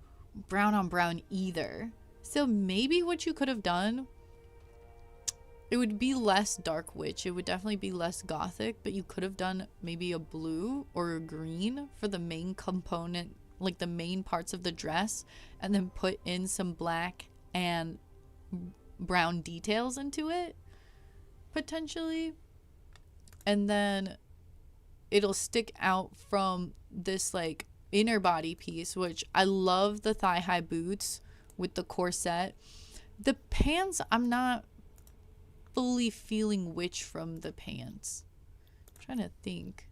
brown on brown either. So maybe what you could have done, it would be less dark witch, it would definitely be less gothic, but you could have done maybe a blue or a green for the main component like the main parts of the dress, and then put in some black and brown details into it, potentially. And then it'll stick out from this like inner body piece, which I love the thigh-high boots with the corset. The pants, I'm not fully feeling witch from the pants. I'm trying to think.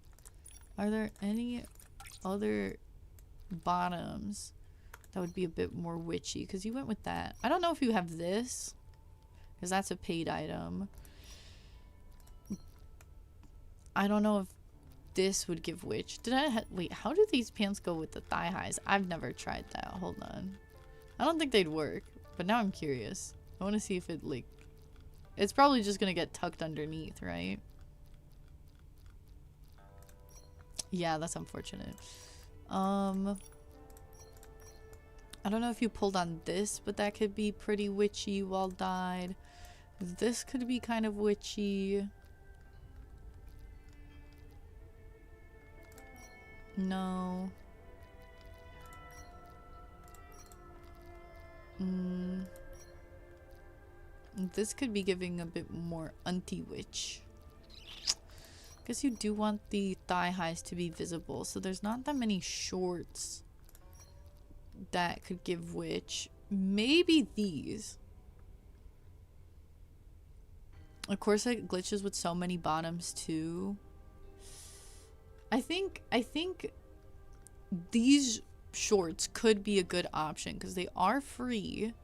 Are there any other bottoms that would be a bit more witchy? Because you went with that. I don't know if you have this, because that's a paid item. I don't know if this would give witch. Wait, how do these pants go with the thigh highs? I've never tried that. Hold on. I don't think they'd work, but now I'm curious. I want to see if it like, it's probably just gonna get tucked underneath, right? Yeah, that's unfortunate. I don't know if you pulled on this, but that could be pretty witchy while dyed. This could be kind of witchy. No. This could be giving a bit more anti-witch. Guess you do want the thigh highs to be visible, so there's not that many shorts that could give witch. Maybe these. Of course, it glitches with so many bottoms too. I think these shorts could be a good option because they are free,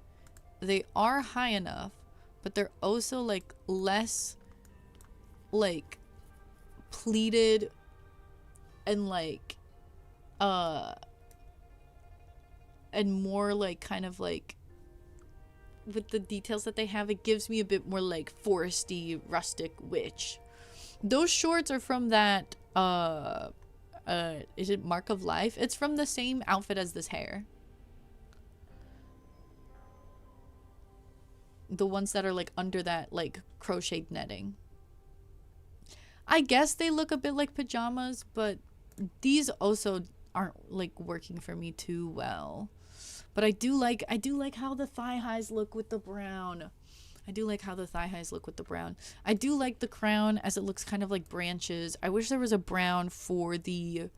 they are high enough, but they're also like less like pleated and like and more like kind of like with the details that they have, it gives me a bit more like foresty rustic witch. Those shorts are from that is it Mark of Life? It's from the same outfit as this hair. The ones that are like under that like crocheted netting. I guess they look a bit like pajamas, but these also aren't like working for me too well. But I do like how the thigh highs look with the brown. I do like how the thigh highs look with the brown. I do like the crown as it looks kind of like branches. I wish there was a brown for the...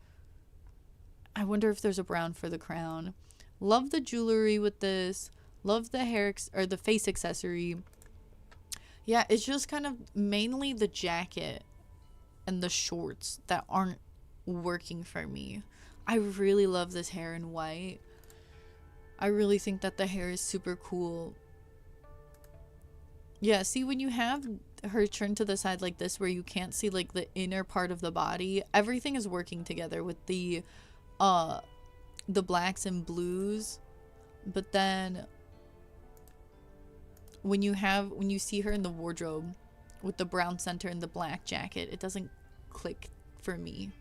I wonder if there's a brown for the crown. Love the jewelry with this. Love the hair or the face accessory. Yeah, it's just kind of mainly the jacket and the shorts that aren't working for me. I really love this hair in white. I really think that the hair is super cool. Yeah, see, when you have her turned to the side like this where you can't see like the inner part of the body, everything is working together with the blacks and blues. But then when you see her in the wardrobe with the brown center and the black jacket, it doesn't click for me.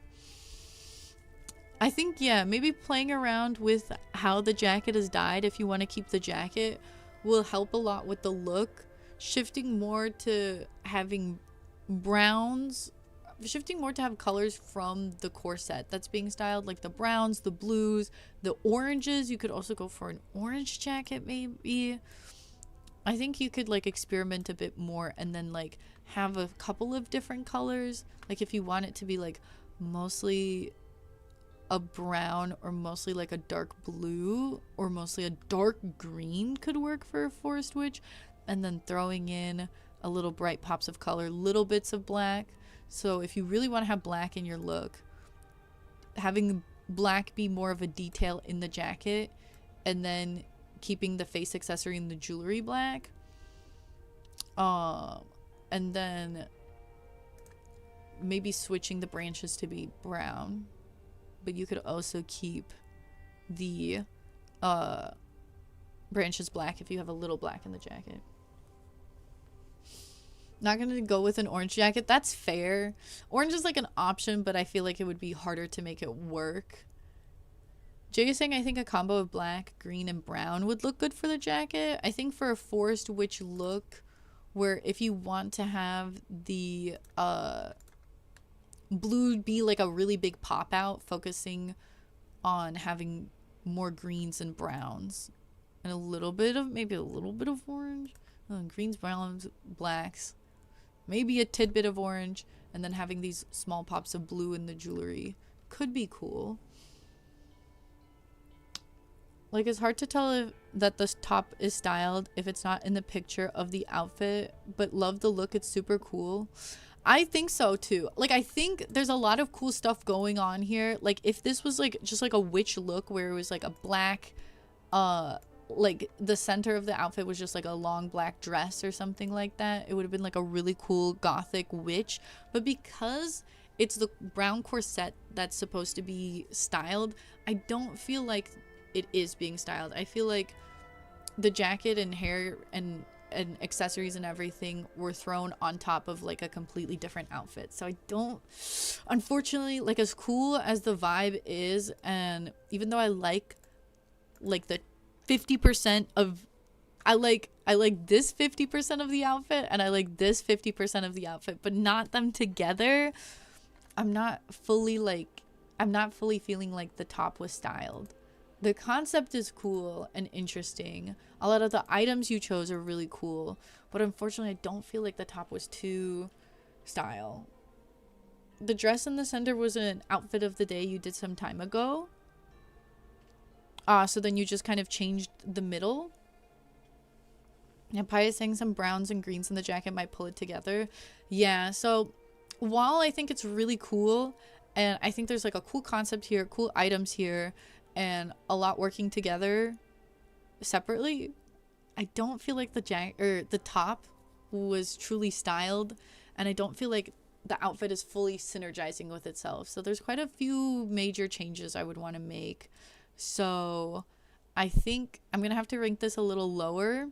I think, yeah, maybe playing around with how the jacket is dyed, if you want to keep the jacket, will help a lot with the look. Shifting more to having browns, shifting more to have colors from the corset that's being styled, like the browns, the blues, the oranges. You could also go for an orange jacket maybe. I think you could like experiment a bit more and then like have a couple of different colors. Like if you want it to be like mostly a brown or mostly like a dark blue or mostly a dark green could work for a forest witch. And then throwing in a little bright pops of color, little bits of black. So if you really want to have black in your look, having black be more of a detail in the jacket and then keeping the face accessory and the jewelry black. And then maybe switching the branches to be brown. But you could also keep the branches black if you have a little black in the jacket. Not gonna go with an orange jacket. That's fair. Orange is like an option, but I feel like it would be harder to make it work. Jay is saying I think a combo of black, green, and brown would look good for the jacket. I think for a forest witch look, where if you want to have the blue be like a really big pop out, focusing on having more greens and browns. And a little bit of, maybe a little bit of orange. Greens, browns, blacks. Maybe a tidbit of orange. And then having these small pops of blue in the jewelry. Could be cool. Like, it's hard to tell if that this top is styled if it's not in the picture of the outfit. But love the look. It's super cool. I think so too. Like, I think there's a lot of cool stuff going on here. Like, if this was like just like a witch look where it was like a black, like the center of the outfit was just like a long black dress or something like that, it would have been like a really cool gothic witch. But because it's the brown corset that's supposed to be styled, I don't feel like it is being styled. I feel like the jacket and hair and accessories and everything were thrown on top of like a completely different outfit. So I don't, unfortunately, like, as cool as the vibe is, and even though I like the 50% of, I like this 50% of the outfit and I like this 50% of the outfit, but not them together, I'm not fully feeling like the top was styled. The concept is cool and interesting. A lot of the items you chose are really cool. But unfortunately, I don't feel like the top was too style. The dress in the center was an outfit of the day you did some time ago. So then you just kind of changed the middle. And Pi is saying some browns and greens in the jacket might pull it together. Yeah, so while I think it's really cool, and I think there's like a cool concept here, cool items here, and a lot working together separately, I don't feel like the top was truly styled, and I don't feel like the outfit is fully synergizing with itself. So there's quite a few major changes I would want to make. So I think I'm gonna have to rank this a little lower,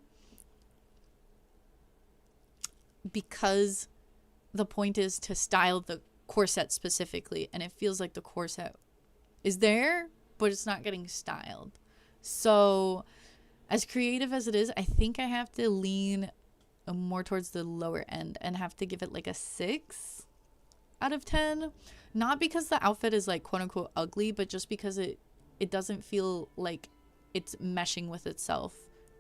because the point is to style the corset specifically, and it feels like the corset is there, but it's not getting styled. So as creative as it is, I think I have to lean more towards the lower end and have to give it like a 6 out of 10. Not because the outfit is like quote unquote ugly, but just because it doesn't feel like it's meshing with itself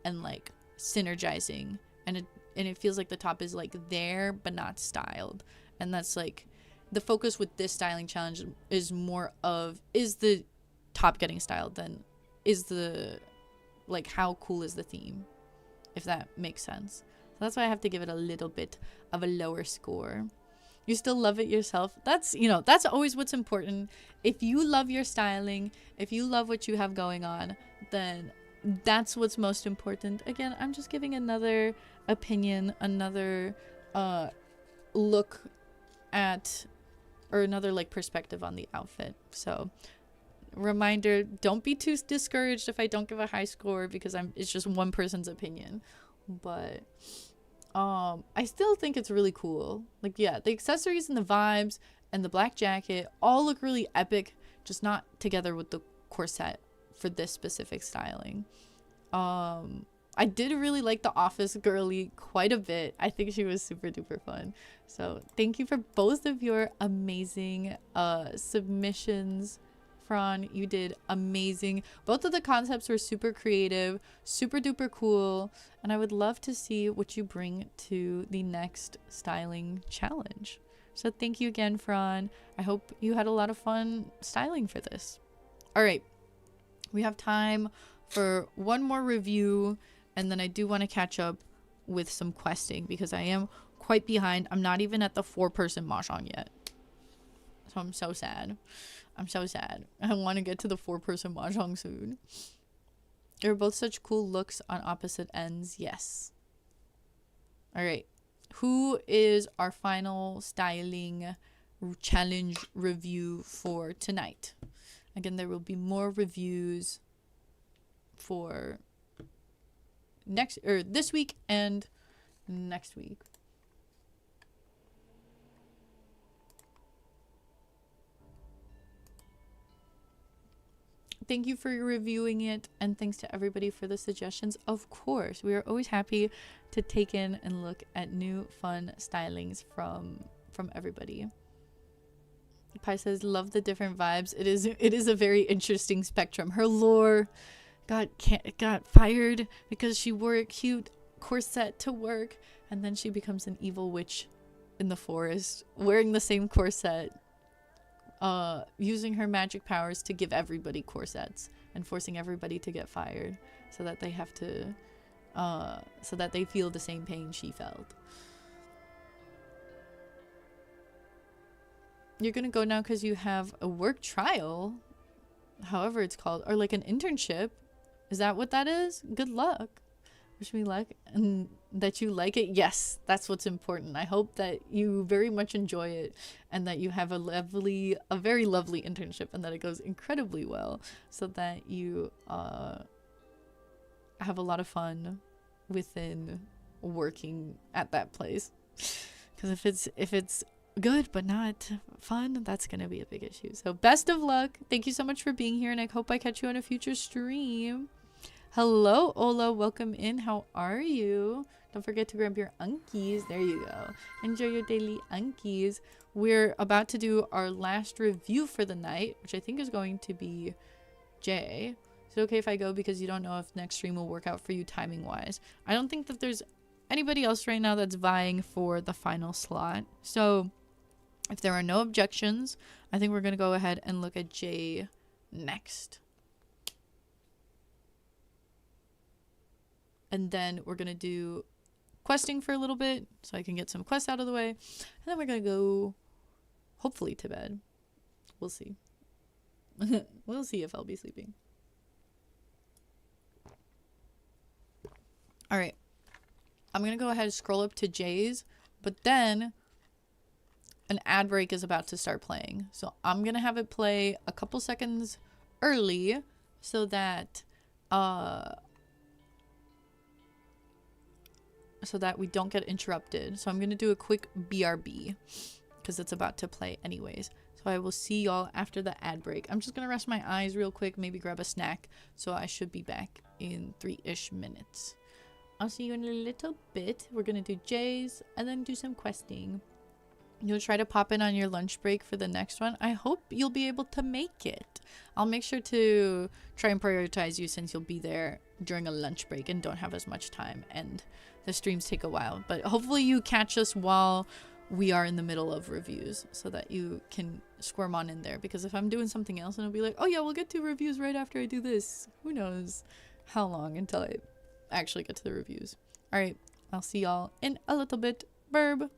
and like synergizing, and it feels like the top is like there but not styled. And that's like the focus with this styling challenge is more of, is the top getting styled than is the, like, how cool is the theme, if that makes sense. So that's why I have to give it a little bit of a lower score. You still love it yourself. That's, you know, that's always what's important. If you love your styling, if you love what you have going on, then that's what's most important. Again, I'm just giving another opinion, another look at, or another like perspective on the outfit. So reminder, don't be too discouraged if I don't give a high score, because it's just one person's opinion. But I still think it's really cool. Like, yeah, the accessories and the vibes and the black jacket all look really epic, just not together with the corset for this specific styling. I did really like the office girly quite a bit. I think she was super duper fun. So thank you for both of your amazing submissions. Fran, you did amazing. Both of the concepts were super creative, super duper cool, and I would love to see what you bring to the next styling challenge. So thank you again, Fran. I hope you had a lot of fun styling for this. All right, we have time for one more review, and then I do want to catch up with some questing because I am quite behind. I'm not even at the 4-person mahjong yet. So I'm so sad. I'm so sad. I want to get to the 4-person mahjong soon. They're both such cool looks on opposite ends. Yes. All right. Who is our final styling challenge review for tonight? Again, there will be more reviews for this week and next week. Thank you for reviewing it, and thanks to everybody for the suggestions. Of course, we are always happy to take in and look at new fun stylings from everybody. Pi says, love the different vibes. It is a very interesting spectrum. Her lore got fired because she wore a cute corset to work, and then she becomes an evil witch in the forest, wearing the same corset, using her magic powers to give everybody corsets and forcing everybody to get fired so that they have to so that they feel the same pain she felt. You're gonna go now because you have a work trial, however it's called, or like an internship. Is that what that is? Good luck. Wish me luck and that you like it. Yes, that's what's important. I hope that you very much enjoy it and that you have a very lovely internship and that it goes incredibly well so that you have a lot of fun within working at that place. Because if it's good but not fun, that's gonna be a big issue. So best of luck. Thank you so much for being here, and I hope I catch you on a future stream. Hello Ola, welcome in. How are you? Don't forget to grab your unkies. There you go. Enjoy your daily unkies. We're about to do our last review for the night, which I think is going to be Jay. Is it okay if I go, because you don't know if next stream will work out for you timing wise? I don't think that there's anybody else right now that's vying for the final slot. So if there are no objections, I think we're going to go ahead and look at Jay next. And then we're going to do questing for a little bit so I can get some quests out of the way. And then we're going to go, hopefully, to bed. We'll see. We'll see if I'll be sleeping. All right. I'm going to go ahead and scroll up to Jay's, but then an ad break is about to start playing. So I'm going to have it play a couple seconds early so that we don't get interrupted. So I'm going to do a quick BRB because it's about to play anyways. So I will see y'all after the ad break. I'm just going to rest my eyes real quick, maybe grab a snack. So I should be back in 3-ish minutes. I'll see you in a little bit. We're going to do Jay's and then do some questing. You'll try to pop in on your lunch break for the next one. I hope you'll be able to make it. I'll make sure to try and prioritize you since you'll be there during a lunch break and don't have as much time and the streams take a while. But hopefully you catch us while we are in the middle of reviews so that you can squirm on in there. Because if I'm doing something else and it'll be like, oh yeah, we'll get to reviews right after I do this. Who knows how long until I actually get to the reviews. All right, I'll see y'all in a little bit. Burb.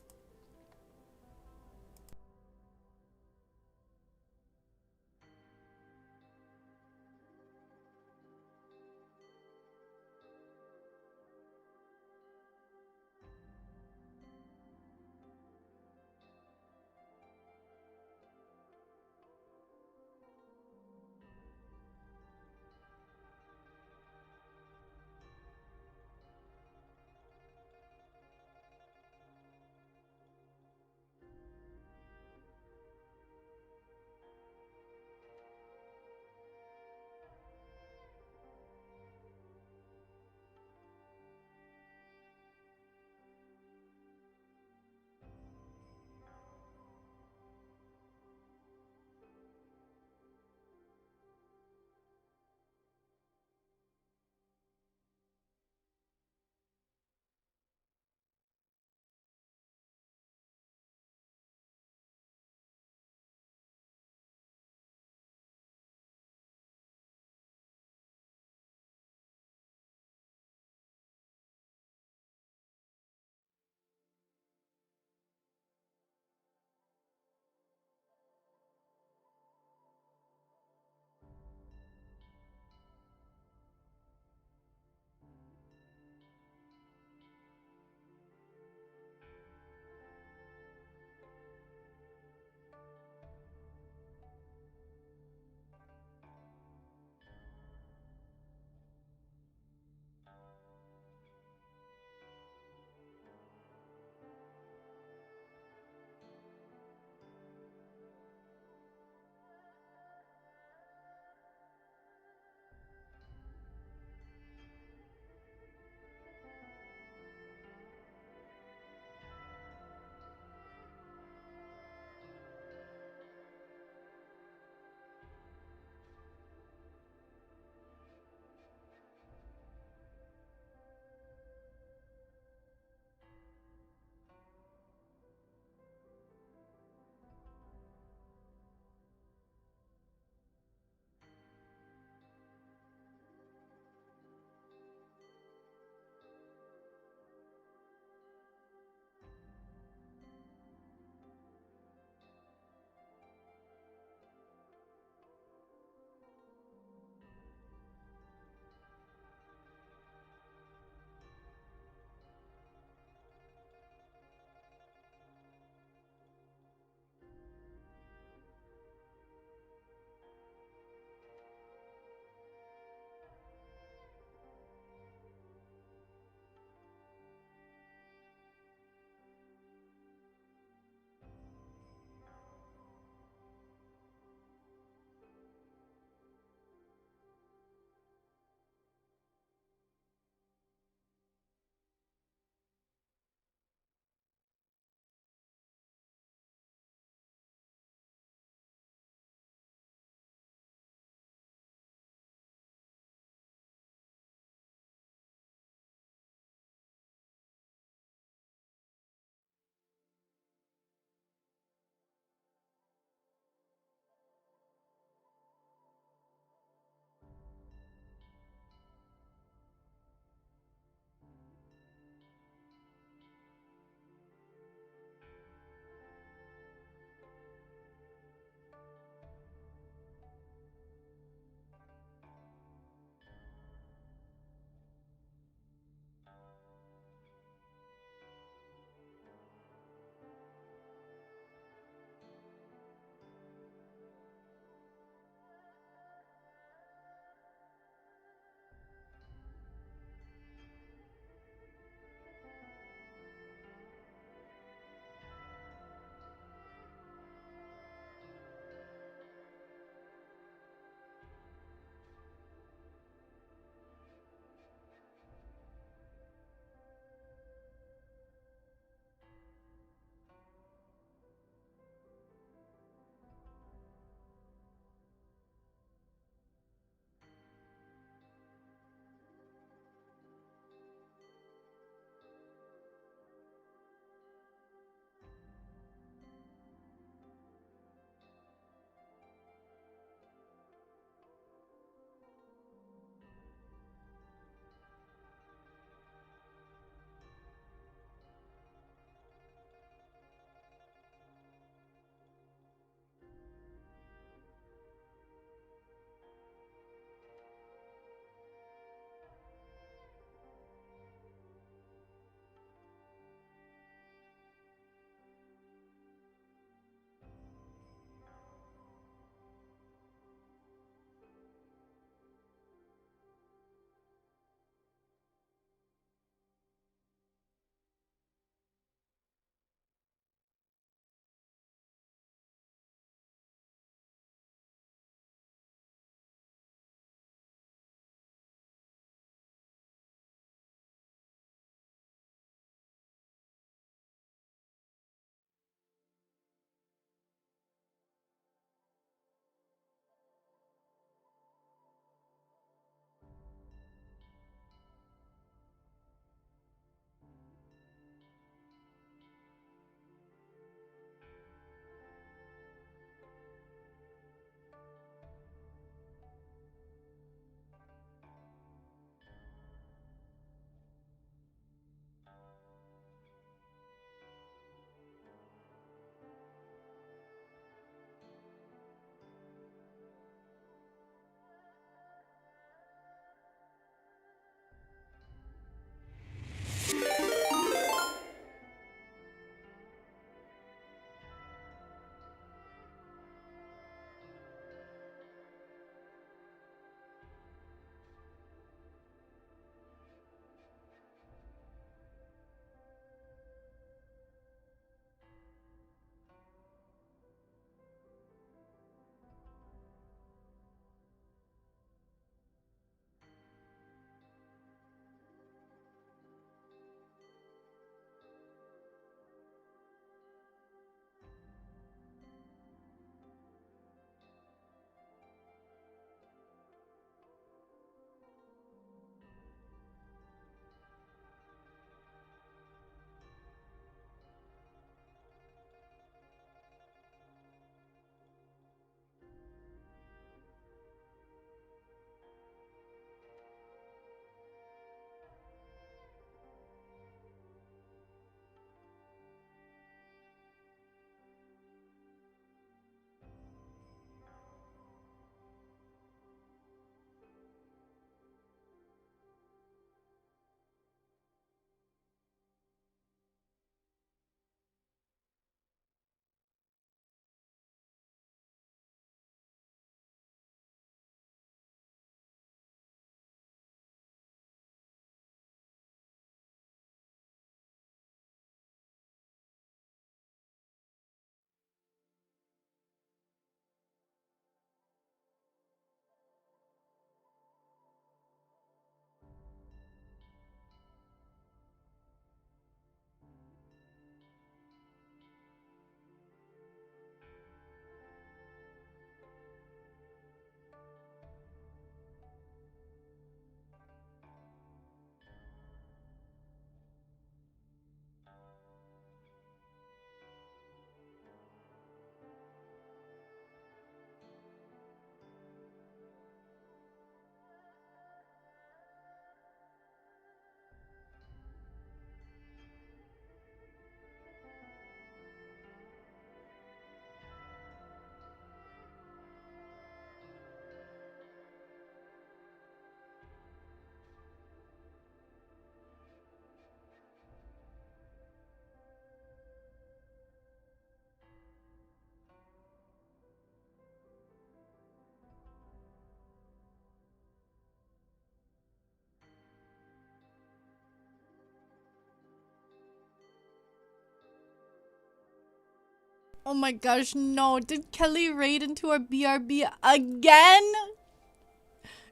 Oh my gosh, no. Did Kelly raid into our BRB again?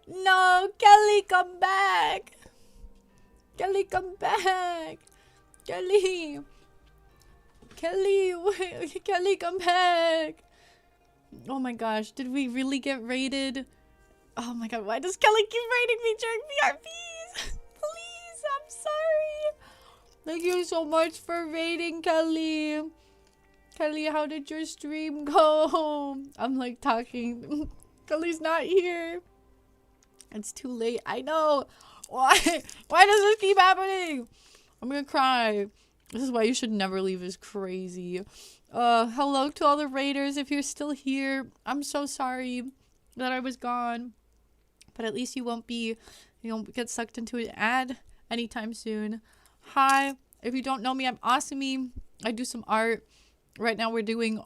No, Kelly, come back. Kelly, come back. Kelly. Kelly, wait. Kelly, come back. Oh my gosh, did we really get raided? Oh my god, why does Kelly keep raiding me during BRBs? Please, I'm sorry. Thank you so much for raiding, Kelly. Kelly, how did your stream go? I'm like talking. Kelly's not here. It's too late. I know. Why? Why does this keep happening? I'm gonna cry. This is why you should never leave is crazy. Hello to all the raiders. If you're still here, I'm so sorry that I was gone. But at least you won't get sucked into an ad anytime soon. Hi. If you don't know me, I'm Awesomey. I do some art. Right now we're doing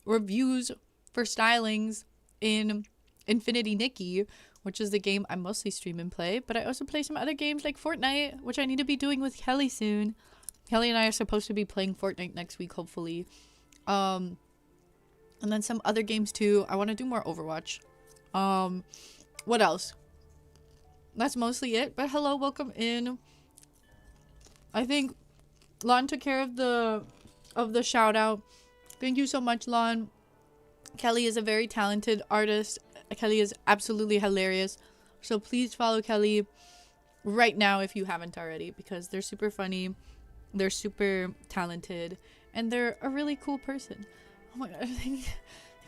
reviews for stylings in Infinity Nikki, which is the game I mostly stream and play. But I also play some other games like Fortnite, which I need to be doing with Kelly soon. Kelly and I are supposed to be playing Fortnite next week, hopefully. And then some other games too. I want to do more Overwatch. What else? That's mostly it. But hello, welcome in. I think Lon took care of the shout out. Thank you so much, Lon. Kelly is a very talented artist. Kelly is absolutely hilarious. So please follow Kelly right now if you haven't already, because they're super funny. They're super talented. And they're a really cool person. Oh my god. They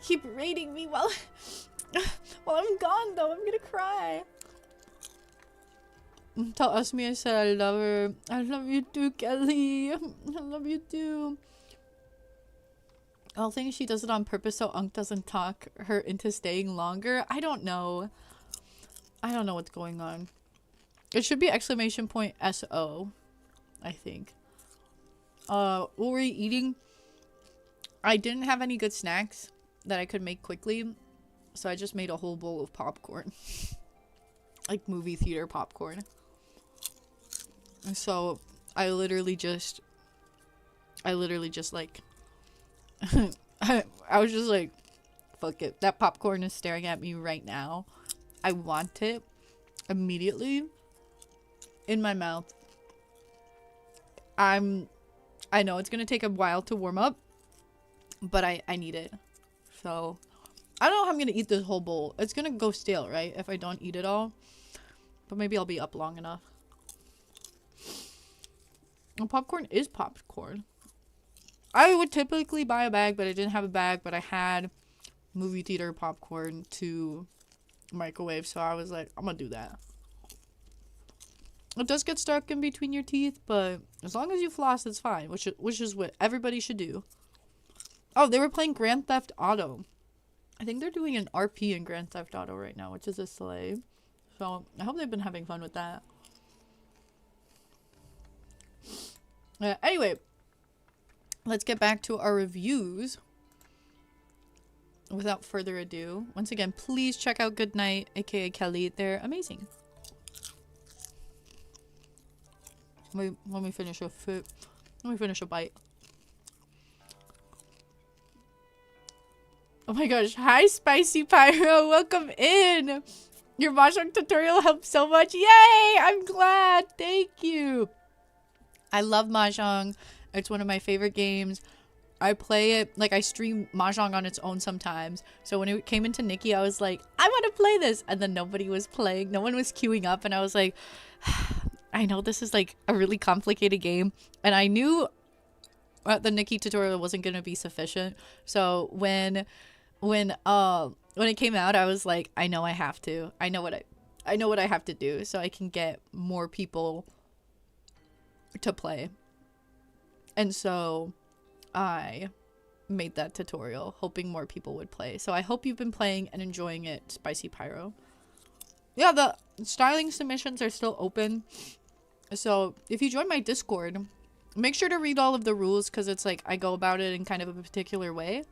keep rating me while I'm gone though. I'm gonna cry. Tell Asmi I said I love her. I love you too, Kelly. I love you too. I think she does it on purpose so Unk doesn't talk her into staying longer. I don't know. I don't know what's going on. It should be exclamation point SO, I think. What were we eating? I didn't have any good snacks that I could make quickly, so I just made a whole bowl of popcorn. Like movie theater popcorn. So I literally just like I was just like, fuck it. That popcorn is staring at me right now. I want it immediately in my mouth. I know it's gonna take a while to warm up, but I need it. So I don't know how I'm gonna eat this whole bowl. It's gonna go stale, right? If I don't eat it all. But maybe I'll be up long enough. And popcorn is popcorn. I would typically buy a bag, but I didn't have a bag, but I had movie theater popcorn to microwave, so I was like, I'm gonna do that. It does get stuck in between your teeth, but as long as you floss, it's fine, which is what everybody should do. Oh, they were playing Grand Theft Auto. I think they're doing an RP in Grand Theft Auto right now, which is a slay. So I hope they've been having fun with that. Anyway, let's get back to our reviews. Without further ado, once again, please check out Goodnight, aka Kelly. They're amazing. Wait, let me finish a food. Let me finish a bite. Oh my gosh. Hi, Spicy Pyro. Welcome in. Your Mahjong tutorial helped so much. Yay! I'm glad. Thank you. I love Mahjong. It's one of my favorite games. I play it, like I stream Mahjong on its own sometimes. So when it came into Nikki, I was like, I want to play this. And then nobody was playing. No one was queuing up. And I was like, I know this is like a really complicated game. And I knew the Nikki tutorial wasn't going to be sufficient. So when it came out, I was like, I know I have to. I know what I have to do so I can get more people to play. And so I made that tutorial hoping more people would play. So I hope you've been playing and enjoying it, Spicy Pyro. Yeah, the styling submissions are still open. So if you join my Discord, make sure to read all of the rules because it's like I go about it in kind of a particular way.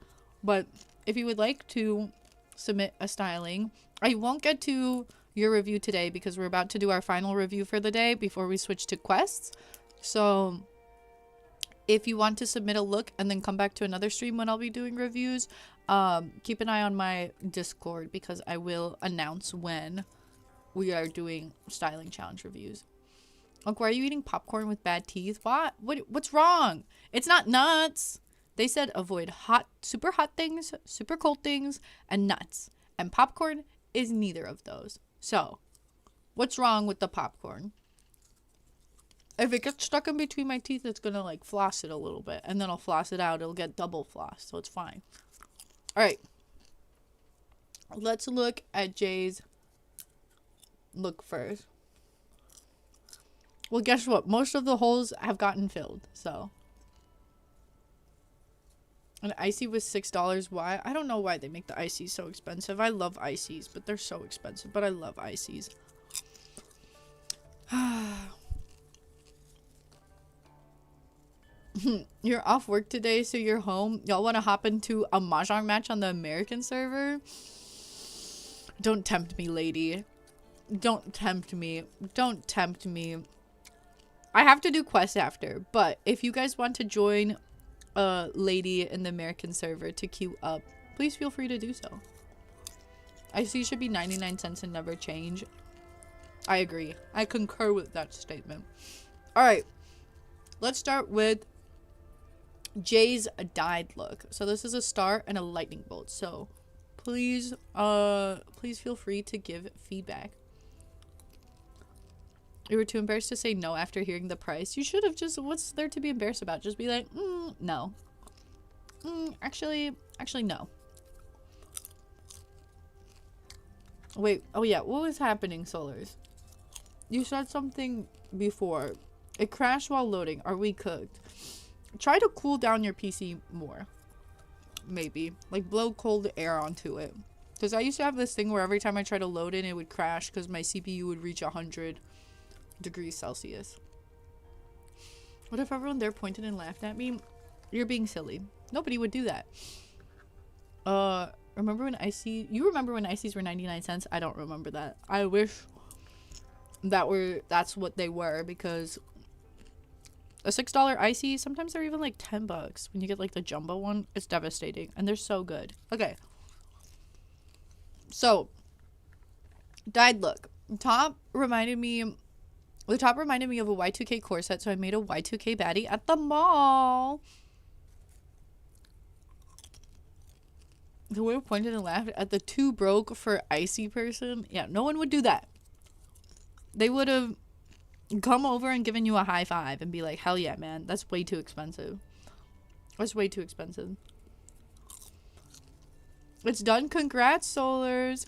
But if you would like to submit a styling, I won't get to your review today because we're about to do our final review for the day before we switch to quests. So If you want to submit a look and then come back to another stream when I'll be doing reviews, keep an eye on my Discord because I will announce when we are doing styling challenge reviews. Look, why are you eating popcorn with bad teeth? What's wrong? It's not nuts. They said avoid super hot things, super cold things, and nuts. And popcorn is neither of those. So, what's wrong with the popcorn? If it gets stuck in between my teeth, it's gonna like floss it a little bit. And then I'll floss it out. It'll get double floss. So it's fine. Alright. Let's look at Jay's look first. Well, guess what? Most of the holes have gotten filled. So. An icy was $6. Why? I don't know why they make the ices so expensive. I love ices, but they're so expensive. But I love ices. You're off work today, so you're home. Y'all want to hop into a mahjong match on the American server? Don't tempt me, lady. Don't tempt me. Don't tempt me. I have to do quests after, but if you guys want to join a lady in the American server to queue up, please feel free to do so. IC should be 99 cents and never change. I agree. I concur with that statement. Alright. Let's start with Jay's dyed look. So this is a star and a lightning bolt. So please feel free to give feedback. You were too embarrassed to say no after hearing the price. You should have just, what's there to be embarrassed about? Just be like, no. Actually no. Wait, oh yeah, what was happening, Solars? You said something before. It crashed while loading. Are we cooked? Try to cool down your PC more. Maybe. Like, blow cold air onto it. Because I used to have this thing where every time I tried to load in, it would crash because my CPU would reach 100 degrees Celsius. What if everyone there pointed and laughed at me? You're being silly. Nobody would do that. Remember when you remember when ices were 99 cents? I don't remember that. I wish that's what they were, because a $6 icy, sometimes they're even like 10 bucks. When you get like the jumbo one, it's devastating. And they're so good. Okay. So, dyed look. The top reminded me of a Y2K corset, so I made a Y2K baddie at the mall. The way pointed and laughed at the too broke for icy person. Yeah, no one would do that. They would have come over and given you a high five and be like, hell yeah, man. That's way too expensive. That's way too expensive. It's done. Congrats, Solars.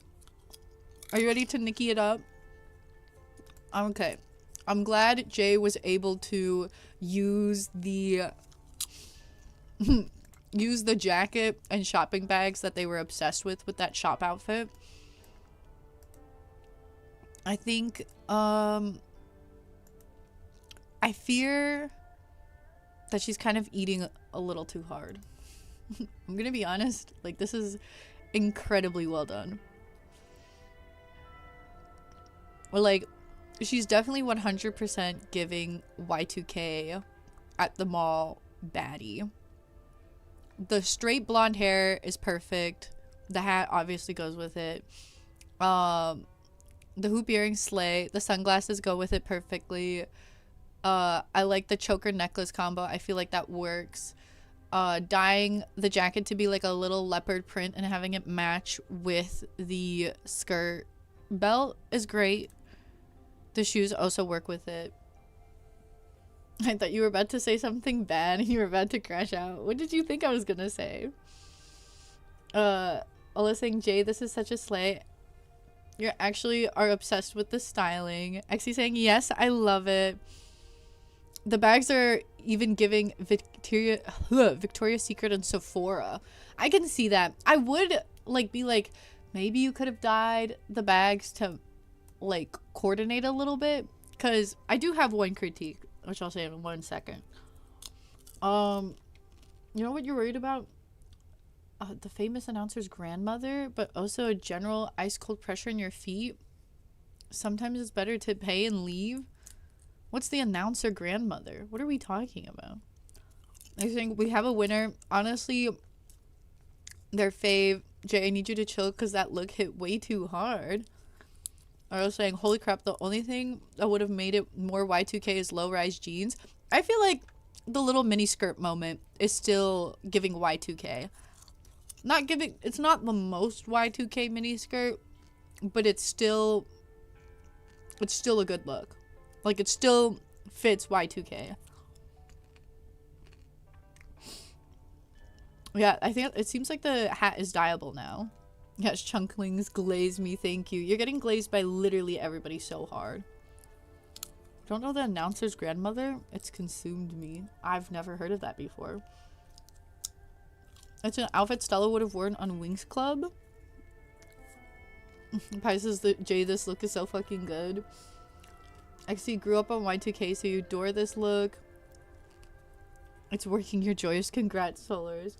Are you ready to Nikki it up? Okay. I'm glad Jay was able to use the use the jacket and shopping bags that they were obsessed with that shop outfit. I think I fear that she's kind of eating a little too hard. I'm gonna be honest, like, this is incredibly well done. Or like, she's definitely 100% giving Y2K at the mall baddie. The straight blonde hair is perfect. The hat obviously goes with it. The hoop earrings slay. The sunglasses go with it perfectly. I like the choker necklace combo. I feel like that works. Dyeing the jacket to be like a little leopard print and having it match with the skirt belt is great. The shoes also work with it. I thought you were about to say something bad and you were about to crash out. What did you think I was gonna say? Ola saying, Jay, this is such a slay. You actually are obsessed with the styling. Exy saying, yes, I love it. The bags are even giving Victoria's Secret and Sephora. I can see that. I would like be like, maybe you could have dyed the bags to like coordinate a little bit, because I do have one critique, which I'll say in 1 second. You know what you're worried about? The famous announcer's grandmother, but also a general ice cold pressure in your feet. Sometimes it's better to pay and leave. What's the announcer grandmother? What are we talking about? I think we have a winner. Honestly, their fave. Jay, I need you to chill because that look hit way too hard. I was saying, holy crap, the only thing that would have made it more Y2K is low-rise jeans. I feel like the little mini skirt moment is still giving Y2K. It's not the most Y2K mini skirt, but it's still a good look. Like, it still fits Y2K. Yeah, I think it seems like the hat is dyeable now. Yes, chunklings, glaze me, thank you. You're getting glazed by literally everybody so hard. Don't know the announcer's grandmother? It's consumed me. I've never heard of that before. It's an outfit Stella would have worn on Wings Club. Pi says that Jay, this look is so fucking good. XC grew up on Y2K, so you adore this look. It's working, you're joyous. Congrats, Solars.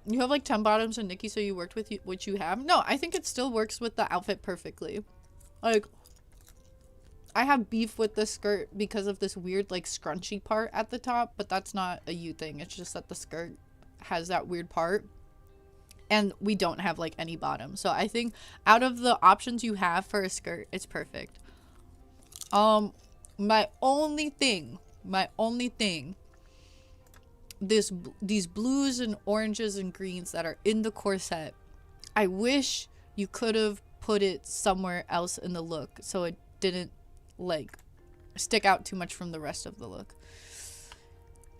You have like 10 bottoms and Nikki, so you worked with what you have? No, I think it still works with the outfit perfectly. Like, I have beef with the skirt because of this weird like scrunchy part at the top, but that's not a you thing. It's just that the skirt has that weird part. And we don't have like any bottom. So I think out of the options you have for a skirt, it's perfect. My only thing, these blues and oranges and greens that are in the corset, I wish you could have put it somewhere else in the look so it didn't like stick out too much from the rest of the look.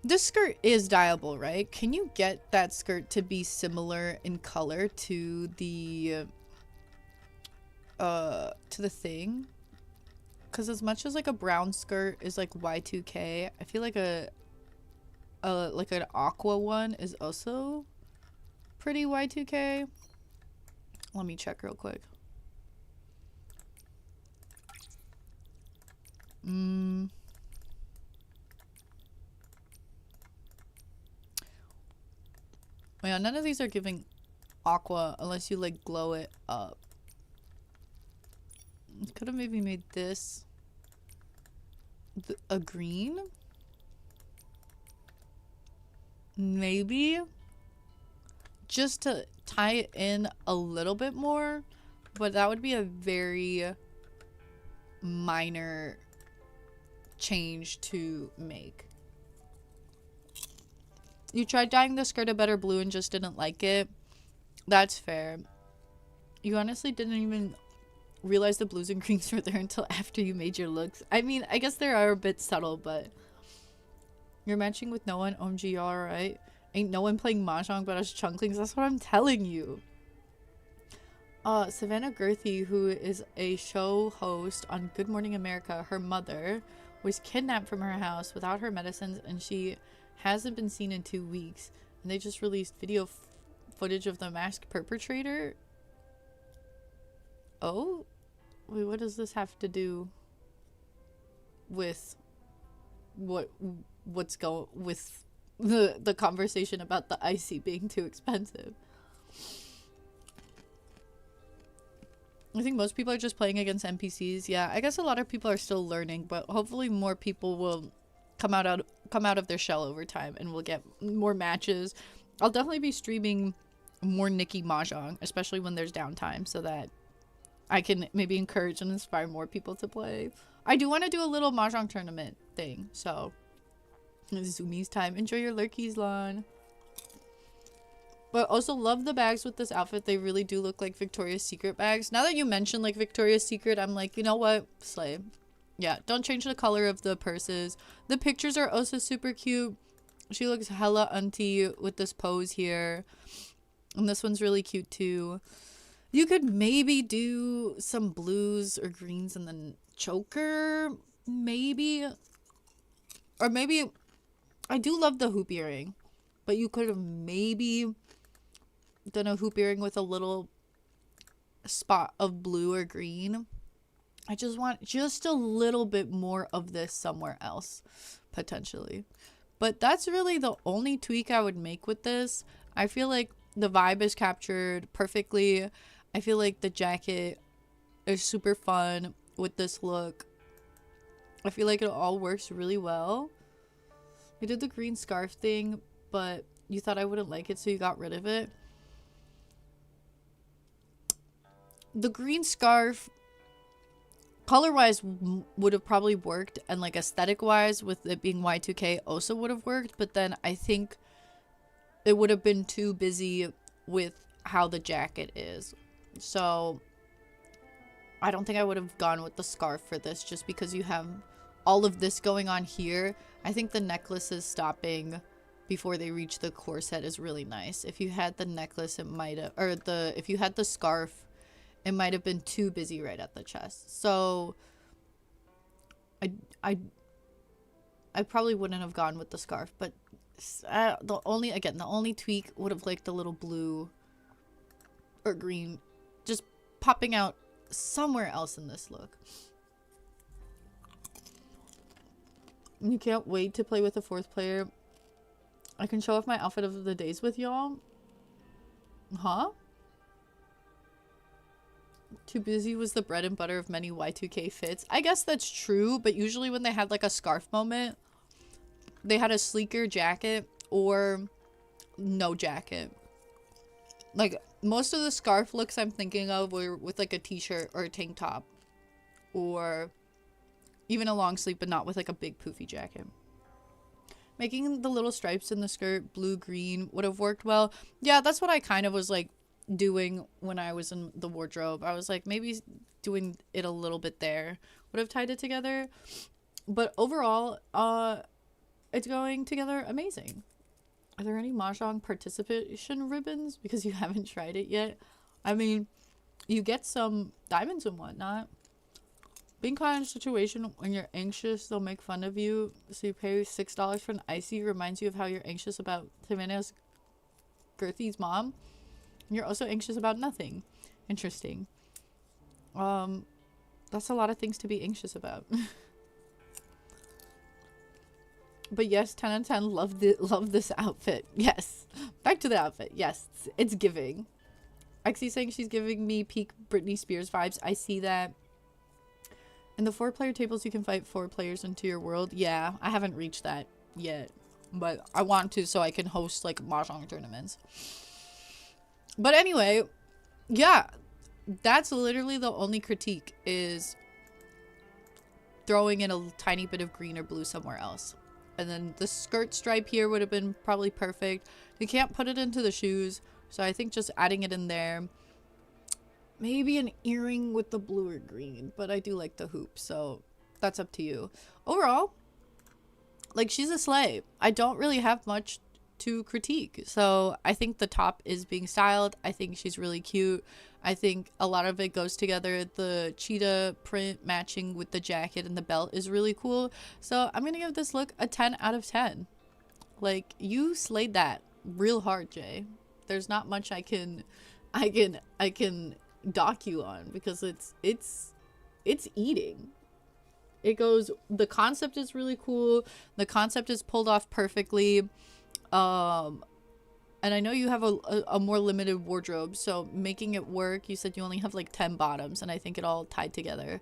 This skirt is dyeable, right? Can you get that skirt to be similar in color to the thing? Because as much as like a brown skirt is like Y2K, I feel like like an aqua one is also pretty Y2K. Let me check real quick. Yeah, none of these are giving aqua unless you like glow it up. Could have maybe made this a green. Maybe just to tie it in a little bit more, but that would be a very minor change to make. You tried dyeing the skirt a better blue and just didn't like it. That's fair. You honestly didn't even realize the blues and greens were there until after you made your looks. I mean, I guess they are a bit subtle, but you're matching with no one. OMG, y'all alright? Ain't no one playing Mahjong but us chunklings. That's what I'm telling you. Savannah Gerthy, who is a show host on Good Morning America, her mother was kidnapped from her house without her medicines, and she hasn't been seen in 2 weeks. And they just released video footage of the masked perpetrator. Oh? Wait, what does this have to do with what's going with the conversation about the icy being too expensive? I think most people are just playing against NPCs. Yeah, I guess a lot of people are still learning, but hopefully more people will come out of their shell over time and we'll get more matches. I'll definitely be streaming more Nikki Mahjong, especially when there's downtime, so that I can maybe encourage and inspire more people to play. I do want to do a little Mahjong tournament thing, so Zoomies time. Enjoy your lurkies, Lon. But also love the bags with this outfit. They really do look like Victoria's Secret bags. Now that you mentioned like Victoria's Secret, I'm like, you know what? Slay. Yeah, don't change the color of the purses. The pictures are also super cute. She looks hella auntie with this pose here. And this one's really cute too. You could maybe do some blues or greens in the choker. Maybe. Or maybe. I do love the hoop earring. But you could have maybe done a hoop earring with a little spot of blue or green. I just want just a little bit more of this somewhere else, potentially. But that's really the only tweak I would make with this. I feel like the vibe is captured perfectly. I feel like the jacket is super fun with this look. I feel like it all works really well. I did the green scarf thing, but you thought I wouldn't like it, so you got rid of it. The green scarf, color-wise, would have probably worked, and like aesthetic-wise, with it being Y2K, also would have worked, but then I think it would have been too busy with how the jacket is. So I don't think I would have gone with the scarf for this, just because you have all of this going on here. I think the necklaces stopping before they reach the corset is really nice. If you had the necklace, it might have, or if you had the scarf, it might have been too busy right at the chest. So I probably wouldn't have gone with the scarf, but the only tweak would have liked the little blue or green just popping out somewhere else in this look. You can't wait to play with a fourth player. I can show off my outfit of the days with y'all. Huh? Too busy was the bread and butter of many Y2K fits. I guess that's true, but usually when they had like a scarf moment, they had a sleeker jacket or no jacket. Like most of the scarf looks I'm thinking of were with like a t-shirt or a tank top, or even a long sleeve, but not with like a big poofy jacket. Making the little stripes in the skirt blue green would have worked well. Yeah, that's what I kind of was like doing when I was in the wardrobe. I was like, maybe doing it a little bit there would have tied it together, but overall it's going together amazing. Are there any mahjong participation ribbons because you haven't tried it yet? I mean, you get some diamonds and whatnot. Being caught in a situation when you're anxious, they'll make fun of you, so you pay $6 for an icy. Reminds you of how you're anxious about Savannah's Girthy's mom. You're also anxious about nothing. Interesting. That's a lot of things to be anxious about. But yes, 10 out of 10, love this outfit. Yes. Back to the outfit. Yes, it's giving. Exy saying she's giving me peak Britney Spears vibes. I see that. In the 4-player tables, you can fight 4 players into your world. Yeah, I haven't reached that yet, but I want to so I can host like mahjong tournaments. But anyway, yeah, that's literally the only critique, is throwing in a tiny bit of green or blue somewhere else. And then the skirt stripe here would have been probably perfect. You can't put it into the shoes, so I think just adding it in there. Maybe an earring with the blue or green, but I do like the hoop, so that's up to you. Overall, like, she's a slay. I don't really have much to critique. So I think the top is being styled. I think she's really cute. I think a lot of it goes together. The cheetah print matching with the jacket and the belt is really cool. So I'm gonna give this look a 10 out of 10. Like, you slayed that real hard, Jay. There's not much I can dock you on, because it's eating. It goes, the concept is really cool. The concept is pulled off perfectly. And I know you have a more limited wardrobe, so making it work, you said you only have like 10 bottoms, and I think it all tied together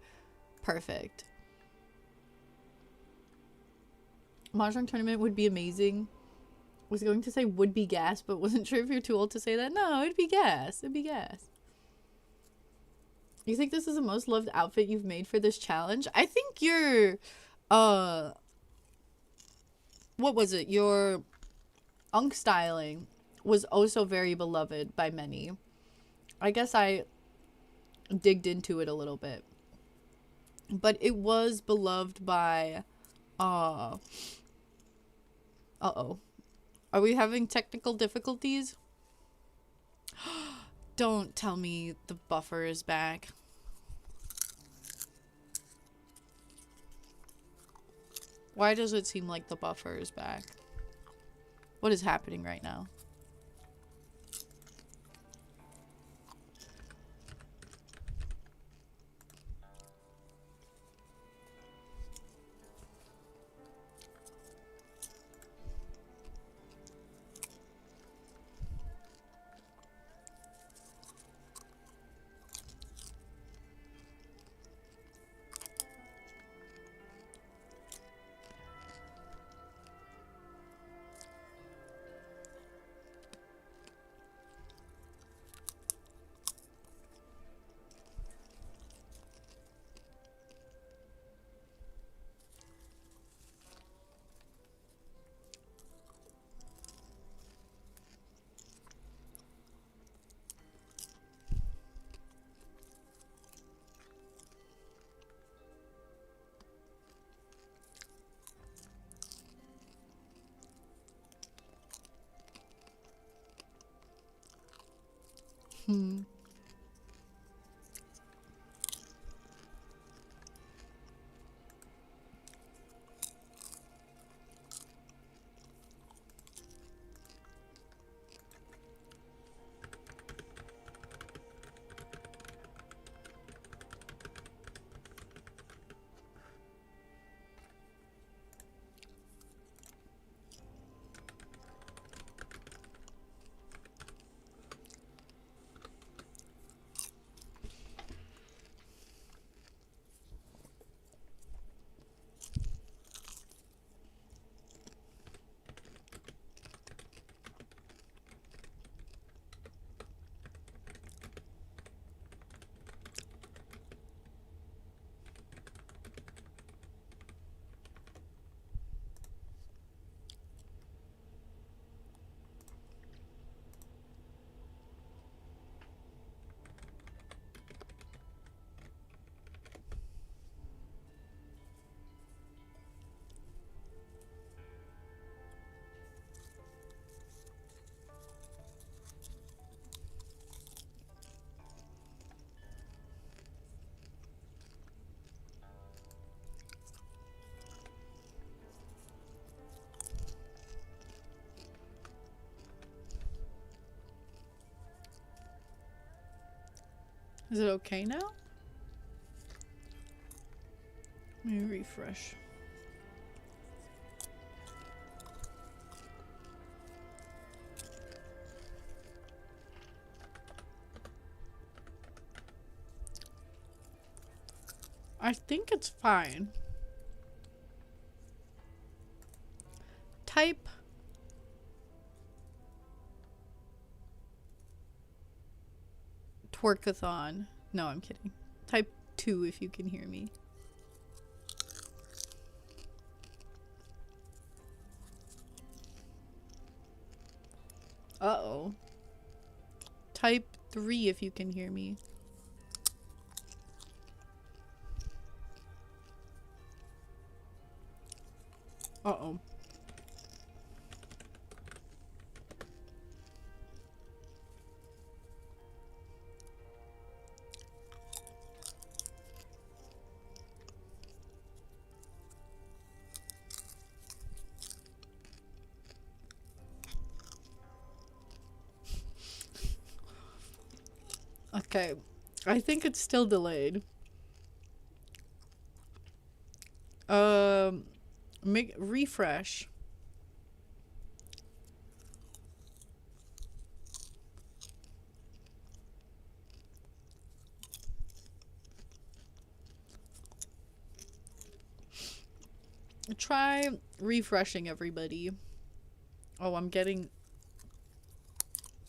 perfect. Mahjong tournament would be amazing. Was going to say would be gas, but wasn't sure if you're too old to say that. No, it'd be gas. It'd be gas. You think this is the most loved outfit you've made for this challenge? I think your, what was it? Your Unk styling was also very beloved by many. I guess I digged into it a little bit. But it was beloved by, uh-oh. Are we having technical difficulties? Don't tell me the buffer is back. Why does it seem like the buffer is back? What is happening right now? Is it okay now? Let me refresh. I think it's fine. Type twerkathon. No, I'm kidding. Type 2 if you can hear me. Uh-oh. Type 3 if you can hear me. Uh-oh. Okay. I think it's still delayed. Make refresh. Try refreshing, everybody. Oh, I'm getting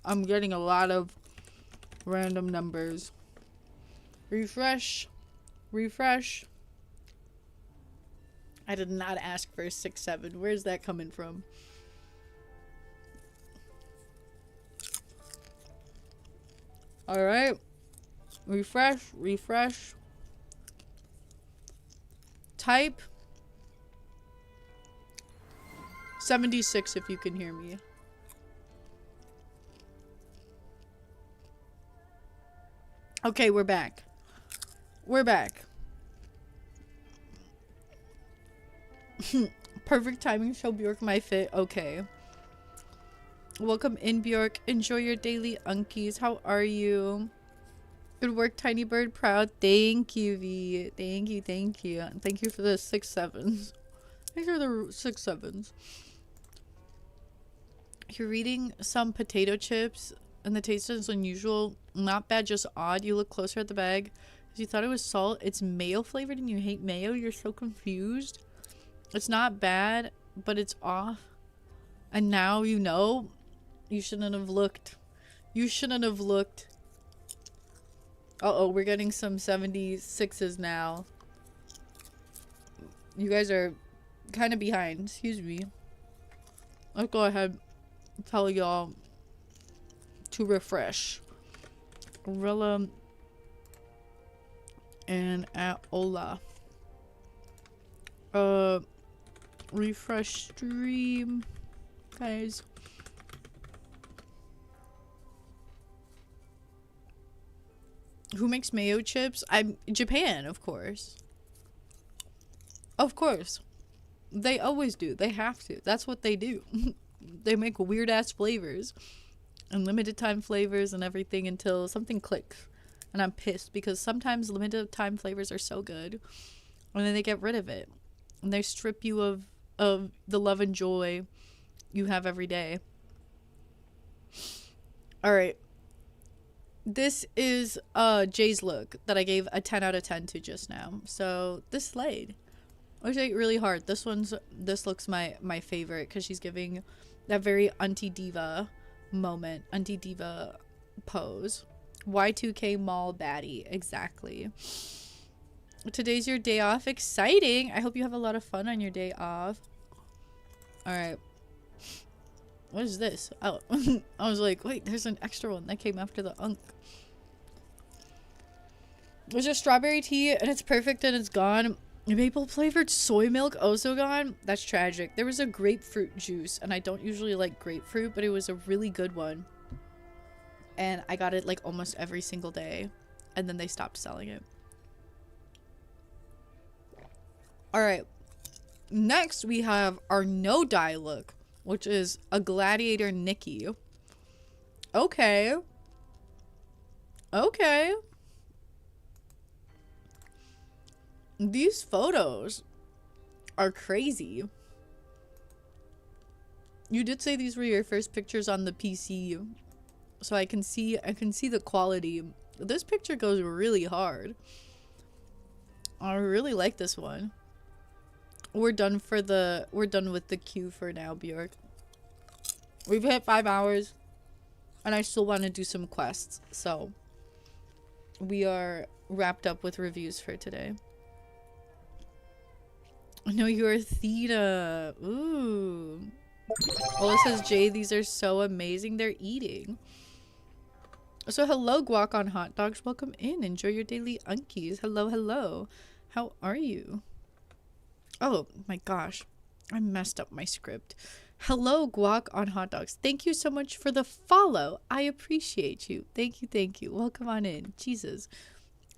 a lot of random numbers. Refresh. Refresh. I did not ask for a 6-7. Where's that coming from? Alright. Refresh. Refresh. Type 76 if you can hear me. Okay, we're back. We're back. Perfect timing, show Bjork my fit. Okay. Welcome in, Bjork. Enjoy your daily unkies. How are you? Good work, Tiny Bird. Proud. Thank you, V. Thank you, thank you. Thank you for the 6-7s. Thanks for the 6-7s. You're eating some potato chips and the taste is unusual. Not bad, just odd. You look closer at the bag. You thought it was salt. It's mayo flavored and you hate mayo. You're so confused. It's not bad, but it's off. And now you know. You shouldn't have looked. You shouldn't have looked. Uh-oh, we're getting some 76s now. You guys are kind of behind. Excuse me. Let's go ahead and tell y'all to refresh. Rilla and Ola. Refresh stream, guys. Who makes mayo chips? I'm Japan, of course. Of course. They always do. They have to. That's what they do. They make weird ass flavors and limited time flavors and everything until something clicks. And I'm pissed because sometimes limited time flavors are so good and then they get rid of it. And they strip you of the love and joy you have every day. All right. This is Jay's look that I gave a 10 out of 10 to just now. So this slayed. I was like really hard. This looks my favorite because she's giving that very auntie diva moment, auntie diva pose. Y2K mall baddie, exactly. Today's your day off. Exciting. I hope you have a lot of fun on your day off. All right. What is this? Oh, I was like, wait, there's an extra one that came after the unk. There's a strawberry tea and it's perfect and it's gone. Maple flavored soy milk also gone. That's tragic. There was a grapefruit juice and I don't usually like grapefruit, but it was a really good one. And I got it like almost every single day. And then they stopped selling it. All right. Next, we have our no dye look, which is a gladiator Nikki. Okay. Okay. These photos are crazy. You did say these were your first pictures on the PC, so I can see the quality. This picture goes really hard. I really like this one. We're done with the queue for now, Bjork. We've hit 5 hours and I still want to do some quests, so we are wrapped up with reviews for today. No, you're Theta. Ooh. Well, it says, Jay, these are so amazing. They're eating. So, hello, Guac on hot dogs. Welcome in. Enjoy your daily unkies. Hello, hello. How are you? Oh, my gosh. I messed up my script. Hello, Guac on hot dogs. Thank you so much for the follow. I appreciate you. Thank you, thank you. Welcome on in. Jesus.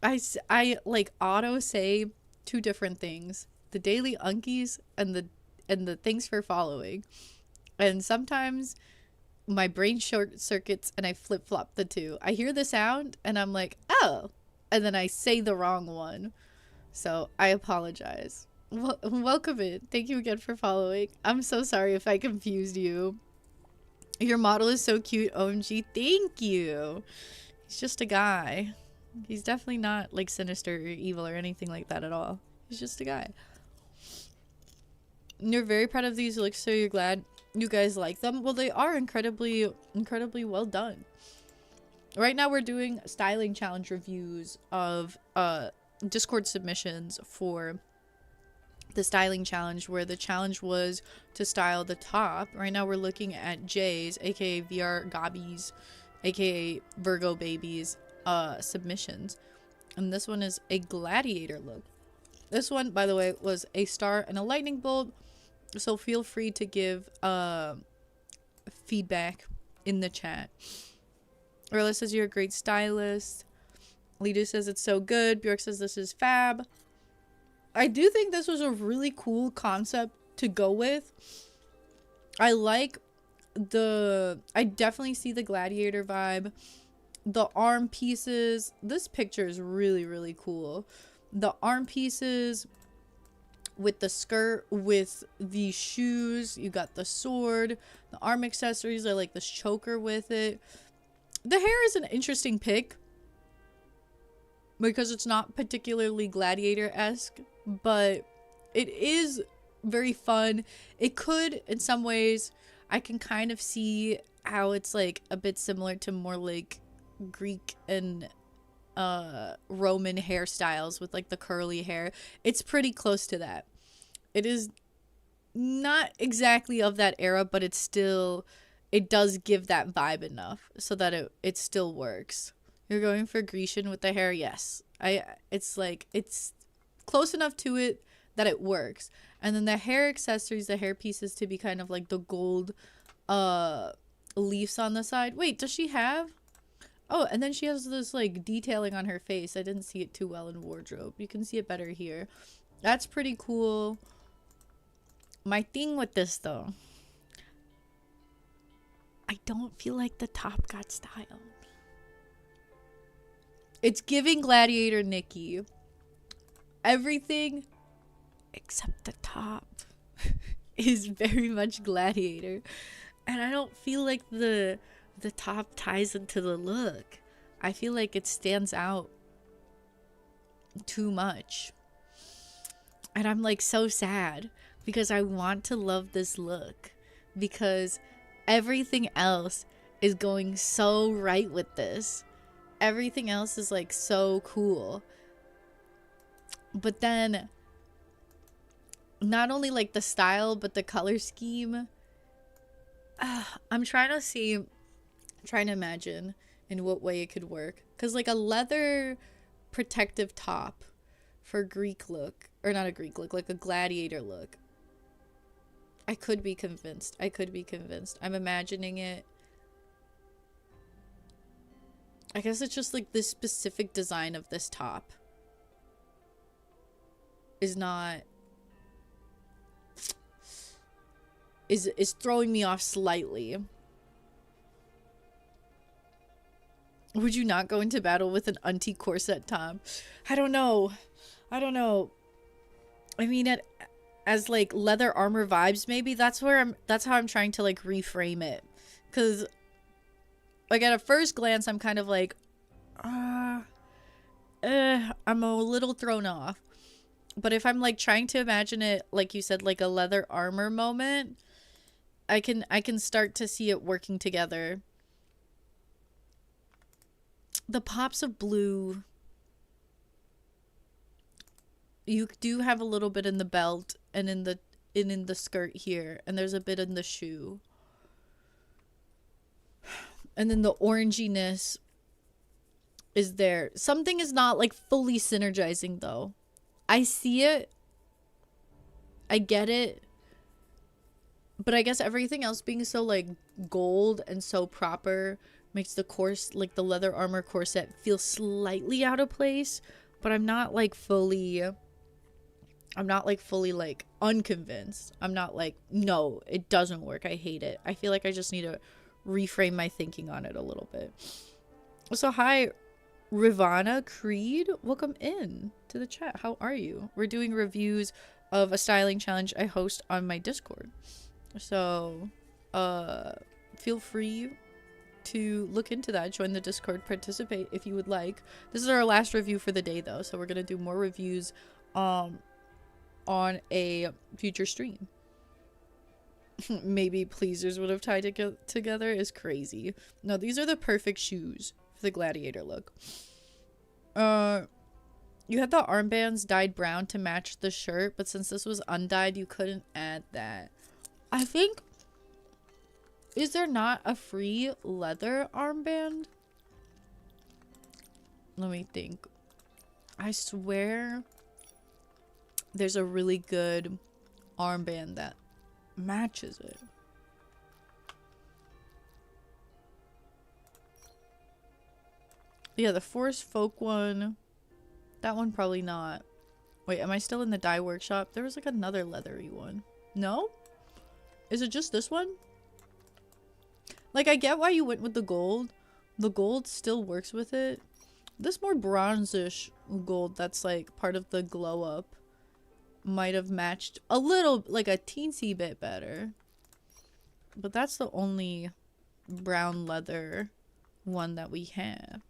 I like auto say 2 different things. The daily unkies and the things for following. And sometimes my brain short circuits and I flip-flop the 2. I hear the sound and I'm like, oh, and then I say the wrong one. So I apologize. Welcome in. Thank you again for following. I'm so sorry if I confused you. Your model is so cute. OMG, thank you. He's just a guy. He's definitely not like sinister or evil or anything like that at all. He's just a guy. You're very proud of these looks, so you're glad you guys like them. Well, they are incredibly well done. Right now we're doing styling challenge reviews of Discord submissions for the styling challenge, where the challenge was to style the top. Right now we're looking at Jay's, aka VR Gobbies, aka Virgo Babies, submissions. And this one is a gladiator look. This one, by the way, was a star and a lightning bolt. So feel free to give feedback in the chat. Orla says you're a great stylist. Lita says it's so good. Bjork says this is fab. I do think this was a really cool concept to go with. I like I definitely see the gladiator vibe. The arm pieces. This picture is really, really cool. The arm pieces with the skirt, with the shoes. You got the sword, the arm accessories. I like this choker with it. The hair is an interesting pick because it's not particularly gladiator-esque, but it is very fun. It could, in some ways, I can kind of see how it's like a bit similar to more like Greek and Roman hairstyles with like the curly hair. It's pretty close to that. It is not exactly of that era, but it's still, it does give that vibe enough so that it still works. You're going for Grecian with the hair? Yes. It's like, it's close enough to it that it works. And then the hair accessories, the hair pieces to be kind of like the gold leaves on the side. Wait, does she have? Oh, and then she has this like detailing on her face. I didn't see it too well in wardrobe. You can see it better here. That's pretty cool. My thing with this though, I don't feel like the top got styled. It's giving Gladiator Nikki. Everything except the top is very much Gladiator. And I don't feel like the top ties into the look. I feel like it stands out too much. And I'm like so sad because I want to love this look because everything else is going so right with this. Everything else is like so cool. But then not only like the style but the color scheme. I'm trying to imagine in what way it could work. Because like a leather protective top for Greek look, or not a Greek look, like a gladiator look. I could be convinced. I'm imagining it. I guess it's just like this specific design of this top is not... is throwing me off slightly. Would you not go into battle with an auntie corset top? I don't know. I mean, as like leather armor vibes, maybe that's how I'm trying to like reframe it. Cause like at a first glance, I'm kind of like, I'm a little thrown off. But if I'm like trying to imagine it, like you said, like a leather armor moment, I can start to see it working together. The pops of blue, you do have a little bit in the belt and in the skirt here, and there's a bit in the shoe. And then the oranginess is there. Something is not like fully synergizing though. I see it. I get it. But I guess everything else being so like gold and so proper makes the like the leather armor corset feel slightly out of place, but I'm not like fully like unconvinced. I'm not like, no, it doesn't work. I hate it. I feel like I just need to reframe my thinking on it a little bit. So hi, Rivana Creed. Welcome in to the chat. How are you? We're doing reviews of a styling challenge I host on my Discord. So, feel free to look into that. Join the Discord, participate if you would like. This is our last review for the day though, so we're gonna do more reviews on a future stream. Maybe pleasers would have tied it together is crazy. No, these are the perfect shoes for the gladiator look. You had the armbands dyed brown to match the shirt, but since this was undyed, you couldn't add that. I think, is there not a free leather armband? Let me think. I swear there's a really good armband that matches it. Yeah, the Forest Folk one. That one probably not. Wait, am I still in the dye workshop? There was like another leathery one. No? Is it just this one? Like, I get why you went with the gold. The gold still works with it. This more bronzish gold that's like part of the glow up might have matched a little, like a teensy bit better. But that's the only brown leather one that we have.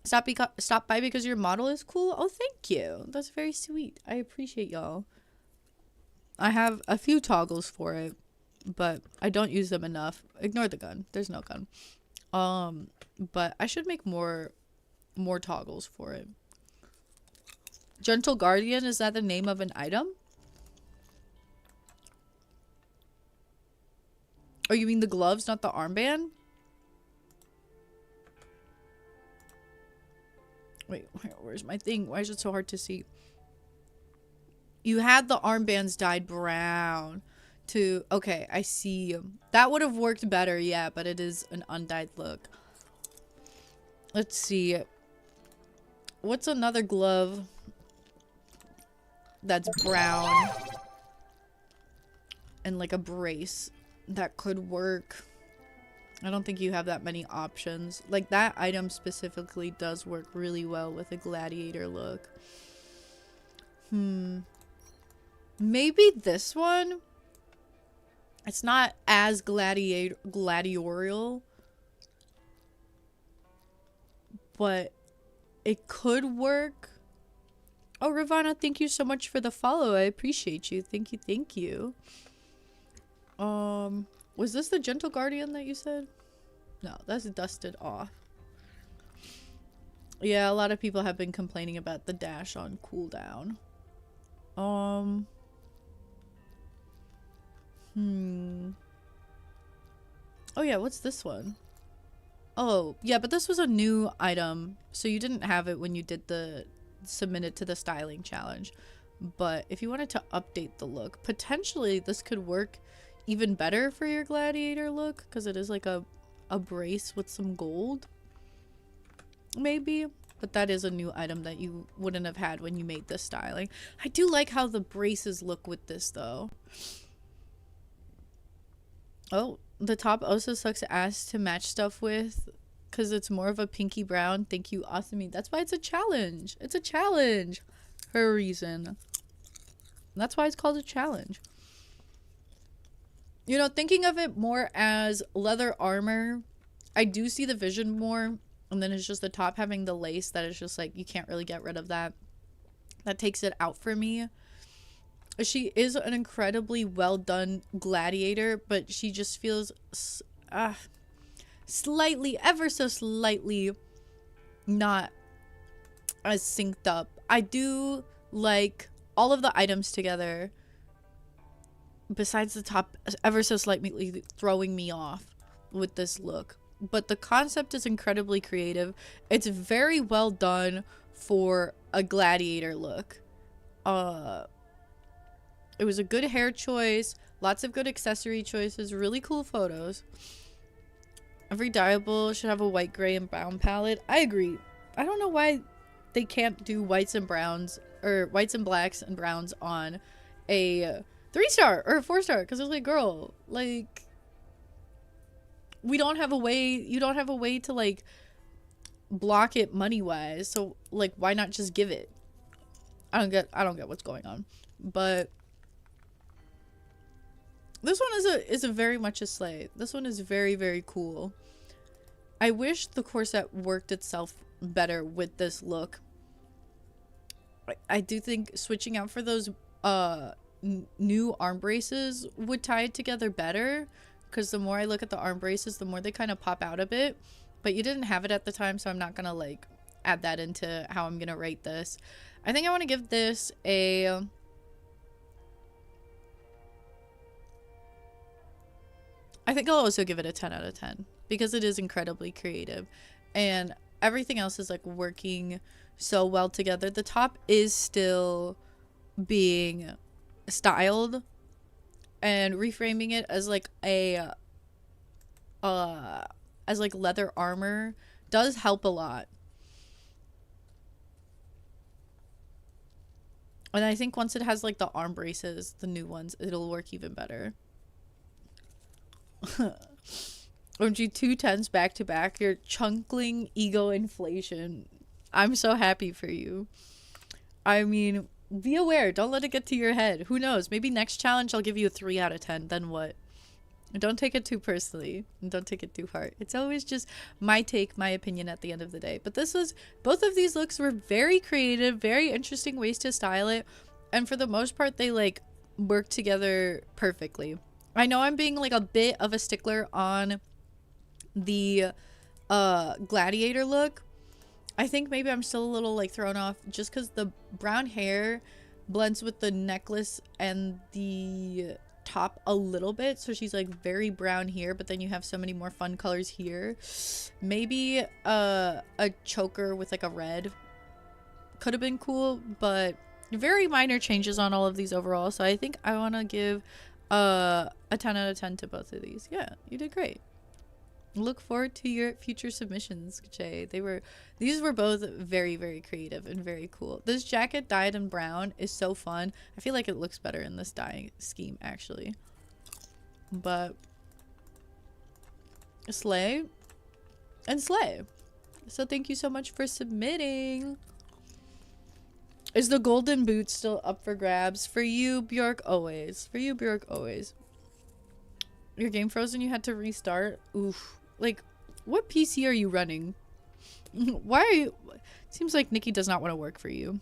Stop by because your model is cool. Oh, thank you. That's very sweet. I appreciate y'all. I have a few toggles for it, but I don't use them enough. Ignore the gun. There's no gun. But I should make more toggles for it. Gentle Guardian, is that the name of an item? Oh, you mean the gloves, not the armband? Wait, where's my thing? Why is it so hard to see? You had the armbands dyed brown to... Okay, I see. That would have worked better, yeah, but it is an undyed look. Let's see. What's another glove that's brown and like a brace that could work? I don't think you have that many options. Like that item specifically does work really well with a gladiator look. Maybe this one? It's not as gladiatorial, but it could work. Oh, Ravana, thank you so much for the follow. I appreciate you. Thank you, thank you. Was this the Gentle Guardian that you said? No, that's dusted off. Yeah, a lot of people have been complaining about the dash on cooldown. Oh yeah, what's this one? Oh, yeah, but this was a new item, so you didn't have it when you did the submit it to the styling challenge. But if you wanted to update the look, potentially this could work even better for your gladiator look, because it is like a brace with some gold. Maybe. But that is a new item that you wouldn't have had when you made this styling. I do like how the braces look with this, though. Oh, the top also sucks ass to match stuff with, because it's more of a pinky brown. Thank you, Asami. That's why it's a challenge. It's a challenge for a reason. That's why it's called a challenge. You know, thinking of it more as leather armor, I do see the vision more. And then it's just the top having the lace that is just like, you can't really get rid of that. That takes it out for me. She is an incredibly well done gladiator, but she just feels slightly, ever so slightly not as synced up. I do like all of the items together, besides the top ever so slightly throwing me off with this look. But the concept is incredibly creative. It's very well done for a gladiator look. It was a good hair choice, lots of good accessory choices, really cool photos. Every dyeable should have a white, gray, and brown palette. I agree. I don't know why they can't do whites and browns, or whites and blacks and browns on a 3-star or a 4-star, because it's like, girl, like, we don't have a way, you don't have a way to like block it money wise, so like why not just give it? I don't get what's going on. But this one is a very much a slay. This one is very, very cool. I wish the corset worked itself better with this look. I do think switching out for those new arm braces would tie it together better. Because the more I look at the arm braces, the more they kind of pop out a bit. But you didn't have it at the time, so I'm not going to, like, add that into how I'm going to rate this. I think I want to give this a... I think I'll also give it a 10 out of 10. Because it is incredibly creative. And everything else is, like, working so well together. The top is still being styled. And reframing it as like a as like leather armor does help a lot. And I think once it has like the arm braces, the new ones, it'll work even better. OMG, 2 10s back to back. You're chunkling ego inflation. I'm so happy for you. I mean, be aware. Don't let it get to your head. Who knows? Maybe next challenge I'll give you a 3 out of 10. Then what? Don't take it too personally. Don't take it too hard. It's always just my take, my opinion at the end of the day. But this was... both of these looks were very creative, very interesting ways to style it. And for the most part, they, like, work together perfectly. I know I'm being, like, a bit of a stickler on the gladiator look. I think maybe I'm still a little like thrown off just because the brown hair blends with the necklace and the top a little bit. So she's like very brown here, but then you have so many more fun colors here. Maybe a choker with like a red could have been cool, but very minor changes on all of these overall. So I think I want to give a 10 out of 10 to both of these. Yeah, you did great. Look forward to your future submissions, Jay. These were both very, very creative and very cool. This jacket dyed in brown is so fun. I feel like it looks better in this dye scheme, actually. But slay and slay. So thank you so much for submitting. Is the golden boot still up for grabs? For you, Bjork, always. For you, Bjork, always. Your game frozen, you had to restart? Oof. Like, what PC are you running? Why are you... Seems like Nikki does not want to work for you.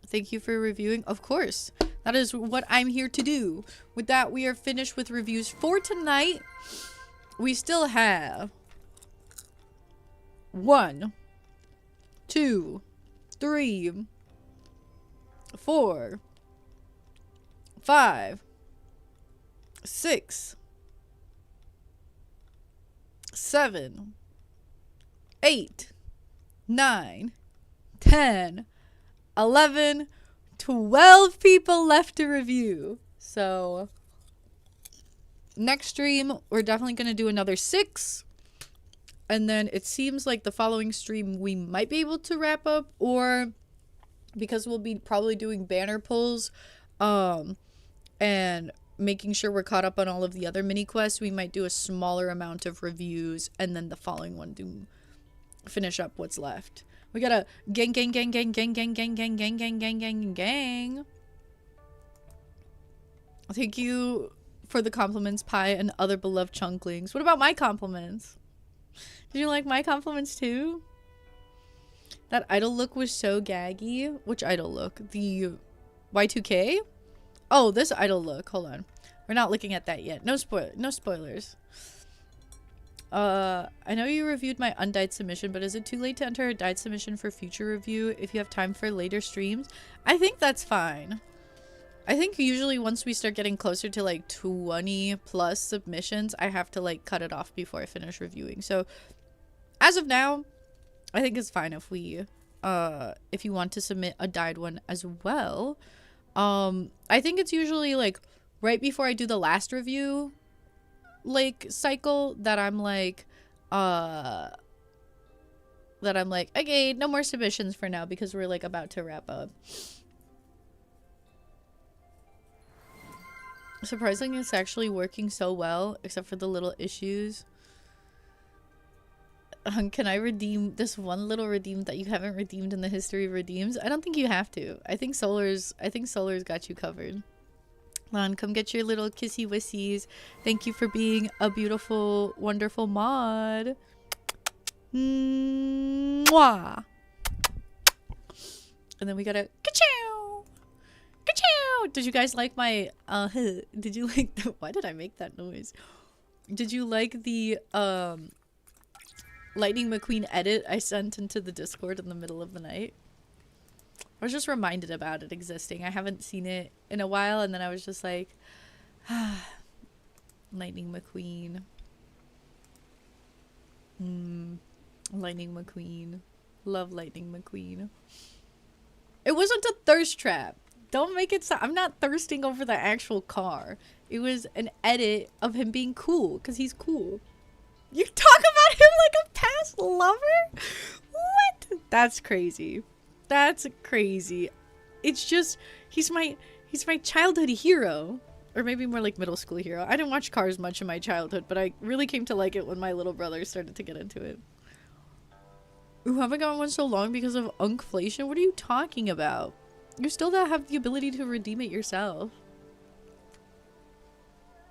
Thank you for reviewing. Of course. That is what I'm here to do. With that, we are finished with reviews for tonight. We still have 1, 2, 3, 4, 5, 6, 7, 8, 9, 10, 11, 12 people left to review. So next stream, we're definitely going to do another 6. And then it seems like the following stream we might be able to wrap up, or because we'll be probably doing banner pulls and making sure we're caught up on all of the other mini quests, we might do a smaller amount of reviews and then the following one do finish up what's left. We gotta gang. Thank you for the compliments, Pi, and other beloved chunklings. What about my compliments? Did you like my compliments too? That idol look was so gaggy. Which idol look? The Y2K? Oh, this idol look. Hold on. We're not looking at that yet. No spoilers. I know you reviewed my undyed submission, but is it too late to enter a dyed submission for future review if you have time for later streams? I think that's fine. I think usually once we start getting closer to like 20 plus submissions, I have to like cut it off before I finish reviewing. So as of now, I think it's fine if we if you want to submit a dyed one as well. I think it's usually like right before I do the last review like cycle that I'm like okay, no more submissions for now because we're like about to wrap up. Surprisingly, it's actually working so well except for the little issues. Can I redeem this one little redeem that you haven't redeemed in the history of redeems? I don't think you have to. I think Solar's got you covered. Lon, come get your little kissy wissies. Thank you for being a beautiful, wonderful mod. Mwah. And then we gotta ka-chow! Ka-chow! Did you guys like my did you like the, why did I make that noise? Did you like the Lightning McQueen edit I sent into the Discord in the middle of the night? I was just reminded about it existing. I haven't seen it in a while, and then I was just like, Lightning McQueen. Lightning McQueen. Love Lightning McQueen. It wasn't a thirst trap. Don't make it sound... I'm not thirsting over the actual car. It was an edit of him being cool, because he's cool. You talk about him like a past lover? What? That's crazy. That's crazy. It's just, he's my childhood hero. Or maybe more like middle school hero. I didn't watch Cars much in my childhood, but I really came to like it when my little brother started to get into it. Ooh, haven't gotten one so long because of unkflation? What are you talking about? You still have the ability to redeem it yourself.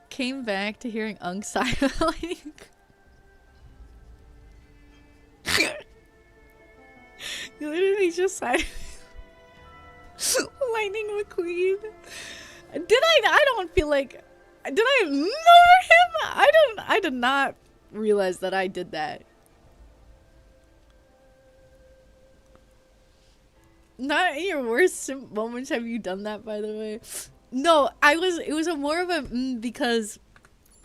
Came back to hearing Unk silently. You literally just said Lightning McQueen. I don't feel like, did I murder him? I did not realize that I did that. Not in your worst moments have you done that, by the way. No, it was a more of a because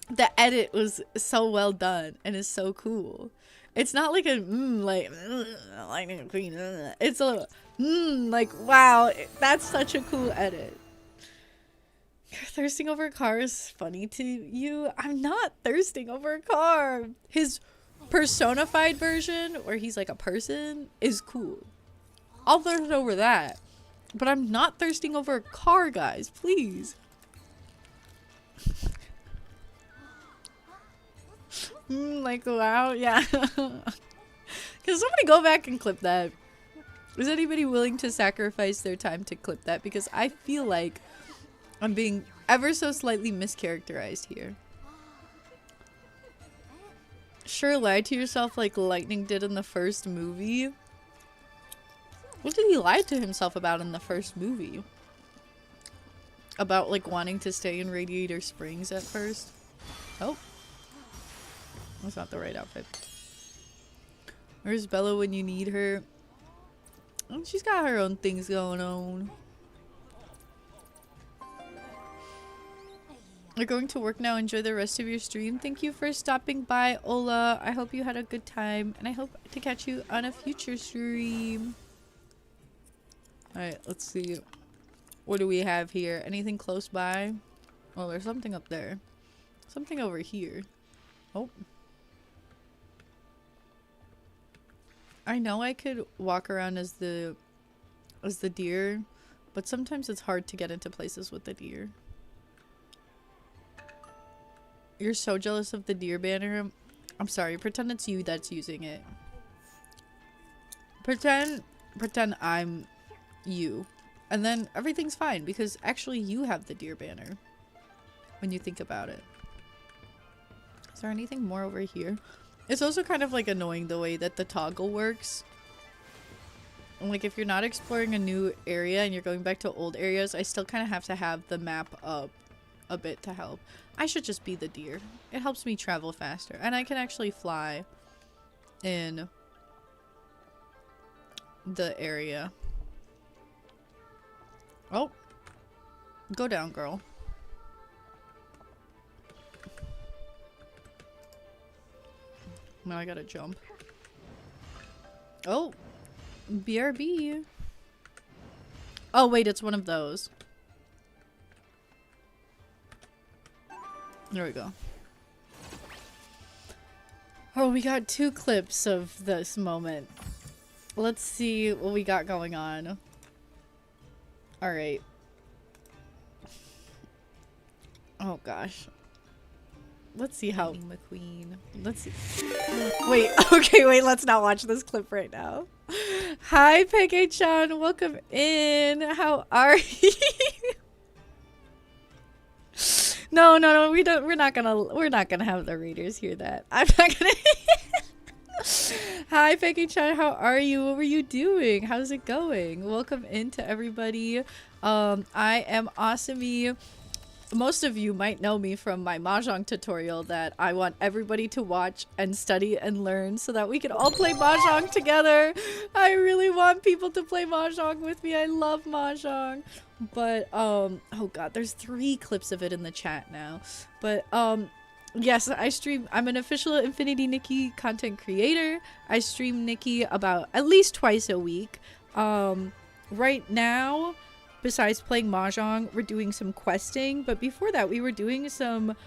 the edit was so well done and is so cool. It's not like a Lightning McQueen. It's a like, wow, that's such a cool edit. You're thirsting over a car is funny to you. I'm not thirsting over a car. His personified version, where he's like a person, is cool. I'll thirst over that. But I'm not thirsting over a car, guys. Please. Like, wow. Yeah. Can somebody go back and clip that? Is anybody willing to sacrifice their time to clip that? Because I feel like I'm being ever so slightly mischaracterized here. Sure, lie to yourself like Lightning did in the first movie. What did he lie to himself about in the first movie? About like wanting to stay in Radiator Springs at first? Oh. That's not the right outfit. Where's Bella when you need her? Oh, she's got her own things going on. You're going to work now. Enjoy the rest of your stream. Thank you for stopping by, Ola. I hope you had a good time, and I hope to catch you on a future stream. Alright, let's see. What do we have here? Anything close by? Oh, there's something up there. Something over here. Oh. I know I could walk around as the deer, but sometimes it's hard to get into places with the deer. You're so jealous of the deer banner. I'm sorry, pretend it's you that's using it. Pretend I'm you. And then everything's fine because actually you have the deer banner when you think about it. Is there anything more over here? It's also kind of like annoying the way that the toggle works. Like if you're not exploring a new area and you're going back to old areas, I still kind of have to have the map up a bit to help. I should just be the deer. It helps me travel faster. And I can actually fly in the area. Oh. Go down, girl. Now I gotta jump. Oh. BRB. Oh, wait, it's one of those. There we go. Oh, we got 2 clips of this moment. Let's see what we got going on. Alright. Oh, gosh. Let's see how... McQueen. Let's see. Wait, okay, wait, let's not watch this clip right now. Hi, Peggy-chan. Welcome in. How are you? No, we're not gonna have the readers hear that. I'm not gonna. Hi, Peggy-chan. How are you? What were you doing? How's it going? Welcome into everybody. I am Awesomey. Most of you might know me from my Mahjong tutorial that I want everybody to watch and study and learn so that we can all play Mahjong together. I really want people to play Mahjong with me. I love Mahjong. But, oh god, there's 3 clips of it in the chat now. But, yes, I stream. I'm an official Infinity Nikki content creator. I stream Nikki about at least twice a week. Right now, besides playing Mahjong, we're doing some questing. But before that, we were doing some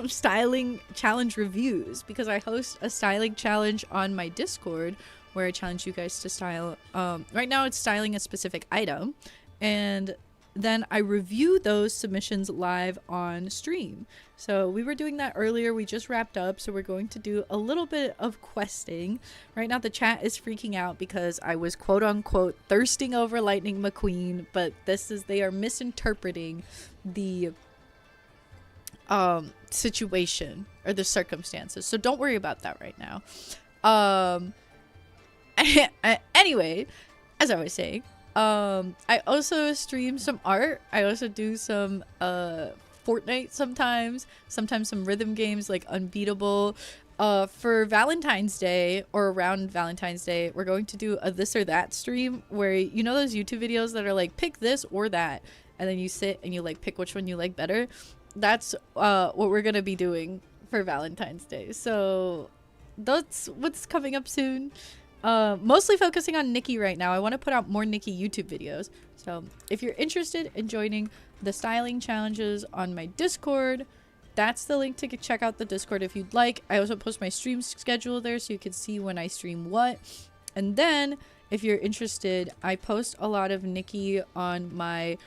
styling challenge reviews because I host a styling challenge on my Discord where I challenge you guys to style. Right now, it's styling a specific item, and then I review those submissions live on stream. So we were doing that earlier. We just wrapped up, so we're going to do a little bit of questing. Right now, the chat is freaking out because I was quote unquote thirsting over Lightning McQueen, but they are misinterpreting the situation or the circumstances. So don't worry about that right now. Anyway, as I was saying, I also stream some art. I also do some Fortnite sometimes some rhythm games like Unbeatable. For Valentine's Day or around Valentine's Day, we're going to do a this or that stream where, you know, those YouTube videos that are like pick this or that, and then you sit and you like pick which one you like better. That's what we're gonna be doing for Valentine's Day. So that's what's coming up soon. mostly focusing on Nikki right now. I want to put out more Nikki YouTube videos. So if you're interested in joining the styling challenges on my Discord, that's the link to check out the Discord if you'd like. I also post my stream schedule there so you can see when I stream what. And then if you're interested, I post a lot of Nikki on my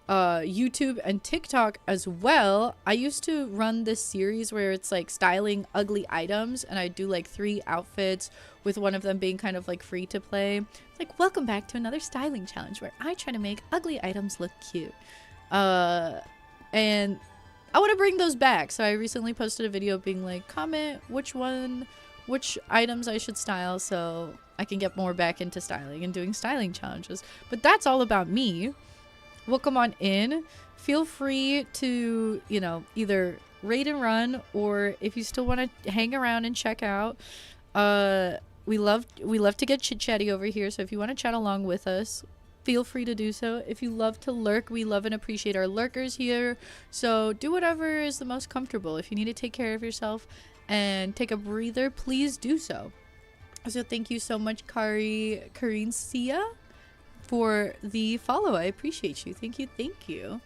YouTube and TikTok as well. I used to run this series where it's like styling ugly items, and I do like 3 outfits with one of them being kind of like free to play. It's like, welcome back to another styling challenge where I try to make ugly items look cute. And I want to bring those back. So I recently posted a video being like, comment which items I should style so I can get more back into styling and doing styling challenges. But that's all about me. Welcome on in. Feel free to, you know, either raid and run, or if you still want to hang around and check out, we love to get chit chatty over here. So if you want to chat along with us, feel free to do so. If you love to lurk, we love and appreciate our lurkers here. So do whatever is the most comfortable. If you need to take care of yourself and take a breather, please do so. So thank you so much, Karine Sia, for the follow. I appreciate you. Thank you.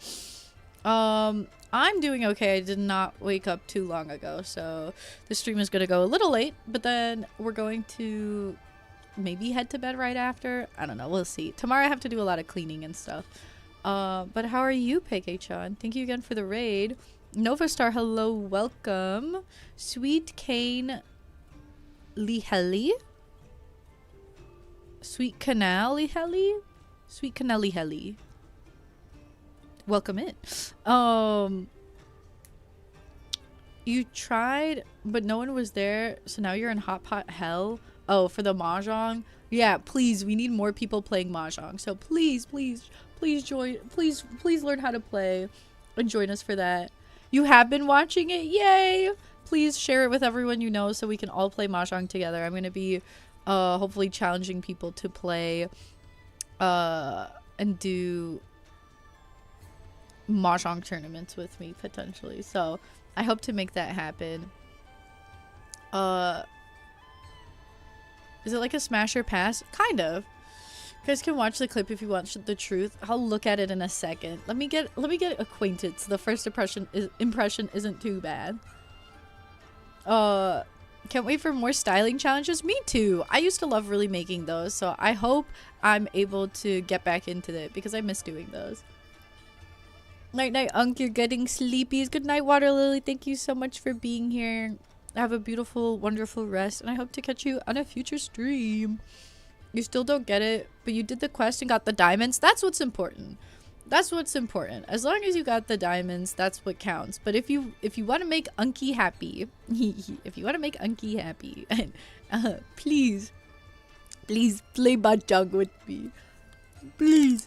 I'm doing okay. I did not wake up too long ago, so the stream is gonna go a little late, but then we're going to maybe head to bed right after. I don't know, we'll see. Tomorrow I have to do a lot of cleaning and stuff. But how are you, Peike-chan? Thank you again for the raid. Nova Star, hello, welcome. Sweet Cane Liheli? Sweet Canal Liheli? Sweet Canal Liheli. Welcome in. You tried, but no one was there, so now you're in hot pot hell. Oh, for the mahjong? Yeah, please, we need more people playing mahjong. So please join. Please learn how to play and join us for that. You have been watching it? Yay! Please share it with everyone you know so we can all play mahjong together. I'm gonna be hopefully challenging people to play and do mahjong tournaments with me potentially. So I hope to make that happen. Is it like a smash or pass? Kind of. You guys can watch the clip if you want the truth. I'll look at it in a second. Let me get acquainted so the first impression isn't too bad. Can't wait for more styling challenges. Me too. I used to love really making those, so I hope I'm able to get back into it because I miss doing those. Night night, Unk. You're getting sleepies. Good night, Water Lily. Thank you so much for being here. Have a beautiful, wonderful rest, and I hope to catch you on a future stream. You still don't get it, but you did the quest and got the diamonds. That's what's important. That's what's important. As long as you got the diamonds, that's what counts. But if you want to make Unky happy, if you want to make Unky happy, please play mahjong with me. Please.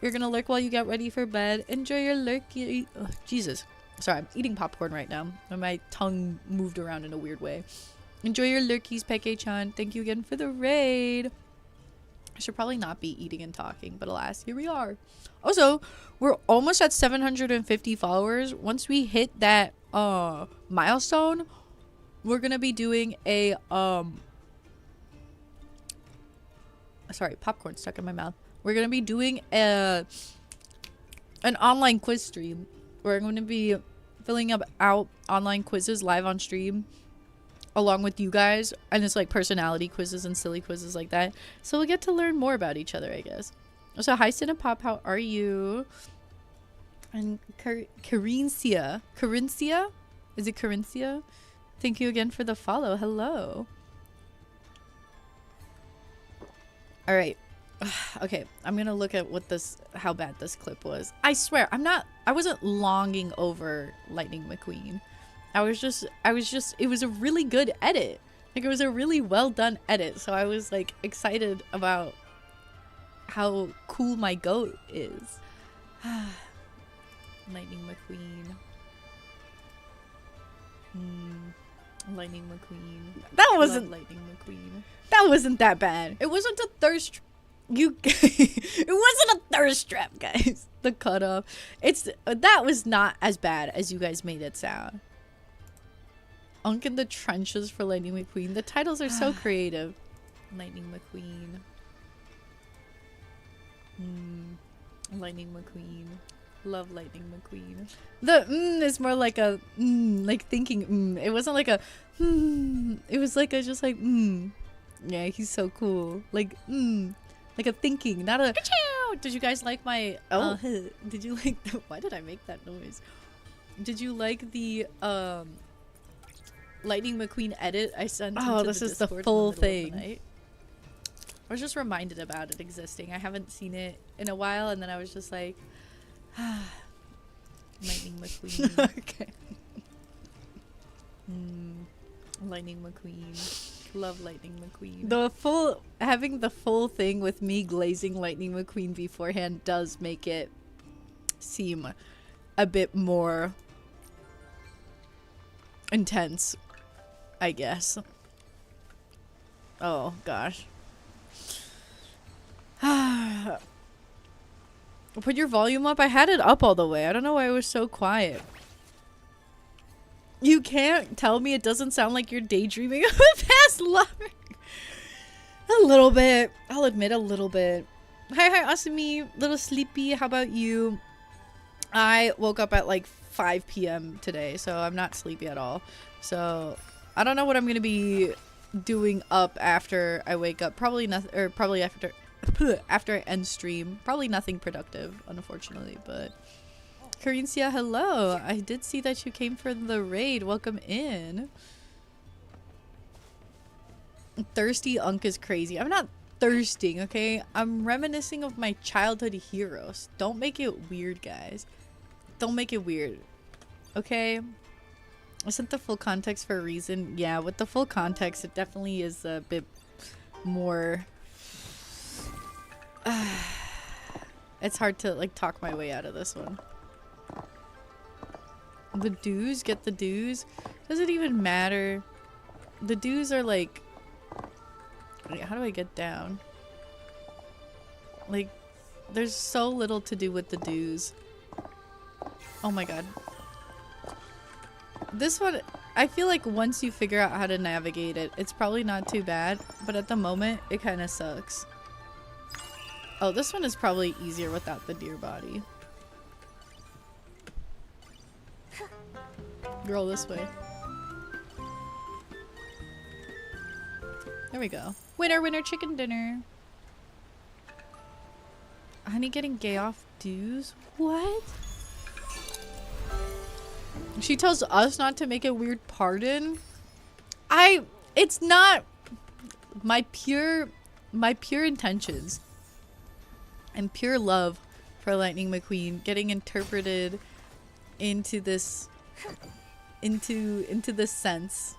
You're gonna lurk while you get ready for bed. Enjoy your lurky. Oh, Jesus. Sorry, I'm eating popcorn right now, and my tongue moved around in a weird way. Enjoy your lurkies, Peike-chan. Thank you again for the raid. I should probably not be eating and talking, but alas, here we are. Also, we're almost at 750 followers. Once we hit that milestone, we're gonna be doing a sorry, popcorn stuck in my mouth. We're gonna be doing an online quiz stream. We're going to be filling out online quizzes live on stream along with you guys, and it's like personality quizzes and silly quizzes like that, so we'll get to learn more about each other, I guess. So hi Cinepop, how are you? And Carincia, is it Carincia? Thank you again for the follow. Hello. All right. Okay, I'm gonna look at how bad this clip was. I swear, I wasn't longing over Lightning McQueen. It was a really good edit. Like, it was a really well done edit. So I was like excited about how cool my goat is. Lightning McQueen. Lightning McQueen. That wasn't Lightning McQueen. That wasn't that bad. It wasn't a thirst. It wasn't a thirst trap, guys. The cutoff. That was not as bad as you guys made it sound. Unk in the trenches for Lightning McQueen. The titles are so creative. Lightning McQueen. Lightning McQueen. Love Lightning McQueen. The is more like a like thinking It wasn't like a It was like a just like Yeah, he's so cool. Like like a thinking, not a Ka-chow! Did you guys like my did you like why did I make that noise? Did you like the Lightning McQueen edit I sent into this the is the Discord full in the middle of the thing. night? I was just reminded about it existing. I haven't seen it in a while, and then I was just like, Lightning McQueen. Okay. Lightning McQueen. Love Lightning McQueen. The full having the full thing with me glazing Lightning McQueen beforehand does make it seem a bit more intense, I guess. Oh gosh. Put your volume up. I had it up all the way. I don't know why it was so quiet. You can't tell me it doesn't sound like you're daydreaming of a past lover. A little bit. I'll admit a little bit. Hi, Asumi. Little sleepy. How about you? I woke up at like 5 p.m. today, so I'm not sleepy at all. So I don't know what I'm gonna be doing up after I wake up. Probably nothing, or probably after I end stream. Probably nothing productive, unfortunately, but Carencia, hello. I did see that you came for the raid. Welcome in. Thirsty Unk is crazy. I'm not thirsting, okay? I'm reminiscing of my childhood heroes. Don't make it weird, guys. Don't make it weird. Okay? I sent the full context for a reason. Yeah, with the full context, it definitely is a bit more... it's hard to, like, talk my way out of this one. The dues? Get the dues? Does it even matter? The dues are, like... Wait, how do I get down? Like, there's so little to do with the dues. Oh my god. This one, I feel like once you figure out how to navigate it, it's probably not too bad, but at the moment, it kind of sucks. Oh, this one is probably easier without the deer body. Girl, this way. There we go. Winner, winner, chicken dinner. Honey getting gay off dues? What? She tells us not to make a weird pardon. It's not my pure intentions and pure love for Lightning McQueen getting interpreted into this into this sense.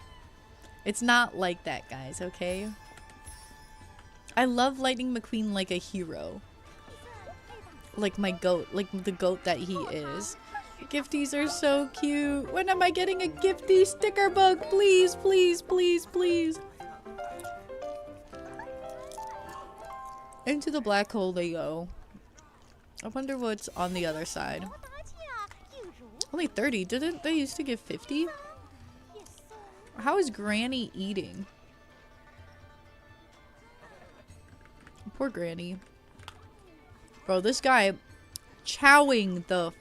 It's not like that, guys, okay? I love Lightning McQueen like a hero. Like my goat, like the goat that he is. Gifties are so cute. When am I getting a gifty sticker book? Please, please, please, please. Into the black hole they go. I wonder what's on the other side. Only 30. Didn't they used to give 50? How is Granny eating? Poor Granny. Bro, this guy chowing the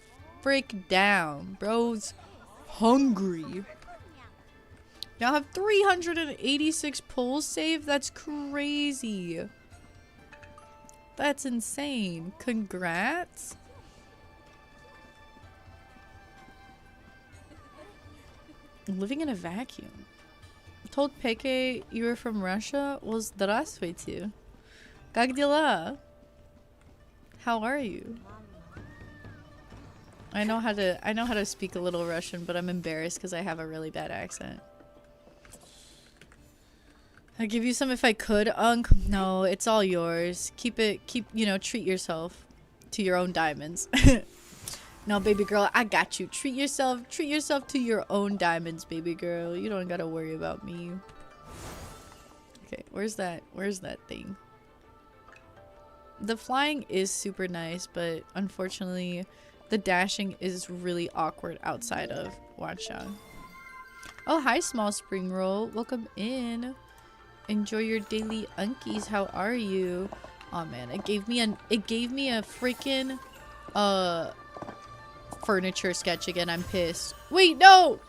frick down. Bro's hungry. Now I have 386 pulls saved? That's crazy. That's insane. Congrats. Living in a vacuum. Told Peke you were from Russia? Well, здравствуйте. Как дела? How are you? I know how to speak a little Russian, but I'm embarrassed because I have a really bad accent. I'd give you some if I could, Unk. No, it's all yours. Treat yourself to your own diamonds. No, baby girl, I got you. Treat yourself to your own diamonds, baby girl. You don't gotta worry about me. Okay, where's that thing? The flying is super nice, but unfortunately, the dashing is really awkward outside of Wanshan. Oh, hi, small spring roll. Welcome in. Enjoy your daily unkies. How are you? Oh man, it gave me a freaking furniture sketch again. I'm pissed. Wait, no!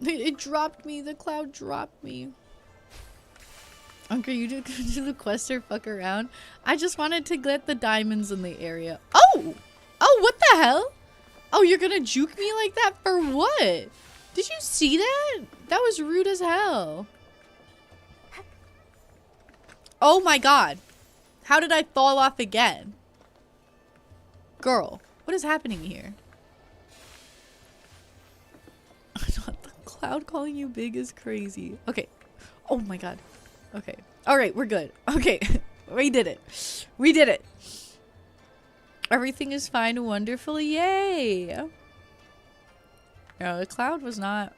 It dropped me. The cloud dropped me. Uncle, you do the quest or fuck around? I just wanted to get the diamonds in the area. Oh! Oh, what the hell? Oh, you're gonna juke me like that for what? Did you see that? That was rude as hell. Oh my god. How did I fall off again? Girl, what is happening here? The cloud calling you big is crazy. Okay. Oh my god. Okay. Alright, we're good. Okay. We did it. We did it. Everything is fine. Wonderful. Yay. No, the cloud was not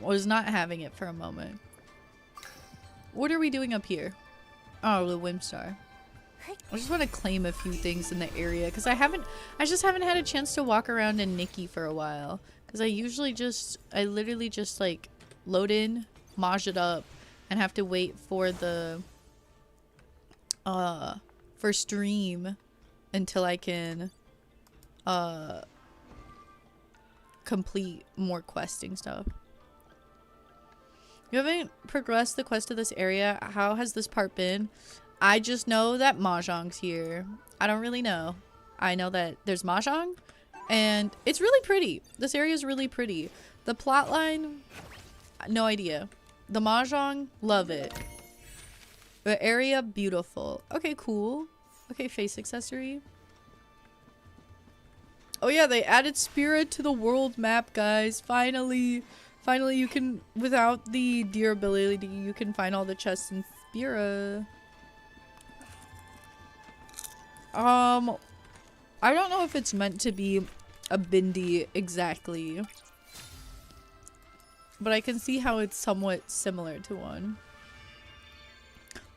having it for a moment. What are we doing up here? Oh, the Whimstar. I just want to claim a few things in the area because I just haven't had a chance to walk around in Nikki for a while. Because I literally just like load in, maj it up, and have to wait for the for stream until I can complete more questing stuff. You haven't progressed the quest of this area. How has this part been? I just know that Mahjong's here. I don't really know. I know that there's Mahjong and it's really pretty. This area is really pretty. The plotline, no idea. The Mahjong, love it. The area, beautiful. Okay, cool. Okay, face accessory. Oh yeah, they added Spirit to the world map, guys. Finally. Finally, you can, without the deer ability, you can find all the chests in Spira. I don't know if it's meant to be a bindi exactly. But I can see how it's somewhat similar to one.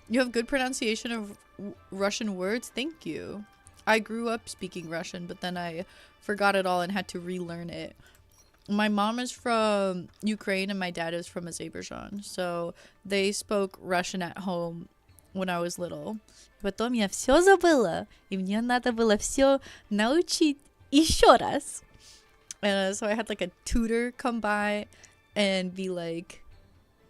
You have good pronunciation of Russian words? Thank you. I grew up speaking Russian, but then I forgot it all and had to relearn it. My mom is from Ukraine and my dad is from Azerbaijan. So they spoke Russian at home when I was little. Потом я все забыла, и мне надо было все научить еще раз. And so I had like a tutor come by and be like,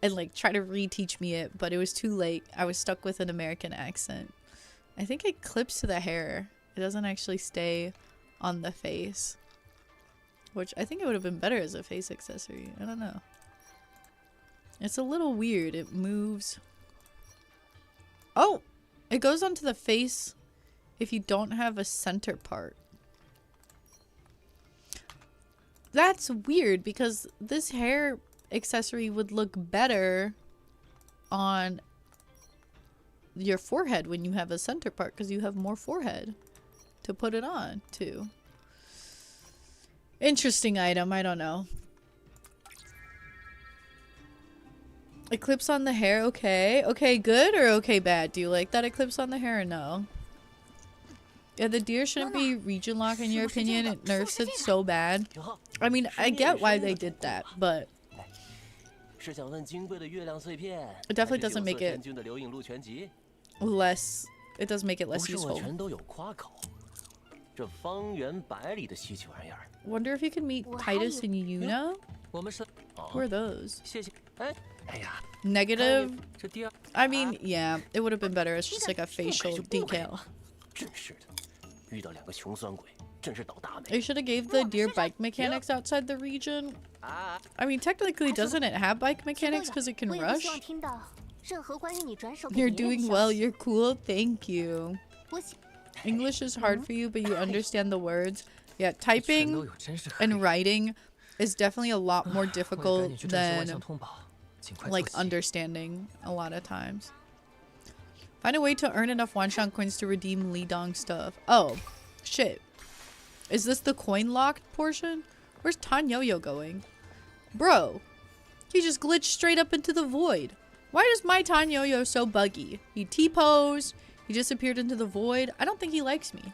and like try to reteach me it, but it was too late. I was stuck with an American accent. I think it clips to the hair. It doesn't actually stay on the face. Which I think it would have been better as a face accessory. I don't know. It's a little weird. It moves. Oh! It goes onto the face if you don't have a center part. That's weird because this hair accessory would look better on your forehead when you have a center part because you have more forehead to put it on too. Interesting item, I don't know. Eclipse on the hair, okay. Okay, good or okay, bad? Do you like that eclipse on the hair or no? Yeah, the deer shouldn't be region lock in your opinion. It nerfs it so bad. I mean, I get why they did that, but it definitely doesn't make it less. It does make it less useful. Wonder if you can meet Titus and Yuna? Who are those? Negative? I mean, yeah, it would have been better as just like a facial decal. They should have gave the deer bike mechanics outside the region. I mean, technically, doesn't it have bike mechanics because it can rush? You're doing well, you're cool, thank you. English is hard for you, but you understand the words. Yeah, typing and writing is definitely a lot more difficult than like understanding a lot of times. Find a way to earn enough Wanshan coins to redeem Lidong stuff. Oh, shit. Is this the coin locked portion? Where's Tan Yo-Yo going? Bro, he just glitched straight up into the void. Why is my Tan Yo-Yo so buggy? He T-posed. He disappeared into the void. I don't think he likes me.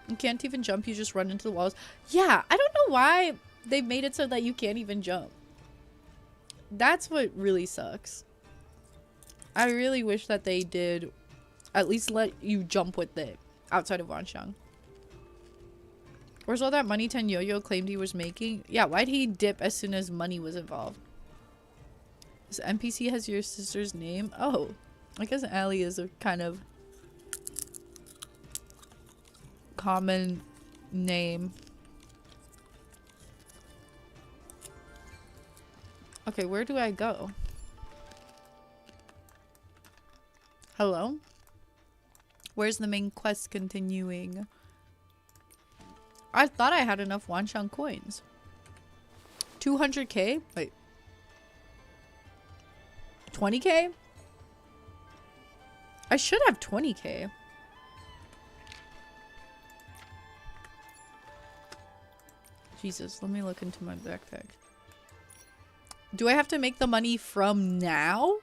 You can't even jump. You just run into the walls. Yeah, I don't know why they made it so that you can't even jump. That's what really sucks. I really wish that they did at least let you jump with it outside of Wanxiang. Where's all that money Ten Yo-Yo claimed he was making? Yeah, why'd he dip as soon as money was involved? This NPC has your sister's name? Oh, I guess Allie is a kind of common name. Okay, where do I go? Hello? Where's the main quest continuing? I thought I had enough Wanxiang coins. 200k? Wait. 20k? I should have 20k. Jesus, let me look into my backpack. Do I have to make the money from now?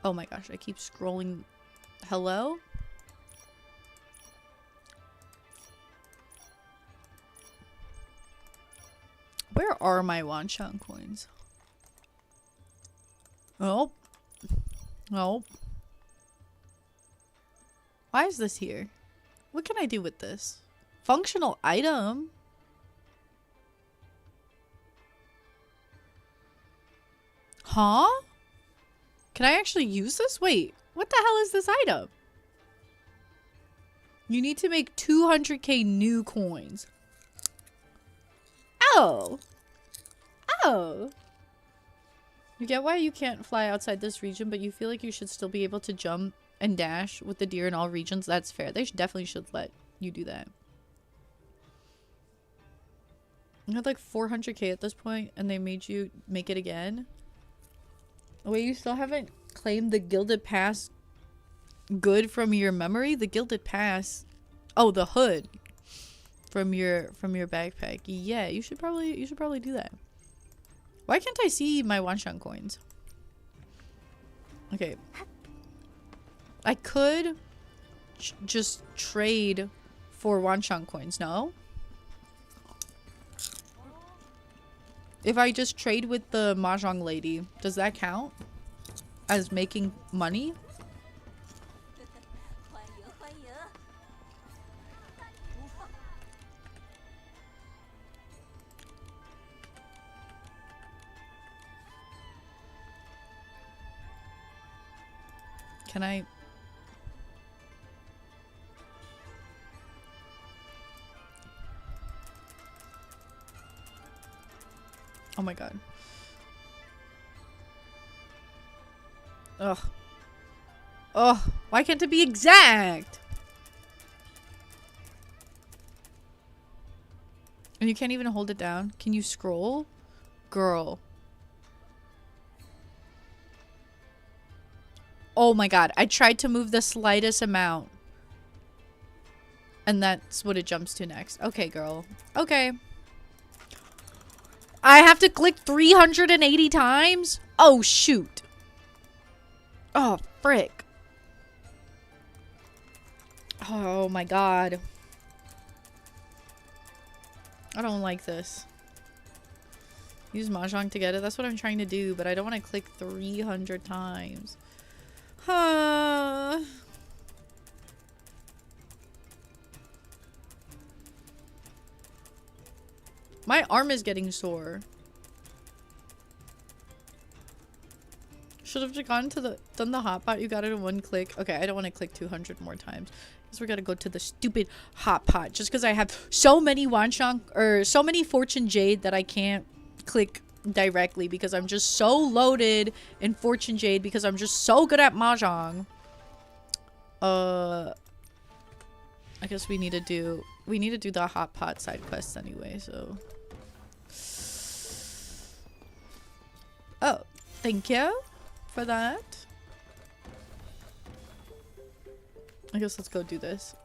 Oh my gosh, I keep scrolling. Hello? Where are my Wanxiang coins? Oh. Oh. Why is this here? What can I do with this? Functional item? Huh? Can I actually use this? Wait, what the hell is this item? You need to make 200k new coins. Oh. Oh. You get why you can't fly outside this region, but you feel like you should still be able to jump and dash with the deer in all regions. That's fair. They definitely should let you do that. You had like 400k at this point, and they made you make it again. Wait, you still haven't claimed the Gilded Pass good from your memory? The Gilded Pass. Oh, the hood from your backpack. Yeah, you should probably do that. Why can't I see my Wanxiang coins? Okay. I could just trade for Wanxiang coins, no? If I just trade with the Mahjong lady, does that count as making money? Can I? Oh my god. Ugh. Ugh. Why can't it be exact? And you can't even hold it down. Can you scroll? Girl. Oh my god. I tried to move the slightest amount. And that's what it jumps to next. Okay, girl. Okay. I have to click 380 times? Oh, shoot. Oh, frick. Oh my god. I don't like this. Use Mahjong to get it. That's what I'm trying to do, but I don't want to click 300 times. Huh. My arm is getting sore. Should have just done the hotpot. You got it in one click. Okay, I don't want to click 200 more times. Because we're gonna go to the stupid hotpot. Just because I have so many Wanxiang or so many Fortune Jade that I can't click directly because I'm just so loaded in Fortune Jade because I'm just so good at Mahjong. I guess we need to do the hotpot side quest anyway, so. Oh, thank you for that. I guess let's go do this.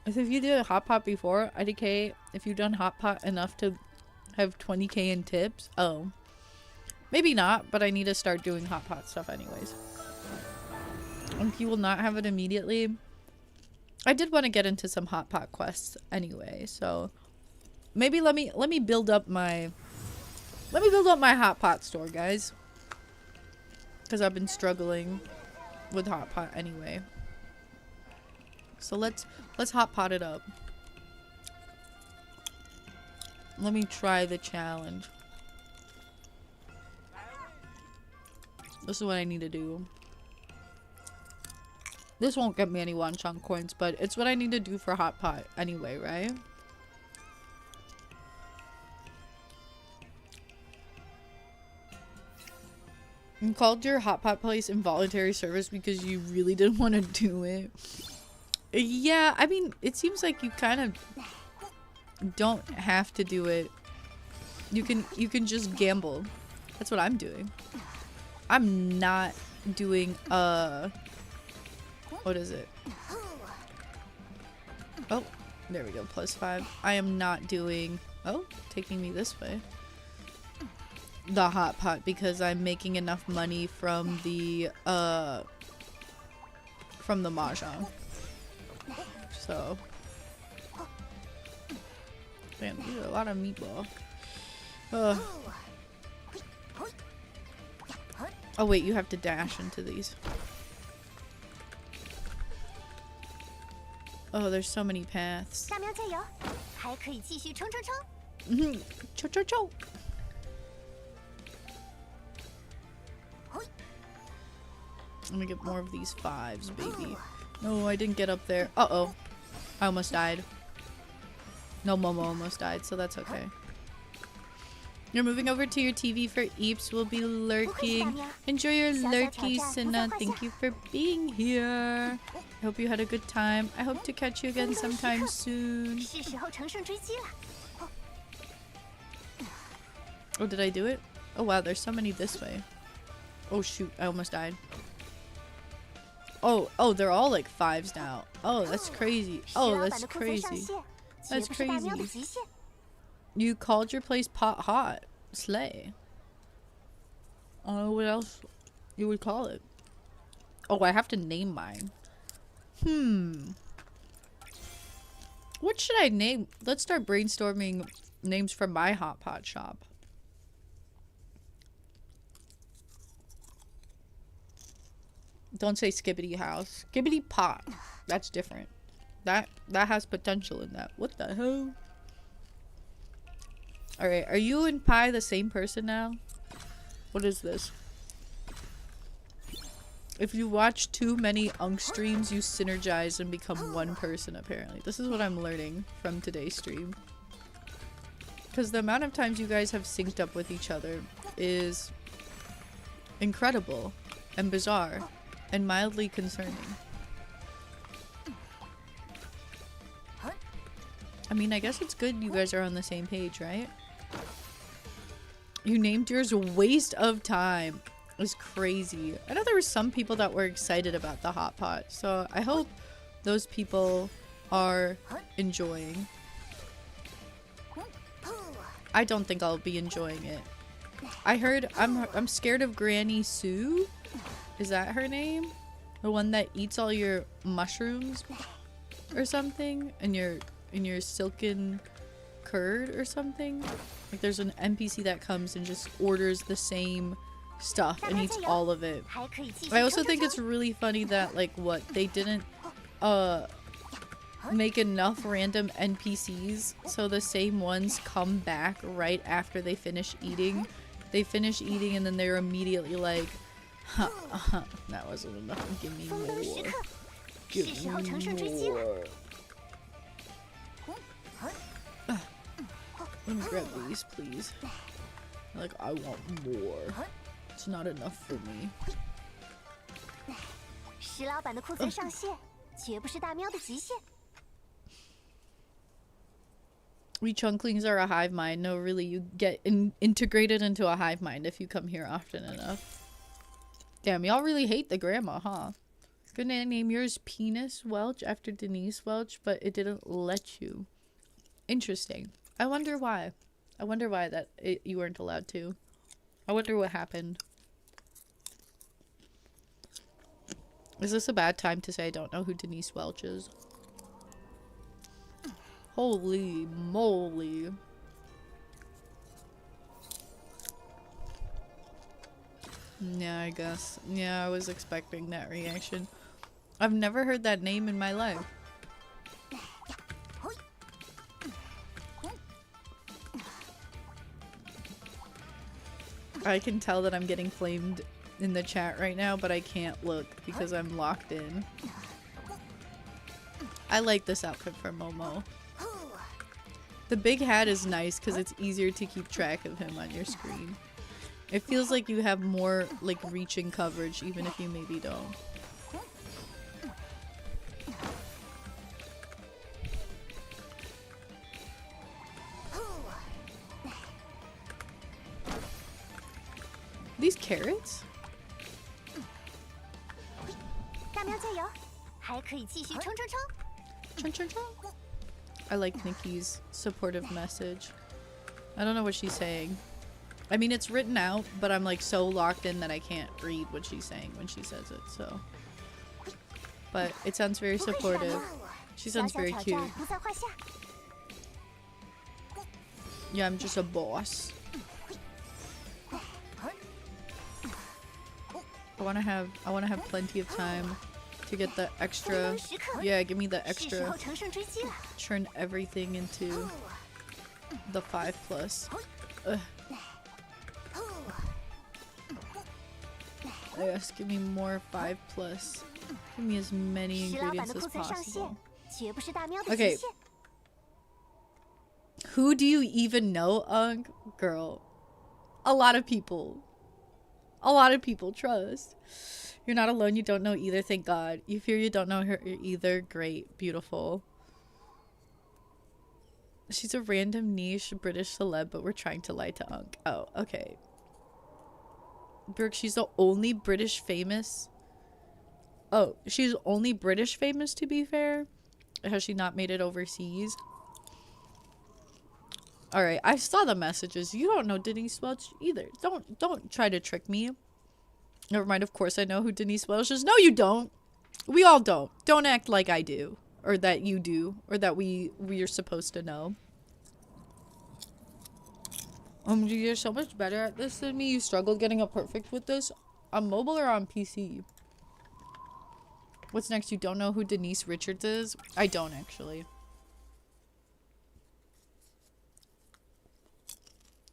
If you did a hot pot before, IDK, if you've done hot pot enough to have 20k in tips, oh. Maybe not, but I need to start doing hot pot stuff anyways. And he will not have it immediately. I did want to get into some hot pot quests anyway, so maybe let me build up my hot pot store, guys. Because I've been struggling with hot pot anyway. So let's hot pot it up. Let me try the challenge. This is what I need to do. This won't get me any wonton coins, but it's what I need to do for hot pot anyway, right? You called your hot pot place involuntary service because you really didn't want to do it. Yeah, I mean, it seems like you kind of don't have to do it. You can just gamble. That's what I'm doing. I'm not doing what is it? Oh, there we go, +5. I am not doing, oh, taking me this way, the hot pot, because I'm making enough money from the mahjong. So man, these are a lot of meatball. Oh wait, you have to dash into these. Oh, there's so many paths. Cho cho cho. Let me get more of these 5s, baby. No, I didn't get up there. Uh-oh. I almost died. No, Momo almost died, so that's okay. You're moving over to your TV for Eeps. We'll be lurking. Enjoy your lurkies, Sina. Thank you for being here. I hope you had a good time. I hope to catch you again sometime soon. Oh, did I do it? Oh wow, there's so many this way. Oh shoot, I almost died. Oh, they're all like 5s now. Oh, that's crazy. Oh, that's crazy. That's crazy. You called your place pot hot. Slay. I don't know what else you would call it. Oh, I have to name mine. What should I name? Let's start brainstorming names for my hot pot shop. Don't say Skibbity House. Skibbity Pot. That's different. That has potential in that. What the hell? Alright, are you and Pi the same person now? What is this? If you watch too many Unk streams, you synergize and become one person, apparently. This is what I'm learning from today's stream. Because the amount of times you guys have synced up with each other is incredible and bizarre and mildly concerning. I mean, I guess it's good you guys are on the same page, right? You named yours Waste of Time. It was crazy. I know there were some people that were excited about the hot pot, so I hope those people are enjoying. I don't think I'll be enjoying it. I heard I'm scared of Granny Sue. Is that her name? The one that eats all your mushrooms or something, and your silken curd or something. Like there's an NPC that comes and just orders the same stuff and eats all of it. I also think it's really funny that like what they didn't make enough random NPCs so the same ones come back right after they finish eating. They finish eating and then they're immediately like, that wasn't enough. Give me more. Give me more. Let me grab these, please. Like, I want more. It's not enough for me. We chunklings are a hive mind. No, really, you get integrated into a hive mind if you come here often enough. Damn, y'all really hate the grandma, huh? Gonna name yours Penis Welch after Denise Welch, but it didn't let you. Interesting. I wonder why. I wonder why that you weren't allowed to. I wonder what happened. Is this a bad time to say I don't know who Denise Welch is? Holy moly. Yeah, I guess. Yeah, I was expecting that reaction. I've never heard that name in my life. I can tell that I'm getting flamed in the chat right now, but I can't look because I'm locked in. I like this outfit for Momo. The big hat is nice because it's easier to keep track of him on your screen. It feels like you have more like reaching coverage even if you maybe don't. These carrots? 大喵加油，还可以继续冲冲冲！ Chun chun chun. I like Nikki's supportive message. I don't know what she's saying. I mean, it's written out, but I'm like so locked in that I can't read what she's saying when she says it, so. But it sounds very supportive. She sounds very cute. 不在话下。 Yeah, I'm just a boss. I wanna have plenty of time to get the extra. Yeah, give me the 是时 extra. 候乘胜追击了。 Turn everything into the 5+. Ugh. Yes, give me more 5+. Give me as many 石老板 ingredients 的 as 库存上 possible. 线，绝不是大喵的 Okay. 极限。 Who do you even know, girl? A lot of people. A lot of people, trust. You're not alone, you don't know either, thank God. You fear you don't know her either, great, beautiful. She's a random niche British celeb, but we're trying to lie to Unk. Oh, okay. Brooke, she's the only British famous. Oh, she's only British famous, to be fair. Has she not made it overseas? Alright, I saw the messages. You don't know Denise Welch either. Don't try to trick me. Never mind, of course I know who Denise Welch is. No, you don't. We all don't. Don't act like I do. Or that you do. Or that we're supposed to know. You're so much better at this than me. You struggled getting up perfect with this. On mobile or on PC? What's next? You don't know who Denise Richards is? I don't actually.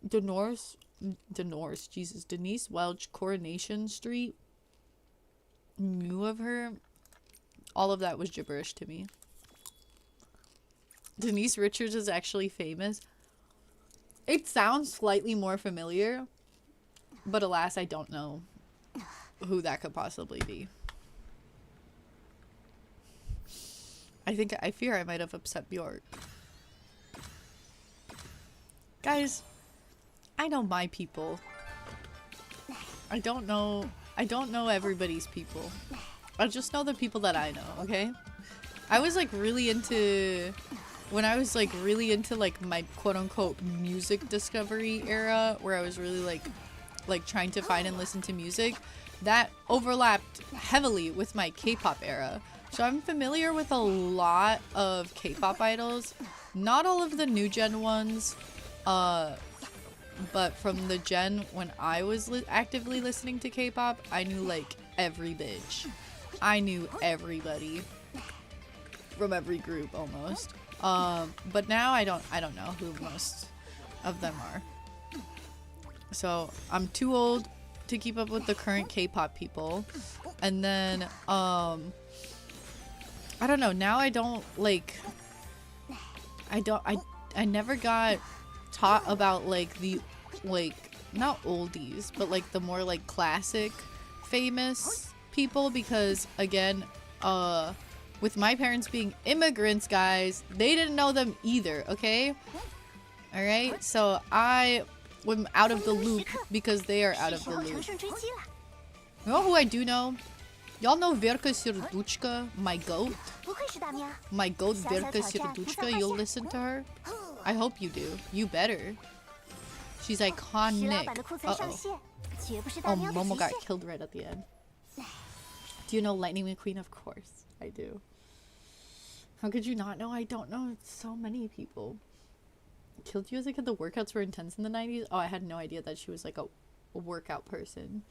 Denise, Jesus, Denise Welch, Coronation Street. Knew of her. All of that was gibberish to me. Denise Richards is actually famous. It sounds slightly more familiar, but alas, I don't know who that could possibly be. I fear I might have upset Bjork. Guys, I know my people. I don't know everybody's people. I just know the people that I know, okay? I was like really into when I was like really into like my quote-unquote music discovery era where I was really like trying to find and listen to music, that overlapped heavily with my K-pop era. So I'm familiar with a lot of K-pop idols, not all of the new gen ones, but from the gen when I was actively listening to K-pop, I knew like every bitch. I knew everybody from every group almost. But now I don't know who most of them are. So I'm too old to keep up with the current K-pop people. And then I don't know, now I don't like I never got taught about like the like not oldies but like the more like classic famous people because again with my parents being immigrants, guys, they didn't know them either, okay? All right, so I am out of the loop because they are out of the loop. You know who I do know? Y'all know Verka Serduchka, my goat? 不愧是大喵， My goat Verka Serduchka, you'll listen to her? I hope you do. You better. She's 石老 iconic. 板的库存上 Uh-oh. 线，绝不是大 Oh, 喵的 Momo 极 got 限。 killed right at the end. Do you know Lightning McQueen? Of course, I do. How could you not know? I don't know so many people. Killed you as a kid? The workouts were intense in the 90s? Oh, I had no idea that she was like a workout person.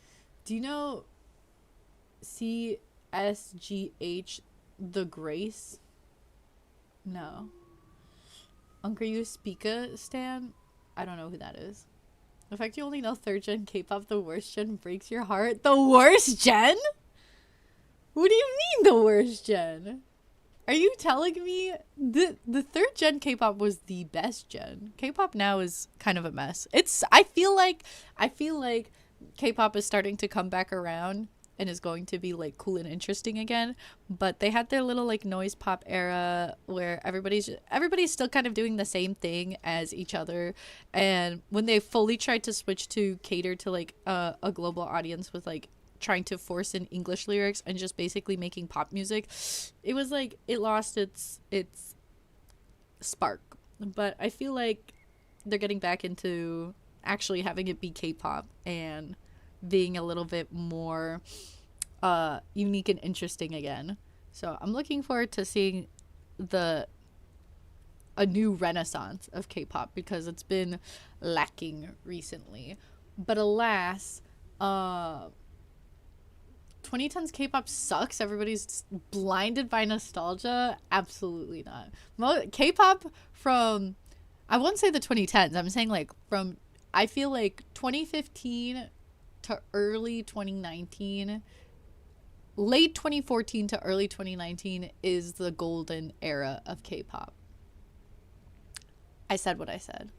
Do you know CSGH The Grace? No. Uncle You Speaka Stan? I don't know who that is. The fact you only know 3rd gen K-pop, the worst gen, breaks your heart. The worst gen? What do you mean the worst gen? Are you telling me the 3rd gen K-pop was the best gen? K-pop now is kind of a mess. I feel like K-pop is starting to come back around and is going to be like cool and interesting again, but they had their little like noise pop era where everybody's still kind of doing the same thing as each other, and when they fully tried to switch to cater to like a global audience with like trying to force in English lyrics and just basically making pop music, it was like it lost its spark. But I feel like they're getting back into actually having it be K-pop and being a little bit more unique and interesting again. So I'm looking forward to seeing a new renaissance of K-pop, because it's been lacking recently. But alas, 2010s K-pop sucks. Everybody's blinded by nostalgia. Absolutely not. K-pop from, I won't say the 2010s. I'm saying like from, I feel like 2015 to early 2019, late 2014 to early 2019 is the golden era of K-pop. I said what I said.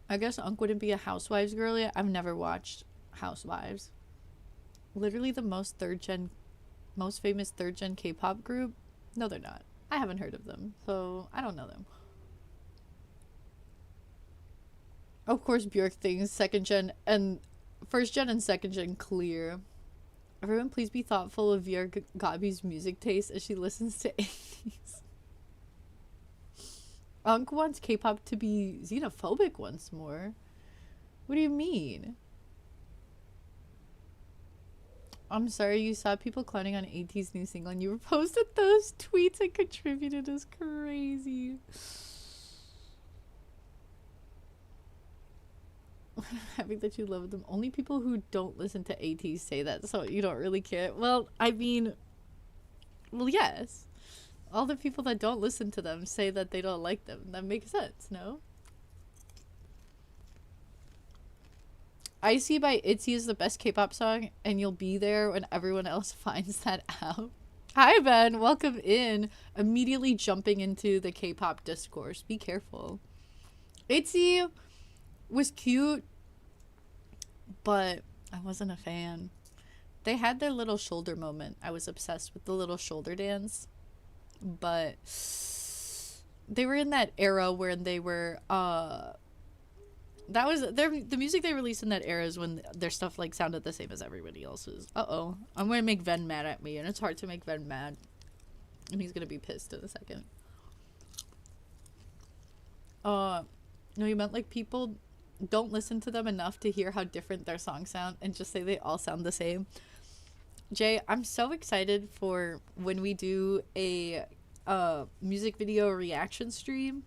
I guess Unk wouldn't be a Housewives girly. I've never watched Housewives. Literally the most famous 3rd gen K-pop group. No, they're not. I haven't heard of them, so I don't know them. Of course, Björk thinks 2nd gen and 1st gen and 2nd gen clear. Everyone, please be thoughtful of Björk Gabi's music taste as she listens to 80s. Unk wants K-pop to be xenophobic once more. What do you mean? I'm sorry you saw people clowning on AT's new single and you reposted those tweets and contributed as crazy. Having that you love them. Only people who don't listen to AT say that, so you don't really care. Well, I mean, well, yes. All the people that don't listen to them say that they don't like them. That makes sense, no? Icy by ITZY is the best K-pop song, and you'll be there when everyone else finds that out. Hi, Ben. Welcome in. Immediately jumping into the K-pop discourse. Be careful. ITZY was cute, but I wasn't a fan. They had their little shoulder moment. I was obsessed with the little shoulder dance, but they were in that era where they were that was the music they released in that era is when their stuff like sounded the same as everybody else's. I'm gonna make Ven mad at me, and it's hard to make Ven mad, and he's gonna be pissed in a second. No, you meant like people don't listen to them enough to hear how different their songs sound and just say they all sound the same. Jay, I'm so excited for when we do a music video reaction stream.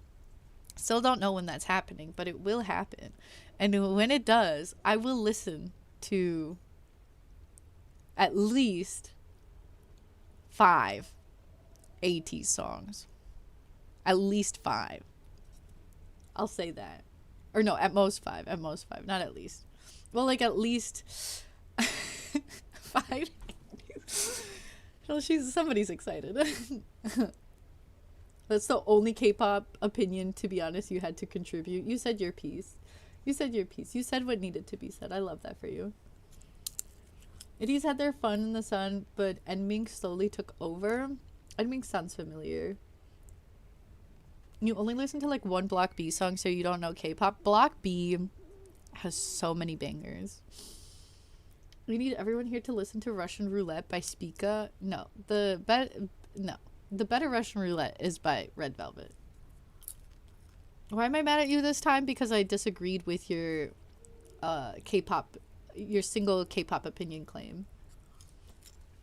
Still don't know when that's happening, but it will happen. And when it does, I will listen to at least 5 AT songs. At least 5. I'll say that. Or no, at most 5. At most 5. Not at least. Well, like at least 5. Well, somebody's excited. That's the only K-pop opinion, to be honest, you had to contribute. You said your piece. You said your piece. You said what needed to be said. I love that for you. Itties had their fun in the sun, but Enming slowly took over. Enming sounds familiar. You only listen to like one Block B song, so you don't know K-pop. Block B has so many bangers. We need everyone here to listen to Russian Roulette by Spica. No, the better Russian Roulette is by Red Velvet. Why am I mad at you this time? Because I disagreed with your K-pop, your single K-pop opinion claim.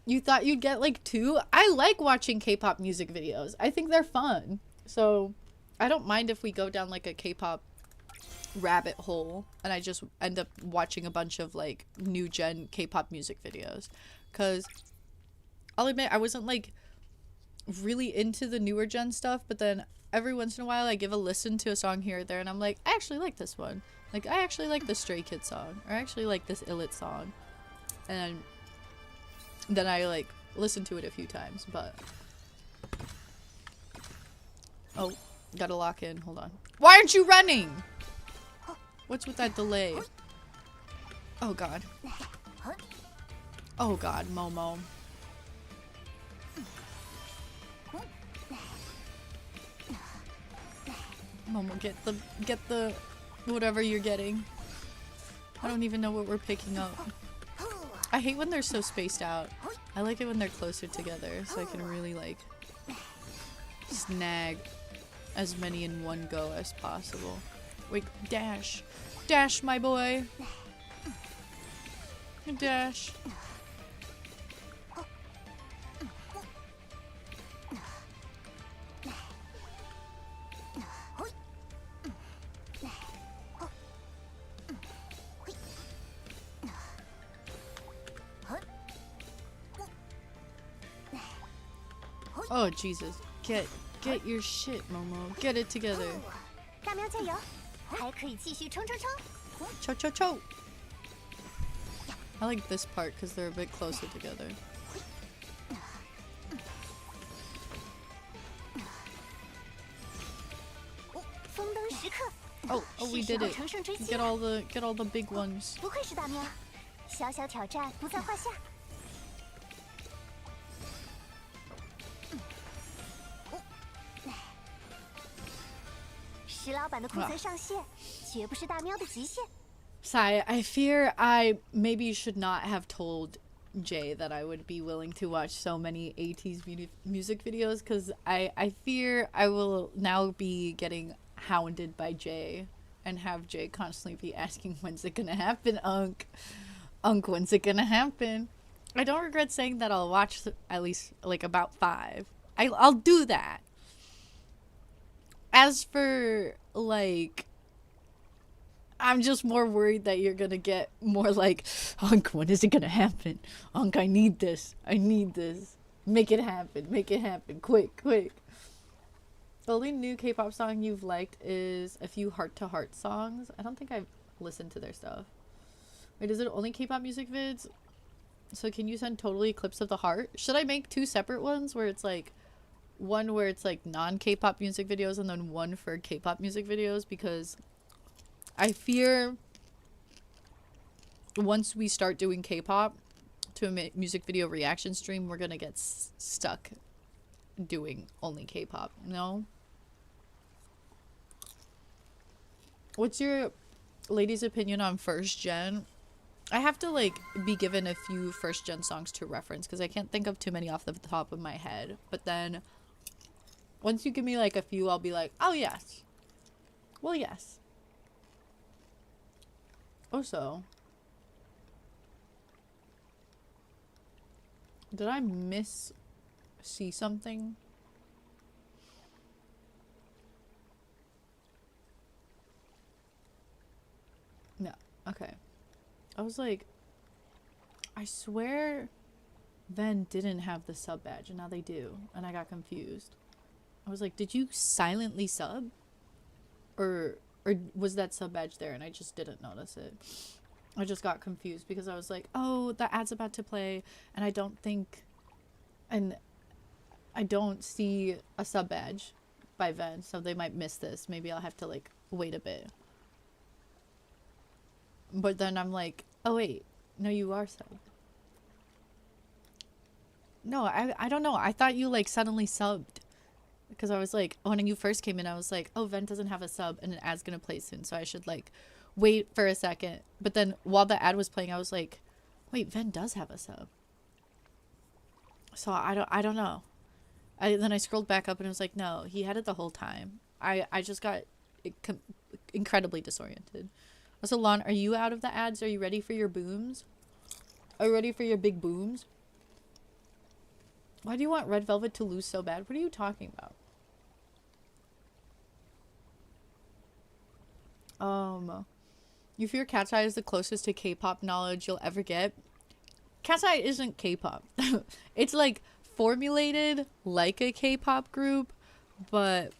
You thought you'd get like 2? I like watching K-pop music videos. I think they're fun. So I don't mind if we go down like a K-pop rabbit hole and I just end up watching a bunch of like new gen K-pop music videos, because I'll admit I wasn't like really into the newer gen stuff, but then every once in a while I give a listen to a song here or there and I'm like, I actually like this one, like I actually like the Stray Kids song, or I actually like this Illit song, and then I like listen to it a few times. But oh, gotta lock in, hold on. Why aren't you running? What's with that delay? Oh god. Oh god, Momo. Momo, get the whatever you're getting. I don't even know what we're picking up. I hate when they're so spaced out. I like it when they're closer together so I can really like snag as many in one go as possible. Wait, dash. Dash, my boy. Dash. Oh, Jesus. Get your shit, Momo. Get it together. 大喵加油，还可以继续冲冲冲！ Cho cho cho. I like this part because they're a bit closer together. 风灯时刻， Oh, we 是时 did 候 it. 乘胜追击 Get 了。 all the big ones. 不愧是大喵，小小挑战不在话下。石老板的库存上限，绝不是大喵的极限。 Sigh, I fear I maybe should not have told Jay that I would be willing to watch so many AT's music videos, because I fear I will now be getting hounded by Jay and have Jay constantly be asking, when's it gonna happen, Unk? Unk, when's it gonna happen? I don't regret saying that I'll watch at least like about 5. I'll do that. As for like, I'm just more worried that you're gonna get more like, Unk, when is it gonna happen? Unk, I need this. I need this. Make it happen. Make it happen. Quick, quick. The only new K-pop song you've liked is a few heart-to-heart songs. I don't think I've listened to their stuff. Wait, is it only K-pop music vids? So can you send Totally Eclipse of the Heart? Should I make 2 separate ones where it's like, one where it's like non-K-pop music videos and then one for K-pop music videos? Because I fear once we start doing K-pop to a music video reaction stream, we're gonna get stuck doing only K-pop. No? What's your ladies' opinion on first gen? I have to like be given a few first gen songs to reference because I can't think of too many off the top of my head. But then once you give me like a few, I'll be like, oh yes. Well, yes. Also, did I see something? No. Okay. I was like, I swear Ven didn't have the sub badge and now they do. And I got confused. I was like, did you silently sub? Or was that sub badge there and I just didn't notice it? I just got confused because I was like, oh, the ad's about to play and I don't see a sub badge by Ven, so they might miss this. Maybe I'll have to like wait a bit. But then I'm like, oh wait, no, you are subbed. No, I don't know. I thought you like suddenly subbed. Because I was like, when you first came in, I was like, oh, Ven doesn't have a sub and an ad's gonna play soon, so I should like wait for a second. But then while the ad was playing, I was like, wait, Ven does have a sub. So I don't know. Then I scrolled back up and I was like, no, he had it the whole time. I just got incredibly disoriented. So Lon, are you out of the ads? Are you ready for your booms? Are you ready for your big booms? Why do you want Red Velvet to lose so bad? What are you talking about? You fear Cat's Eye is the closest to K-pop knowledge you'll ever get. Cat's Eye isn't K-pop. It's like formulated like a K-pop group, but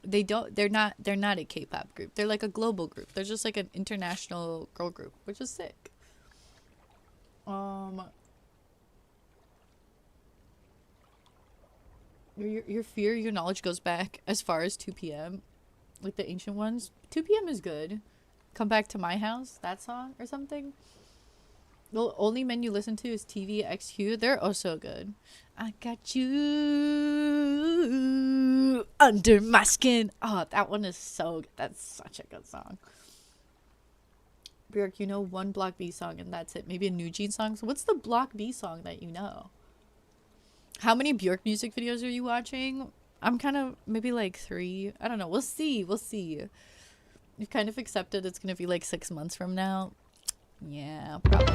they're not a K-pop group. They're like a global group. They're just like an international girl group, which is sick. Your knowledge goes back as far as 2 p.m. Like the ancient ones. 2 p.m. is good. Come Back to My House, that song or something. The only men you listen to is TVXQ. They're also good. I got you under my skin. Oh, that one is so good. That's such a good song. Bjork, you know one Block B song and that's it. Maybe a New Jeans song. So what's the Block B song that you know? How many Bjork music videos are you watching? I'm kind of maybe like 3. I don't know. We'll see. We'll see. You've kind of accepted it's going to be like 6 months from now. Yeah, probably.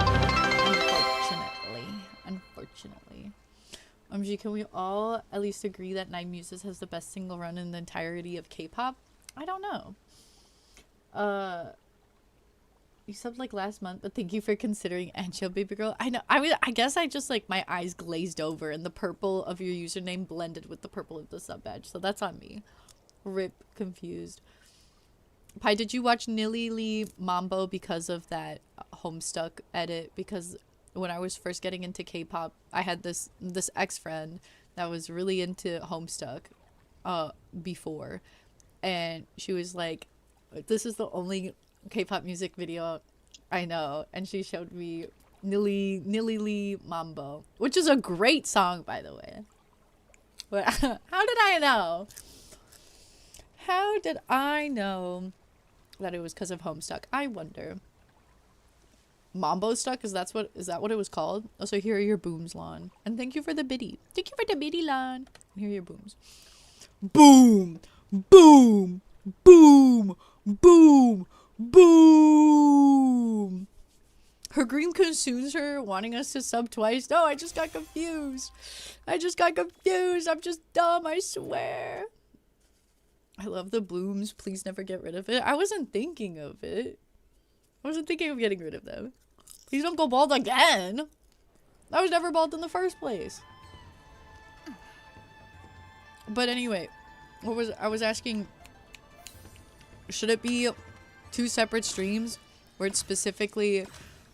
Unfortunately. Gee, can we all at least agree that Nine Muses has the best single run in the entirety of K-pop? I don't know. You subbed like last month, but thank you for considering Ancho, baby girl. I know. I guess I just like my eyes glazed over and the purple of your username blended with the purple of the sub badge. So that's on me. Rip confused. Pi, did you watch Nilly Lee Mambo because of that Homestuck edit? Because when I was first getting into K-pop, I had this ex-friend that was really into Homestuck before. And she was like, this is the only K-pop music video I know. And she showed me Nilly Lee Mambo, which is a great song, by the way. But how did I know? How did I know that it was because of Homestuck? I wonder. Mambo Stuck? Is that what it was called? Also, here are your booms, Lon. And thank you for the biddy. Thank you for the biddy, Lon. Here are your booms. Boom! Boom! Boom! Boom! Boom! Her green consumes her, wanting us to sub twice. No, I just got confused. I'm just dumb, I swear. I love the blooms. Please never get rid of it. I wasn't thinking of it. I wasn't thinking of getting rid of them. Please don't go bald again. I was never bald in the first place. But anyway, I was asking, should it be 2 separate streams where it's specifically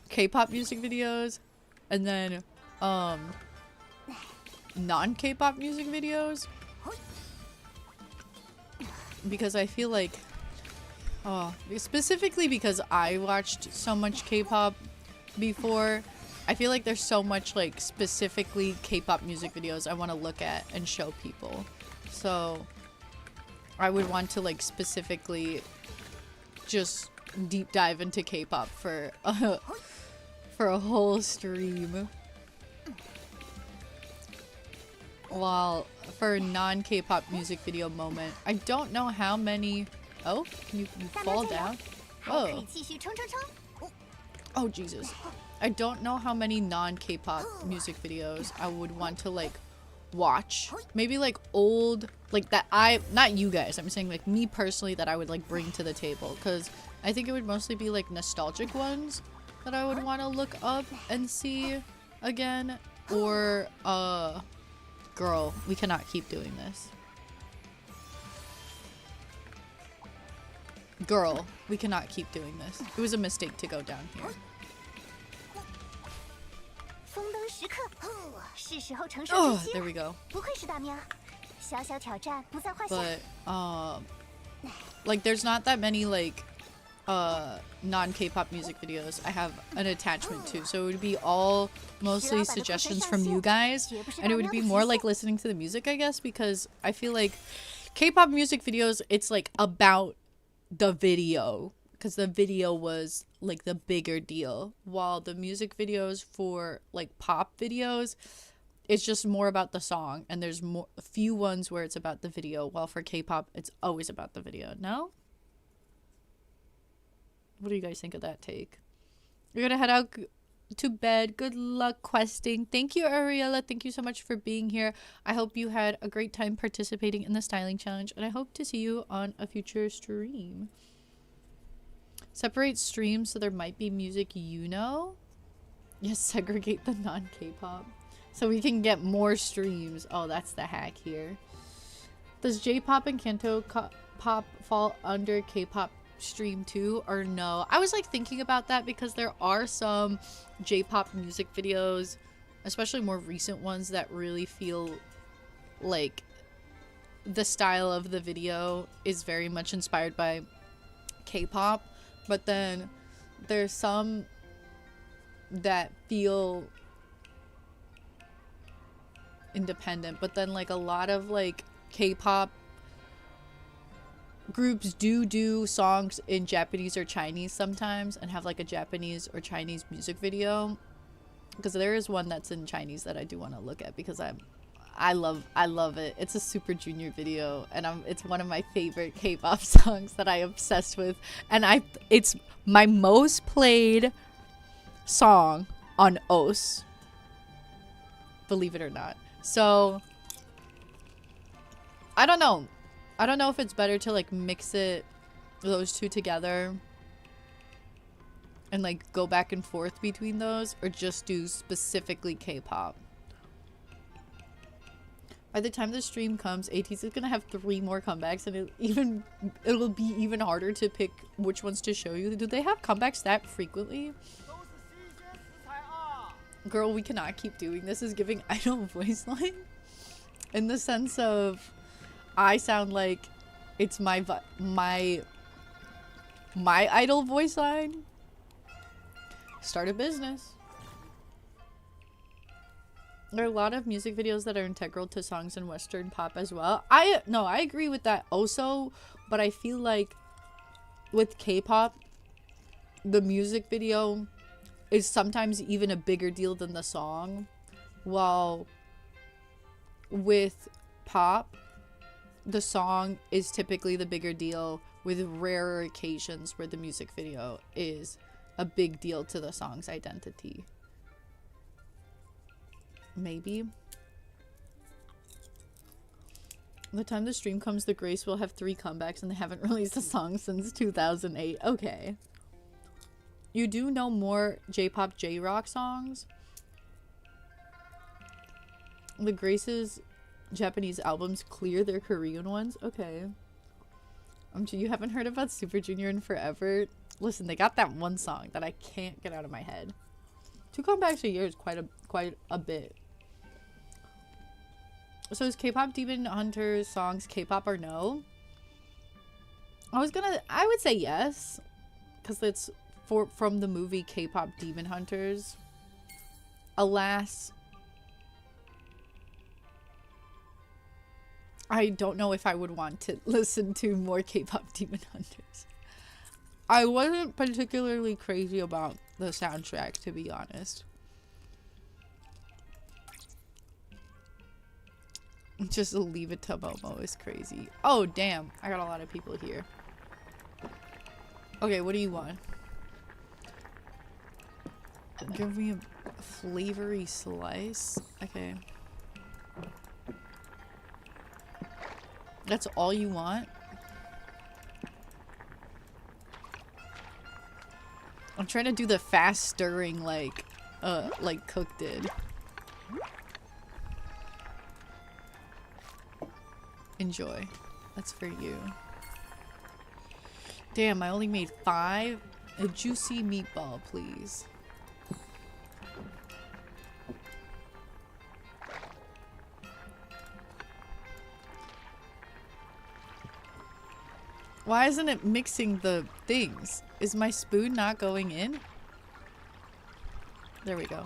K-pop music videos and then non-K-pop music videos? Because I feel like, specifically because I watched so much K-pop before, I feel like there's so much like specifically K-pop music videos I want to look at and show people. So I would want to like specifically just deep dive into K-pop for a whole stream. While for a non-K-pop music video moment, I don't know how many. Oh, can you fall down? Oh. Oh, Jesus. I don't know how many non-K-pop music videos I would want to like watch. Maybe like old, like that not you guys, I'm saying like me personally, that I would like bring to the table, because I think it would mostly be like nostalgic ones that I would want to look up and see again. Or girl, we cannot keep doing this. Girl, we cannot keep doing this. It was a mistake to go down here. Oh, there we go. But like there's not that many like non-K-pop music videos I have an attachment to, so it would be all mostly suggestions from you guys, and it would be more like listening to the music, I guess, because I feel like K-pop music videos, it's like about the video, because the video was like the bigger deal, while the music videos for like pop videos, it's just more about the song, and there's a few ones where it's about the video, while for K-pop it's always about the video. No? What do you guys think of that take? We're gonna head out to bed. Good luck questing. Thank you, Ariella. Thank you so much for being here. I hope you had a great time participating in the styling challenge, and I hope to see you on a future stream. Separate streams so there might be music you know. Yes, segregate the non-K-pop. So we can get more streams. Oh, that's the hack here. Does J-pop and Kanto pop fall under K-pop stream too, or no? I was like thinking about that because there are some J-pop music videos, especially more recent ones, that really feel like the style of the video is very much inspired by K-pop, but then there's some that feel independent, but then like a lot of like K-pop groups do songs in Japanese or Chinese sometimes and have like a Japanese or Chinese music video, because there is one that's in Chinese that I do want to look at because I love it. It's a Super Junior video and it's one of my favorite K-pop songs that I obsessed with, and it's my most played song on OS, believe it or not. So I don't know if it's better to like mix those two together and like go back and forth between those, or just do specifically K-pop. By the time the stream comes, ATEEZ is gonna have 3 more comebacks, and it'll be even harder to pick which ones to show you. Do they have comebacks that frequently? Girl, we cannot keep doing this. Is giving idol voice line, in the sense of I sound like it's my idol voice line. Start a business. There are a lot of music videos that are integral to songs in Western pop as well. I agree with that also, but I feel like with K-pop, the music video is sometimes even a bigger deal than the song, while with pop, the song is typically the bigger deal, with rarer occasions where the music video is a big deal to the song's identity. Maybe. By the time the stream comes, the Grace will have 3 comebacks and they haven't released a song since 2008. Okay. You do know more J-pop, J-rock songs? The Grace's Japanese albums clear their Korean ones? Okay. You haven't heard about Super Junior in forever? Listen, they got that one song that I can't get out of my head. 2 comebacks a year is quite a bit. So is K-pop Demon Hunters songs K-pop or no? I would say yes, because it's from the movie K-pop Demon Hunters. Alas, I don't know if I would want to listen to more K-pop Demon Hunters. I wasn't particularly crazy about the soundtrack, to be honest. Just leave it to Momo is crazy. Oh, damn. I got a lot of people here. Okay, what do you want? Give me a flavory slice. Okay. That's all you want? I'm trying to do the fast stirring like Cook did. Enjoy. That's for you. Damn, I only made 5. A juicy meatball, please. Why isn't it mixing the things? Is my spoon not going in? There we go.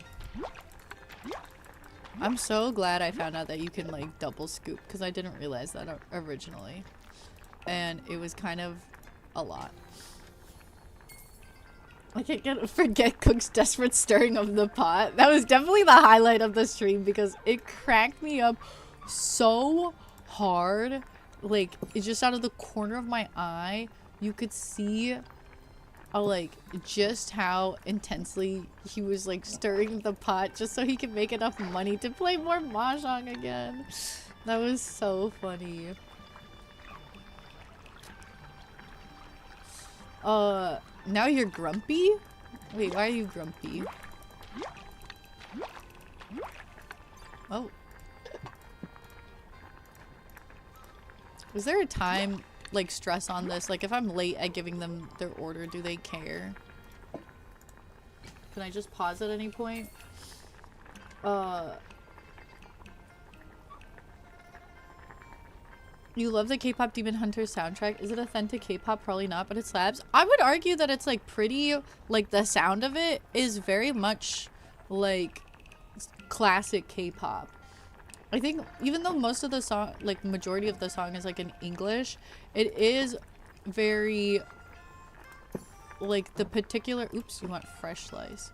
I'm so glad I found out that you can like double scoop, because I didn't realize that originally. And it was kind of a lot. I can't forget Cook's desperate stirring of the pot. That was definitely the highlight of the stream because it cracked me up so hard. Like, it's just out of the corner of my eye, you could see like just how intensely he was like stirring the pot just so he could make enough money to play more mahjong again. That was so funny. Now you're grumpy? Wait, why are you grumpy? Oh. Is there a time, like, stress on this? Like, if I'm late at giving them their order, do they care? Can I just pause at any point? You love the K-pop Demon Hunter soundtrack. Is it authentic K-pop? Probably not, but it slaps. I would argue that it's like pretty, like the sound of it is very much like classic K-pop. I think even though most of the song, like majority of the song is like in English, it is very like the particular, oops, you want fresh slice.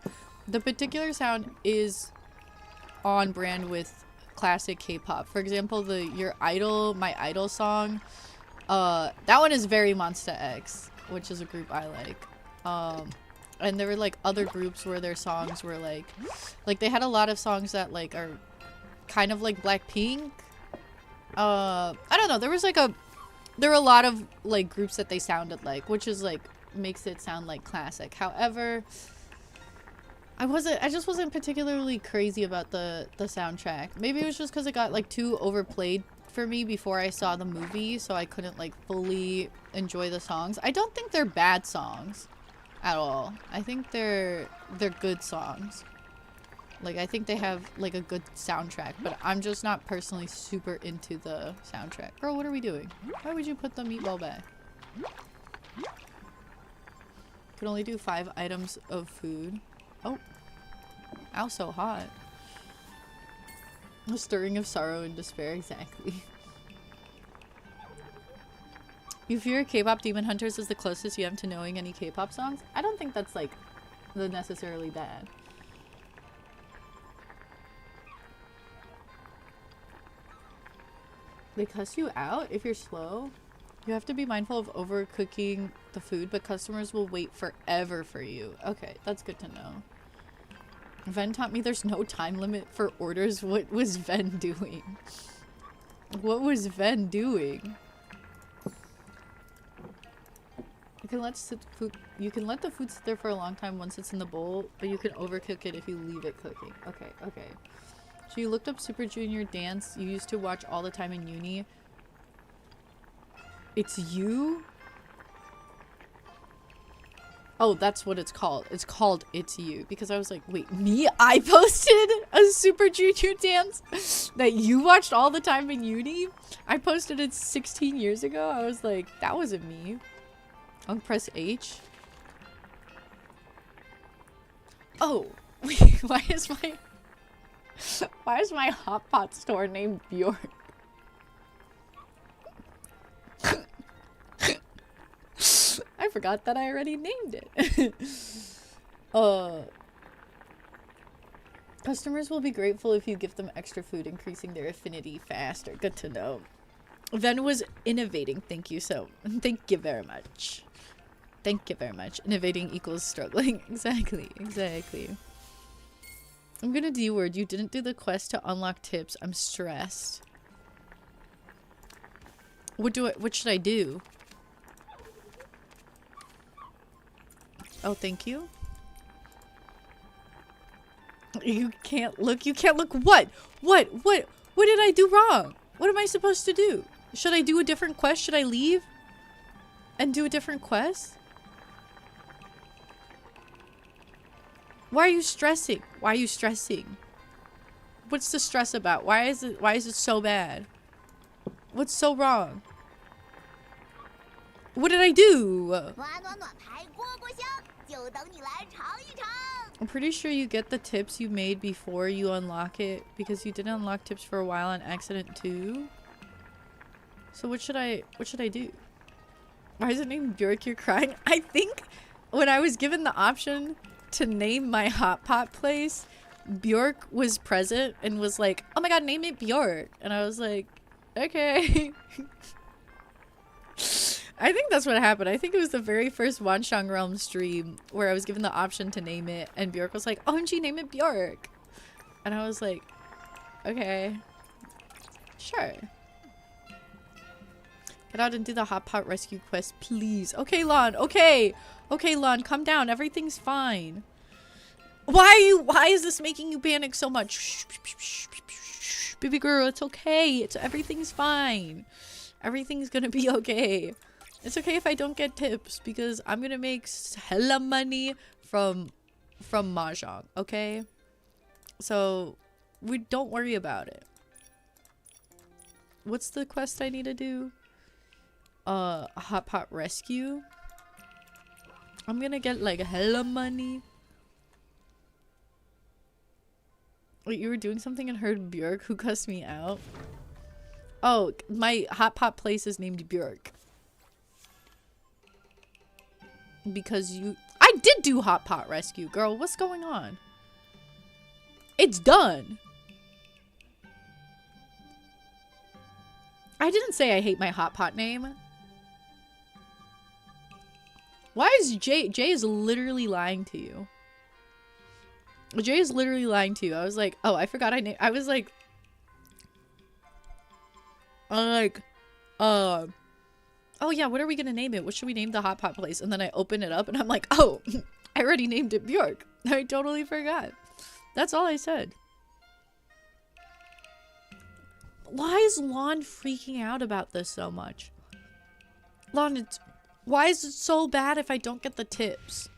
The particular sound is on brand with classic K-pop. For example, the Your Idol, My Idol song, that one is very Monsta X, which is a group I like. And there were like other groups where their songs were like they had a lot of songs that like are kind of like Blackpink. I don't know, there were a lot of like groups that they sounded like, which is like makes it sound like classic. However, I just wasn't particularly crazy about the soundtrack. Maybe it was just because it got like too overplayed for me before I saw the movie, so I couldn't like fully enjoy the songs. I don't think they're bad songs at all. I think they're good songs. Like, I think they have like a good soundtrack, but I'm just not personally super into the soundtrack. Girl, what are we doing? Why would you put the meatball back? Can only do 5 items of food. Oh. Ow, so hot. A stirring of sorrow and despair, exactly. You fear K-pop Demon Hunters is the closest you have to knowing any K-pop songs? I don't think that's like necessarily bad. They cuss you out if you're slow? You have to be mindful of overcooking the food, but customers will wait forever for you. Okay, that's good to know. Ven taught me there's no time limit for orders. What was Ven doing? What was Ven doing? You can let the food sit there for a long time once it's in the bowl, but you can overcook it if you leave it cooking. Okay, okay. So you looked up Super Junior Dance you used to watch all the time in uni. It's you? Oh, that's what it's called. It's called It's You. Because I was like, wait, me? I posted a Super Junior Dance that you watched all the time in uni? I posted it 16 years ago. I was like, that wasn't me. I'll press H. Oh, wait, why is my hot pot store named Bjork? I forgot that I already named it. Customers will be grateful if you give them extra food, increasing their affinity faster. Good to know. Ven was innovating. Thank you thank you very much. Thank you very much. Innovating equals struggling. Exactly. Exactly. I'm gonna D-word. You didn't do the quest to unlock tips. I'm stressed. What should I do? Oh, thank you. You can't look. You can't look. What? What did I do wrong? What am I supposed to do? Should I do a different quest? Should I leave and do a different quest? Why are you stressing? Why are you stressing? What's the stress about? Why is it so bad? What's so wrong? What did I do? I'm pretty sure you get the tips you made before you unlock it because you didn't unlock tips for a while on accident too. So what should I do? Why is it named Bjork? You're crying? I think when I was given the option to name my hot pot place, Bjork was present and was like, oh my god, name it Bjork. And I was like, okay. I think that's what happened. I think it was the very first Wanshang Realm stream where I was given the option to name it and Bjork was like, OMG, name it Bjork. And I was like, okay, sure. Get out and do the hot pot rescue quest, please. Okay, Lon. Okay. Okay, Lon, calm down. Everything's fine. Why is this making you panic so much? Shh, shh, shh, shh, shh. Baby girl, it's okay. Everything's fine. Everything's gonna be okay. It's okay if I don't get tips because I'm gonna make hella money from mahjong, okay? So we don't worry about it. What's the quest I need to do? Hot pot rescue. I'm gonna get like hella money. Wait, you were doing something and heard Björk who cussed me out? Oh, my hot pot place is named Björk. Because I did do hot pot rescue, girl. What's going on? It's done. I didn't say I hate my hot pot name. Why is Jay is literally lying to you? Jay is literally lying to you. I was like, oh, I forgot I was like, oh yeah, what are we gonna name it? What should we name the hot pot place? And then I open it up and I'm like, oh, I already named it Bjork. I totally forgot. That's all I said. Why is Lon freaking out about this so much? Lon, why is it so bad if I don't get the tips?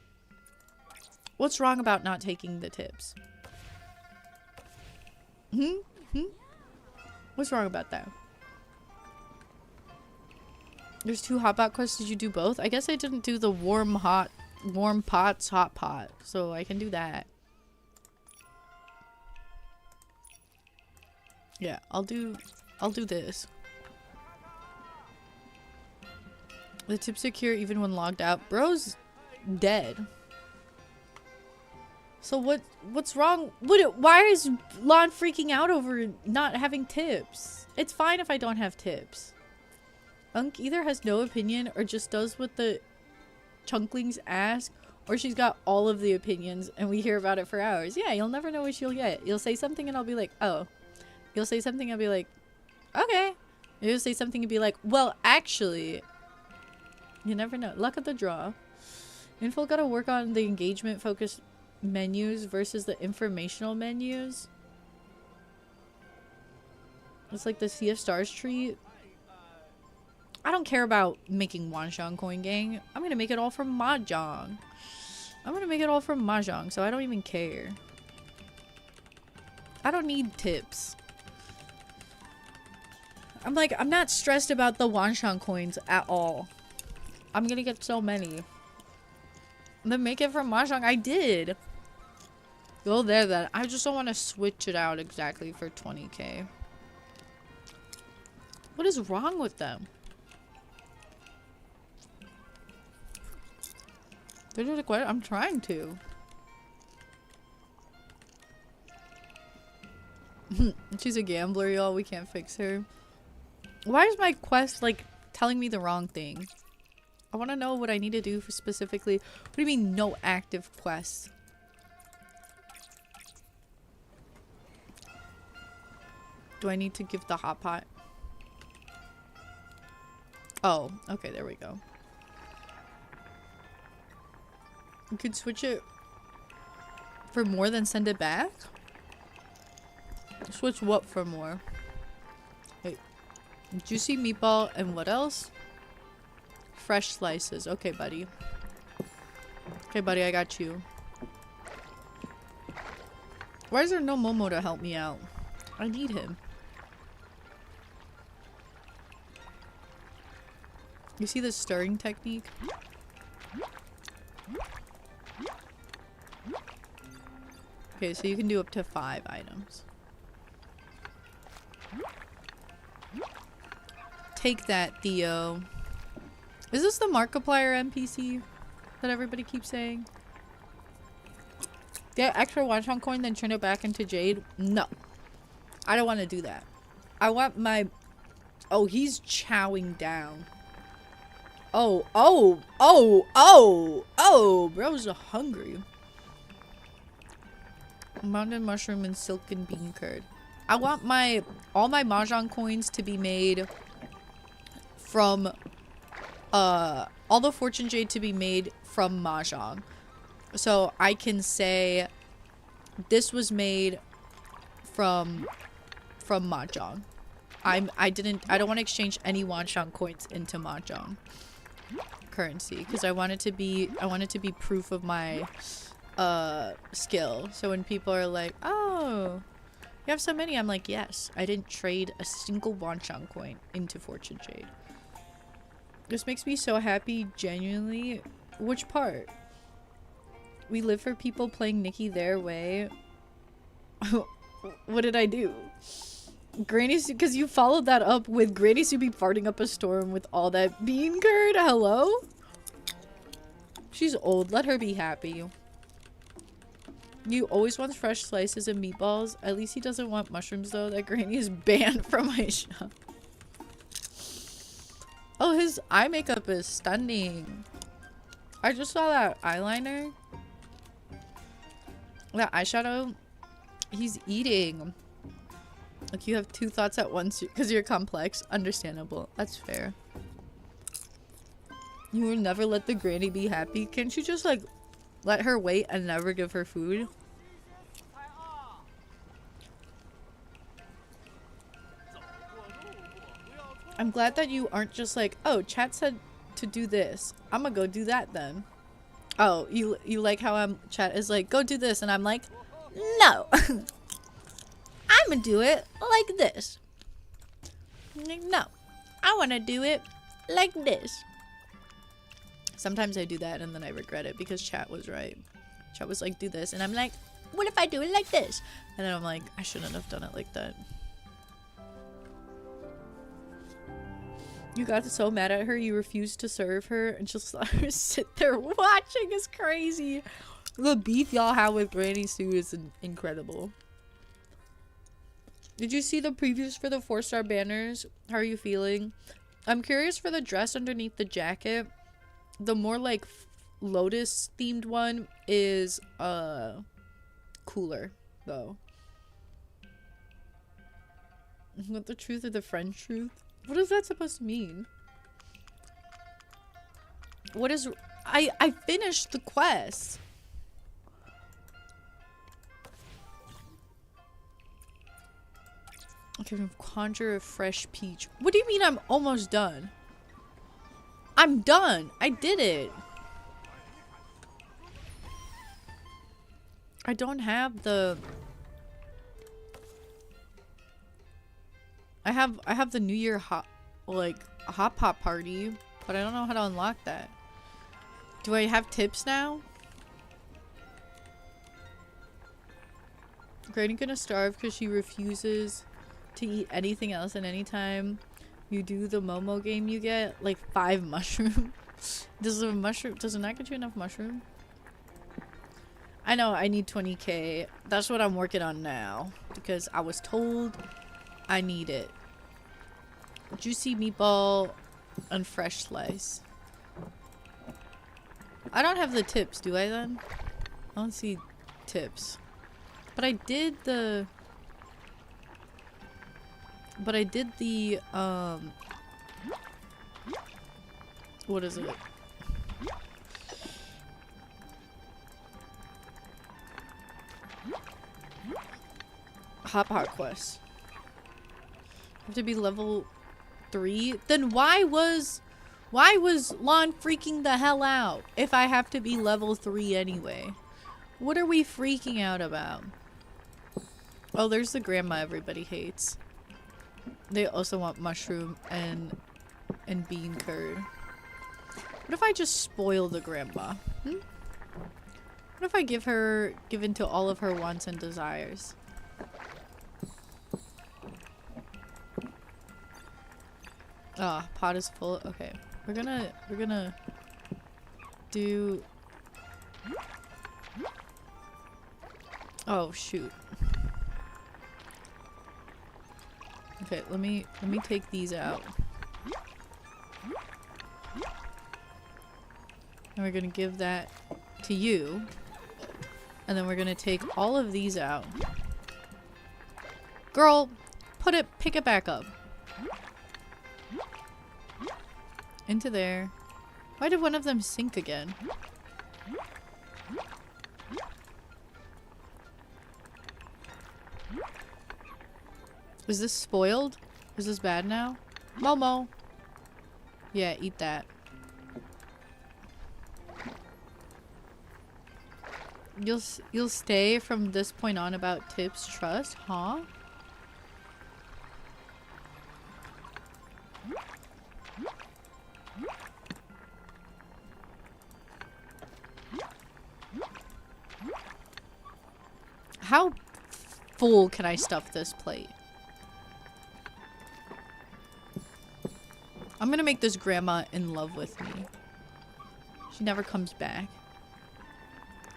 What's wrong about not taking the tips? What's wrong about that? There's 2 hot pot quests. Did you do both? I guess I didn't do the warm pots hot pot, so I can do that. Yeah, I'll do this. The tip secure even when logged out. Bro's dead. So what's wrong? Why is Lon freaking out over not having tips? It's fine if I don't have tips. Unk either has no opinion or just does what the chunklings ask, or she's got all of the opinions and we hear about it for hours. Yeah, you'll never know what she'll get. You'll say something and I'll be like, oh. You'll say something and I'll be like, okay. You'll say something and be like, well, actually. You never know. Luck of the draw. Info gotta work on the engagement focused menus versus the informational menus. It's like the Sea of Stars tree. I don't care about making Wanxiang Coin Gang. I'm gonna make it all from Mahjong. I'm gonna make it all from Mahjong, so I don't even care. I don't need tips. I'm not stressed about the Wanxiang coins at all. I'm gonna get so many. Then make it from Mahjong. I did. Go there then. I just don't want to switch it out exactly for 20k. What is wrong with them? They're just like, what? I'm trying to. She's a gambler, y'all. We can't fix her. Why is my quest, like, telling me the wrong thing? I want to know what I need to do for specifically. What do you mean, no active quests? Do I need to give the hot pot? Oh, okay, there we go. You could switch it for more than send it back? Switch what for more? Wait. Juicy meatball and what else? Fresh slices. Okay, buddy. Okay, buddy, I got you. Why is there no Momo to help me out? I need him. You see the stirring technique? Okay, so you can do up to 5 items. Take that, Theo. Is this the Markiplier NPC that everybody keeps saying? Get extra Wanxiang coin, then turn it back into Jade? No. I don't want to do that. I want my... Oh, he's chowing down. Oh, bro's hungry. Mountain mushroom and silken bean curd. I want all my Mahjong coins to be made from all the fortune jade to be made from mahjong. So I can say this was made from mahjong. I don't want to exchange any mahjong coins into mahjong currency because I want it to be proof of my skill. So when people are like, "Oh, you have so many," I'm like, "Yes, I didn't trade a single mahjong coin into fortune jade." This makes me so happy, genuinely. Which part? We live for people playing Nikki their way. What did I do? Granny Sue, because you followed that up with Granny Sue be farting up a storm with all that bean curd. Hello? She's old. Let her be happy. You always want fresh slices of meatballs. At least he doesn't want mushrooms, though. That Granny is banned from my shop. Oh, his eye makeup is stunning. I just saw that eyeliner. That eyeshadow. He's eating. Like, you have two thoughts at once because you're complex. Understandable. That's fair. You will never let the granny be happy. Can't you just, like, let her wait and never give her food? I'm glad that you aren't just like, oh, chat said to do this. I'm gonna go do that then. Oh, you like how chat is like, go do this, and I'm like, no. I'm gonna do it like this. Like, no, I want to do it like this. Sometimes I do that and then I regret it because chat was right. Chat was like, do this, and I'm like, what if I do it like this? And then I'm like, I shouldn't have done it like that. You got so mad at her, you refused to serve her and just let her sit there watching. Is crazy. The beef y'all have with Granny Sue is incredible. Did you see the previews for the 4-star banners? How are you feeling? I'm curious for the dress underneath the jacket. The more like lotus themed one is cooler though. What, the truth or the French truth? What is that supposed to mean? What is... I finished the quest. Okay, conjure a fresh peach. What do you mean I'm almost done? I'm done. I did it. I don't have the... I have the New Year hot pot party, but I don't know how to unlock that. Do I have tips now? Granny gonna starve because she refuses to eat anything else, and anytime you do the Momo game you get like 5 mushroom. Does it not get you enough mushroom? I know I need 20k. That's what I'm working on now because I was told I need it. Juicy meatball and fresh slice. I don't have the tips, do I then? I don't see tips. But I did the... what is it? Hot pot quest. Have to be level 3? Then why was Lon freaking the hell out if I have to be level 3 anyway? What are we freaking out about? Oh, there's the grandma everybody hates. They also want mushroom and bean curd. What if I just spoil the grandma? What if I give in to all of her wants and desires? Ah, pot is full. Okay. We're gonna do... Oh, shoot. Okay, let me take these out. And we're gonna give that to you. And then we're gonna take all of these out. Girl, pick it back up. Into there. Why did one of them sink again? Is this spoiled? Is this bad now? Momo! Yeah, eat that. You'll stay from this point on about tips trust, huh? How full can I stuff this plate? I'm gonna make this grandma in love with me. She never comes back.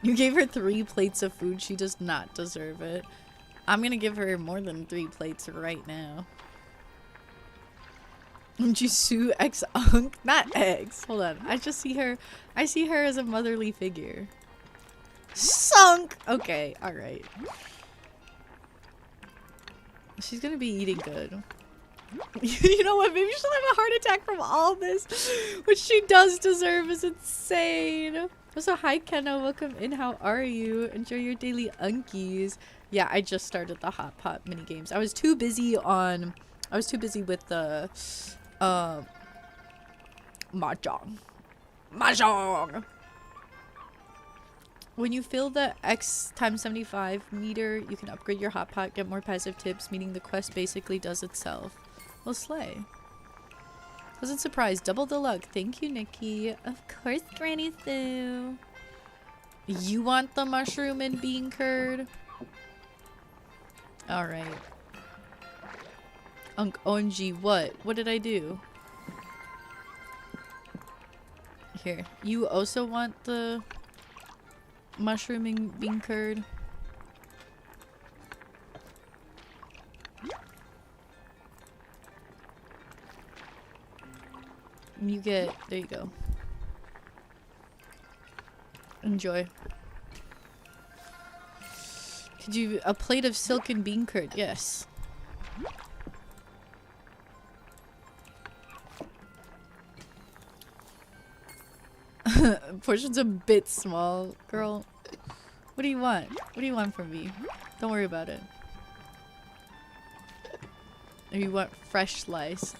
You gave her 3 plates of food. She does not deserve it. I'm gonna give her more than 3 plates right now. Jisoo ex Unk? Not ex. Hold on. I just see her. I see her as a motherly figure. Sunk! Okay, alright. She's gonna be eating good. You know what? Maybe she'll have a heart attack from all this. Which she does deserve is insane. Also, hi Kenna. Welcome in. How are you? Enjoy your daily unkies. Yeah, I just started the hot pot mini games. I was too busy with the mahjong. Mahjong! When you fill the X times 75 meter, you can upgrade your hot pot, get more passive tips, meaning the quest basically does itself. Well, slay. Wasn't surprised. Double the luck. Thank you, Nikki. Of course, Granny Sue. You want the mushroom and bean curd? Alright. OMG, what? What did I do? Here. You also want the mushroom and bean curd? You get, there you go. Enjoy. Could you, a plate of silk and bean curd? Yes. Portion's a bit small, girl. What do you want? What do you want from me? Don't worry about it. Or you want fresh slice.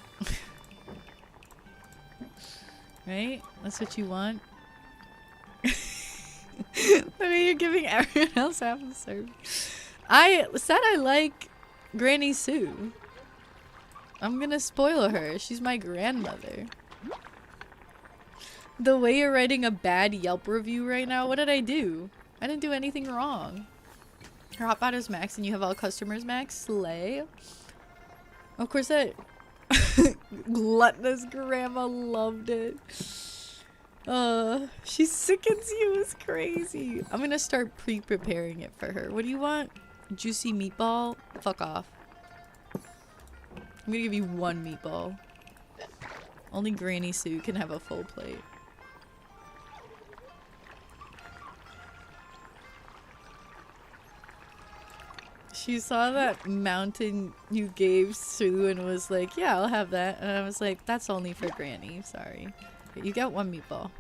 Right? That's what you want? I mean, you're giving everyone else half a serve. I said I like Granny Sue. I'm gonna spoil her. She's my grandmother. The way you're writing a bad Yelp review right now, what did I do? I didn't do anything wrong. Your hotpot is max and you have all customers max. Slay. Of course that gluttonous grandma loved it. She sickens you. It's crazy. I'm gonna start pre-preparing it for her. What do you want? Juicy meatball? Fuck off. I'm gonna give you 1 meatball. Only Granny Sue can have a full plate. She saw that mountain you gave Sue and was like, yeah, I'll have that. And I was like, that's only for Granny. Sorry. You got 1 meatball.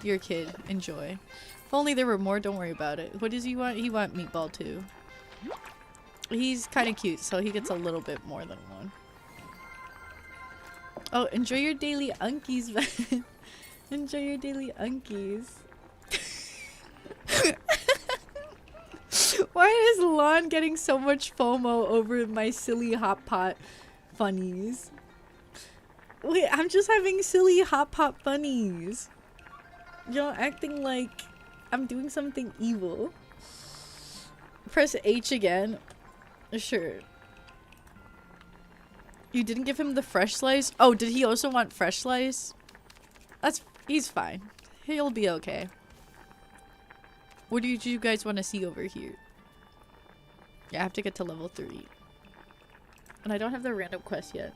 You're a kid. Enjoy. If only there were more, don't worry about it. What does he want? He want meatball too. He's kind of cute, so he gets a little bit more than 1. Oh, enjoy your daily unkies, man. Enjoy your daily unkies. Why is Lon getting so much FOMO over my silly hot pot funnies? Wait, I'm just having silly hot pot funnies. Y'all acting like I'm doing something evil. Press H again. Sure. You didn't give him the fresh slice? Oh, did he also want fresh slice? He's fine. He'll be okay. What do you guys want to see over here? Yeah, I have to get to level 3. And I don't have the random quest yet.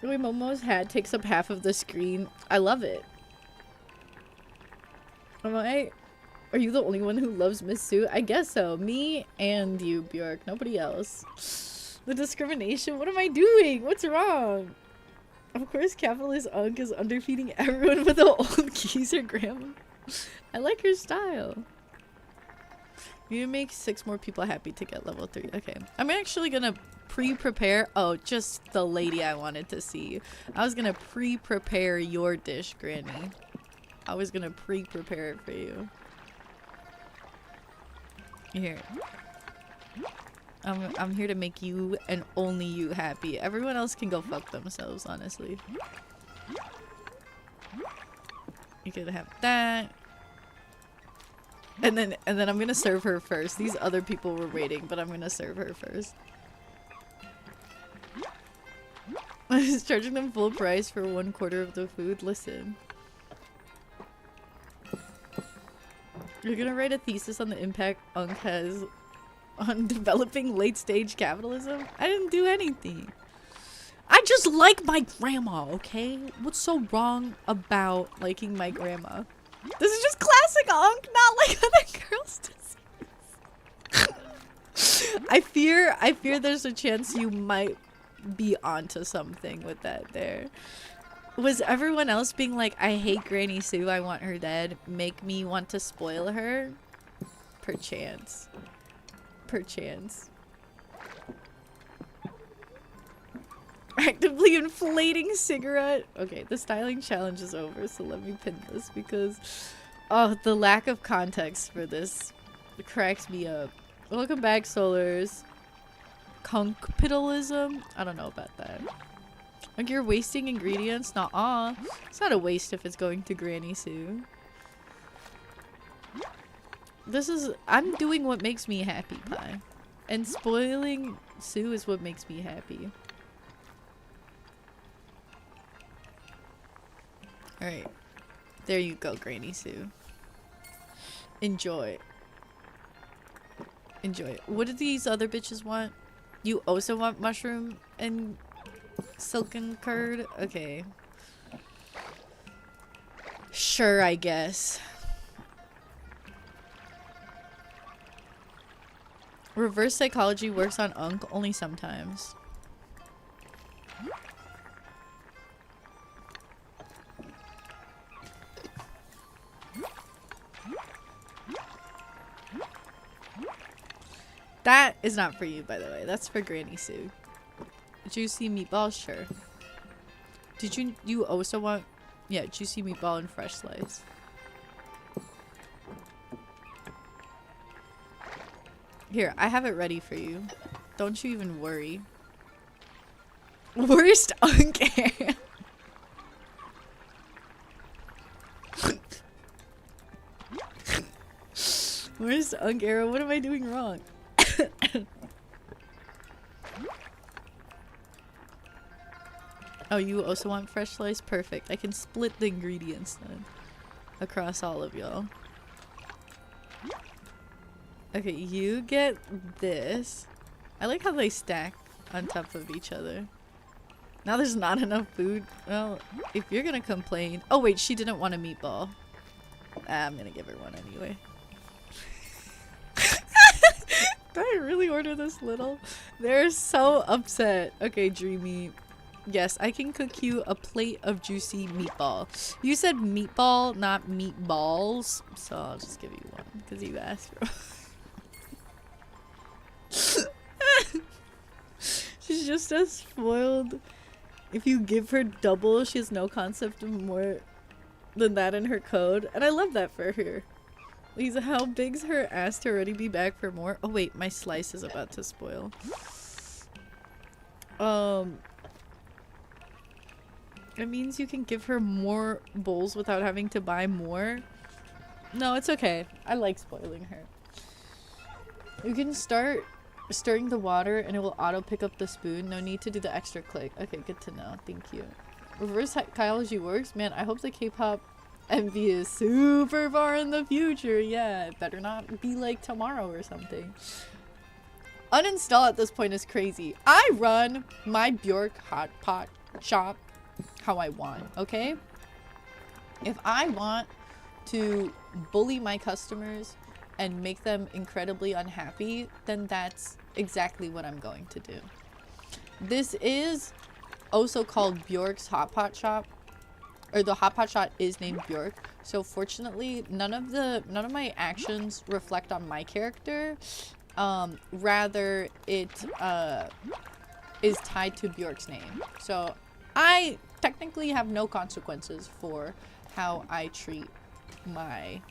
Wait, Momo's hat takes up half of the screen. I love it. Are you the only one who loves Miss Sue? I guess so. Me and you, Bjork. Nobody else. The discrimination? What am I doing? What's wrong? Of course, capitalist Unk is underfeeding everyone with the old geezer grandma. I like her style. You make 6 more people happy to get level 3. Okay. I'm actually gonna pre-prepare. Oh, just the lady I wanted to see. I was gonna pre-prepare your dish, Granny. I was gonna pre-prepare it for you. Here. I'm here to make you and only you happy. Everyone else can go fuck themselves, honestly. You could have that. And then I'm gonna serve her first. These other people were waiting, but I'm gonna serve her first. I was charging them full price for 1/4 of the food. Listen. You're gonna write a thesis on the impact Unk has on developing late-stage capitalism? I didn't do anything. I just like my grandma, okay? What's so wrong about liking my grandma? This is just classic Unk, not like other girls' disease. I fear there's a chance you might be onto something with that there. Was everyone else being like, I hate Granny Sue, I want her dead, make me want to spoil her? Perchance. Perchance. Actively inflating cigarette. Okay, the styling challenge is over, so let me pin this because the lack of context for this cracks me up. Welcome back, Solars. Concapitalism? I don't know about that. Like, you're wasting ingredients? Nuh-uh. It's not a waste if it's going to Granny Sue. I'm doing what makes me happy, Pie. And spoiling Sue is what makes me happy. Alright. There you go, Granny Sue. Enjoy. Enjoy. What do these other bitches want? You also want mushroom and silken curd? Okay. Sure, I guess. Reverse psychology works on Unk only sometimes. That is not for you, by the way. That's for Granny Sue. Juicy meatball? Sure. Did you also want... Yeah, juicy meatball and fresh slice. Here, I have it ready for you. Don't you even worry. Worst Unk hair. Worst Unk era? What am I doing wrong? Oh, you also want fresh slice? Perfect. I can split the ingredients then across all of y'all. Okay, you get this. I like how they stack on top of each other. Now there's not enough food. Well, if you're gonna complain... Oh wait, she didn't want a meatball. I'm gonna give her one anyway. Did I really order this little? They're so upset. Okay, Dreamy. Yes, I can cook you a plate of juicy meatball. You said meatball, not meatballs. So I'll just give you one because you asked for one. She's just as spoiled. If you give her double, she has no concept of more than that in her code. And I love that for her. Lisa, how big's her ass to already be back for more? Oh wait, my slice is about to spoil. It means you can give her more bowls without having to buy more. No, it's okay. I like spoiling her. You can start stirring the water and it will auto pick up the spoon. No need to do the extra click. Okay, good to know. Thank you. Reverse psychology works? Man, I hope the K-pop MV is super far in the future. Yeah, it better not be like tomorrow or something. Uninstall at this point is crazy. I run my Bjork hot pot shop how I want, okay? If I want to bully my customers and make them incredibly unhappy, then that's exactly what I'm going to do. This is also called Bjork's Hot Pot Shop. Or the Hot Pot Shop is named Bjork. So fortunately, none of my actions reflect on my character. Rather it is tied to Bjork's name. So I technically have no consequences for how I treat my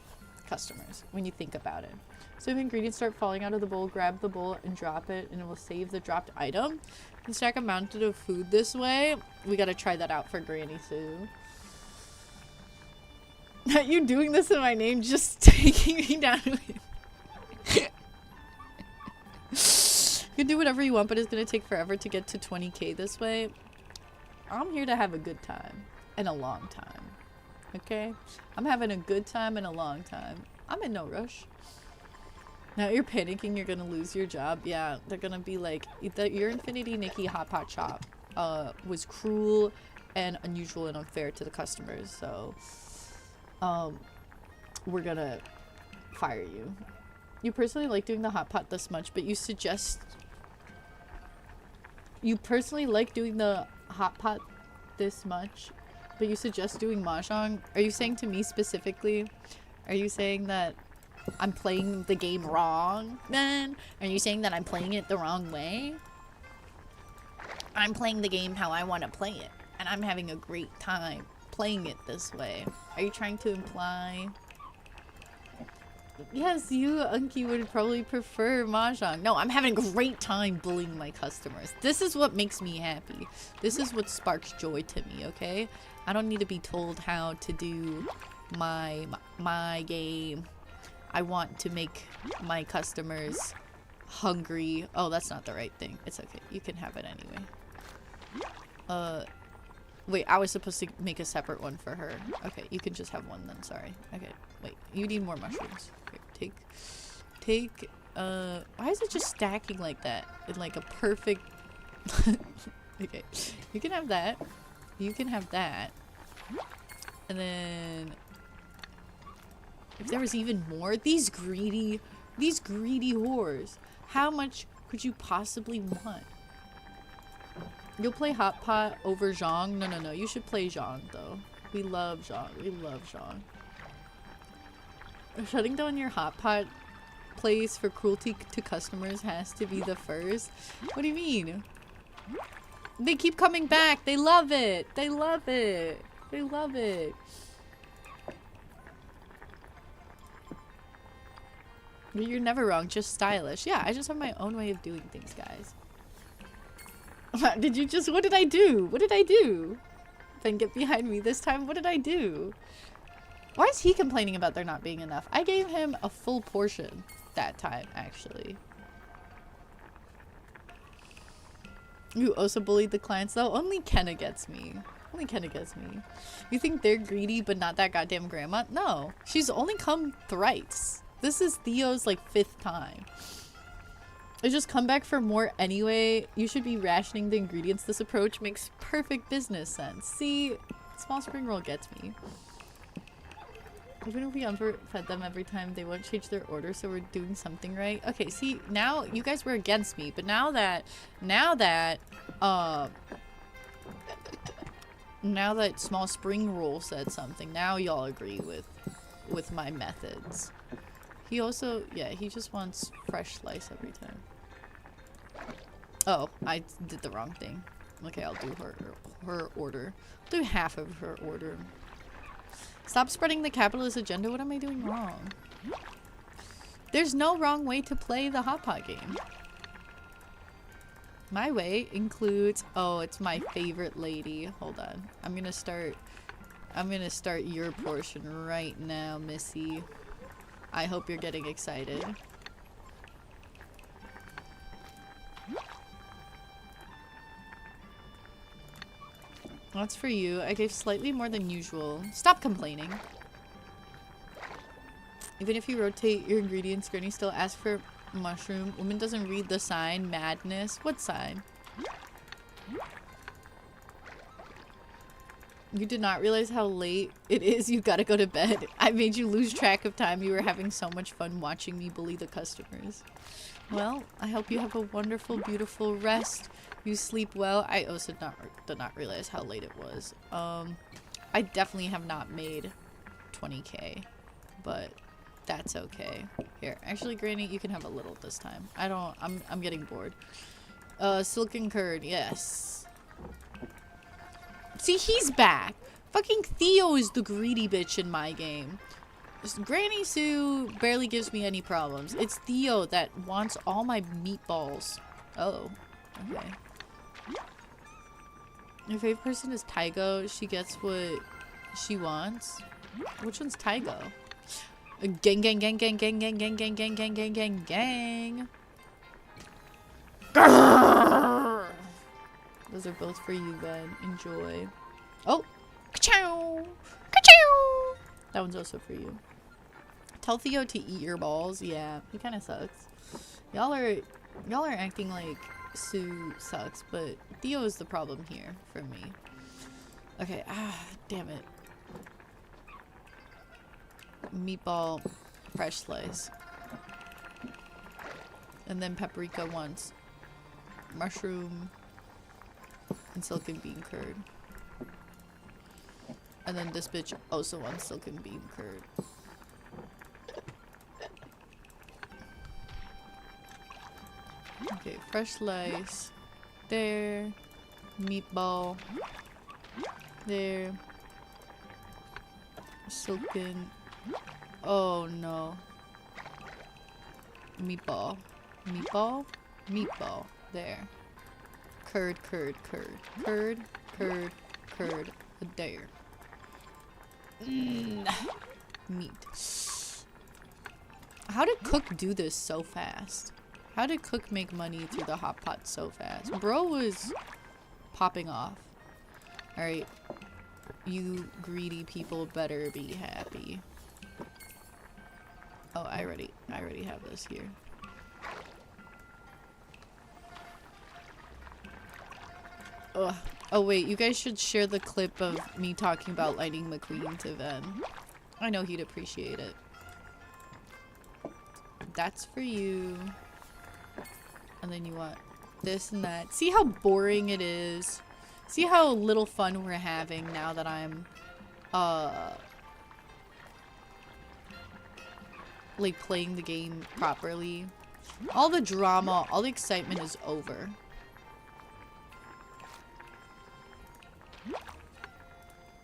customers when you think about it. So if ingredients start falling out of the bowl, grab the bowl and drop it, and it will save the dropped item. You can stack a mountain of food this way. We gotta try that out for Granny Sue. Not you doing this in my name, just taking me down with you can do whatever you want, but it's gonna take forever to get to 20k this way. I'm here to have a good time and a long time. Okay? I'm having a good time and a long time. I'm in no rush. Now you're panicking you're gonna lose your job. Yeah, they're gonna be like, your Infinity Nikki Hot Pot Shop was cruel and unusual and unfair to the customers, so we're gonna fire you. You personally like doing the hot pot this much, but you personally like doing the hot pot this much, but you suggest doing mahjong. Are you saying to me specifically? Are you saying that I'm playing the game wrong, then? Are you saying that I'm playing it the wrong way? I'm playing the game how I want to play it, and I'm having a great time playing it this way. Are you trying to imply? Yes, you, Unky, would probably prefer mahjong. No, I'm having a great time bullying my customers. This is what makes me happy. This is what sparks joy to me, okay? I don't need to be told how to do my game. I want to make my customers hungry. Oh, that's not the right thing. It's okay. You can have it anyway. Wait, I was supposed to make a separate one for her. Okay, you can just have one then, sorry. Okay, wait, you need more mushrooms. Here, take, why is it just stacking like that? In like a perfect... Okay, you can have that. You can have that. And then... If there was even more, these greedy whores. How much could you possibly want? You'll play Hot Pot over Zhang? No. You should play Zhang, though. We love Zhang. We love Zhang. Shutting down your Hot Pot place for cruelty to customers has to be the first. What do you mean? They keep coming back. They love it. They love it. They love it. You're never wrong. Just stylish. Yeah, I just have my own way of doing things, guys. What did I do? What did I do? Then get behind me this time. What did I do? Why is he complaining about there not being enough? I gave him a full portion that time, actually. You also bullied the clients, though? Only Kenna gets me. Only Kenna gets me. You think they're greedy, but not that goddamn grandma? No. She's only come thrice. This is Theo's, like, 5th time. I just come back for more anyway. You should be rationing the ingredients. This approach makes perfect business sense. See, small spring roll gets me. Even if we underfed them every time, they won't change their order, so we're doing something right. Okay, see, now you guys were against me, but now that small spring roll said something, now y'all agree with my methods. He also, yeah, he just wants fresh slice every time. Oh, I did the wrong thing. Okay, I'll do her order. I'll do half of her order. Stop spreading the capitalist agenda. What am I doing wrong? There's no wrong way to play the Hot Pot game. My way includes... Oh, it's my favorite lady. Hold on. I'm gonna start your portion right now, Missy. I hope you're getting excited. That's for you. I gave slightly more than usual. Stop complaining. Even if you rotate your ingredients, Granny still asks for mushroom. Woman doesn't read the sign. Madness. What sign? You did not realize how late it is. You gotta go to bed. I made you lose track of time. You were having so much fun watching me bully the customers. Well, I hope you have a wonderful, beautiful rest. You sleep well. I also did not realize how late it was. I definitely have not made 20k, but that's okay. Here, actually, Granny, you can have a little this time. I'm getting bored. Silken curd, yes. See, he's back. Fucking Theo is the greedy bitch in my game. Granny Sue barely gives me any problems. It's Theo that wants all my meatballs. Oh, okay. Your favorite person is Tygo. She gets what she wants. Which one's Tygo? Gang, gang, gang, gang, gang, gang, gang, gang, gang, gang, gang, gang, gang. Those are both for you, Ben. Enjoy. Oh! Ka-chow! Ka-chow! That one's also for you. Tell Theo to eat your balls. Yeah, he kind of sucks. Y'all are acting like Sue sucks, but Theo is the problem here for me. Okay, damn it. Meatball, fresh slice. And then paprika once. Mushroom. And silken bean curd. And then this bitch also wants silken bean curd. Okay, fresh slice. There. Meatball. There. Silken. Oh no. Meatball. Meatball? Meatball. There. Curd, curd, curd. Curd, curd, curd. There. Meat. How did Cook do this so fast? How did Cook make money through the hot pot so fast? Bro was popping off. Alright. You greedy people better be happy. Oh, I already have this here. Ugh. Oh wait, you guys should share the clip of me talking about Lightning McQueen to Ven. I know he'd appreciate it. That's for you. And then you want this and that. See how boring it is? See how little fun we're having now that I'm, like playing the game properly? All the drama, all the excitement is over.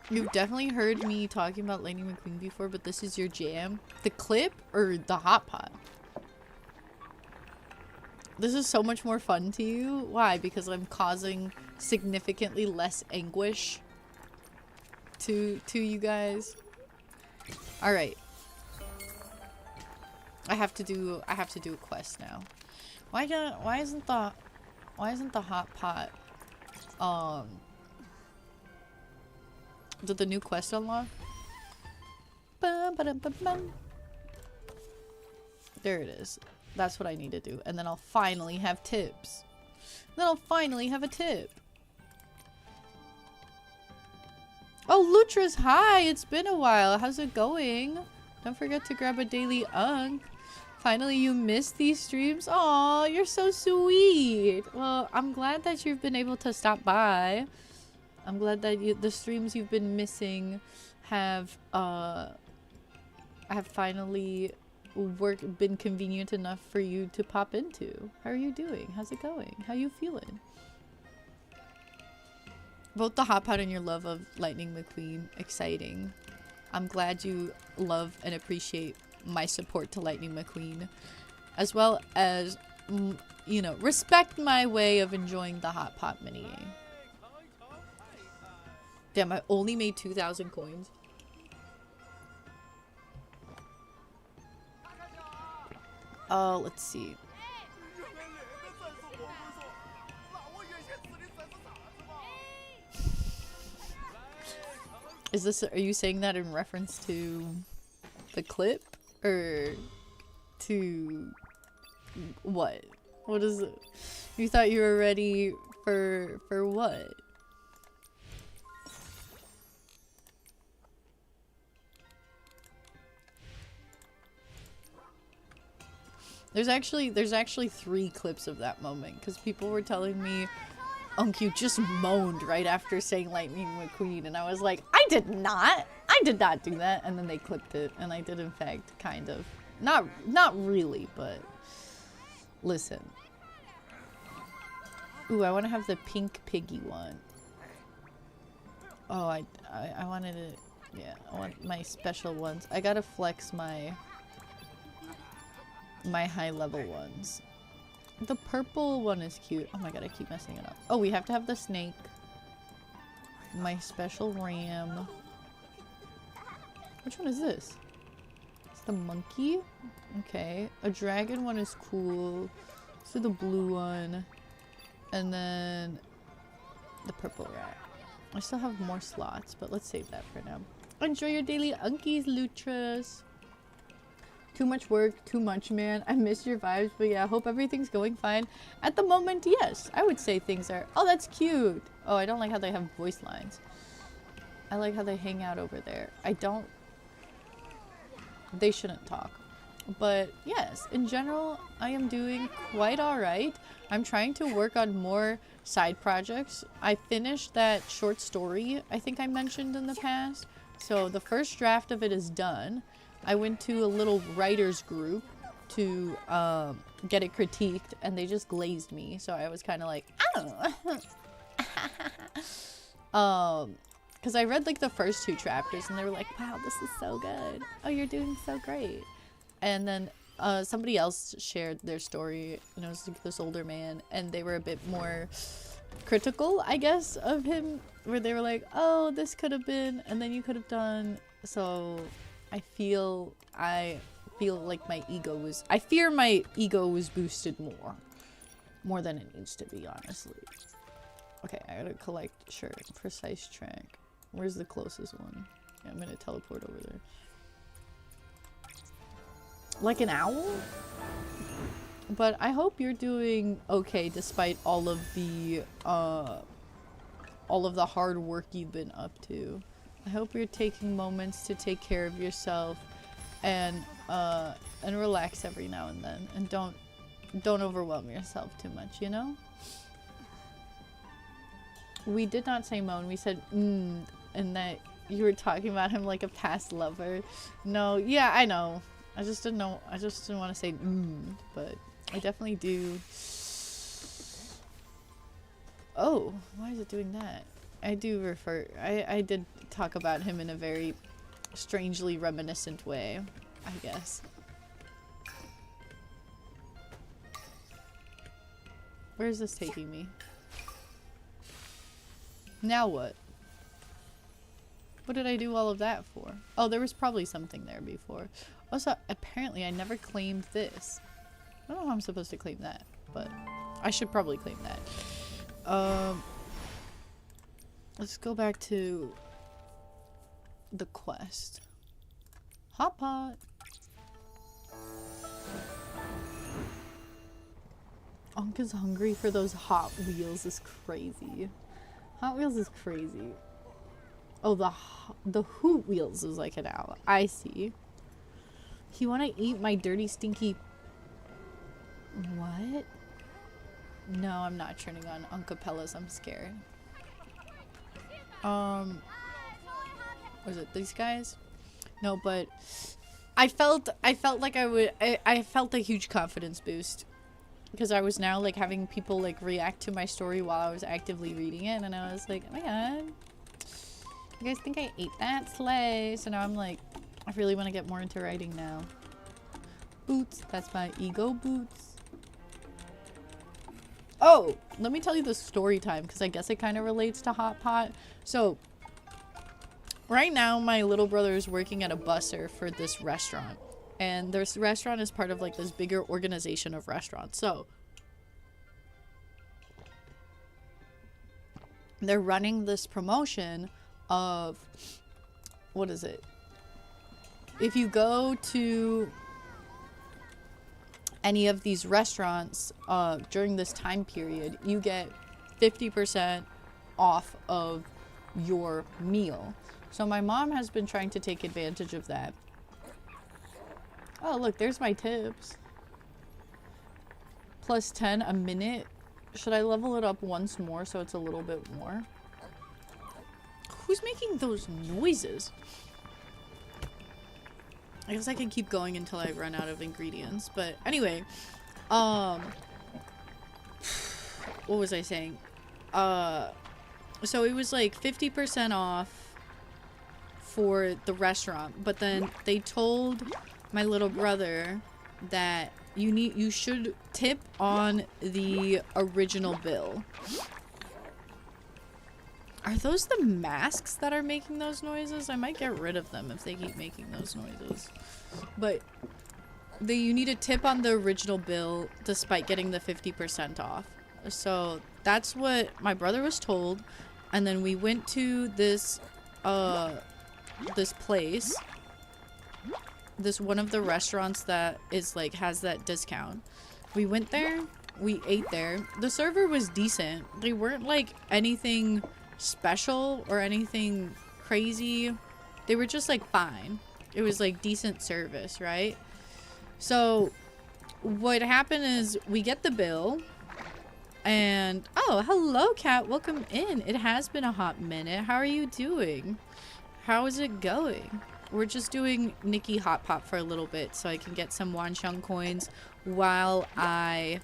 You've definitely heard me talking about Lightning McQueen before, but this is your jam. The clip or the hot pot? This is so much more fun to you. Why? Because I'm causing significantly less anguish to you guys. All right. I have to do a quest now. Why isn't the hot pot did the new quest unlock? Ba-ba-dum-bum-bum. There it is. That's what I need to do. And then I'll finally have tips. Then I'll finally have a tip. Oh, Lutra's, hi! It's been a while. How's it going? Don't forget to grab a daily unk. Finally, you missed these streams? Aw, you're so sweet. Well, I'm glad that you've been able to stop by. I'm glad that the streams you've been missing have finally been convenient enough for you to pop into. How are you doing? How's it going? How you feeling? Both the hot pot and your love of Lightning McQueen, exciting. I'm glad you love and appreciate my support to Lightning McQueen, as well as, you know, respect my way of enjoying the hot pot minigame. Damn, I only made 2,000 coins. Let's see. Is this, are you saying that in reference to the clip? Or to what? What is it? You thought you were ready for what? There's actually 3 clips of that moment because people were telling me Unky just moaned right after saying Lightning McQueen, and I was like, I did not do that. And then they clipped it, and I did in fact kind of. Not really, but listen. Ooh, I want to have the pink piggy one. Oh, I wanted it. Yeah, I want my special ones. I gotta flex my high level ones. The purple one is cute. Oh my god, I keep messing it up. Oh, we have to have the snake. My special ram. Which one is this? It's the monkey? Okay. A dragon one is cool. So the blue one. And then the purple rat. I still have more slots, but let's save that for now. Enjoy your daily unkies, Lutras. Too much work, too much, man. I miss your vibes, but yeah, I hope everything's going fine. At the moment, yes. I would say things are... Oh, that's cute. Oh, I don't like how they have voice lines. I like how they hang out over there. I don't... They shouldn't talk. But yes, in general, I am doing quite alright. I'm trying to work on more side projects. I finished that short story I think I mentioned in the past. So the first draft of it is done. I went to a little writers group to get it critiqued, and they just glazed me. So I was kind of like, oh. Because I read like the first 2 chapters, and they were like, wow, this is so good. Oh, you're doing so great. And then somebody else shared their story, and it was like this older man, and they were a bit more critical, I guess, of him, where they were like, oh, this could have been, and then you could have done. So I feel like my ego was, I fear my ego was boosted more than it needs to be, honestly. Okay, I gotta collect, sure, precise track. Where's the closest one? Yeah, I'm gonna teleport over there. Like an owl? But I hope you're doing okay despite all of the hard work you've been up to. I hope you're taking moments to take care of yourself and relax every now and then, and don't overwhelm yourself too much, you know? We did not say moan, we said and that you were talking about him like a past lover. No, yeah, I know. I just didn't know. I just didn't want to say but I definitely do. Oh, why is it doing that? I do refer. I did talk about him in a very strangely reminiscent way, I guess. Where is this taking me? Now what? What did I do all of that for? Oh, there was probably something there before. Also, apparently I never claimed this. I don't know how I'm supposed to claim that, but I should probably claim that. Let's go back to the quest. Hot pot. Unca's hungry for those Hot Wheels is crazy. Hot Wheels is crazy. Oh, the Hoot Wheels is like an owl. I see. You want to eat my dirty, stinky... What? No, I'm not turning on Uncapellas. I'm scared. Was it these guys? No, but I felt like I felt a huge confidence boost. Because I was now, like, having people, like, react to my story while I was actively reading it. And I was like, oh my god. You guys think I ate that? Slay. So now I'm like, I really want to get more into writing now. Boots. That's my ego boots. Oh, let me tell you the story time, because I guess it kind of relates to Hot Pot. So, right now, my little brother is working at a busser for this restaurant. And this restaurant is part of, like, this bigger organization of restaurants. So, they're running this promotion of, what is it? If you go to any of these restaurants during this time period, you get 50% off of your meal. So my mom has been trying to take advantage of that. Oh, look, there's my tips. plus 10 a minute. Should I level it up once more so it's a little bit more? Who's making those noises? I guess I can keep going until I run out of ingredients. But anyway, what was I saying? So it was like 50% off for the restaurant, but then they told my little brother that you should tip on the original bill. Are those the masks that are making those noises? I might get rid of them if they keep making those noises. But you need to tip on the original bill despite getting the 50% off. So that's what my brother was told. And then we went to this place. This one of the restaurants that is like has that discount. We went there. We ate there. The server was decent. They weren't like anything special or anything crazy. They were just like fine. It was like decent service, right? So what happened is we get the bill and oh, hello Kat, welcome in. It has been a hot minute. How are you doing? How is it going? We're just doing Nikki Hot Pot for a little bit so I can get some Wanxiang coins while I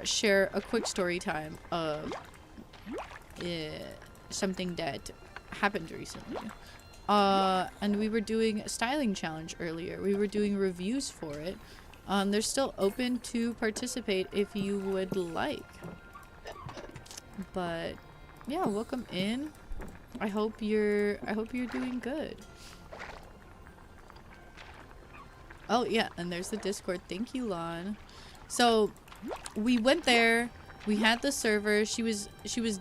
share a quick story time of something that happened recently. And we were doing a styling challenge earlier. We were doing reviews for it. They're still open to participate if you would like. But yeah, welcome in. I hope you're doing good. Oh yeah, and there's the Discord. Thank you, Lon. So we went there. We had the server. She was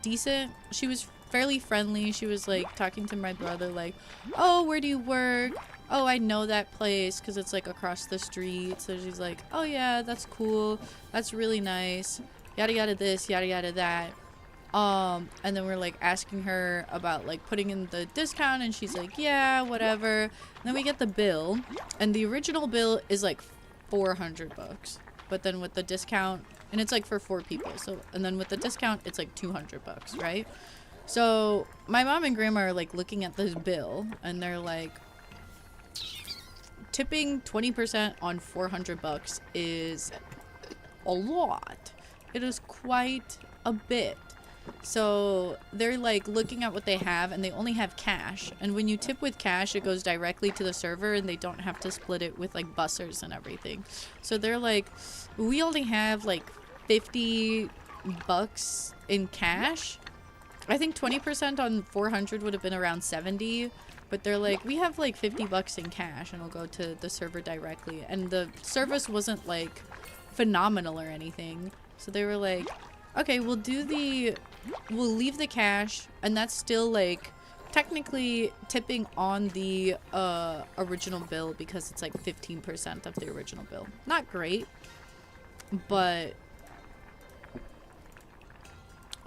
decent. She was fairly friendly. She was like talking to my brother like, "Oh, where do you work? Oh, I know that place because it's like across the street." So she's like, "Oh yeah, that's cool. That's really nice. Yada yada this, yada yada that." And then we're like asking her about like putting in the discount and she's like, "Yeah, whatever." And then we get the bill and the original bill is like $400. But then with the discount, and it's like for 4 people. So, and then with the discount, it's like $200, right? So my mom and grandma are like looking at this bill and they're like, tipping 20% on $400 is a lot. It is quite a bit. So they're like looking at what they have and they only have cash. And when you tip with cash, it goes directly to the server and they don't have to split it with like bussers and everything. So they're like, we only have like $50 in cash. I think 20% on 400 would have been around 70. But they're like, we have like $50 in cash and it'll go to the server directly. And the service wasn't like phenomenal or anything. So they were like, okay, we'll leave the cash, and that's still like technically tipping on the original bill because it's like 15% of the original bill. Not great, but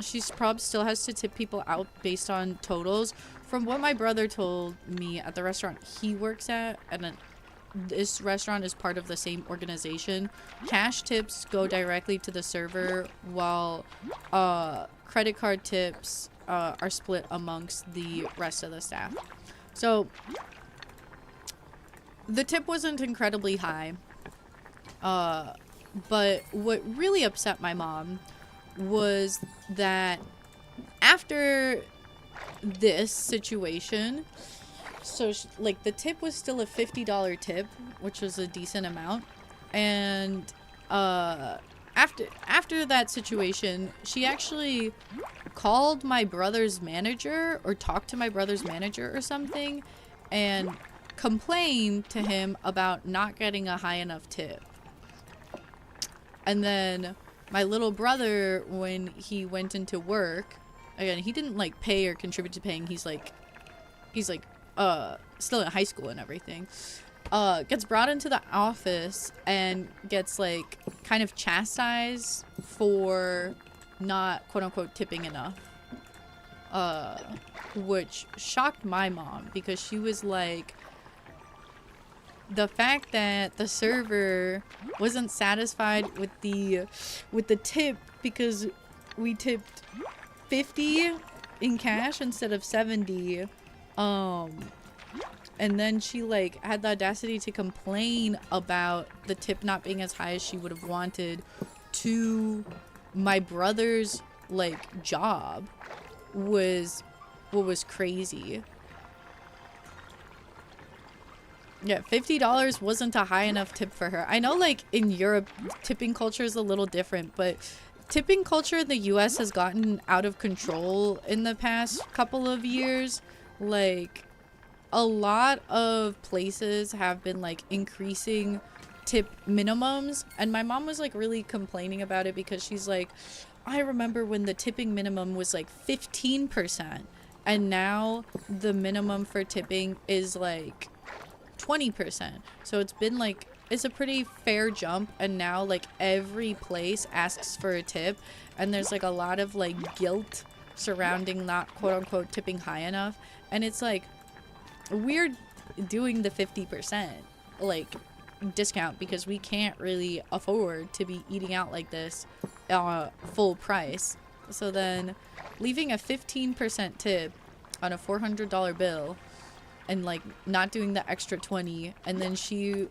she's probably still has to tip people out based on totals. From what my brother told me at the restaurant he works at, and this restaurant is part of the same organization, cash tips go directly to the server while credit card tips are split amongst the rest of the staff. So the tip wasn't incredibly high, but what really upset my mom was that after this situation, so like the tip was still a $50 tip, which was a decent amount, and after that situation, she actually called my brother's manager or talked to my brother's manager or something and complained to him about not getting a high enough tip. And then my little brother, when he went into work, again, he didn't like pay or contribute to paying. He's like still in high school and everything. Gets brought into the office and gets like kind of chastised for not quote unquote tipping enough. Which shocked my mom because she was like, the fact that the server wasn't satisfied with the tip because we tipped 50 in cash instead of 70, and then she like had the audacity to complain about the tip not being as high as she would have wanted to my brother's like job was what was crazy. Yeah, $50 wasn't a high enough tip for her. I know like in Europe tipping culture is a little different, but tipping culture in the US has gotten out of control in the past couple of years. Like a lot of places have been like increasing tip minimums, and my mom was like really complaining about it because she's like, I remember when the tipping minimum was like 15%, and now the minimum for tipping is like 20%. So it's been like, it's a pretty fair jump, and now like every place asks for a tip, and there's like a lot of like guilt surrounding not quote unquote tipping high enough. And it's like we're doing the 50% like discount because we can't really afford to be eating out like this full price. So then leaving a 15% tip on a $400 bill and like not doing the extra 20, and then she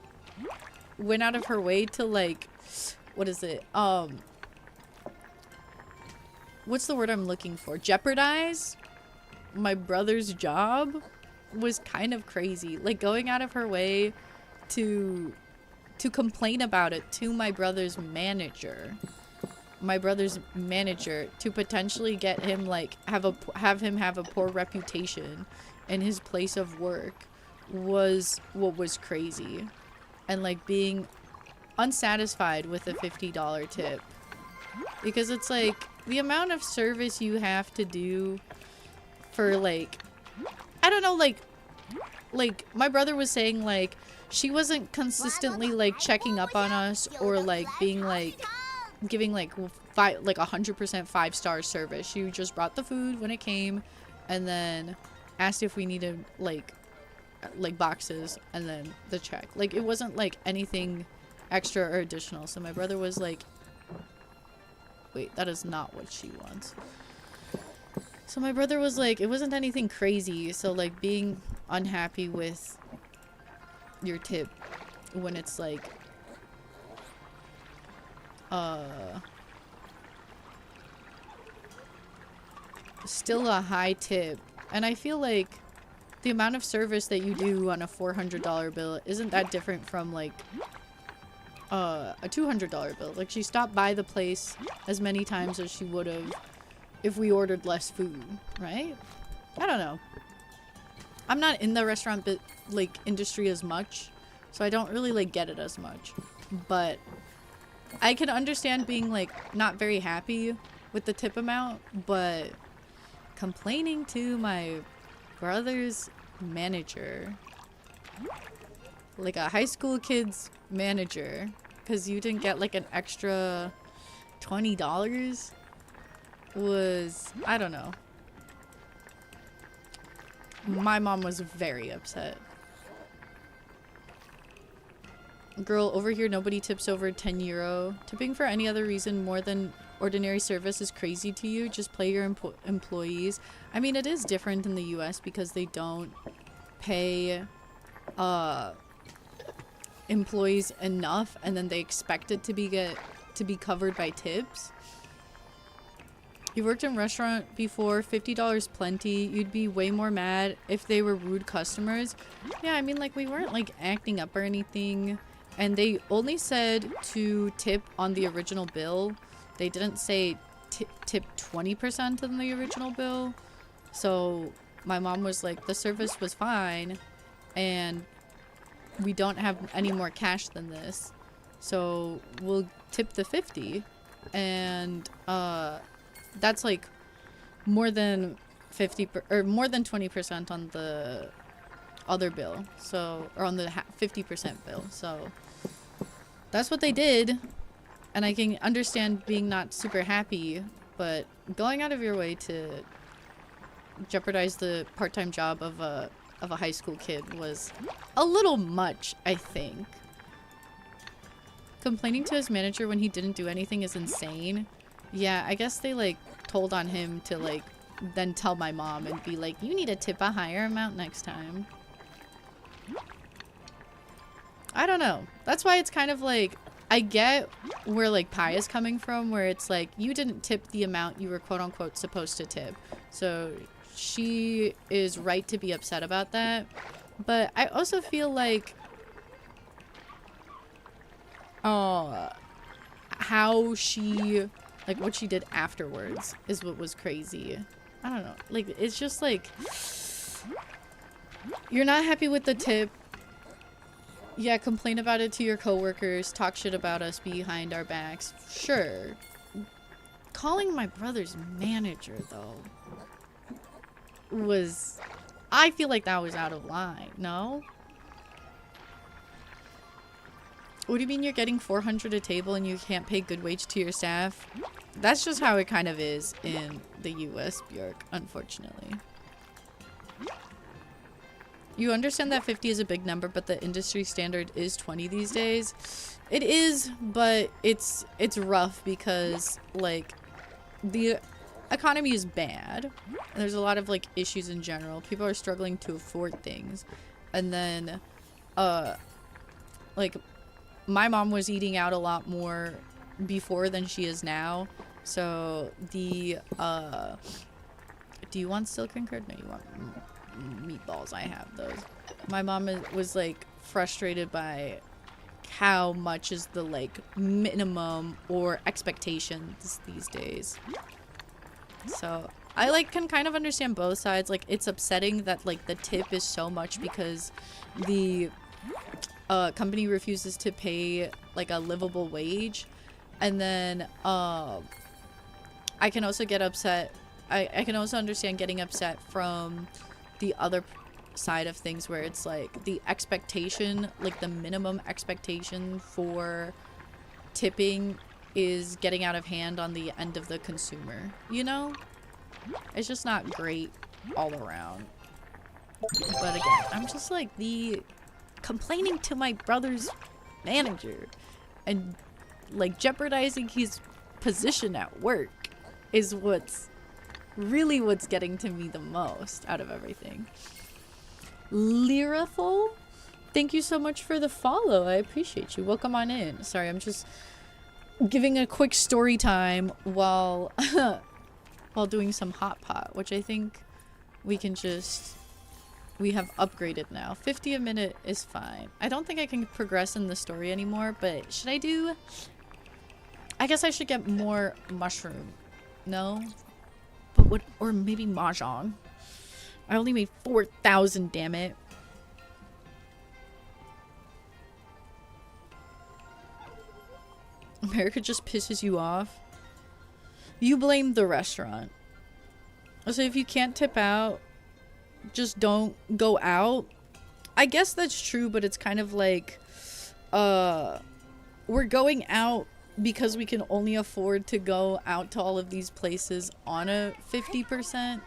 went out of her way to like, what is it, what's the word I'm looking for, jeopardize my brother's job, was kind of crazy. Like going out of her way to complain about it to my brother's manager to potentially get him like have him have a poor reputation in his place of work was what was crazy. And like being unsatisfied with a $50 tip, because it's like the amount of service you have to do for like, I don't know, like my brother was saying like she wasn't consistently like checking up on us or like being like giving like 100% 5-star service. She just brought the food when it came and then asked if we needed like boxes and then the check. Like it wasn't like anything extra or additional. So my brother was like, wait, that is not what she wants. So my brother was like, it wasn't anything crazy. So like being unhappy with your tip when it's like still a high tip. And I feel like the amount of service that you do on a $400 bill isn't that different from like a $200 bill. Like she stopped by the place as many times as she would have if we ordered less food, right? I don't know. I'm not in the restaurant like industry as much, so I don't really like get it as much. But I can understand being like not very happy with the tip amount, but complaining to my brother's manager, like a high school kid's manager, because you didn't get like an extra $20 was, I don't know. My mom was very upset. Girl, over here nobody tips over 10 euro. Tipping for any other reason more than ordinary service is crazy to you. Just play your employees. I mean, it is different in the US because they don't pay employees enough, and then they expect it to be covered by tips. You worked in restaurant before, $50 plenty. You'd be way more mad if they were rude customers. Yeah, I mean, like, we weren't like acting up or anything, and they only said to tip on the original bill. They didn't say tip 20% on the original bill. So my mom was like, the service was fine and we don't have any more cash than this, so we'll tip the 50. And that's like more than 20% on the other bill, so, or on the 50% bill. So that's what they did. And I can understand being not super happy, but going out of your way to jeopardize the part-time job of a of a high school kid was a little much, I think. Complaining to his manager when he didn't do anything is insane. Yeah, I guess they like told on him to like then tell my mom and be like, you need to tip a higher amount next time. I don't know. That's why it's kind of like, I get where like Pi is coming from, where it's like you didn't tip the amount you were quote unquote supposed to tip. So she is right to be upset about that. But I also feel like how she, like what she did afterwards is what was crazy. I don't know. Like, it's just like, you're not happy with the tip. Yeah, complain about it to your coworkers, talk shit about us behind our backs. Sure. Calling my brother's manager, though, was... I feel like that was out of line, no? What do you mean you're getting $400 a table and you can't pay good wage to your staff? That's just how it kind of is in the US, Bjork, unfortunately. You understand that 50 is a big number, but the industry standard is 20 these days. It is, but it's rough because, like, the economy is bad. There's a lot of, like, issues in general. People are struggling to afford things. And then, like, my mom was eating out a lot more before than she is now. So, the, do you want silken curd? No, you want meatballs. I have those. My mom was like frustrated by how much is the like minimum or expectations these days. So I like can kind of understand both sides. Like, it's upsetting that like the tip is so much because the company refuses to pay like a livable wage, and then I can also get upset. I can also understand getting upset from the other side of things where it's like the expectation, like the minimum expectation for tipping is getting out of hand on the end of the consumer, you know? It's just not great all around. But again, I'm just like the complaining to my brother's manager and like jeopardizing his position at work is what's getting to me the most out of everything. Lyraful, thank you so much for the follow. I appreciate you. Welcome on in. Sorry, I'm just giving a quick story time while while doing some hot pot, which I think we have upgraded now. 50 a minute is fine. I don't think I can progress in the story anymore, but should I do... I guess I should get more mushroom. No? But what, or maybe mahjong. I only made 4,000, damn it. America just pisses you off. You blame the restaurant. So if you can't tip out, just don't go out. I guess that's true, but it's kind of like, we're going out because we can only afford to go out to all of these places on a 50%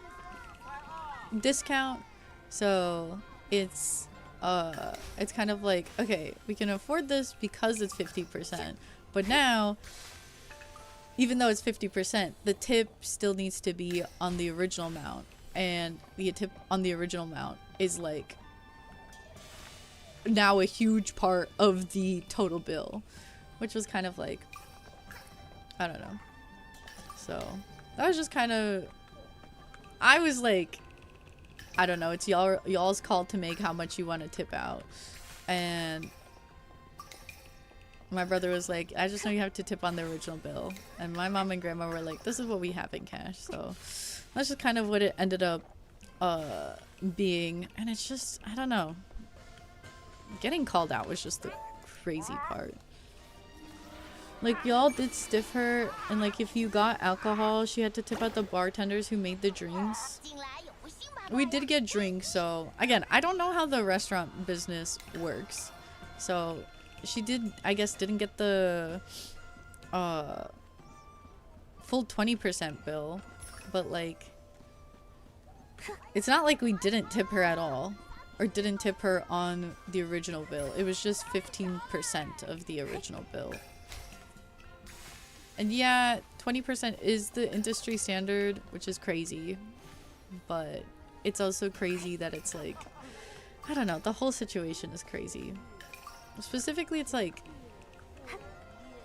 discount. So it's kind of like, okay, we can afford this because it's 50%. But now, even though it's 50%, the tip still needs to be on the original amount. And the tip on the original amount is like now a huge part of the total bill, which was kind of like, I don't know. So that was just kind of, I was like, I don't know, it's y'all's call to make how much you want to tip out. And my brother was like, I just know you have to tip on the original bill. And my mom and grandma were like, this is what we have in cash. So that's just kind of what it ended up being. And it's just, I don't know. Getting called out was just the crazy part. Like, y'all did stiff her, and like if you got alcohol, she had to tip out the bartenders who made the drinks. We did get drinks, so again, I don't know how the restaurant business works. So she did, I guess, didn't get the full 20% bill, but like it's not like we didn't tip her at all. or didn't tip her on the original bill. It was just 15% of the original bill. And yeah, 20% is the industry standard, which is crazy. But it's also crazy that it's like, I don't know, the whole situation is crazy. Specifically, it's like,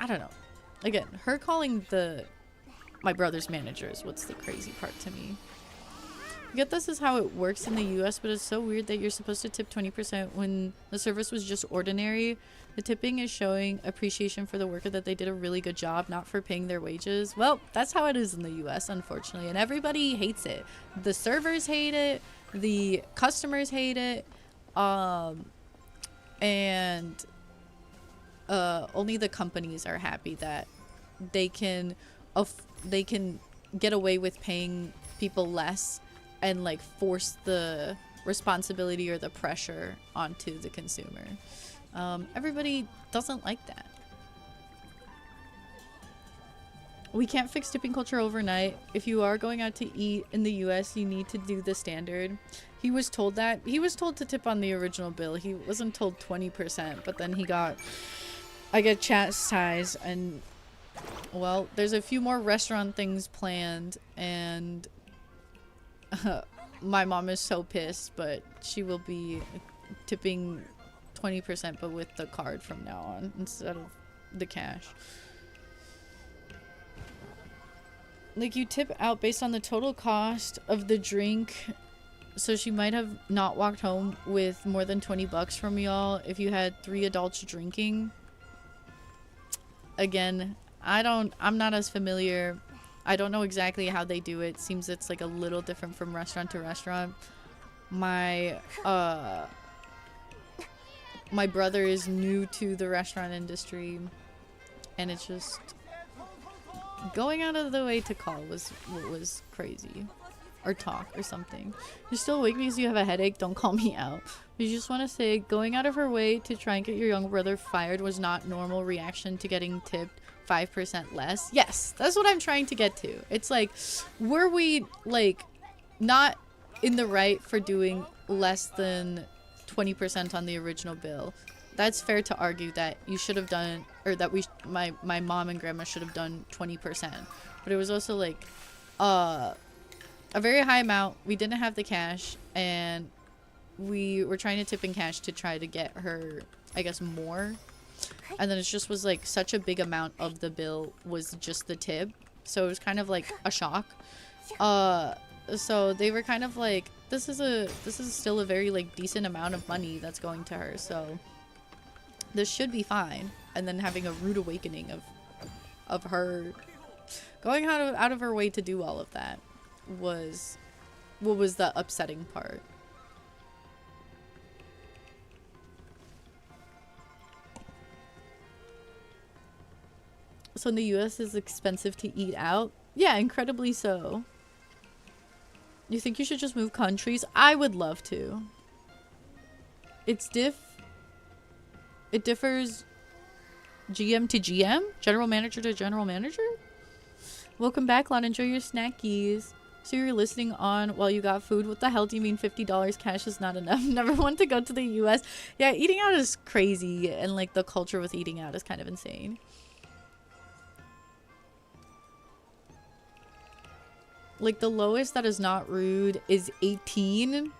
I don't know. Again, her calling my brother's manager is what's the crazy part to me. I get this is how it works in the US, but it's so weird that you're supposed to tip 20% when the service was just ordinary. The tipping is showing appreciation for the worker that they did a really good job, not for paying their wages. Well, that's how it is in the US, unfortunately, and everybody hates it. The servers hate it, the customers hate it, and only the companies are happy that they can get away with paying people less and like force the responsibility or the pressure onto the consumer. Everybody doesn't like that. We can't fix tipping culture overnight. If you are going out to eat in the US, you need to do the standard. He was told that. He was told to tip on the original bill. He wasn't told 20%, but then I get chastised, and well, there's a few more restaurant things planned, and my mom is so pissed, but she will be tipping 20% but with the card from now on instead of the cash. Like, you tip out based on the total cost of the drink, so she might have not walked home with more than 20 bucks from y'all if you had 3 adults drinking. Again, I'm not as familiar. I don't know exactly how they do it. Seems it's like a little different from restaurant to restaurant. My brother is new to the restaurant industry, and it's just going out of the way to call was what was crazy. Or talk or something. You're still awake because you have a headache? Don't call me out. You just want to say going out of her way to try and get your younger brother fired was not normal reaction to getting tipped 5% less. Yes, that's what I'm trying to get to. It's like, were we like not in the right for doing less than 20% on the original bill? That's fair to argue that you should have done, or that my mom and grandma should have done 20%. But it was also like a very high amount. We didn't have the cash, and we were trying to tip in cash to try to get her, I guess, more. And then it just was like such a big amount of the bill was just the tip, so it was kind of like a shock. So they were kind of like, this is still a very like decent amount of money that's going to her, so this should be fine. And then having a rude awakening of her going out of her way to do all of that was what was the upsetting part. So in the US, it's expensive to eat out? Yeah, incredibly so. You think you should just move countries? I would love to. It differs GM to GM? General manager to general manager? Welcome back, Lon. Enjoy your snackies. So you're listening on while you got food? What the hell do you mean $50 cash is not enough? Never want to go to the US. Yeah, eating out is crazy, and like the culture with eating out is kind of insane. Like the lowest that is not rude is 18.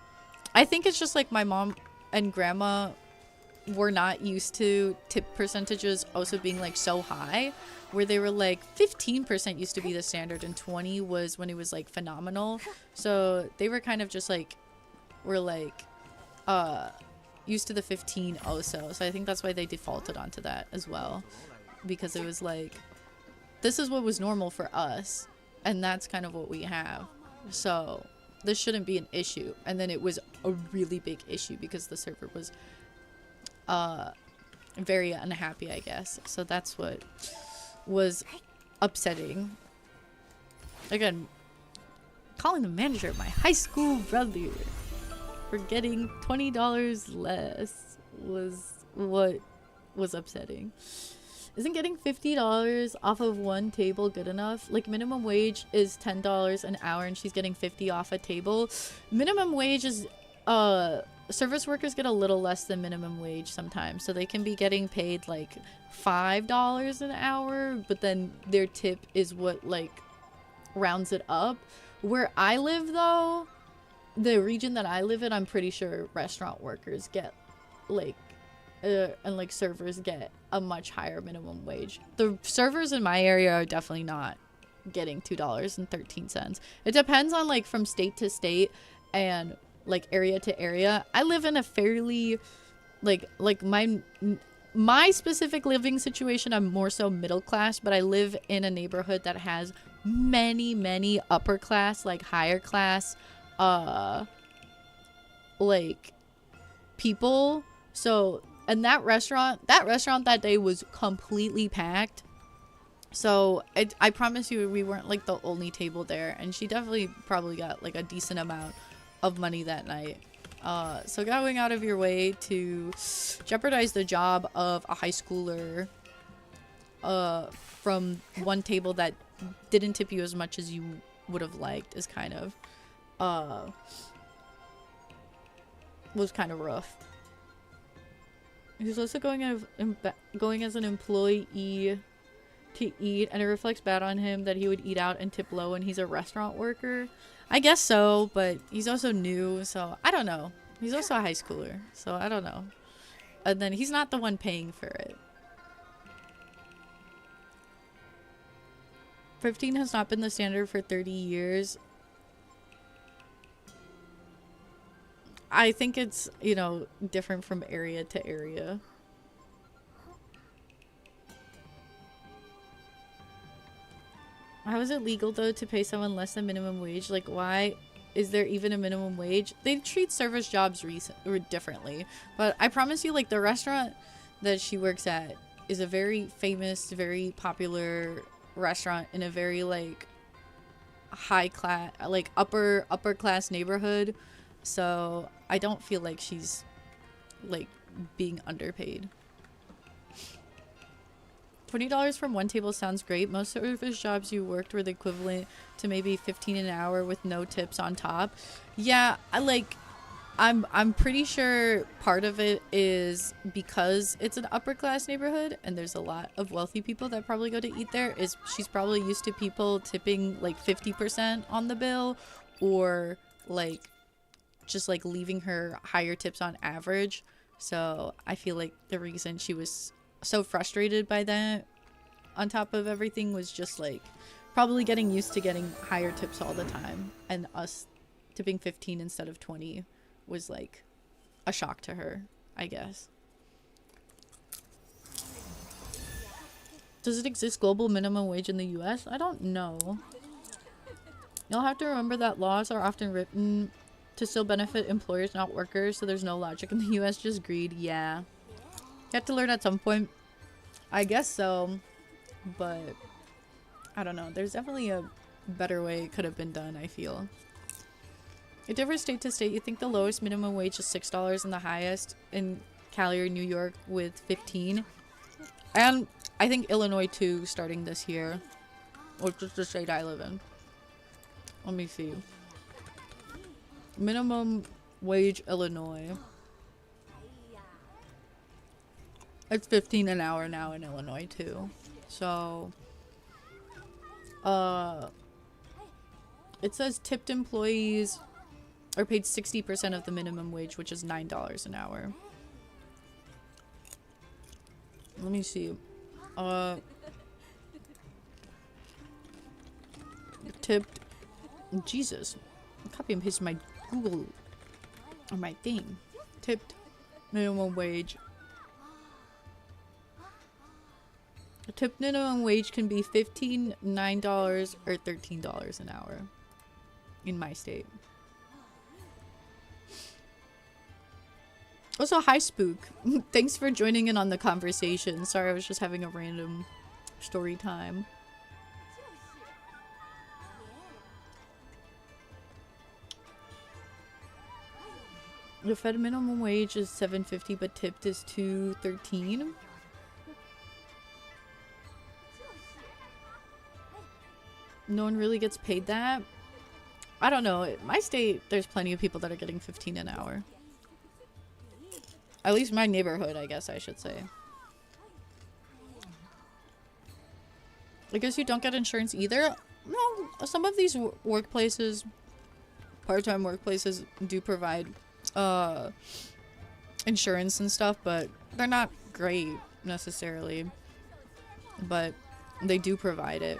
I think it's just like my mom and grandma were not used to tip percentages also being like so high, where they were like 15% used to be the standard and 20 was when it was like phenomenal. So they were kind of just like, we're like used to the 15 also. So I think that's why they defaulted onto that as well, because it was like, this is what was normal for us, and that's kind of what we have, so this shouldn't be an issue. And then it was a really big issue because the server was very unhappy, I guess. So that's what was upsetting. Again, calling the manager of my high school brother for getting $20 less was what was upsetting. Isn't getting $50 off of one table good enough? Like, minimum wage is $10 an hour and she's getting $50 off a table. Minimum wage is service workers get a little less than minimum wage sometimes, so they can be getting paid like $5 an hour, but then their tip is what like rounds it up. Where I live though, the region that I live in, I'm pretty sure restaurant workers get like and like servers get a much higher minimum wage. The servers in my area are definitely not getting $2.13. It depends on like from state to state and like area to area. I live in a fairly like my specific living situation, I'm more so middle class, but I live in a neighborhood that has many upper class, like higher class like people. So, and that restaurant that day was completely packed. So I promise you we weren't like the only table there, and she definitely probably got like a decent amount of money that night. So going out of your way to jeopardize the job of a high schooler from one table that didn't tip you as much as you would have liked is kind of was kind of rough. He's also going as an employee to eat, and it reflects bad on him that he would eat out and tip low, and he's a restaurant worker. I guess so, but he's also new, so I don't know. He's also a high schooler, so I don't know. And then he's not the one paying for it. 15 has not been the standard for 30 years. I think it's, you know, different from area to area. How is it legal, though, to pay someone less than minimum wage? Like, why is there even a minimum wage? They treat service jobs differently. But I promise you, like, the restaurant that she works at is a very famous, very popular restaurant in a very, like, high class, like, upper class neighborhood. So I don't feel like she's, like, being underpaid. $20 from one table sounds great. Most service jobs you worked were the equivalent to maybe $15 an hour with no tips on top. Yeah, I'm pretty sure part of it is because it's an upper class neighborhood and there's a lot of wealthy people that probably go to eat there. She's probably used to people tipping like 50% on the bill, or like just like leaving her higher tips on average. So I feel like the reason she was so frustrated by that on top of everything was just like probably getting used to getting higher tips all the time, and us tipping 15 instead of 20 was like a shock to her, I guess. Does it exist global minimum wage in the US? I don't know. You'll have to remember that laws are often written to still benefit employers, not workers, so there's no logic in the US, just greed. Yeah. You have to learn at some point. I guess so. But I don't know. There's definitely a better way it could have been done, I feel. It differs state to state. You think the lowest minimum wage is $6 and the highest in Cali or New York with 15. And I think Illinois too, starting this year. Which is the state I live in. Let me see. Minimum wage Illinois. It's 15 an hour now in Illinois too. So it says tipped employees are paid 60% of the minimum wage, which is $9 an hour. Let me see. Tipped, Jesus, I'm copy and pasting my Google or my thing. Tipped minimum wage. A tipped minimum wage can be $15, $9, or $13 an hour in my state. Also, hi Spook. Thanks for joining in on the conversation. Sorry, I was just having a random story time. The Fed minimum wage is $7.50, but tipped is $2.13. No one really gets paid that. I don't know. In my state, there's plenty of people that are getting 15 an hour. At least my neighborhood, I guess I should say. I guess you don't get insurance either. No, some of these workplaces, part-time workplaces, do provide insurance and stuff, but they're not great necessarily. But they do provide it.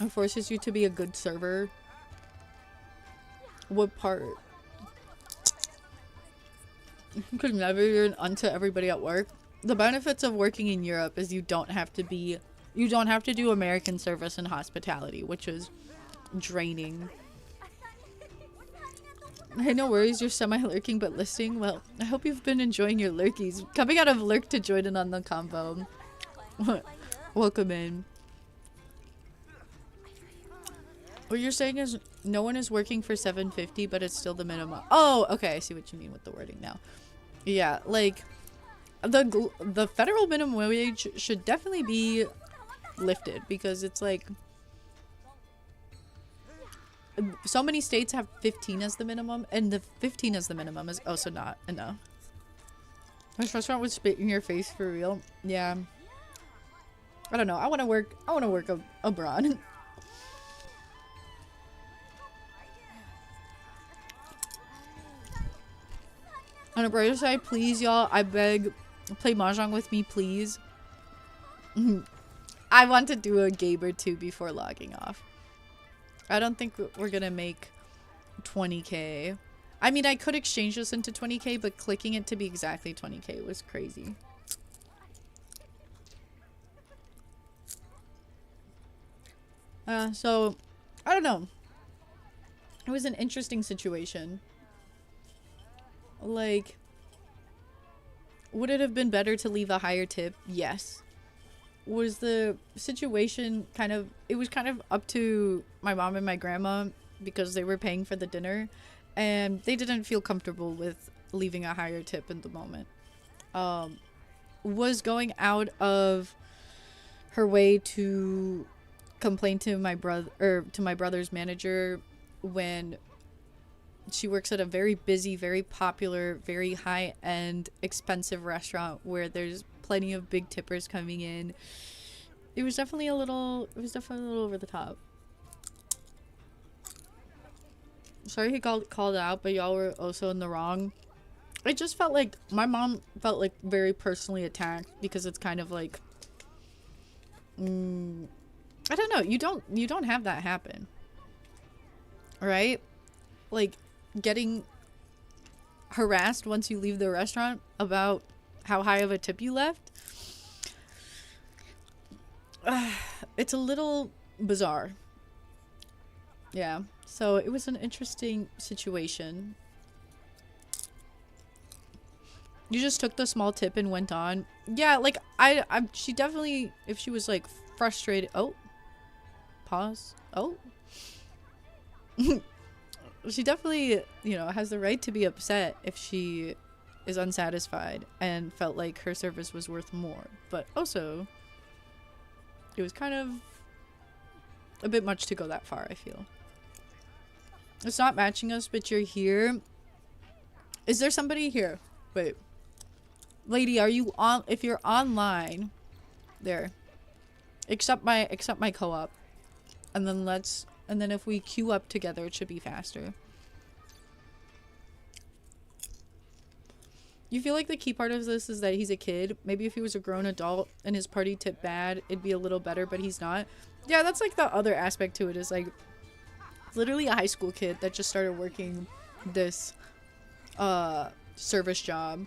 It forces you to be a good server. What part? You could never be unto everybody at work. The benefits of working in Europe is you don't have to do American service and hospitality, which is draining. Hey, no worries, you're semi-lurking but listing. Well, I hope you've been enjoying your lurkies. Coming out of lurk to join in on the combo. Welcome in. What you're saying is no one is working for $7.50, but it's still the minimum. Oh, okay, I see what you mean with the wording now. Yeah, like the federal minimum wage should definitely be lifted because it's like so many states have 15 as the minimum, and the 15 as the minimum is also not enough. This restaurant would spit in your face for real. Yeah. I don't know. I want to work abroad. On a brighter side, please, y'all, I beg, play Mahjong with me, please. I want to do a game or two before logging off. I don't think we're gonna make 20k. I mean, I could exchange this into 20k, but clicking it to be exactly 20k was crazy. So, I don't know. It was an interesting situation. Like, would it have been better to leave a higher tip? Yes. Was the situation kind of, it was kind of up to my mom and my grandma because they were paying for the dinner and they didn't feel comfortable with leaving a higher tip in the moment. Was going out of her way to complain to my brother, or to my brother's manager when she works at a very busy, very popular, very high-end, expensive restaurant where there's plenty of big tippers coming in. It was definitely a little over the top. Sorry he called out, but y'all were also in the wrong. It just felt like my mom felt like very personally attacked because it's kind of like, I don't know. You don't have that happen, right? Like getting harassed once you leave the restaurant about how high of a tip you left. It's a little bizarre. Yeah. So it was an interesting situation. You just took the small tip and went on. Yeah, like she definitely, if she was like frustrated. Oh, pause. Oh. She definitely, you know, has the right to be upset if she is unsatisfied and felt like her service was worth more. But also, it was kind of a bit much to go that far, I feel. It's not matching us, but you're here. Is there somebody here? Wait. Lady, are you on? If you're online, there. Accept my co-op. And then if we queue up together, it should be faster. You feel like the key part of this is that he's a kid. Maybe if he was a grown adult and his party tip bad, it'd be a little better, but he's not. Yeah, that's like the other aspect to it, is like literally a high school kid that just started working this service job.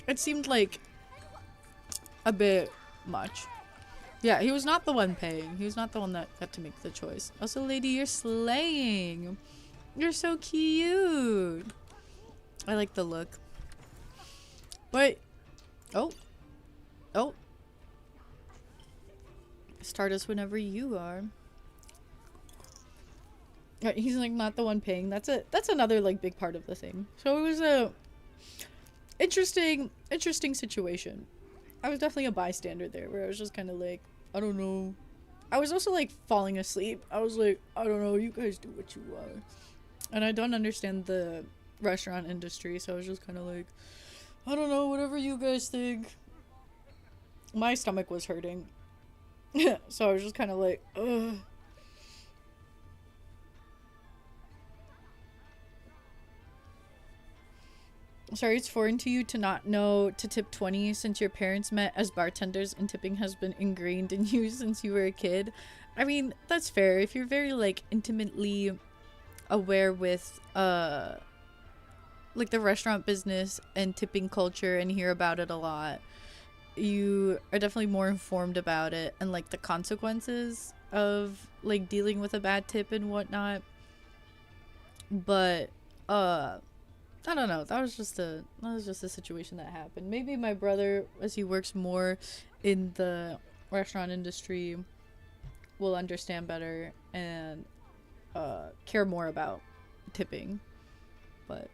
It seemed like a bit much. Yeah, he was not the one paying. He was not the one that got to make the choice. Also, lady, you're slaying. You're so cute. I like the look. Wait. Oh. Oh. Start us whenever you are. Right, he's like not the one paying. That's another like big part of the thing. So it was a interesting situation. I was definitely a bystander there, where I was just kind of like, I don't know. I was also like falling asleep. I was like, I don't know, you guys do what you want. And I don't understand the restaurant industry, so I was just kind of like, I don't know, whatever you guys think. My stomach was hurting. So I was just kind of like, ugh. Sorry, it's foreign to you to not know to tip 20 since your parents met as bartenders and tipping has been ingrained in you since you were a kid. I mean, that's fair. If you're very, like, intimately aware with, like, the restaurant business and tipping culture and hear about it a lot, you are definitely more informed about it and, like, the consequences of, like, dealing with a bad tip and whatnot. But, I don't know. That was just a situation that happened. Maybe my brother, as he works more in the restaurant industry, will understand better and care more about tipping. But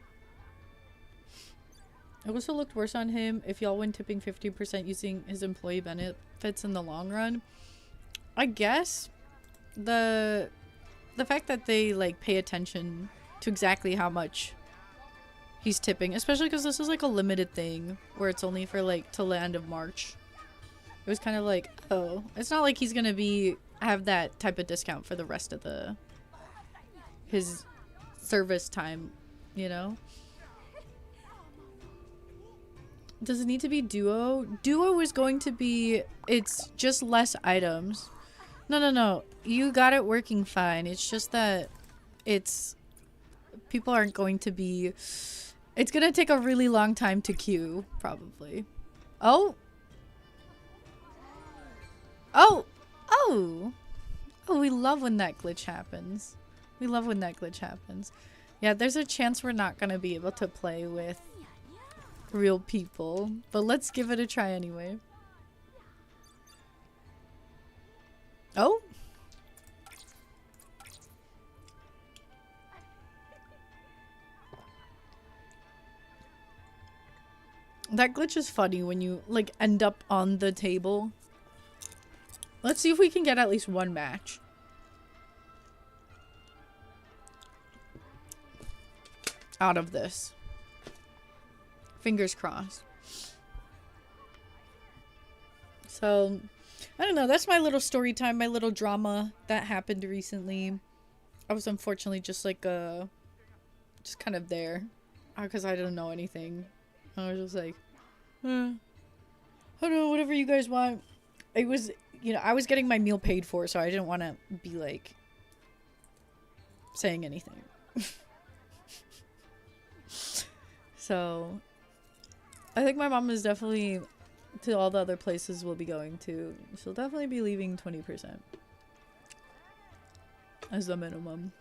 it also looked worse on him if y'all went tipping 50% using his employee benefits in the long run. I guess the fact that they like pay attention to exactly how much he's tipping, especially because this is like a limited thing where it's only for like till the end of March. It was kind of like, oh, it's not like he's gonna have that type of discount for the rest of his service time, you know? Does it need to be duo? Duo is going to be, it's just less items. No. You got it working fine. It's just that people aren't going to be, it's gonna take a really long time to queue, probably. Oh, we love when that glitch happens. Yeah, there's a chance we're not gonna be able to play with real people, but let's give it a try anyway. Oh, that glitch is funny when you like end up on the table. Let's see if we can get at least one match. Out of this. Fingers crossed. So, I don't know. That's my little story time, my little drama that happened recently. I was unfortunately just like, just kind of there. Because I didn't know anything. I was just like, I don't know, whatever you guys want. It was, you know, I was getting my meal paid for, so I didn't want to be like saying anything. So I think my mom is definitely, to all the other places we'll be going to, she'll definitely be leaving 20% as the minimum.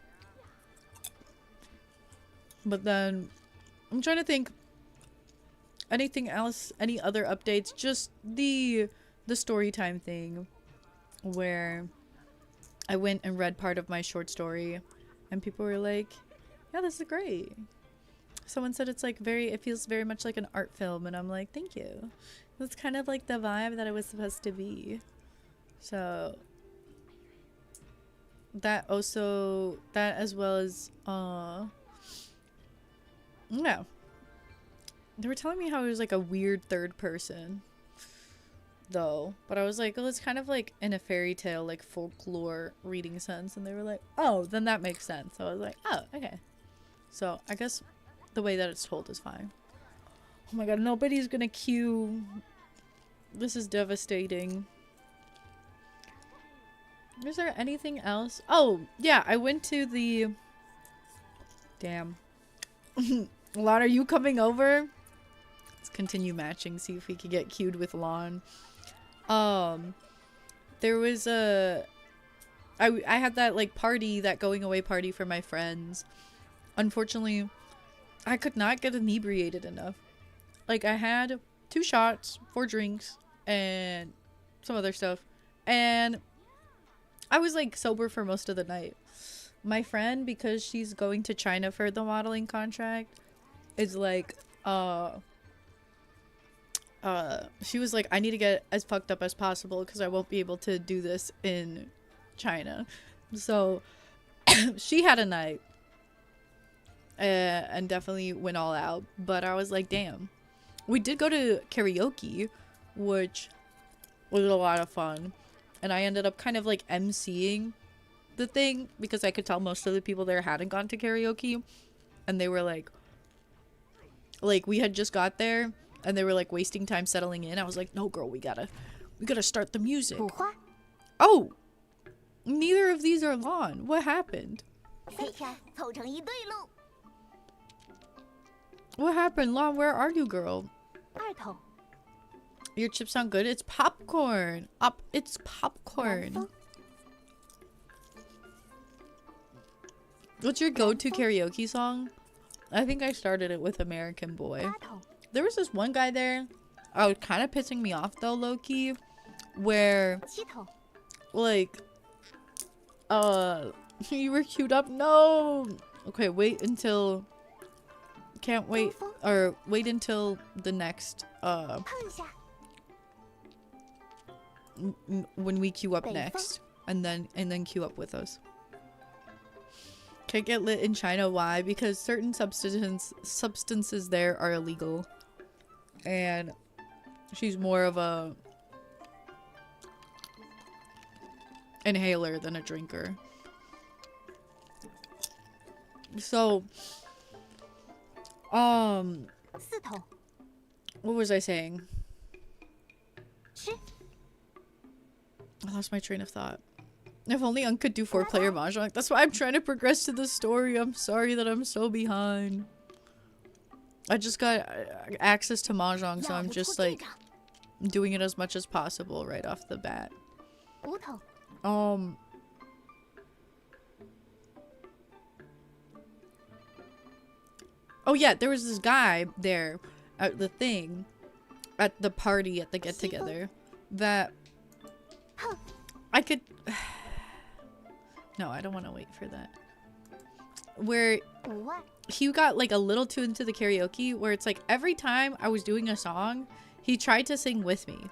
But then I'm trying to think anything else, any other updates, just the story time thing where I went and read part of my short story and people were like, yeah, this is great. Someone said it's like it feels very much like an art film, and I'm like, thank you. That's kind of like the vibe that it was supposed to be. So that as well as yeah. They were telling me how it was like a weird third person though, but I was like, well, it's kind of like in a fairy tale, like folklore reading sense, and they were like, oh, then that makes sense. So I was like, oh, okay. So I guess the way that it's told is fine. Oh my god, nobody's gonna queue. This is devastating. Is there anything else? Oh, yeah, I went to the... Damn. Lon, are you coming over? Let's continue matching, see if we can get queued with Lon. There was I had that, like, party, that going away party for my friends. Unfortunately, I could not get inebriated enough. Like, I had 2 shots, 4 drinks, and some other stuff. And I was, like, sober for most of the night. My friend, because she's going to China for the modeling contract, is like, she was like, I need to get as fucked up as possible because I won't be able to do this in China. So she had a night and definitely went all out. But I was like, damn. We did go to karaoke, which was a lot of fun. And I ended up kind of like emceeing the thing because I could tell most of the people there hadn't gone to karaoke. And they were like we had just got there and they were like wasting time settling in. I was like, no girl, we gotta start the music. 捕花， Oh, neither of these are lawn. What happened? 飞天凑成一队喽。 What happened? Lawn, where are you, girl? 二头， Your chips sound good? It's popcorn. It's 南 popcorn. 风， What's your go-to karaoke song? I think I started it with American Boy. 八头， There was this one guy there. Oh, kind of pissing me off though, low-key. Where, 七头， like, you were queued up. No. Okay, wait until. Can't wait. Or wait until the next, 碰一下， when we queue up 北风。 next. And then queue up with us. Can't get lit in China. Why? Because certain substances there are illegal. And she's more of a inhaler than a drinker. So, 四头， what was I saying? 吃， I lost my train of thought. If only Unk could do 4-player mahjong. That's why I'm trying to progress to the story. I'm sorry that I'm so behind. I just got access to mahjong, so 要 I'm 不出 just 这 like 张， doing it as much as possible right off the bat. 五头， Oh yeah, there was this guy there at the thing, at the party, at the get-together, that I could... No, I don't want to wait for that. Where 五万， he got like a little too into the karaoke, where it's like every time I was doing a song, he tried to sing with me.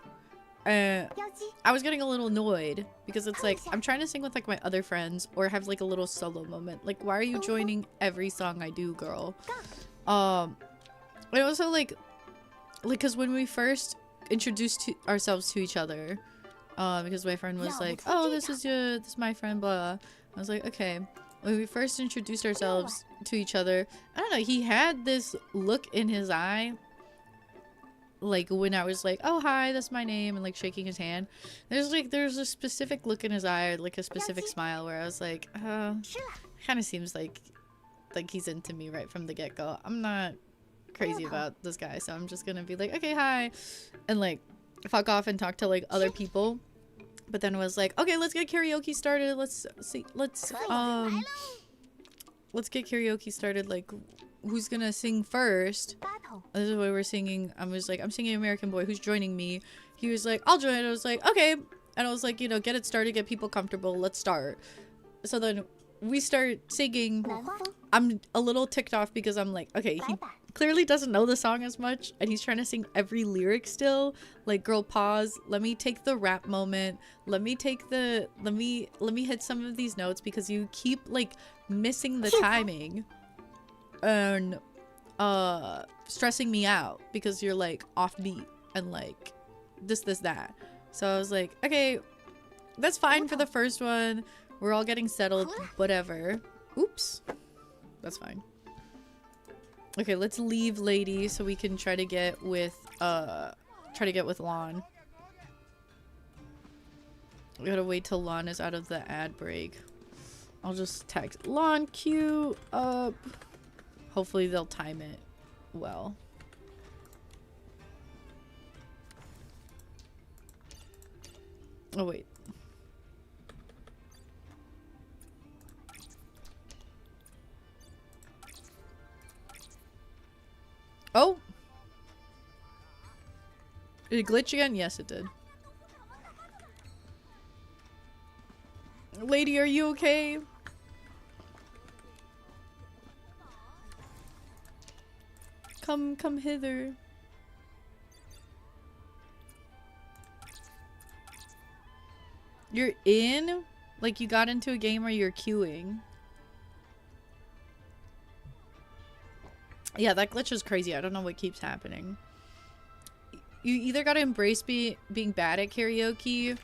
标记， I was getting a little annoyed because it's like I'm trying to sing with like my other friends or have like a little solo moment. Like, why are you joining every song I do, girl? And also like because when we first introduced ourselves to each other, because my friend was like, "Oh, this is my friend," blah. I was like, "Okay." When we first introduced ourselves to each other, I don't know, he had this look in his eye. Like when I was like, "Oh, hi, that's my name," and like shaking his hand, there's a specific look in his eye, like a specific smile, where I was like, 吃了， kind of seems like he's into me right from the get-go. I'm not crazy about this guy, so I'm just gonna be like, "Okay, hi," and like fuck off and talk to like other people. But then it was like, "Okay, let's get karaoke started. Let's get karaoke started. Like, who's gonna sing first?" 八头， This is why we're singing. I was like, "I'm singing American Boy. Who's joining me?" He was like, "I'll join." I was like, "Okay." And I was like, you know, get it started, get people comfortable. Let's start. So then we start singing. 南风， I'm a little ticked off because I'm like, okay, 白 he 板， clearly doesn't know the song as much, and he's trying to sing every lyric still. Like, girl, pause. Let me take the rap moment. Let me hit some of these notes because you keep like missing the timing and stressing me out because you're like offbeat and like this that. So I was like, okay, that's fine for the first one. We're all getting settled, whatever. Oops. That's fine. Okay, let's leave Lady so we can try to get with Lon. We gotta wait till Lon is out of the ad break. I'll just text Lon, queue up. Hopefully they'll time it well. Oh wait. Oh! Did it glitch again? Yes, it did. Lady, are you okay? Come hither. You're in? Like, you got into a game where you're queuing. Yeah, that glitch is crazy. I don't know what keeps happening. You either gotta embrace being bad at karaoke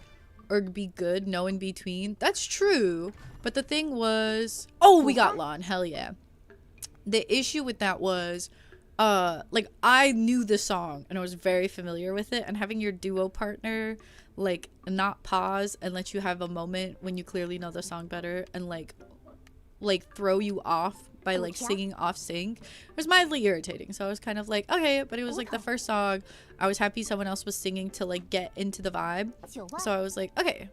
or be good, no in between. That's true. But the thing was... Oh, we got Lon. Hell yeah. The issue with that was... like, I knew the song and I was very familiar with it. And having your duo partner, like, not pause and let you have a moment when you clearly know the song better and, like throw you off by like singing off sync was mildly irritating. So I was kind of like, okay, but it was like the first song. I was happy someone else was singing to like get into the vibe. So I was like, okay,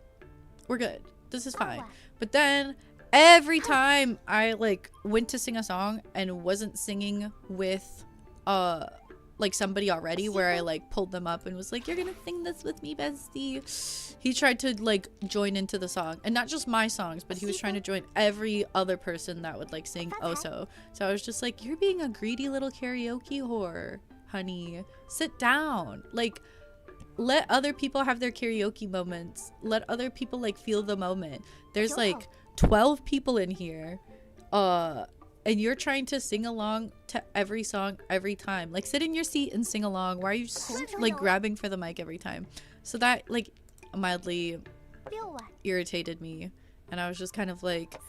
we're good. This is fine. But then every time I like went to sing a song and wasn't singing with like somebody already, where I like pulled them up and was like, you're gonna sing this with me, bestie, he tried to like join into the song, and not just my songs, but he was trying to join every other person that would like sing Oso. So I was just like, you're being a greedy little karaoke whore, honey. Sit down. Like, let other people have their karaoke moments. Let other people like feel the moment. There's like 12 people in here, and you're trying to sing along to every song every time. Like, sit in your seat and sing along. Why are you like grabbing for the mic every time? So that like mildly irritated me, and I was just kind of like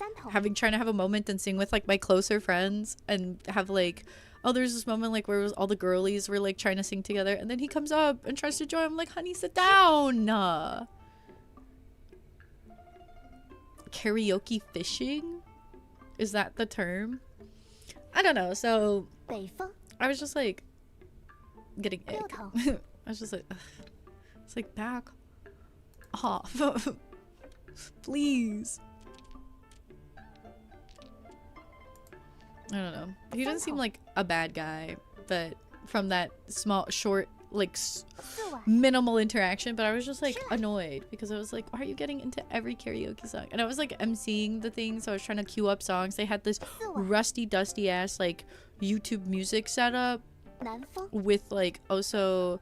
trying to have a moment and sing with like my closer friends and have like, oh, there's this moment like where it was all the girlies were like trying to sing together, and then he comes up and tries to join. I'm like, honey, sit down. Karaoke fishing? Is that the term? I don't know. So I was just like getting ick. I was just like, ugh. It's like, back off. Please. I don't know. He doesn't seem like a bad guy, but from that small, short, like minimal interaction, but I was just like annoyed because I was like, why are you getting into every karaoke song? And I was like emceeing the thing, so I was trying to queue up songs. They had this rusty, dusty ass like YouTube music setup with like also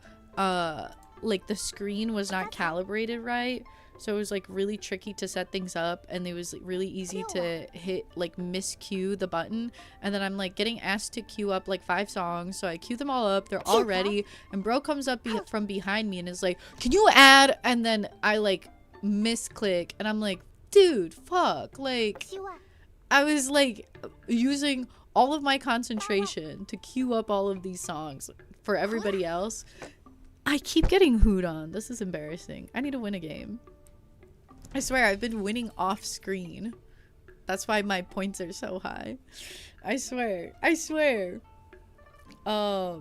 like the screen was not calibrated right, so it was like really tricky to set things up, and it was really easy to hit like miscue the button. And then I'm like getting asked to queue up like 5 songs, so I queue them all up, they're all ready, and bro comes up from behind me and is like, can you add? And then I like misclick, and I'm like, dude, fuck. Like, I was like using all of my concentration to queue up all of these songs for everybody else. I keep getting hooed on. This is embarrassing. I need to win a game. I swear, I've been winning off screen. That's why my points are so high. I swear. I swear. But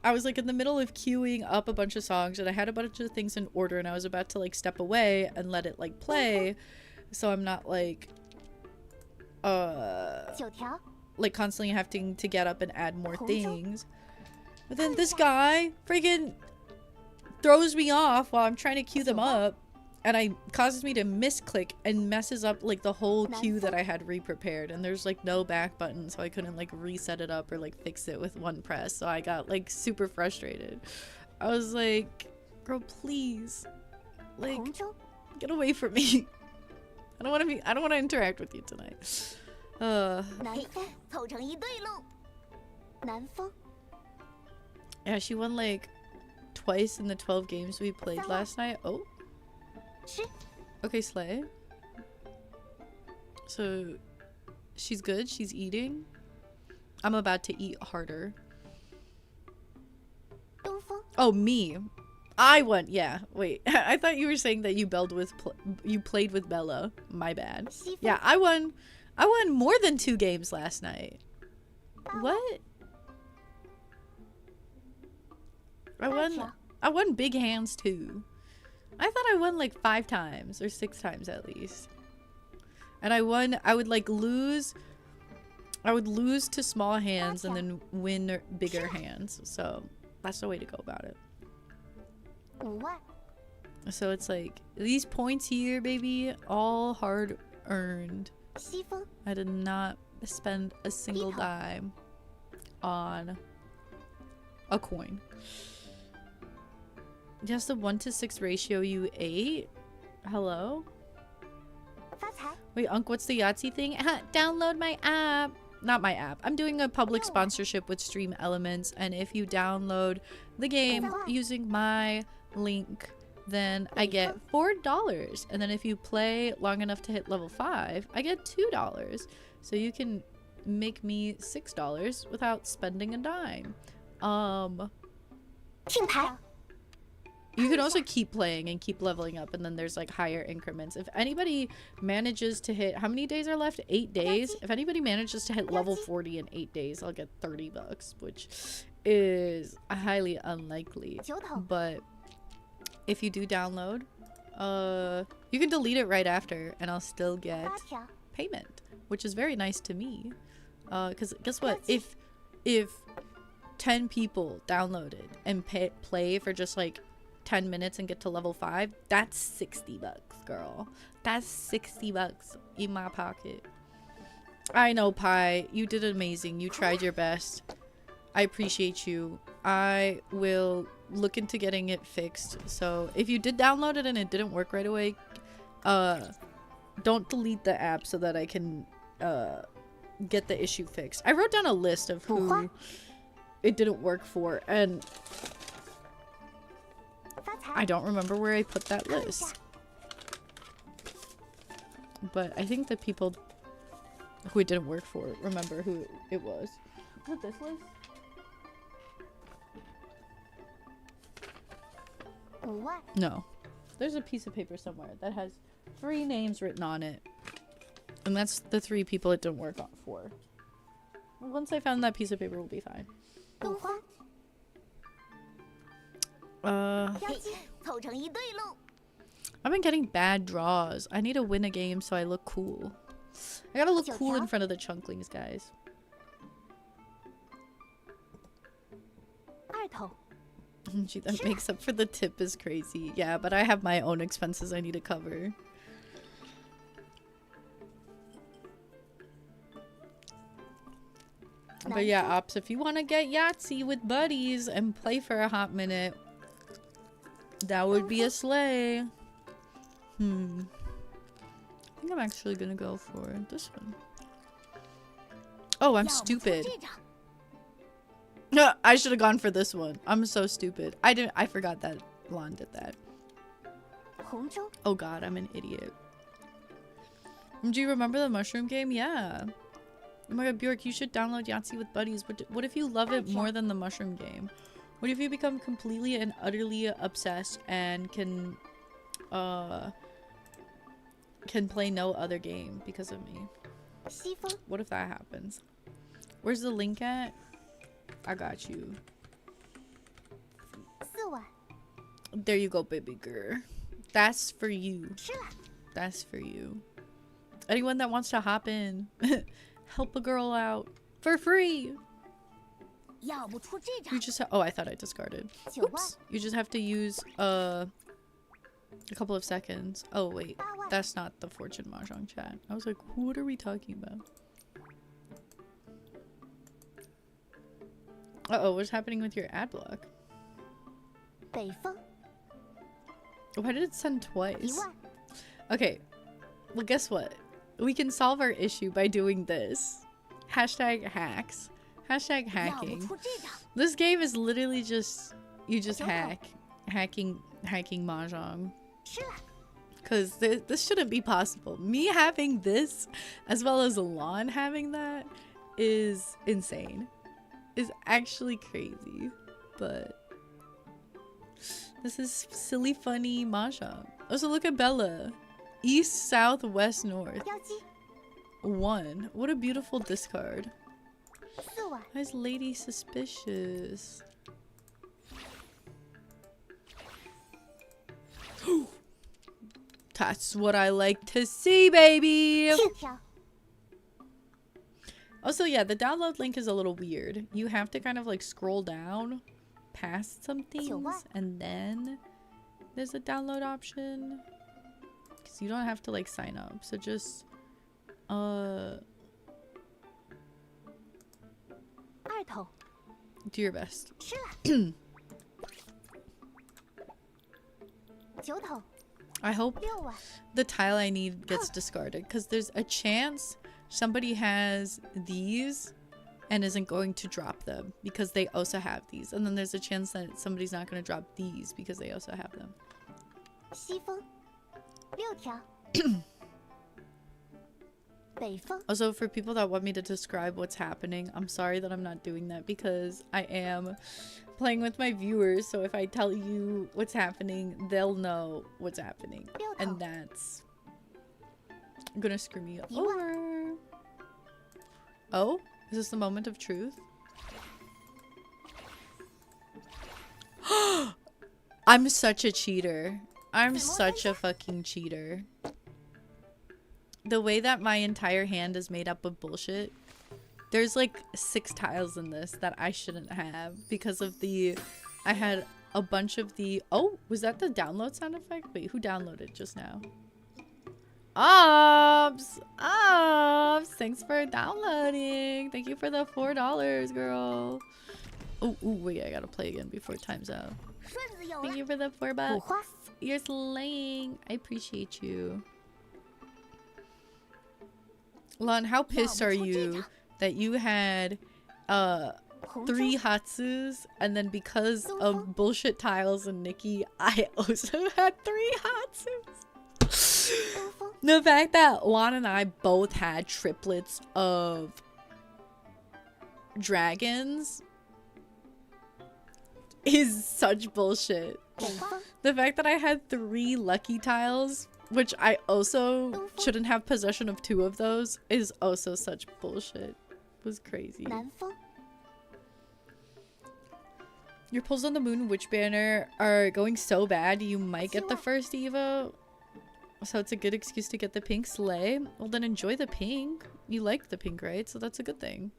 I was like in the middle of queuing up a bunch of songs, and I had a bunch of things in order, and I was about to like step away and let it like play, so I'm not like constantly having to get up and add more things. But then this guy freaking throws me off while I'm trying to queue them up, and causes me to misclick and messes up like the whole queue that I had re-prepared, and there's like no back button, so I couldn't like reset it up or like fix it with one press. So I got like super frustrated. I was like, girl, please, like, get away from me. I don't want to interact with you tonight. Yeah, she won like twice in the 12 games we played last night. Oh. Okay, slay. So, she's good. She's eating. I'm about to eat harder. Oh, me. I won. Yeah, wait. I thought you were saying that you played with Bella. My bad. Yeah, I won more than 2 games last night. What? I won big hands too. I thought I won like 5 times or 6 times at least. And I would like lose. I would lose to small hands and then win bigger hands. So that's the way to go about it. So it's like these points here, baby, all hard earned. I did not spend a single dime on a coin. Just the 1-to-6 ratio you ate? Hello? 发财。 Wait, Unc, what's the Yahtzee thing? Download my app. Not my app. I'm doing a public sponsorship with Stream Elements, and if you download the game using my link, then I get $4. And then if you play long enough to hit level 5, I get $2. So you can make me $6 without spending a dime. 听牌。 You can also keep playing and keep leveling up, and then there's like higher increments. If anybody manages to hit, how many days are left? 8 days. If anybody manages to hit level 40 in 8 days, I'll get $30, which is highly unlikely. 九头。 But if you do download, you can delete it right after, and I'll still get 八条。 payment, which is very nice to me. Because guess what? If 10 people downloaded and play for just like 10 minutes and get to level 5, that's $60, girl. That's $60 in my pocket. I know, Pi, you did amazing. You tried your best. I appreciate you. I will look into getting it fixed. So if you did download it and it didn't work right away, don't delete the app so that I can get the issue fixed. I wrote down a list of who it didn't work for, and I don't remember where I put that list. But I think the people who it didn't work for remember who it was. Was it this list? No. There's a piece of paper somewhere that has 3 names written on it. And that's the 3 people it didn't work for. Once I found that piece of paper, we'll be fine. I've been getting bad draws. I need to win a game so I look cool. I gotta look cool in front of the chunklings, guys. 二头。 Gee, that makes up for the tip is crazy. Yeah, but I have my own expenses I need to cover. But yeah, Ops, if you want to get Yahtzee with buddies and play for a hot minute, that would be a slay. I think I'm actually gonna go for this one. Oh, I'm stupid. No, I should have gone for this one. I'm so stupid. I forgot that Lon did that. Oh god, I'm an idiot. Do you remember the mushroom game? Yeah. Oh my god, Bjork, you should download Yahtzee with buddies. What if you love it more than the mushroom game? What if you become completely and utterly obsessed and can play no other game because of me? What if that happens? Where's the link at? I got you. There you go, baby girl. That's for you. That's for you. Anyone that wants to hop in, help a girl out for free. You just oh, I thought I discarded. Oops. You just have to use a couple of seconds. Oh wait, that's not the Fortune Mahjong chat. I was like, what are we talking about? Uh-oh, what's happening with your ad block? Why did it send twice? Okay, well guess what? We can solve our issue by doing this. Hashtag hacks. Hashtag hacking. This game is literally just, you just hacking Mahjong. Because this shouldn't be possible. Me having this, as well as Lon having that, is insane. Is actually crazy. But this is silly, funny Mahjong. Also, look at Bella. East, south, west, north. 1. What a beautiful discard. Why is Lady suspicious? That's what I like to see, baby! Also, yeah, the download link is a little weird. You have to kind of like scroll down past some things, and then there's a download option. Because you don't have to like sign up. So just, do your best. I hope 6万， the tile I need gets discarded because there's a chance somebody has these and isn't going to drop them because they also have these. And then there's a chance that somebody's not going to drop these because they also have them. 西风6条，北风 Also, for people that want me to describe what's happening, I'm sorry that I'm not doing that because I am playing with my viewers. So if I tell you what's happening, they'll know what's happening. And that's gonna screw me over. Oh, is this the moment of truth? I'm such a cheater. I'm such a fucking cheater. The way that my entire hand is made up of bullshit. There's like 6 tiles in this that I shouldn't have because of the... I had a bunch of the... Oh, was that the download sound effect? Wait, who downloaded just now? Ops! Ops! Thanks for downloading. Thank you for the $4, girl. Oh, wait, I gotta play again before time's out. 顺子有 Thank 了， you for the 4 五 bucks. 花 You're slaying. I appreciate you. Lon, how pissed are you that you had 红 3 中 Hatsus and then because of bullshit tiles and Nikki, I also had 3 Hatsus? 东风 The fact that Lon and I both had triplets of dragons is such bullshit. 北风 The fact that I had 3 lucky tiles, which I also shouldn't have possession of 2 of those, is also such bullshit. It was crazy. 南风 Your pulls on the moon witch banner are going so bad you might get the first Evo. So it's a good excuse to get the pink sleigh. Well then enjoy the pink. You liked the pink, right? So that's a good thing.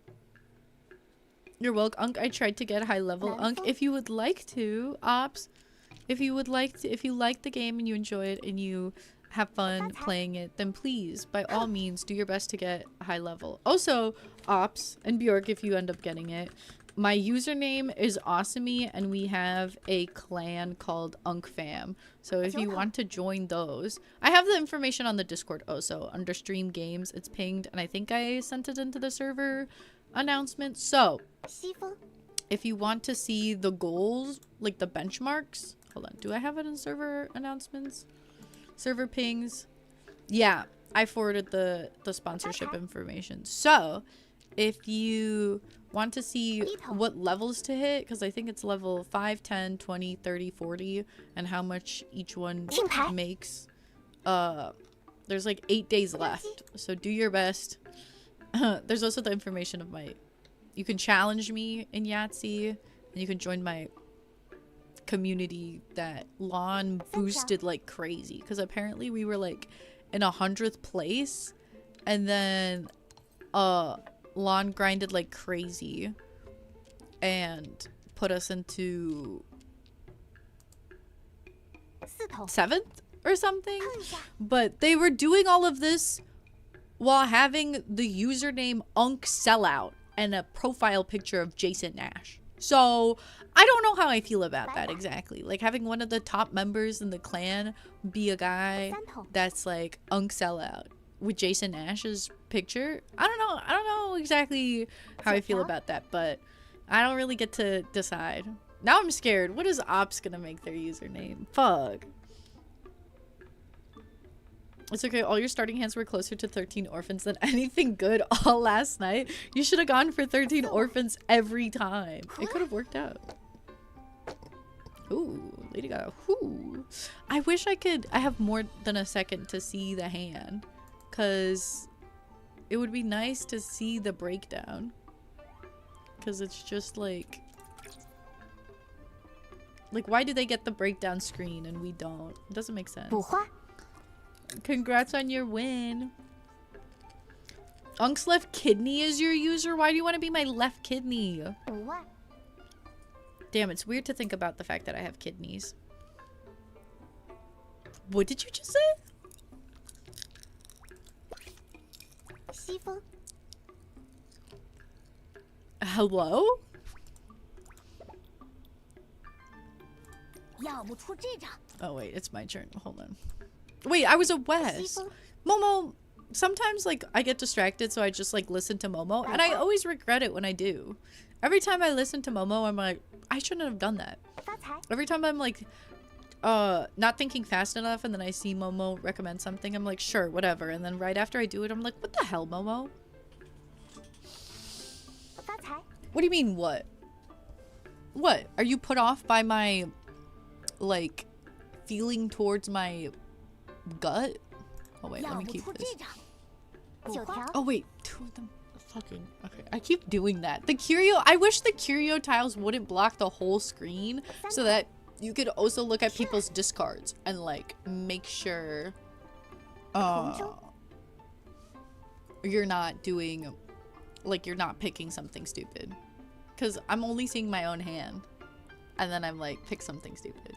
You're welcome, Unk. I tried to get high level. Unk, if you would like to, Ops, if you would like to, if you like the game and you enjoy it and you have fun playing it, then please, by all means, do your best to get high level. Also, Ops and Bjork, if you end up getting it, my username is Awesomey and we have a clan called Unk Fam. So if you want to join those, I have the information on the Discord also under Stream Games. It's pinged and I think I sent it into the server announcement. So 西风 if you want to see the goals, like the benchmarks, hold on, do I have it in server announcements? Server pings? Yeah, I forwarded the sponsorship information. So if you want to see what levels to hit, because I think it's level 5, 10, 20, 30, 40, and how much each one makes, there's like 8 days left. So do your best. There's also the information of my... You can challenge me in Yahtzee, and you can join my community that Lon boosted like crazy. Because apparently we were like in 100th place, and then Lon grinded like crazy and put us into 四头 7th or something. But they were doing all of this while having the username Unk Sellout and a profile picture of Jason Nash. So I don't know how I feel about that exactly. Like having one of the top members in the clan be a guy that's like Unk Sellout with Jason Nash's picture. I don't know exactly how I feel about that, but I don't really get to decide. Now I'm scared. What is Ops gonna make their username? Fuck. It's okay, all your starting hands were closer to 13 orphans than anything good all last night. You should have gone for 13 orphans every time. It could have worked out. Ooh, Lady got a whoo. I wish I have more than a second to see the hand. Because it would be nice to see the breakdown. Because it's just like... Like, why do they get the breakdown screen and we don't? It doesn't make sense. 补花 Congrats on your win. Unk's left kidney is your user? Why do you want to be my left kidney? 5万 Damn, it's weird to think about the fact that I have kidneys. What did you just say? 西风 Hello? 要不出这张 Oh wait, it's my turn. Hold on. Wait, I was a West. Momo, sometimes like I get distracted, so I just like listen to Momo, and I always regret it when I do. Every time I listen to Momo, I'm like, I shouldn't have done that. Every time I'm like, not thinking fast enough, and then I see Momo recommend something, I'm like, sure, whatever. And then right after I do it, I'm like, what the hell, Momo? What do you mean, what? What? Are you put off by my, like, feeling towards my gut? Oh, wait, let me keep this. Oh, wait, 2 of them. Fucking, okay. I keep doing that. The curio, I wish the curio tiles wouldn't block the whole screen so that you could also look at people's discards and, like, make sure you're not doing, like, you're not picking something stupid. Because I'm only seeing my own hand. And then I'm like, pick something stupid.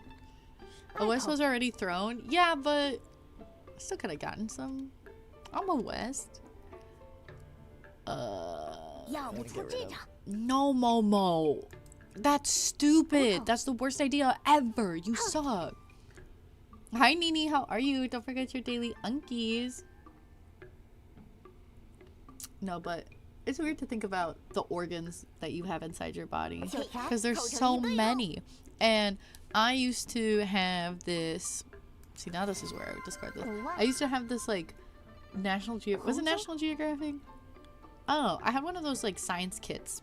OS was already thrown? Yeah, but I still could have gotten some. I'm a West. No, Momo. That's stupid. That's the worst idea ever. You suck. Hi, Nini. How are you? Don't forget your daily unkies. No, but it's weird to think about the organs that you have inside your body. Because there's so many. And I used to have this... See, now this is where I would discard this. I used to have this, like, National Geographic... Was it National Geographic? Oh, I had one of those, like, science kits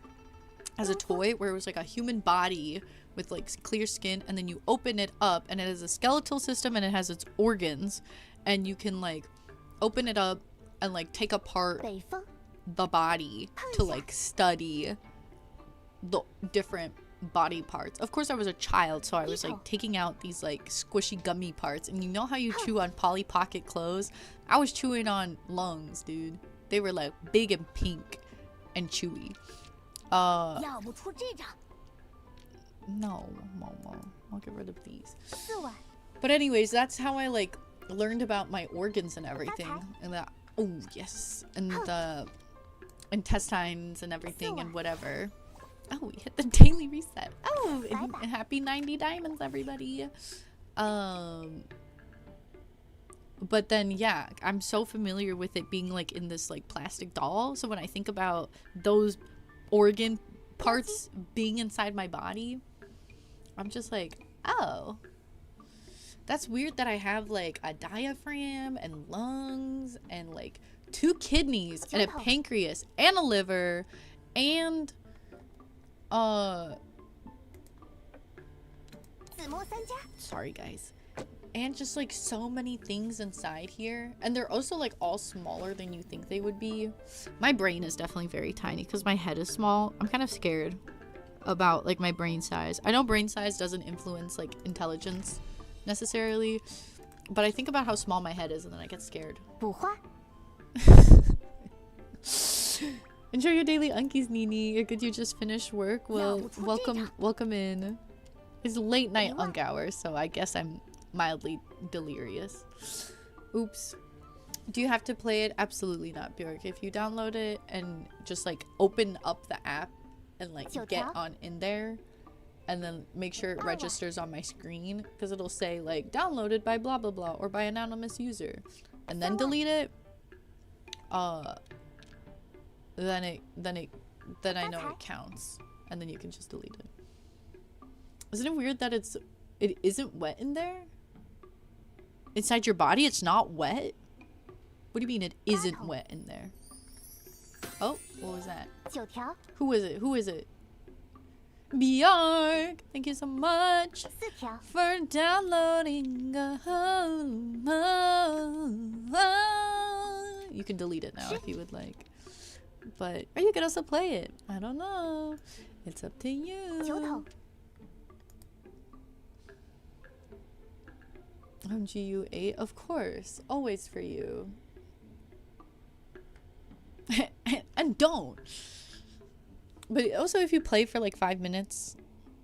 as a toy where it was, like, a human body with, like, clear skin. And then you open it up and it has a skeletal system and it has its organs. And you can, like, open it up and, like, take apart the body to, like, study the different body parts. Of course, I was a child, so I was, like, taking out these, like, squishy gummy parts. And you know how you chew on Polly Pocket clothes? I was chewing on lungs, dude. They were, like, big and pink and chewy. No, Momo. I'll get rid of these. But anyways, that's how I, like, learned about my organs and everything. And that, oh, yes. And the intestines and everything and whatever. Oh, we hit the daily reset. Oh, and happy 90 diamonds, everybody. But then, yeah, I'm so familiar with it being, like, in this, like, plastic doll. So when I think about those organ parts being inside my body, I'm just like, oh. That's weird that I have, like, a diaphragm and lungs and, like, 2 kidneys and a pancreas and a liver and, sorry, guys. And just, like, so many things inside here. And they're also, like, all smaller than you think they would be. My brain is definitely very tiny because my head is small. I'm kind of scared about, like, my brain size. I know brain size doesn't influence, like, intelligence necessarily. But I think about how small my head is and then I get scared. Enjoy your daily unkies, Nini. Could you just finish work? Well, welcome in. It's late night unk hours, so I guess I'm mildly delirious. Oops. Do you have to play it? Absolutely not, Bjork. If you download it and just, like, open up the app and, like, get on in there and then make sure it registers on my screen, because it'll say, like, downloaded by blah blah blah or by anonymous user, and then delete it, then I know it counts, and then you can just delete it. Isn't it weird that it isn't wet in there? Inside your body, it's not wet? What do you mean it isn't wet in there? Oh, what was that? Who is it? Who is it? Bjork, thank you so much for downloading. You can delete it now if you would like. But, or you could also play it. I don't know. It's up to you. GU8, of course. Always for you. And don't. But also, if you play for like 5 minutes,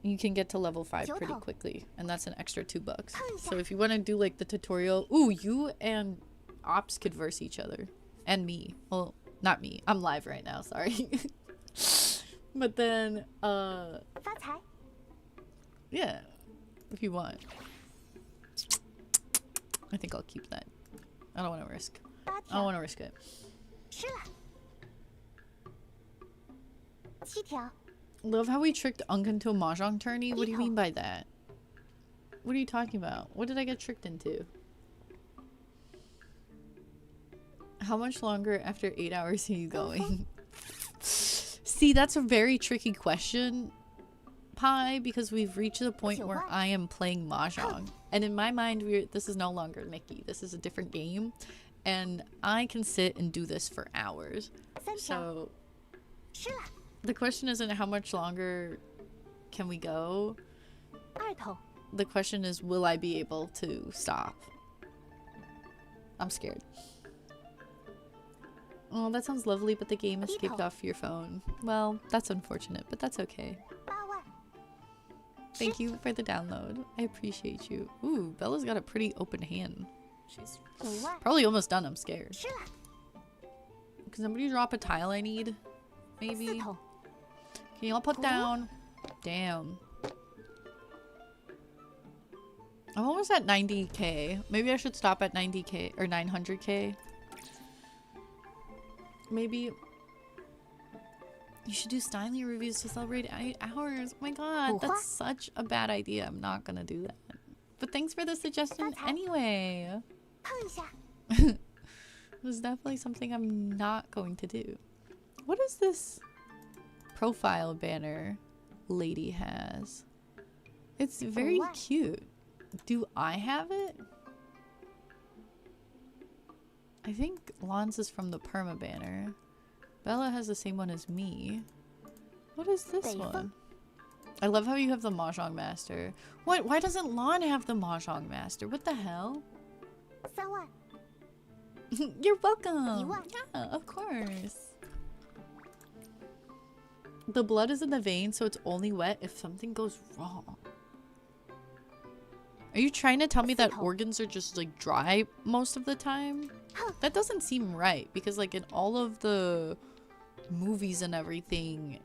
you can get to level 5 pretty quickly. And that's an extra $2. So if you want to do like the tutorial, ooh, you and Ops could verse each other. And me. Well, not me. I'm live right now, sorry. But then, yeah, if you want. I think I'll keep that. I don't want to risk. 8 I don't 条 want to risk it. 吃了。7条 Love how we tricked Unk into a mahjong tourney. What do you Dito. mean by that? What are you talking about? What did I get tricked into? How much longer after 8 hours are you going? See, that's a very tricky question, Pi, because we've reached the point where I am playing mahjong. And in my mind, this is no longer Nikki. This is a different game. And I can sit and do this for hours. 3条 So 吃了。 the question isn't how much longer can we go. 2头 The question is, will I be able to stop? I'm scared. Oh, that sounds lovely, but the game escaped off your phone. Well, that's unfortunate, but that's okay. 8万。 Thank you for the download. I appreciate you. Ooh, Bella's got a pretty open hand. She's 5万。 probably almost done. I'm scared. 吃了。 Can somebody drop a tile I need? 4 Maybe? 头 Can y'all put down? Damn. I'm almost at 90k. Maybe I should stop at 90k or 900k. Maybe you should do Steinley reviews to celebrate 8 hours. Oh my god, that's such a bad idea. I'm not gonna do that. But thanks for the suggestion anyway. 碰一下。 It was definitely something I'm not going to do. What is this profile banner lady has? It's very cute. Do I have it? I think Lons is from the perma banner. Bella has the same one as me. What is this one? I love how you have the Mahjong Master. What? Why doesn't Lon have the Mahjong Master? What the hell? 3万。 You're welcome. 1万。 Yeah, of course. The blood is in the vein, so it's only wet if something goes wrong. Are you trying to tell me that organs are just like dry most of the time? That doesn't seem right, because like in all of the movies and everything,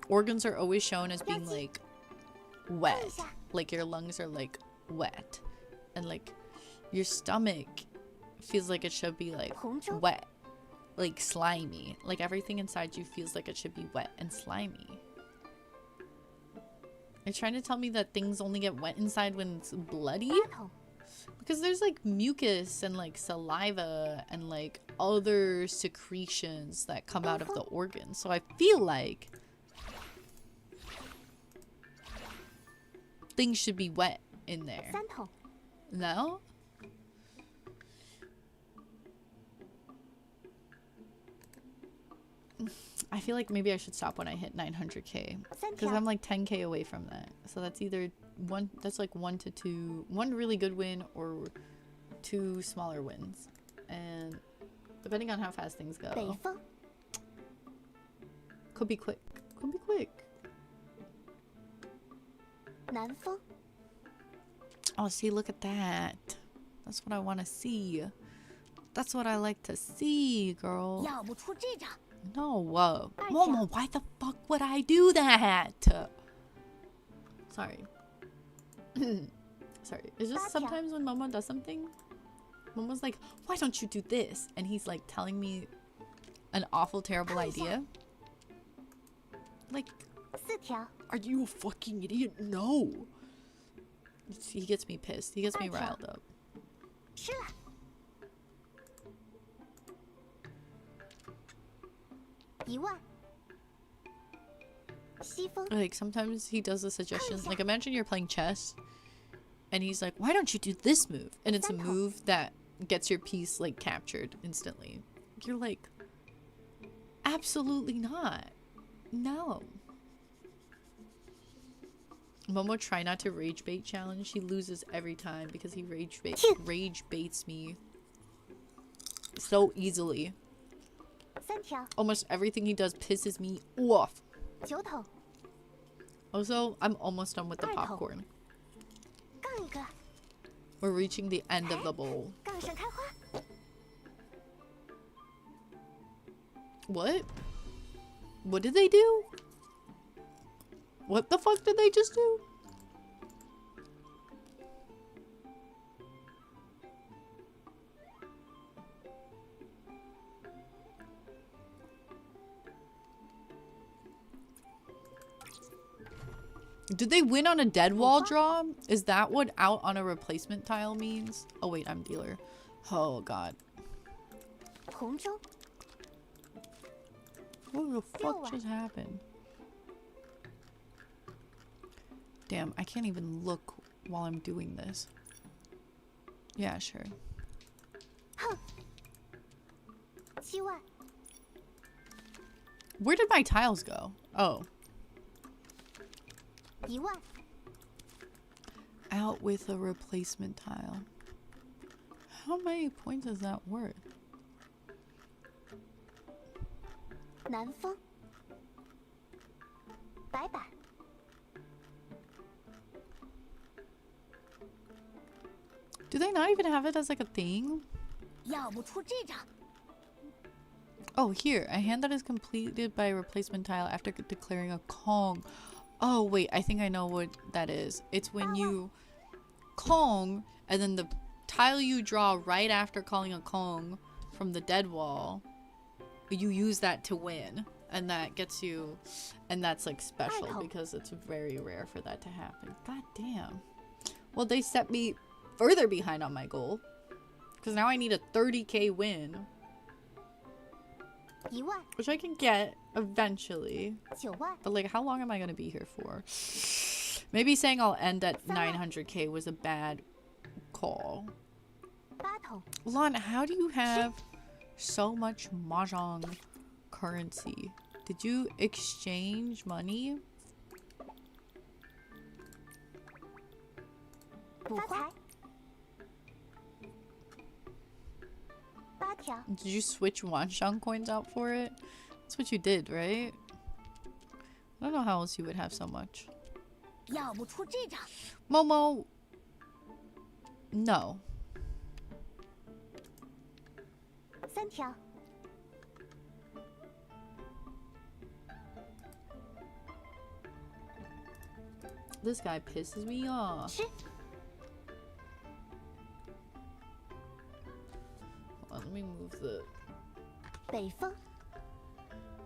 organs are always shown as being like wet. Like your lungs are like wet, and like your stomach feels like it should be like wet, like slimy. Like everything inside you feels like it should be wet and slimy. Are you trying to tell me that things only get wet inside when it's bloody? 8头 Because there's like mucus and like saliva and like other secretions that come out of the organs. So I feel like things should be wet in there. 3头 No? I feel like maybe I should stop when I hit 900k. 3 Because 条 I'm like 10k away from that. So that's either one, that's like 1 to 2, 1 really good win or 2 smaller wins. And depending on how fast things 北 go, 风 could be quick. Could be quick. 南风 Oh, see, look at that. That's what I want to see. That's what I like to see, girl. 要不出这招 No, whoa. Momo, why the fuck would I do that? Sorry. Sorry. It's just sometimes when Momo does something, Momo's like, why don't you do this? And he's like telling me an awful, terrible idea. Like, 4条 are you a fucking idiot? No. He gets me pissed. He gets me riled up. 吃了。 1万。西风 Like, sometimes he does a suggestion. Like, imagine you're playing chess and he's like, why don't you do this move? And it's a move that gets your piece, like, captured instantly. You're like, absolutely not. No. Momo, try not to rage bait challenge. He loses every time because he rage baits me so easily. 3条 Almost everything he does pisses me off. 9头 Also, I'm almost done with the popcorn. 杠一个 We're reaching the end of the bowl. 杠上开花 What? What did they do? What the fuck did they just do? Do they win on a dead wall draw? Is that what out on a replacement tile means? Oh wait, I'm dealer. Oh god. 红州 What the fuck just happened? Damn, I can't even look while I'm doing this. Yeah, sure. 7万 Where did my tiles go? Oh. 1万 Out with a replacement tile. How many points is that worth? 南风白板 Do they not even have it as like a thing? 要不出这张 Oh, here. A hand that is completed by a replacement tile after declaring a Kong. Oh, wait. I think I know what that is. It's when you Kong, and then the tile you draw right after calling a Kong from the dead wall, you use that to win. And that gets you... And that's, like, special because it's very rare for that to happen. God damn. Well, they set me further behind on my goal. Because now I need a 30k win. 1万 Which I can get eventually. 9万 But like, how long am I going to be here for? Maybe saying I'll end at 900k was a bad call. 8筒 Lon, how do you have so much mahjong currency? Did you exchange money? 发财8条 Did you switch Wanshang coins out for it? That's what you did, right? I don't know how else you would have so much. 要不出这张 Momo... No. 3条 This guy pisses me off. 10 Hold on, let me move the... 北风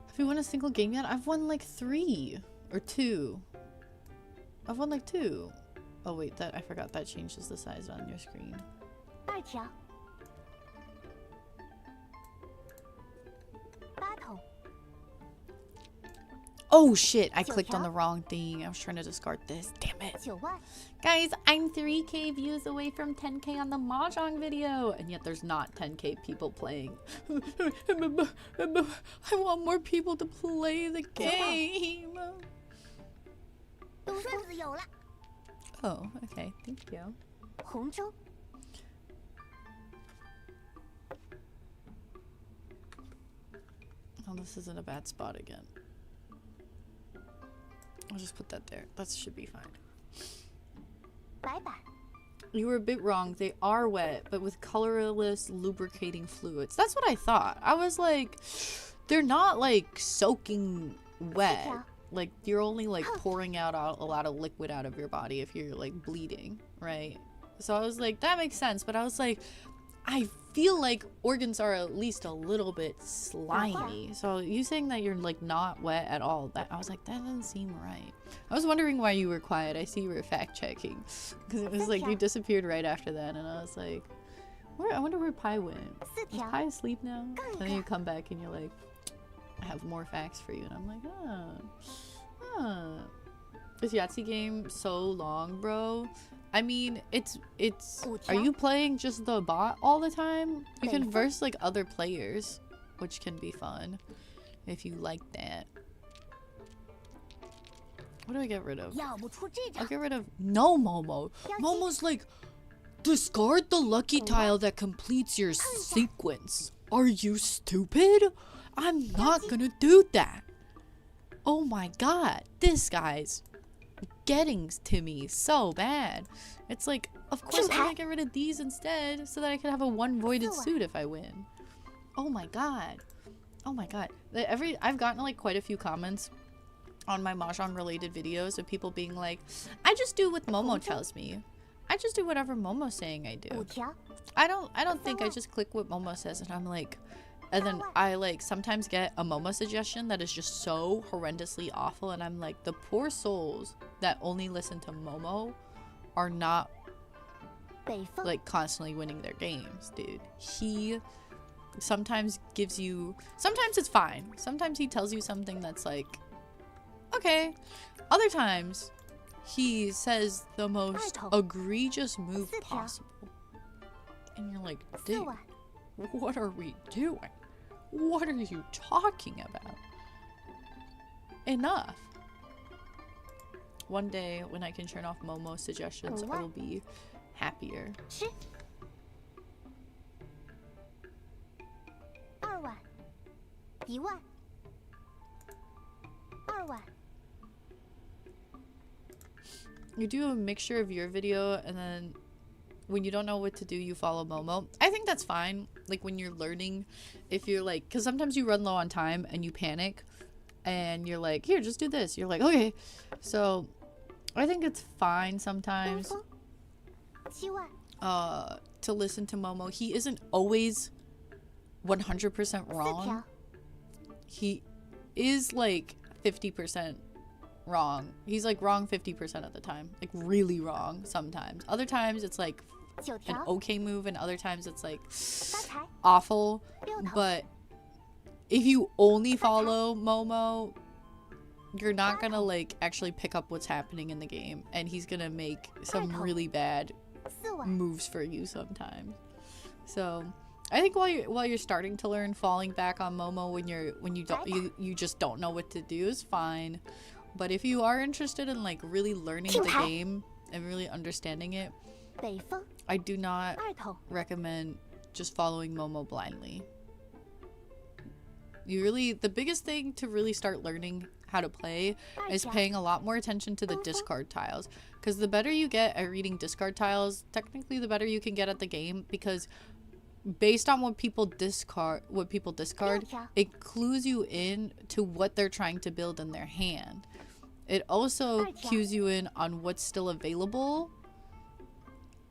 Have you won a single game yet? I've won like 3 or 2. I've won like 2. Oh wait, that I forgot that changes the size on your screen. 2条8筒 Oh shit, I clicked on the wrong thing. I was trying to discard this. Damn it. 9万 Guys, I'm 3k views away from 10k on the Mahjong video. And yet there's not 10k people playing. I want more people to play the game. 顺子有了 Oh, okay. Thank you. 红州 Oh, this isn't a bad spot again. I'll just put that there. That should be fine. 白板 You were a bit wrong. They are wet, but with colorless lubricating fluids. That's what I thought. I was like, they're not like soaking wet. Yeah. Like you're only like pouring out a lot of liquid out of your body if you're like bleeding, right? So I was like, that makes sense. But I was like, I feel like organs are at least a little bit slimy. So you saying that you're like not wet at all, that I was like, that doesn't seem right. I was wondering why you were quiet. I see you were fact checking because it was like you disappeared right after that, and I was like, I wonder where Pi went. Is Pi asleep now? And then you come back and you're like, I have more facts for you, and I'm like, This Yahtzee game so long, bro. I mean, it's are you playing just the bot all the time? You can verse like other players, which can be fun if you like that. What do I get rid of? 要不出这 I'll 张 get rid of no Momo. Momo's like, discard the lucky tile that completes your sequence. Are you stupid? I'm not gonna do that. Oh my god, this guy's getting to me so bad. It's like, of course I'm gonna get rid of these instead so that I can have a one voided suit if I win. Oh my god. Oh my god. I've gotten like quite a few comments on my Mahjong related videos of people being like, I just do what Momo tells me. I just do whatever Momo's saying I do. 5条 I don't think I just click what Momo says, and I'm like, And then I like sometimes get a Momo suggestion that is just so horrendously awful, and I'm like, the poor souls that only listen to Momo are not 北风 like constantly winning their games, dude. He sometimes gives you, sometimes it's fine. Sometimes he tells you something that's like, okay. Other times he says the most egregious move possible. And you're like, 4 dude, 碗 what are we doing? What are you talking about? Enough. One day when I can turn off Momo suggestions, I will be happier. 吃2碗1万2碗 You do a mixture of your video, and then when you don't know what to do, you follow Momo. I think that's fine. Like when you're learning, if you're like, because sometimes you run low on time and you panic and you're like, here, just do this. You're like, okay. So I think it's fine sometimes 7万 to listen to Momo. He isn't always 100% 4 wrong. 条 He is like 50% wrong. He's like wrong 50% of the time. Like really wrong sometimes. Other times it's like 9 an 条 okay move, and other times it's like 发财 awful. 6头 But if you only follow Momo, you're not gonna like actually pick up what's happening in the game, and he's gonna make some really bad 4碗 moves for you sometimes. So I think while you're starting to learn, falling back on Momo when you just don't know what to do is fine. But if you are interested in like really learning the game and really understanding it, 北风 I do not 2头 recommend just following Momo blindly. The biggest thing to really start learning how to play is paying a lot more attention to the discard tiles, because the better you get at reading discard tiles, technically the better you can get at the game, because based on what people discard, it clues you in to what they're trying to build in their hand. It also cues you in on what's still available.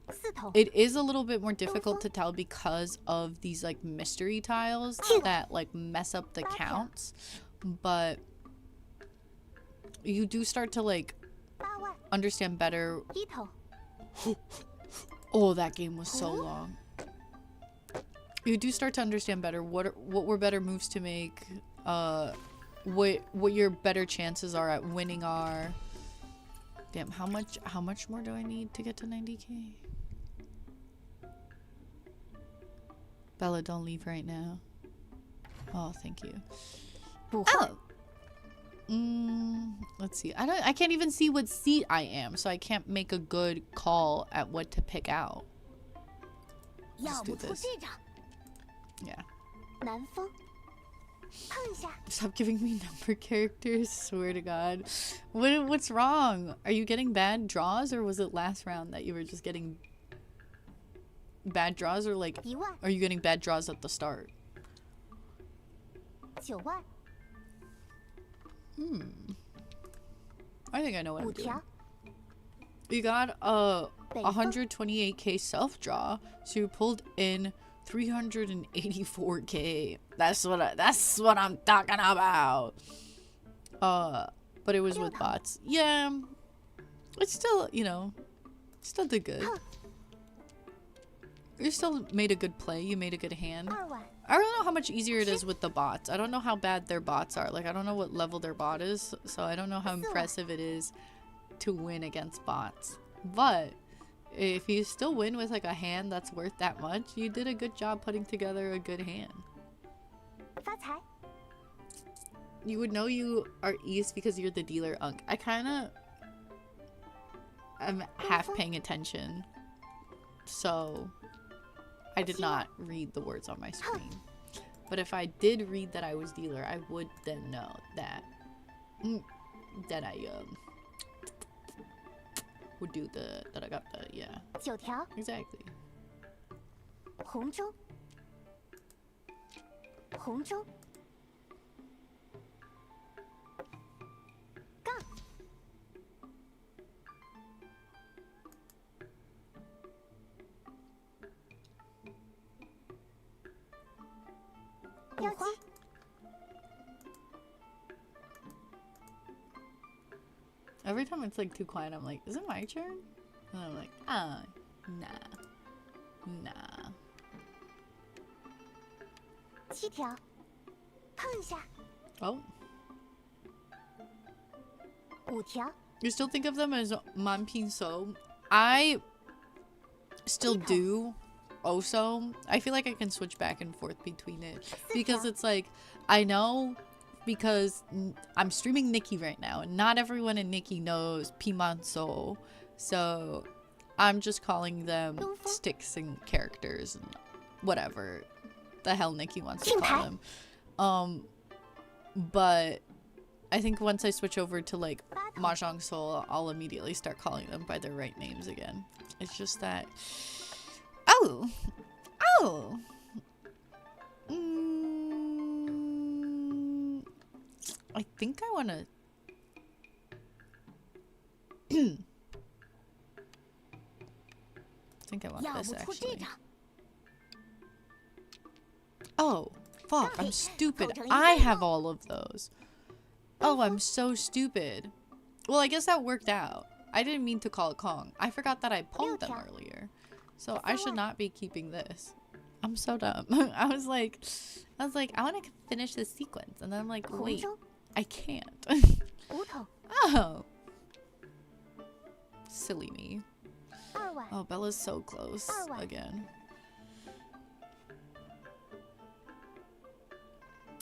4头 It is a little bit more difficult to tell because of these like mystery tiles that like mess up the counts, but you do start to like 8万 understand better. 1头 Oh, that game was so long. You do start to understand better what were better moves to make, what your better chances are at winning are. Damn, how much more do I need to get to 90k? Bella, don't leave right now. Oh, thank you. 不会 Oh. Let's see. I can't even see what seat I am, so I can't make a good call at what to pick out. 要 do 不出 this. 这张 Yeah. 南风碰一下 Stop giving me number characters. Swear to God. What's wrong? Are you getting bad draws, or was it last round that you were just getting bad draws, or like 1万 are you getting bad draws at the start? 9万 I think I know what 5 I'm doing. 条 You got a 北风 128k self draw, so you pulled in 384k. That's what I'm talking about. But it was with bots. Yeah, it's still, still did good. You still made a good play. You made a good hand. 2万 I don't know how much easier it is with the bots. I don't know how bad their bots are. Like, I don't know what level their bot is, so I don't know how impressive it is to win against bots. But if you still win with like a hand that's worth that much, you did a good job putting together a good hand. 发财 You would know you are East because you're the dealer, Unk. I'm half paying attention, so I did not read the words on my screen. But if I did read that I was dealer, I would then know that I would do that I got the, yeah, 9条 exactly. 红中红中杠 1 Every time it's like too quiet, I'm like, is it my turn? And I'm like, nah. Nah. 7条，碰一下。 Oh. 5条， You still think of them as manpinso? I still do. Also, I feel like I can switch back and forth between it because it's like I know because I'm streaming Nikki right now and not everyone in Nikki knows pimanso, so I'm just calling them sticks and characters and whatever the hell Nikki wants to call them. But I think once I switch over to like Mahjong Soul, I'll immediately start calling them by their right names again. It's just that. Oh! I think I want to. I think I want 要 this 不出这 actually. 招， Oh, fuck, I'm stupid. I have all of those. Oh, I'm so stupid. Well, I guess that worked out. I didn't mean to call it Kong. I forgot that I pulled them earlier. So I should not be keeping this. I'm so dumb. I was like, I want to finish this sequence. And then I'm like, 红 wait, 中 I can't. 5头， Oh. Silly me. 2万， Oh, Bella's so close Alright. again.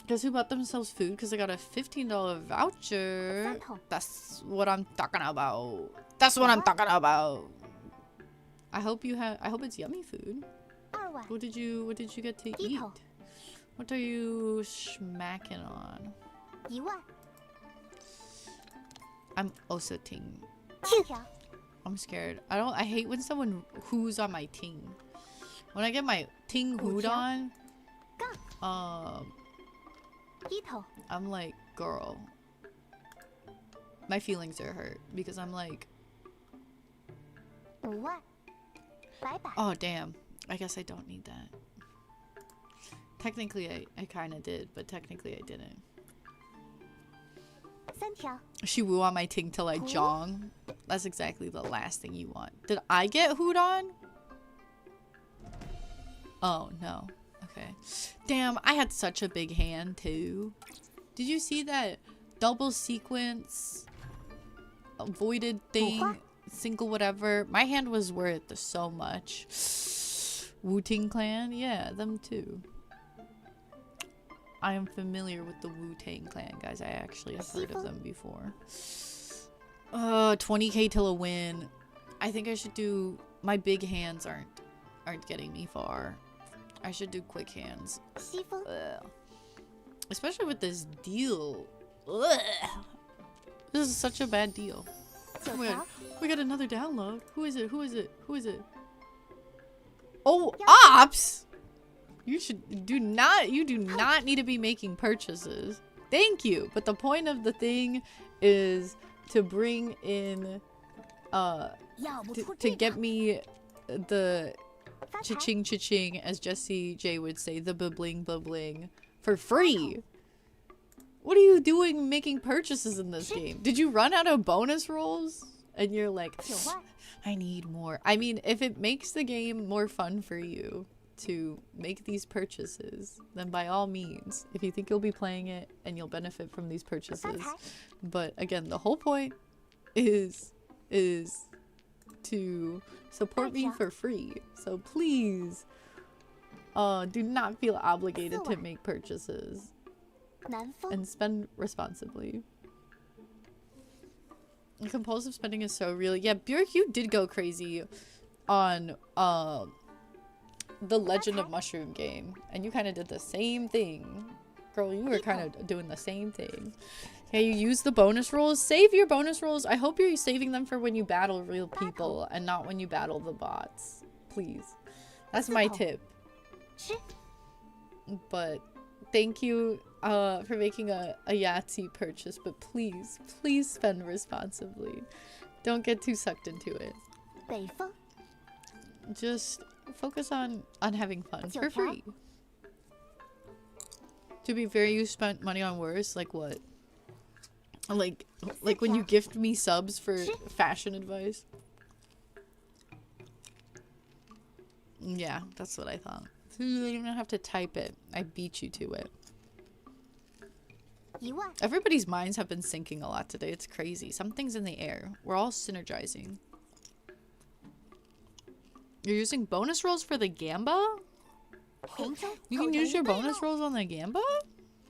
Guess who bought themselves food? Because I got a $15 voucher. That's what I'm talking about. That's what I'm talking about. I hope you have. I hope it's yummy food. 2万， What did you get to eat? What are you smacking on? 1万， I'm also ting. 3条， I'm scared. I hate when someone who's on my ting. When I get my ting hooed on, 1头， I'm like, girl. My feelings are hurt because I'm like, 5万，白板， oh damn. I guess I don't need that. Technically, I kind of did, but technically I didn't. 3条， She woo on my ting till I jong. That's exactly the last thing you want. Did I get hooed on? Oh, no. Okay. Damn, I had such a big hand, too. Did you see that double sequence avoided thing? Single whatever. My hand was worth so much. Wu-Ting Clan? Yeah, them too. I am familiar with the Wu-Tang Clan, guys. I actually have heard of them before. 20k till a win. I think I should do... My big hands aren't getting me far. I should do quick hands. 西风， Ugh. Especially with this deal. Ugh. This is such a bad deal. 9 Oh my 条 God. We got another download. Who is it? Who is it? Who is it? Oh, ops! You do not need to be making purchases. Thank you. But the point of the thing is to bring in 要不出 to 这 get 招， me the 发财， cha-ching cha-ching, as Jessie J would say, the bubbling bubbling for free. What are you doing making purchases in this game? Did you run out of bonus rolls? And you're like, 9万， I need more. I mean, if it makes the game more fun for you to make these purchases, then by all means, if you think you'll be playing it and you'll benefit from these 发 purchases. 财， But again, the whole point is to support me for free. So please, do not feel obligated to make purchases 南风， and spend responsibly. Compulsive spending is so real. Yeah, Bjork, you did go crazy on the Legend of Mushroom game, and you kind of did the same thing. Girl, you were kind of doing the same thing. Okay, you use the bonus rolls. Save your bonus rolls. I hope you're saving them for when you battle real people and not when you battle the bots. Please. That's my tip. 吃， But thank you for making a Yahtzee purchase, but please spend responsibly. Don't get too sucked into it. 北风， Just focus on having fun for 9条， free. To be fair, you spent money on worse. Like what? Like when you gift me subs for fashion advice. Yeah, that's what I thought. You don't have to type it. I beat you to it. 1万， Everybody's minds have been syncing a lot today. It's crazy. Something's in the air. We're all synergizing. You're using bonus rolls for the Gamba? 红中 You can use your bonus rolls on the Gamba?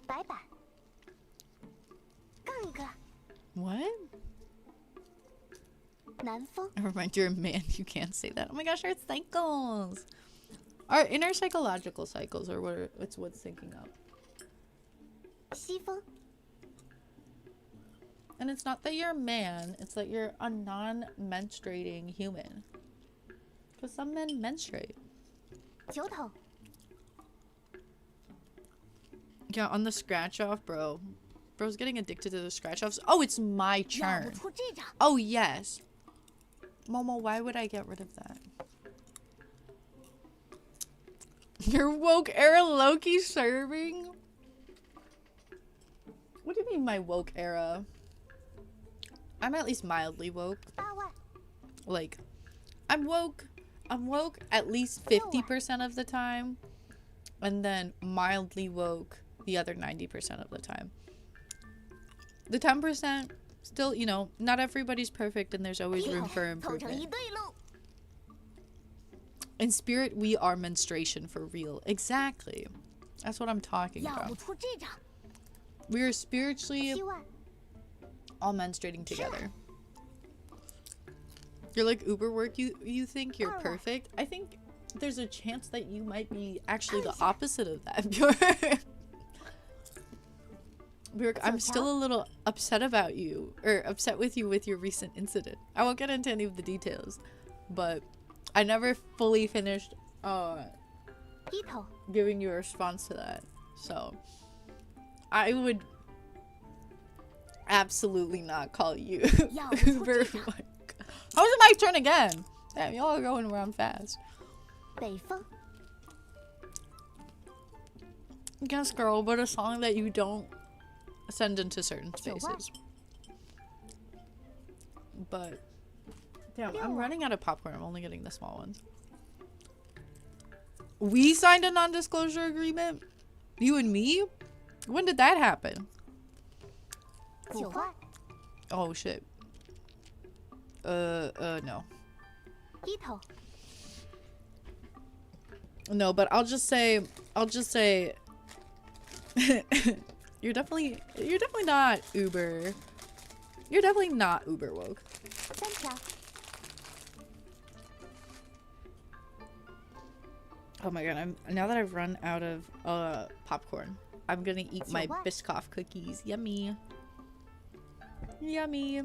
白板，杠一个， What? 南风， I remind you're a man. You can't say that. Oh my gosh, our cycles. Our inner psychological cycles are what's syncing up. 西风， And it's not that you're a man, it's that you're a non-menstruating human. Because some men menstruate. 九头， Yeah, on the scratch off, bro. Bro's getting addicted to the scratch offs. Oh, it's my 绕 turn. 不出这张， Oh, yes. Momo, why would I get rid of that? Your woke era Loki serving? What do you mean my woke era? I'm at least mildly woke. 8万， Like, I'm woke at least 50% of the time. And then mildly woke the other 90% of the time. The 10%, still, you know, not everybody's perfect and there's always room for 凑成一 improvement. 对喽， In spirit, we are menstruation for real. Exactly. That's what I'm talking 绕不 about. 出这张， We are spiritually 7万， all menstruating together. You're like Uber work, you think you're perfect? I think there's a chance that you might be actually the opposite of that. Bjork, I'm still a little upset about you, or upset with you with your recent incident. I won't get into any of the details, but I never fully finished 低头， giving you a response to that. So I would absolutely not call you Uber work. How is it my turn again? Damn, y'all are going around fast. 北风， Yes, girl, but a song that you don't send into certain spaces. But damn, I'm running out of popcorn. I'm only getting the small ones. We signed a non-disclosure agreement? You and me? When did that happen? 9万， Oh shit. No. 低头， No, but I'll just say you're definitely not Uber. You're definitely not Uber woke. 3条， Oh my god, now that I've run out of popcorn, I'm gonna eat my Biscoff cookies. Yummy. Yummy.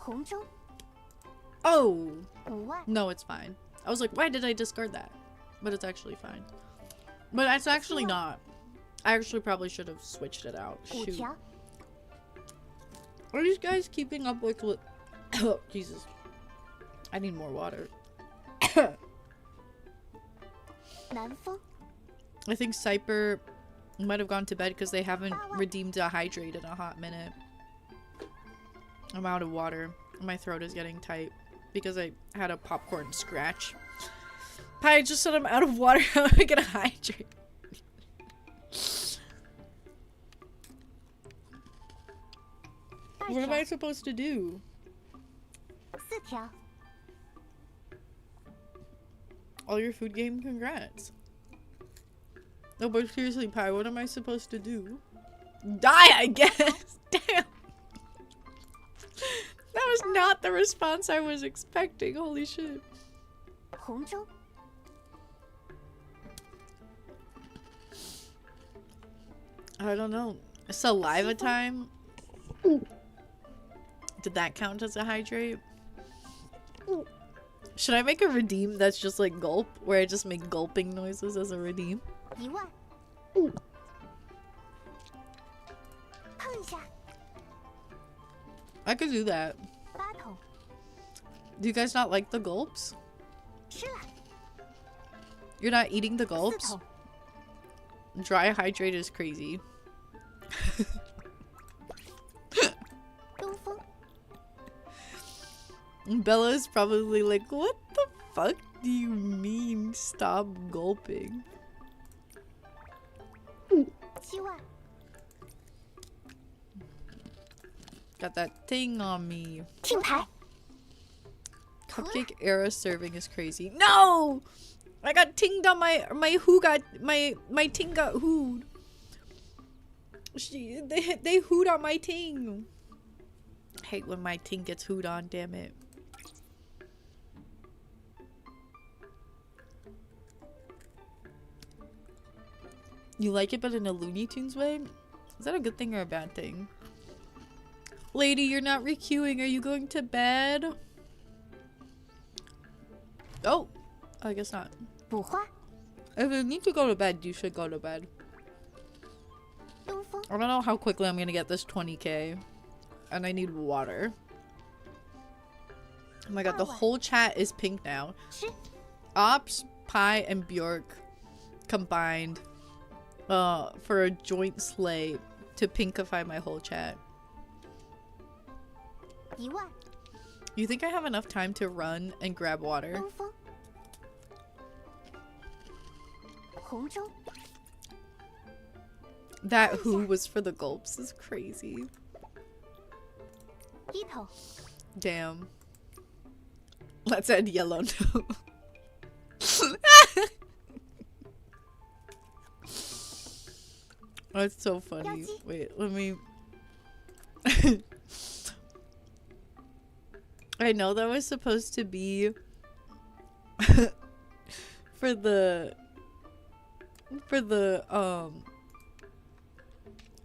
红中， Oh, 5万， no, it's fine. I was like, why did I discard that? But it's actually fine. But it's actually not. I actually probably should have switched it out. 5 Shoot. 条， Are these guys keeping up with what? Oh, Jesus. I need more water. 南风， I think Cyper might have gone to bed because they haven't redeemed a hydrate in a hot minute. I'm out of water. My throat is getting tight because I had a popcorn scratch. Hi, I just said I'm out of water. How do I get a hydrate? What am I supposed to do? 4条， All your food game, congrats. No, but seriously, Pi, what am I supposed to do? Die, I guess. Damn. That was not the response I was expecting. Holy shit. 红中， I don't know. Saliva time? Did that count as a hydrate? Should I make a redeem that's just like gulp? Where I just make gulping noises as a redeem? 1万，碰一下， I could do that. 8头， Do you guys not like the gulps? 吃了， You're not eating the 4 gulps? 头， Dry hydrate is crazy. 东风， Bella is probably like, what the fuck do you mean stop gulping? 希望， Got that thing on me. 听牌， Cupcake era serving is crazy. No! I got tinged on my who got my ting got hooed. They hooed on my ting. I hate when my ting gets hooed on, damn it. You like it but in a Looney Tunes way? Is that a good thing or a bad thing? Lady, you're not requeuing. Are you going to bed? Oh, I guess not. 补花， If you need to go to bed, you should go to bed. 东风， I don't know how quickly I'm gonna get this 20k. And I need water. Oh my god, the whole chat is pink now. 吃， Ops, Pi, and Bjork combined for a joint slay to pinkify my whole chat. 1万， You think I have enough time to run and grab water? 东风，红中， That who was for the gulps is crazy. 一头， Damn. Let's add yellow now. Oh, it's so funny. Wait, let me... I know that was supposed to be for the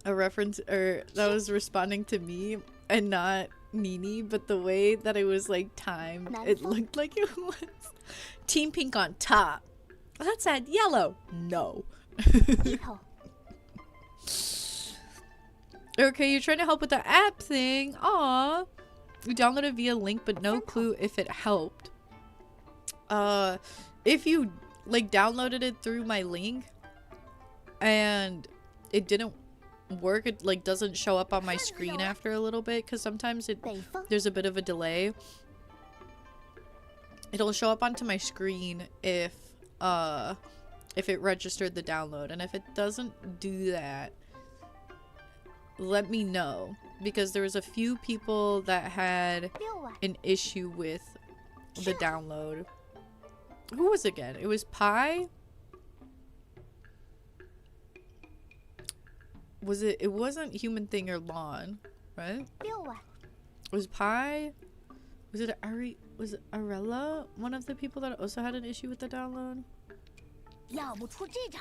a reference, or that was responding to me and not Nini, but the way that it was like timed, it looked like it was Team Pink on top. Let's add yellow. No. 一头， Okay, you're trying to help with the app thing. Aw. You downloaded via link, but no clue if it helped. If you like downloaded it through my link and it didn't work, it like doesn't show up on my screen after a little bit, because sometimes it 北风， there's a bit of a delay. It'll show up onto my screen if it registered the download, and if it doesn't do that, let me know, because there was a few people that had 6万， an issue with the download. Who was it again? It was Pi? Was it? It wasn't Human Thing or Lawn, right? 6万， Was Pi? Was it Ari? Was it Arella? One of the people that also had an issue with the download? 要不出这张，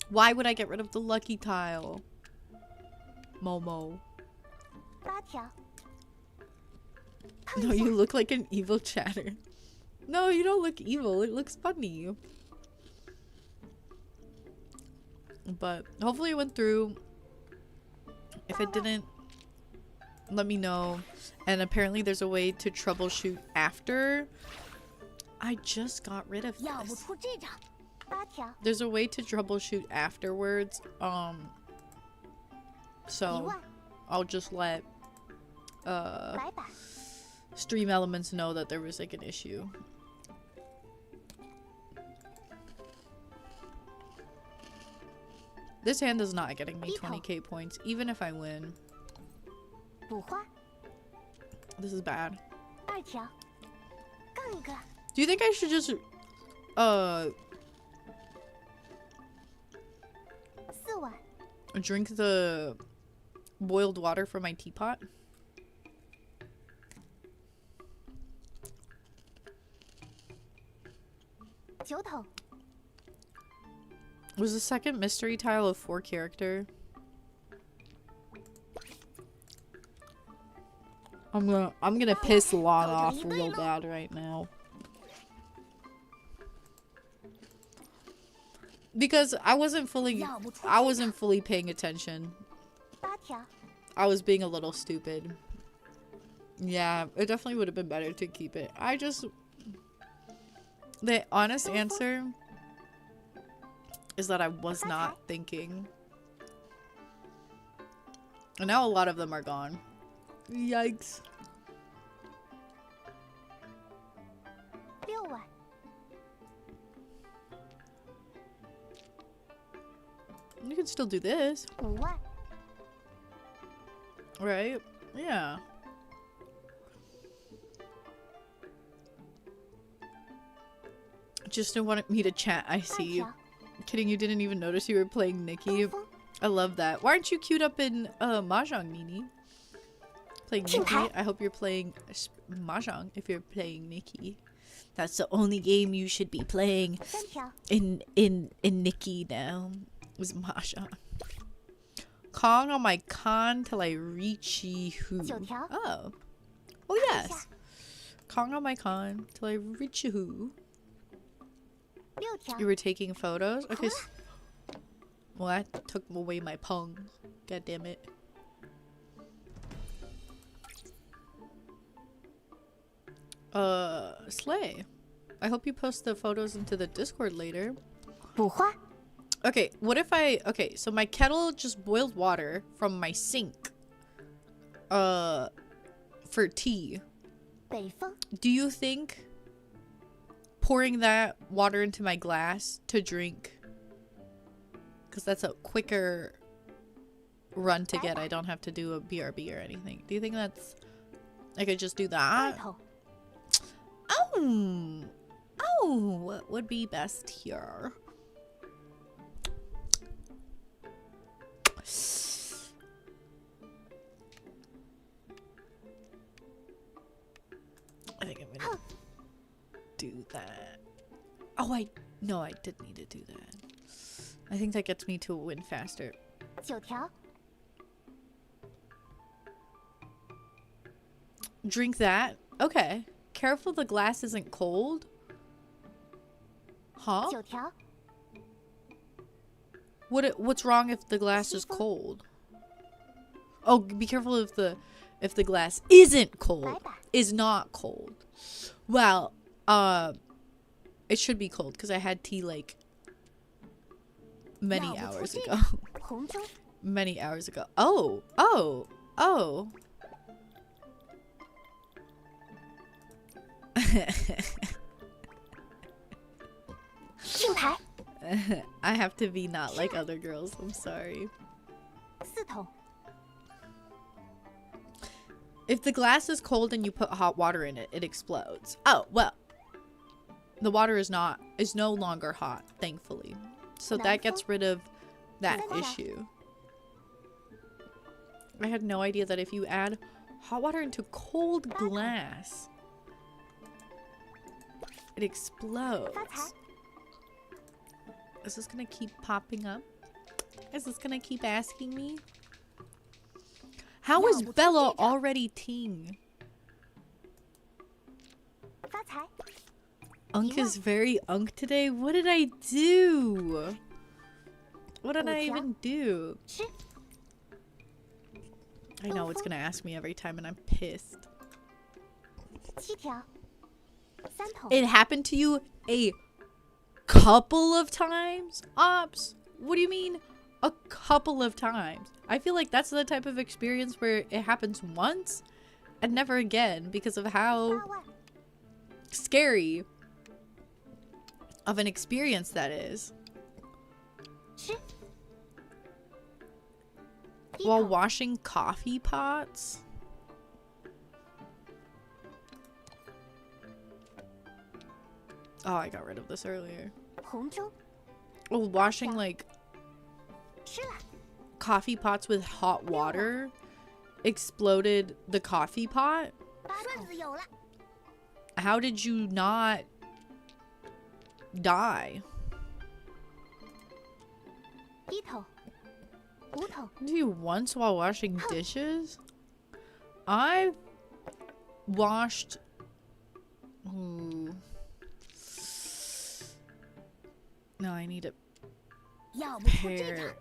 Why would I get rid of the lucky tile? Momo. 8条， No, you look like an evil chatter. No, you don't look evil. It looks funny. But hopefully it went through. If it didn't, let me know. And apparently there's a way to troubleshoot after. I just got rid of 要不 this. 出这张，8条， There's a way to troubleshoot afterwards. 1 So 万， I'll just let 白板， Stream Elements know that there was like an issue. This hand is not getting me 20k points, even if I win. 补花， This is bad. 2条，杠一个， Do you think I should just 4万， drink the boiled water from my teapot? 9头， Was the second mystery tile a 4 character? I'm gonna piss Lon off real bad right now. Because I wasn't fully paying attention. 8条， I was being a little stupid. Yeah, it definitely would have been better to keep it. The honest answer is that I was not thinking. And now a lot of them are gone. Yikes. 6万。 You can still do this, 5万。 right? Yeah. Just wanted me to chat. I see 2 you. 条。 Kidding, you didn't even notice you were playing Nikki. 东风。 I love that. Why aren't you queued up in Mahjong, Nini? Playing Nikki? Qingtai. I hope you're playing Mahjong if you're playing Nikki. That's the only game you should be playing 3条。 in Nikki now. Is Mahjong. Kong on my con till I reach who. 9条。 Oh. Oh yes. Kong on my con till I reach who. 6条。 You were taking photos? Okay. Well, that took away my pong. God damn it. Slay. I hope you post the photos into the Discord later. 补花。 Okay, what if okay, so my kettle just boiled water from my sink. For tea. 北风。 Do you think pouring that water into my glass to drink, because that's a quicker run to get, I don't have to do a BRB or anything. Do you think that's, I could just do 外 that? 头。 Oh, what would be best here? I think I'm gonna do that. Oh, no, I did need to do that. I think that gets me to a win faster. 9条。 Drink that? Okay. Careful the glass isn't cold. Huh? 9条。 What's wrong if the glass is cold? Oh, be careful if the glass isn't cold. 白板。 Is not cold. Well, it should be cold because I had tea like many 要不出 hours 这 ago. 个。红中。 Many hours ago. Oh. 青苔。 I have to be not like other girls. I'm sorry. 4桶。 If the glass is cold and you put hot water in it, it explodes. Oh, well. The water is no longer hot, thankfully. So that gets rid of that issue. I had no idea that if you add hot water into cold glass, it explodes. 发财。 Is this gonna keep popping up? Is this gonna keep asking me? How is Bella already ting? 发财。 Unk is very unk today. What did I do? What did I even do? 吃。 I know it's gonna ask me every time and I'm pissed. 7条。3桶。 It happened to you a couple of times? Ops? What do you mean a couple of times? I feel like that's the type of experience where it happens once and never again because of how 8万。 scary of an experience that is. 吃。低 While 头。 washing coffee pots? Oh, I got rid of this earlier. 红中。 Oh, washing like 吃了。 coffee pots with hot water exploded the coffee pot? 8桶。有了。 How did you not die? 低头。5桶。 Did you once while washing dishes? I washed. No, I need a 要不出这 pair. 个。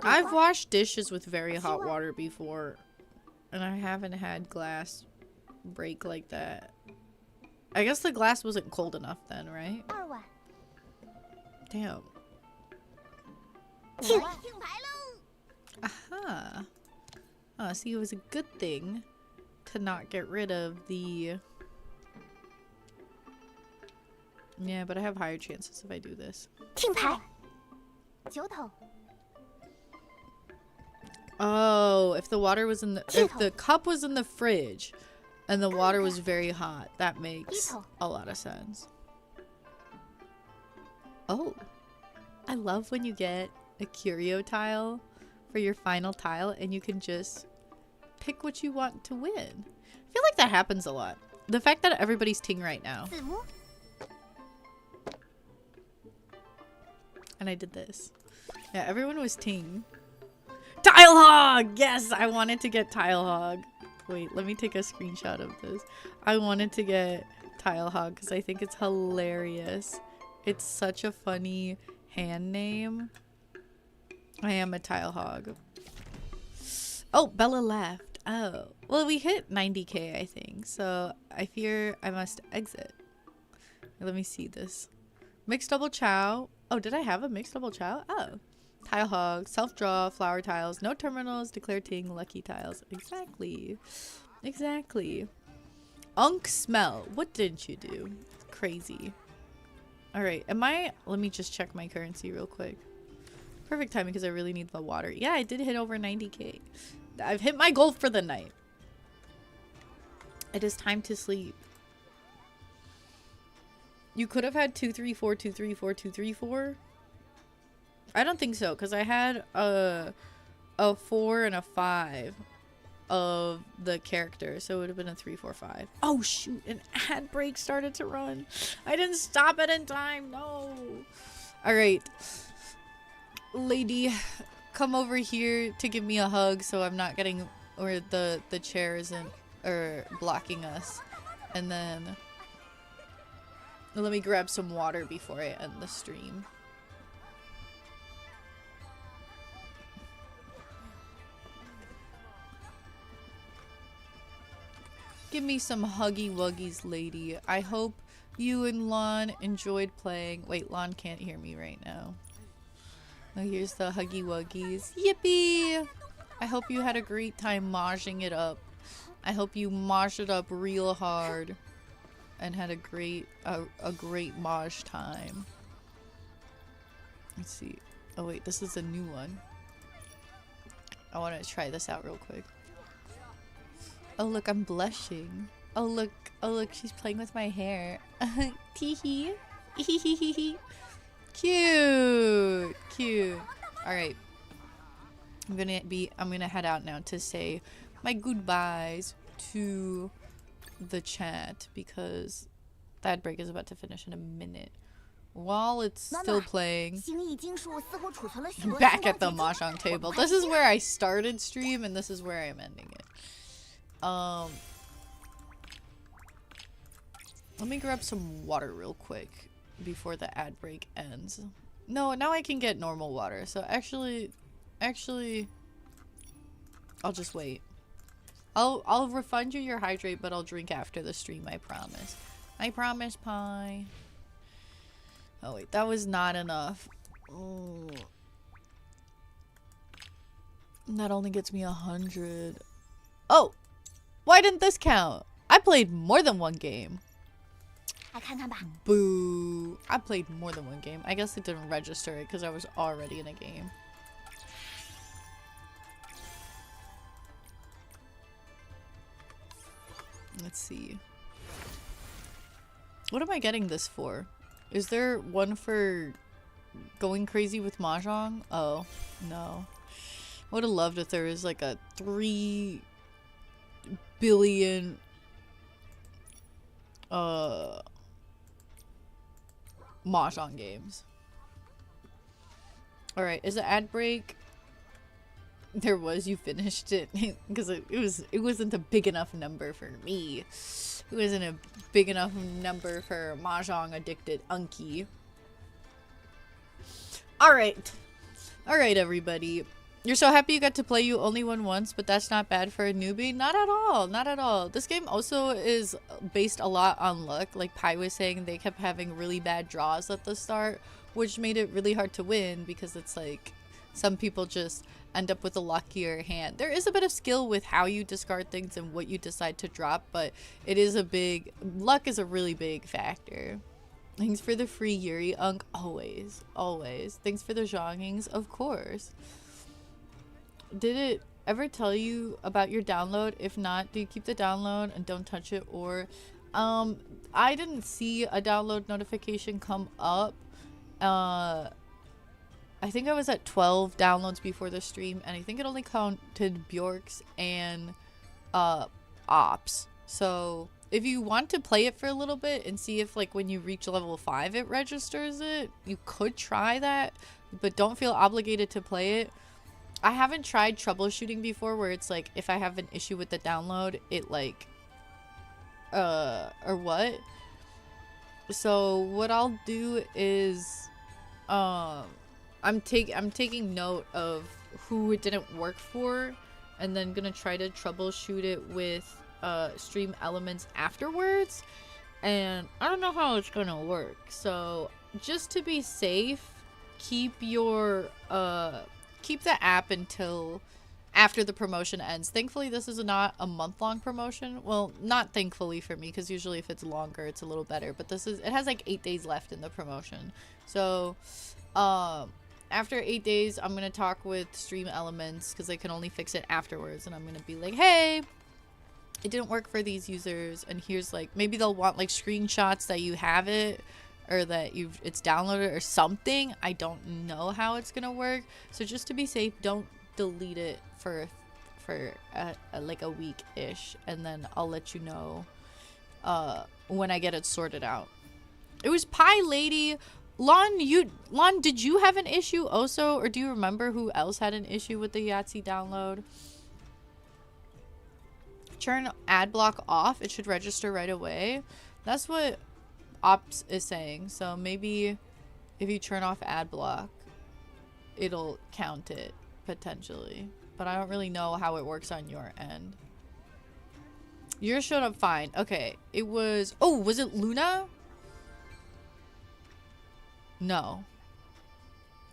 I've washed dishes with very hot water before, and I haven't had glass break like that. I guess the glass wasn't cold enough then, right? 2万。 Damn. 听 Aha. Oh, see, it was a good thing to not get rid of the... Yeah, but I have higher chances if I do this. 听牌九头 Oh, if the water was in the... If the cup was in the fridge and the water was very hot, that makes a lot of sense. Oh. I love when you get a curio tile for your final tile and you can just pick what you want to win. I feel like that happens a lot. The fact that everybody's ting right now. 子母 And I did this. Yeah, everyone was ting. Tile hog! Yes, I wanted to get tile hog. Wait, let me take a screenshot of this. I wanted to get tile hog because I think it's hilarious. It's such a funny hand name. I am a tile hog. Oh, Bella left. Oh, well, we hit 90k, I think. So I fear I must exit. Let me see this. Mixed double chow. Oh, did I have a mixed double chow? Oh. Tile hog, self-draw, flower tiles, no terminals, declare ting, lucky tiles. Exactly. Exactly. Unk smell. What didn't you do? Crazy. Alright, let me just check my currency real quick. Perfect timing because I really need the water. Yeah, I did hit over 90k. I've hit my goal for the night. It is time to sleep. You could have had 234, 234, 234. I don't think so, because I had a 4 and a 5 of the character, so it would have been a 3, 4, 5. Oh shoot, an ad break started to run. I didn't stop it in time. No. Alright. Lady, come over here to give me a hug so I'm not getting, or the chair isn't blocking us. And then let me grab some water before I end the stream. Give me some huggy wuggies, lady. I hope you and Lon enjoyed playing. Wait, Lon can't hear me right now. Oh, here's the huggy wuggies. Yippee! I hope you had a great time moshing it up. I hope you moshed it up real hard and had a great mosh time. Let's see. Oh wait, this is a new one. I want to try this out real quick. Oh look, I'm blushing. Oh look, she's playing with my hair. Teehee. Cute. Cute. Alright. I'm gonna head out now to say my goodbyes to the chat because that break is about to finish in a minute. While it's still playing, back at the mahjong table. This is where I started stream and this is where I'm ending it. Let me grab some water real quick before the ad break ends. No, now I can get normal water. So actually, I'll just wait. I'll refund you your hydrate, but I'll drink after the stream, I promise. I promise, pie. Oh wait, that was not enough. Oh. That only gets me 100. Oh! Why didn't this count? I played more than one game. Boo. I played more than one game. I guess it didn't register it because I was already in a game. Let's see. What am I getting this for? Is there one for going crazy with mahjong? Oh, no. I would have loved if there was like a 3 billion mahjong games. Alright, is it ad break? There was, you finished it because it wasn't a big enough number for me. It wasn't a big enough number for mahjong addicted Unky. Alright. Alright, everybody. You're so happy you got to play. You only won once, but that's not bad for a newbie. Not at all. Not at all. This game also is based a lot on luck. Like Pi was saying, they kept having really bad draws at the start, which made it really hard to win because it's like Some people just end up with a luckier hand. There is a bit of skill with how you discard things and what you decide to drop, but it is a big, luck is a really big factor. Thanks for the free Yuri Unk. Always, always. Thanks for the zhongings, of course. Did it ever tell you about your download? If not, do you keep the download and don't touch it? Or I didn't see a download notification come up. I think I was at 12 downloads before the stream, and I think it only counted Bjork's and Ops. So if you want to play it for a little bit and see if, like, when you reach level 5 it registers it, you could try that, but don't feel obligated to play it. I haven't tried troubleshooting before where it's like if I have an issue with the download, it like or what. So what I'll do is I'm taking note of who it didn't work for, and then gonna try to troubleshoot it with stream elements afterwards. And I don't know how it's gonna work, so just to be safe, keep your keep the app until after the promotion ends. Thankfully this is not a month-long promotion. Well, not thankfully for me, because usually if it's longer it's a little better, but it has like 8 days left in the promotion. So after 8 days I'm gonna talk with stream elements, because they can only fix it afterwards, and I'm gonna be like, hey, it didn't work for these users, and here's like, maybe they'll want like screenshots that you have it, or that it's downloaded or something. I don't know how it's gonna work, so just to be safe, don't delete it for like a week-ish, and then I'll let you know when I get it sorted out. It was Pie Lady. Lon, did you have an issue also, or do you remember who else had an issue with the Yahtzee download? Turn ad block off, it should register right away. That's what Ops is saying, so maybe if you turn off ad block it'll count it potentially, but I don't really know how it works on your end. Yours showed up fine. Okay, it was, oh, was it Luna? No,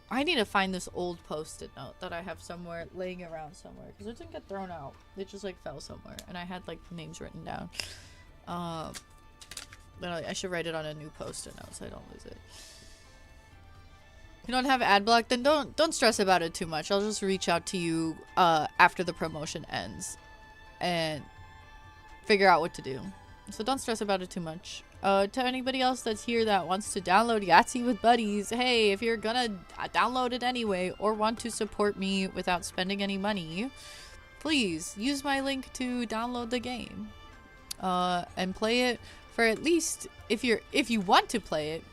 I need to find this old post-it note that I have somewhere laying around somewhere, because it didn't get thrown out, it just like fell somewhere, and I had like names written down. But I should write it on a new post-it note so I don't lose it. If you don't have ad block, then don't stress about it too much. I'll just reach out to you after the promotion ends and figure out what to do. So don't stress about it too much. To anybody else that's here that wants to download Yahtzee with Buddies, hey, if you're gonna download it anyway or want to support me without spending any money, please use my link to download the game and play it for at least, if you want to play it.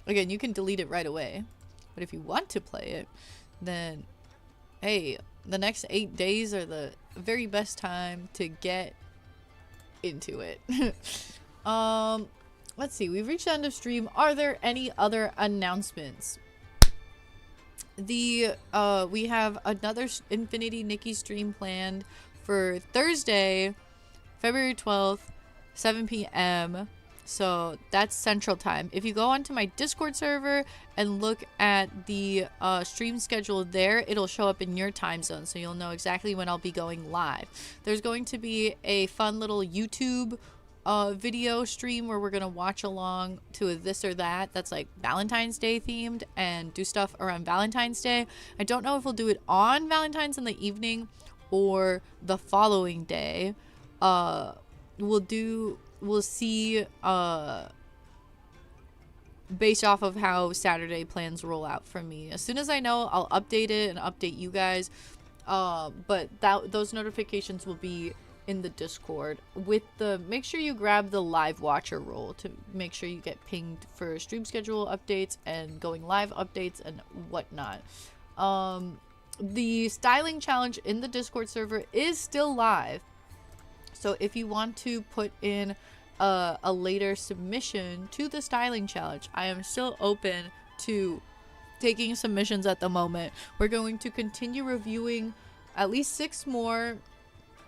Again, you can delete it right away, but if you want to play it, then hey, the next 8 days are the very best time to get into it. Let's see, we've reached the end of stream. Are there any other announcements? We have another Infinity Nikki stream planned for Thursday, February 12th, 7 p.m. So that's Central Time. If you go onto my Discord server and look at the stream schedule there, it'll show up in your time zone, so you'll know exactly when I'll be going live. There's going to be a fun little YouTube video stream where we're gonna watch along to a this or that that's like Valentine's Day themed and do stuff around Valentine's Day. I don't know if we'll do it on Valentine's in the evening or the following day. We'll see based off of how Saturday plans roll out for me. As soon as I know, I'll update it and update you guys. But those notifications will be in the Discord with make sure you grab the live watcher role to make sure you get pinged for stream schedule updates and going live updates and whatnot. The styling challenge in the Discord server is still live, so if you want to put in a later submission to the styling challenge, I am still open to taking submissions at the moment. We're going to continue reviewing at least 6 more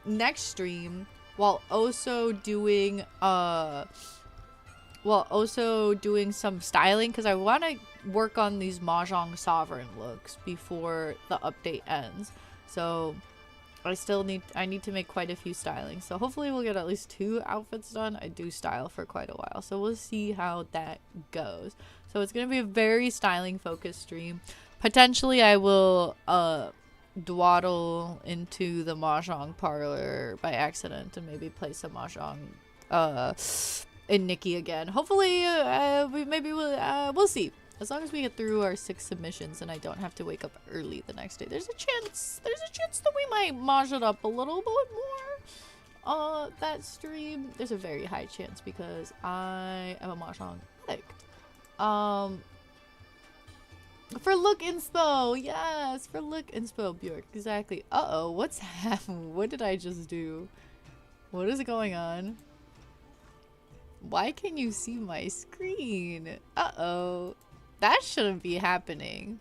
next stream, while also doing while also doing some styling because I want to work on these Mahjong Sovereign looks before the update ends. So I need to make quite a few stylings. So hopefully we'll get at least 2 outfits done. I do style for quite a while, so we'll see how that goes. So it's gonna be a very styling focused stream. Potentially I will dwaddle into the Mahjong parlor by accident and maybe play some Mahjong in Nikki again. Hopefully we'll see. As long as we get through our 6 submissions and I don't have to wake up early the next day, there's a chance that we might maj it up a little bit more. That stream, there's a very high chance because I am a Mahjong addict. For look inspo, yes, for look inspo, Bjork, exactly. Uh-oh, what's happening? What did I just do? What is going on? Why can you see my screen? Uh-oh. That shouldn't be happening.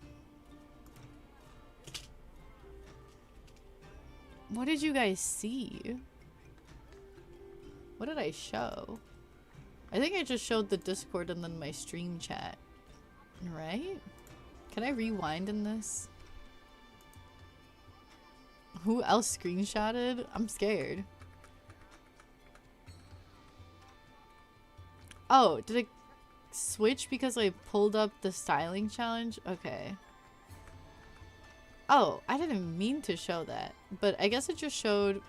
What did you guys see? What did I show? I think I just showed the Discord and then my stream chat. Right? Can I rewind in this? Who else screenshotted? I'm scared. Oh, did it switch because I pulled up the styling challenge? Okay. Oh, I didn't mean to show that, but I guess it just showed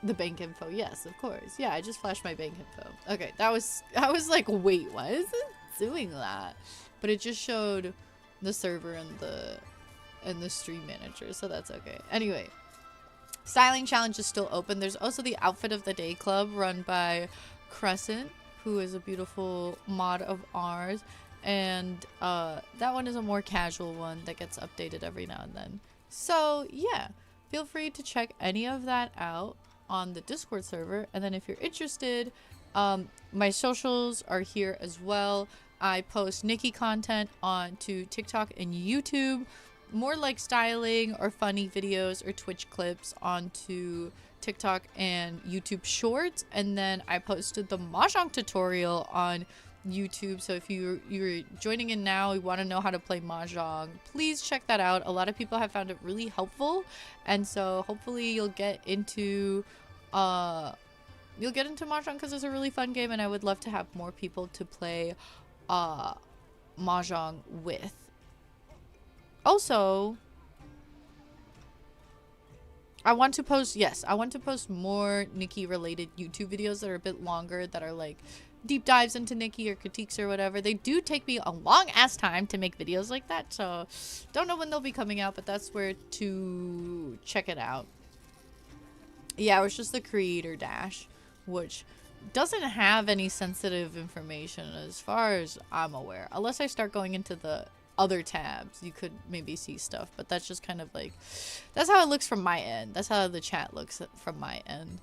the bank info. Yes, of course. Yeah, I just flashed my bank info. Okay, I was like, wait, why is it doing that? But it just showed the server and the stream manager, so that's okay. Anyway, styling challenge is still open. There's also the outfit of the day club run by Crescent, who is a beautiful mod of ours, and that one is a more casual one that gets updated every now and then. So yeah, feel free to check any of that out on the Discord server, and then if you're interested, my socials are here as well. I post Nikki content onto TikTok and YouTube, more like styling or funny videos or Twitch clips onto TikTok and YouTube Shorts, and then I posted the Mahjong tutorial on YouTube. So if you're joining in now, you want to know how to play Mahjong, please check that out. A lot of people have found it really helpful, and so hopefully you'll get into Mahjong because it's a really fun game, and I would love to have more people to play Mahjong with. Also, I want to post more Nikki related YouTube videos that are a bit longer, that are like deep dives into Nikki or critiques or whatever. They do take me a long ass time to make videos like that, so don't know when they'll be coming out, but that's where to check it out. Yeah, it was just the creator dash, which doesn't have any sensitive information as far as I'm aware, unless I start going into the other tabs. You could maybe see stuff, but that's just kind of like, that's how it looks from my end. That's how the chat looks from my end.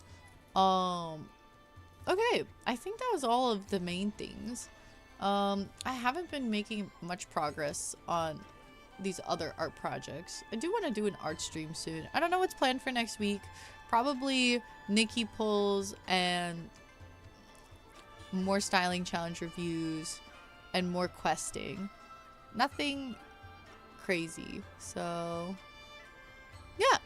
Okay, I think that was all of the main things. I haven't been making much progress on these other art projects. I do want to do an art stream soon. I don't know what's planned for next week. Probably Nikki pulls and more styling challenge reviews and more questing. Nothing crazy. So yeah,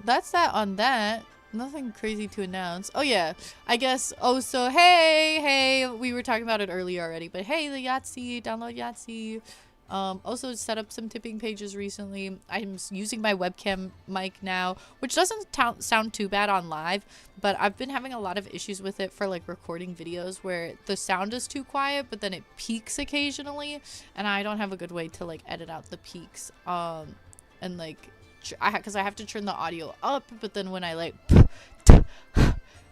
that's that on that. Nothing crazy to announce. Oh yeah, I guess. Oh, so hey, we were talking about it earlier already, but hey, the Yahtzee, download Yahtzee. Also set up some tipping pages recently. I'm using my webcam mic now, which doesn't sound too bad on live, but I've been having a lot of issues with it for like recording videos where the sound is too quiet, but then it peaks occasionally, and I don't have a good way to like edit out the peaks. And like, because I have to turn the audio up, but then when I like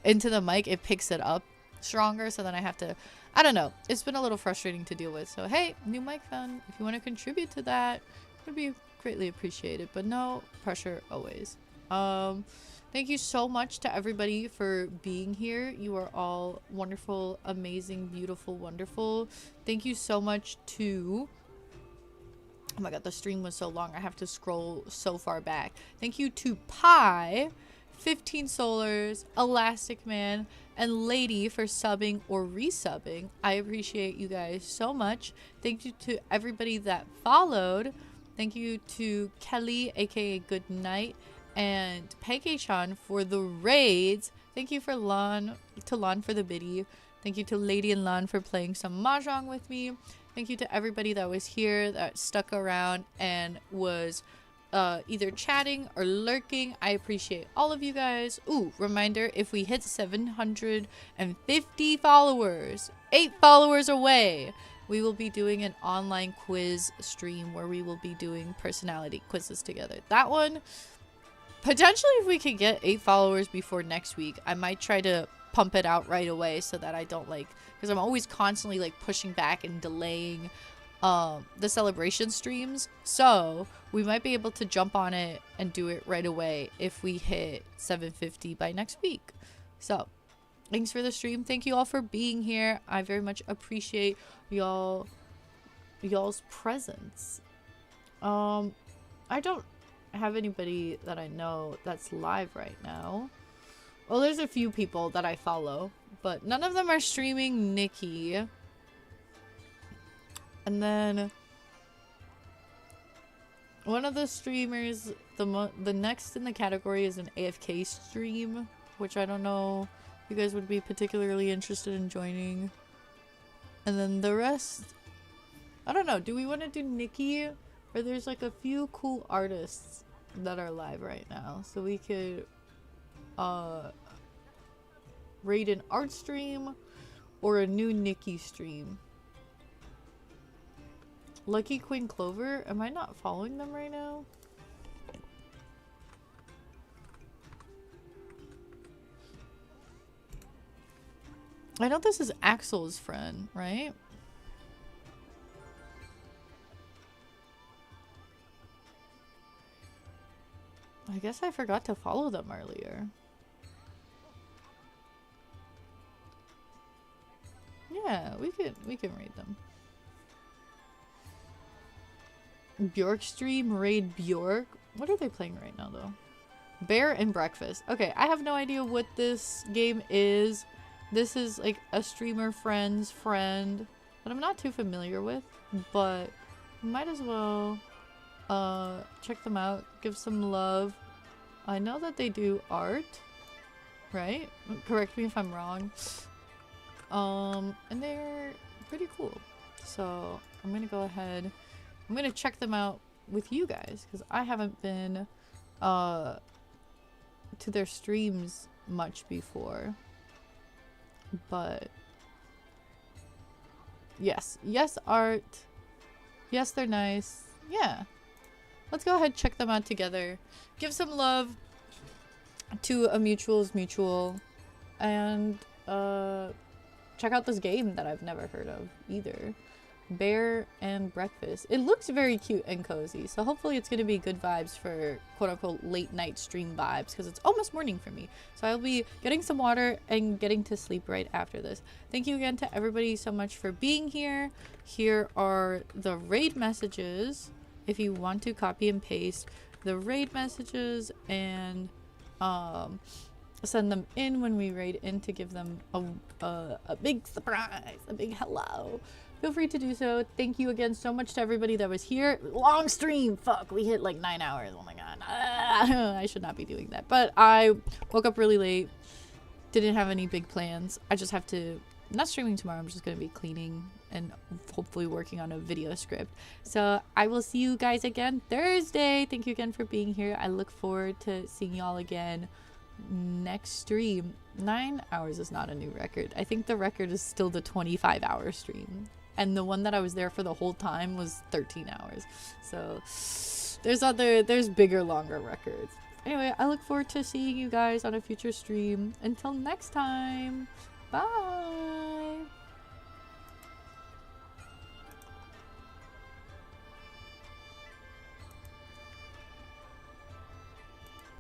into the mic, it picks it up stronger, so then I have to, I don't know, it's been a little frustrating to deal with. So hey, new mic fund, if you want to contribute to that, it would be greatly appreciated, but no pressure always. Thank you so much to everybody for being here. You are all wonderful, amazing, beautiful, wonderful. Thank you so much to, oh my god, the stream was so long, I have to scroll so far back. Thank you to Pi, 15 Solars, Elastic Man, and Lady for subbing or resubbing. I appreciate you guys so much. Thank you to everybody that followed. Thank you to Kelly, aka Good Night, and Peggy-chan for the raids. Thank you for Lon for the biddy. Thank you to Lady and Lon for playing some mahjong with me. Thank you to everybody that was here, that stuck around and was either chatting or lurking. I appreciate all of you guys. Ooh, reminder, if we hit 750 followers, 8 followers away, we will be doing an online quiz stream where we will be doing personality quizzes together. That one, potentially if we could get 8 followers before next week, I might try to pump it out right away so that I don't like, because I'm always constantly like pushing back and delaying the celebration streams. So we might be able to jump on it and do it right away if we hit 750 by next week. So thanks for the stream. Thank you all for being here. I very much appreciate y'all's presence. I don't have anybody that I know that's live right now. Well, there's a few people that I follow, but none of them are streaming Nikki. And then one of the streamers, the next in the category is an AFK stream, which I don't know if you guys would be particularly interested in joining. And then the rest, I don't know. Do we want to do Nikki? Or there's like a few cool artists that are live right now. So we could raid an art stream or a new Nikki stream. Lucky Queen Clover, am I not following them right now? I know this is Axel's friend, right? I guess I forgot to follow them earlier. Yeah, we can raid them. Bjork stream, raid Bjork. What are they playing right now though? Bear and Breakfast. Okay, I have no idea what this game is. This is like a streamer friend's friend that I'm not too familiar with, but might as well check them out, give some love. I know that they do art, right? Correct me if I'm wrong. And they're pretty cool. So I'm gonna go ahead. I'm gonna check them out with you guys because I haven't been to their streams much before. But yes, art. Yes, they're nice. Yeah. Let's go ahead and check them out together. Give some love to a mutual's mutual. And check out this game that I've never heard of either. Bear and Breakfast. It looks very cute and cozy, so hopefully it's going to be good vibes for quote-unquote late night stream vibes, because it's almost morning for me. So I'll be getting some water and getting to sleep right after this. Thank you again to everybody so much for being here. Here are the raid messages if you want to copy and paste the raid messages and send them in when we raid in to give them a big surprise, a big hello. Feel free to do so. Thank you again so much to everybody that was here. Long stream. Fuck, we hit like 9 hours. Oh my god. I should not be doing that. But I woke up really late. Didn't have any big plans. I just have to, not streaming tomorrow. I'm just going to be cleaning and hopefully working on a video script. So I will see you guys again Thursday. Thank you again for being here. I look forward to seeing y'all again next stream. 9 hours is not a new record. I think the record is still the 25-hour stream. And the one that I was there for the whole time was 13 hours. So there's bigger, longer records. Anyway, I look forward to seeing you guys on a future stream. Until next time, bye.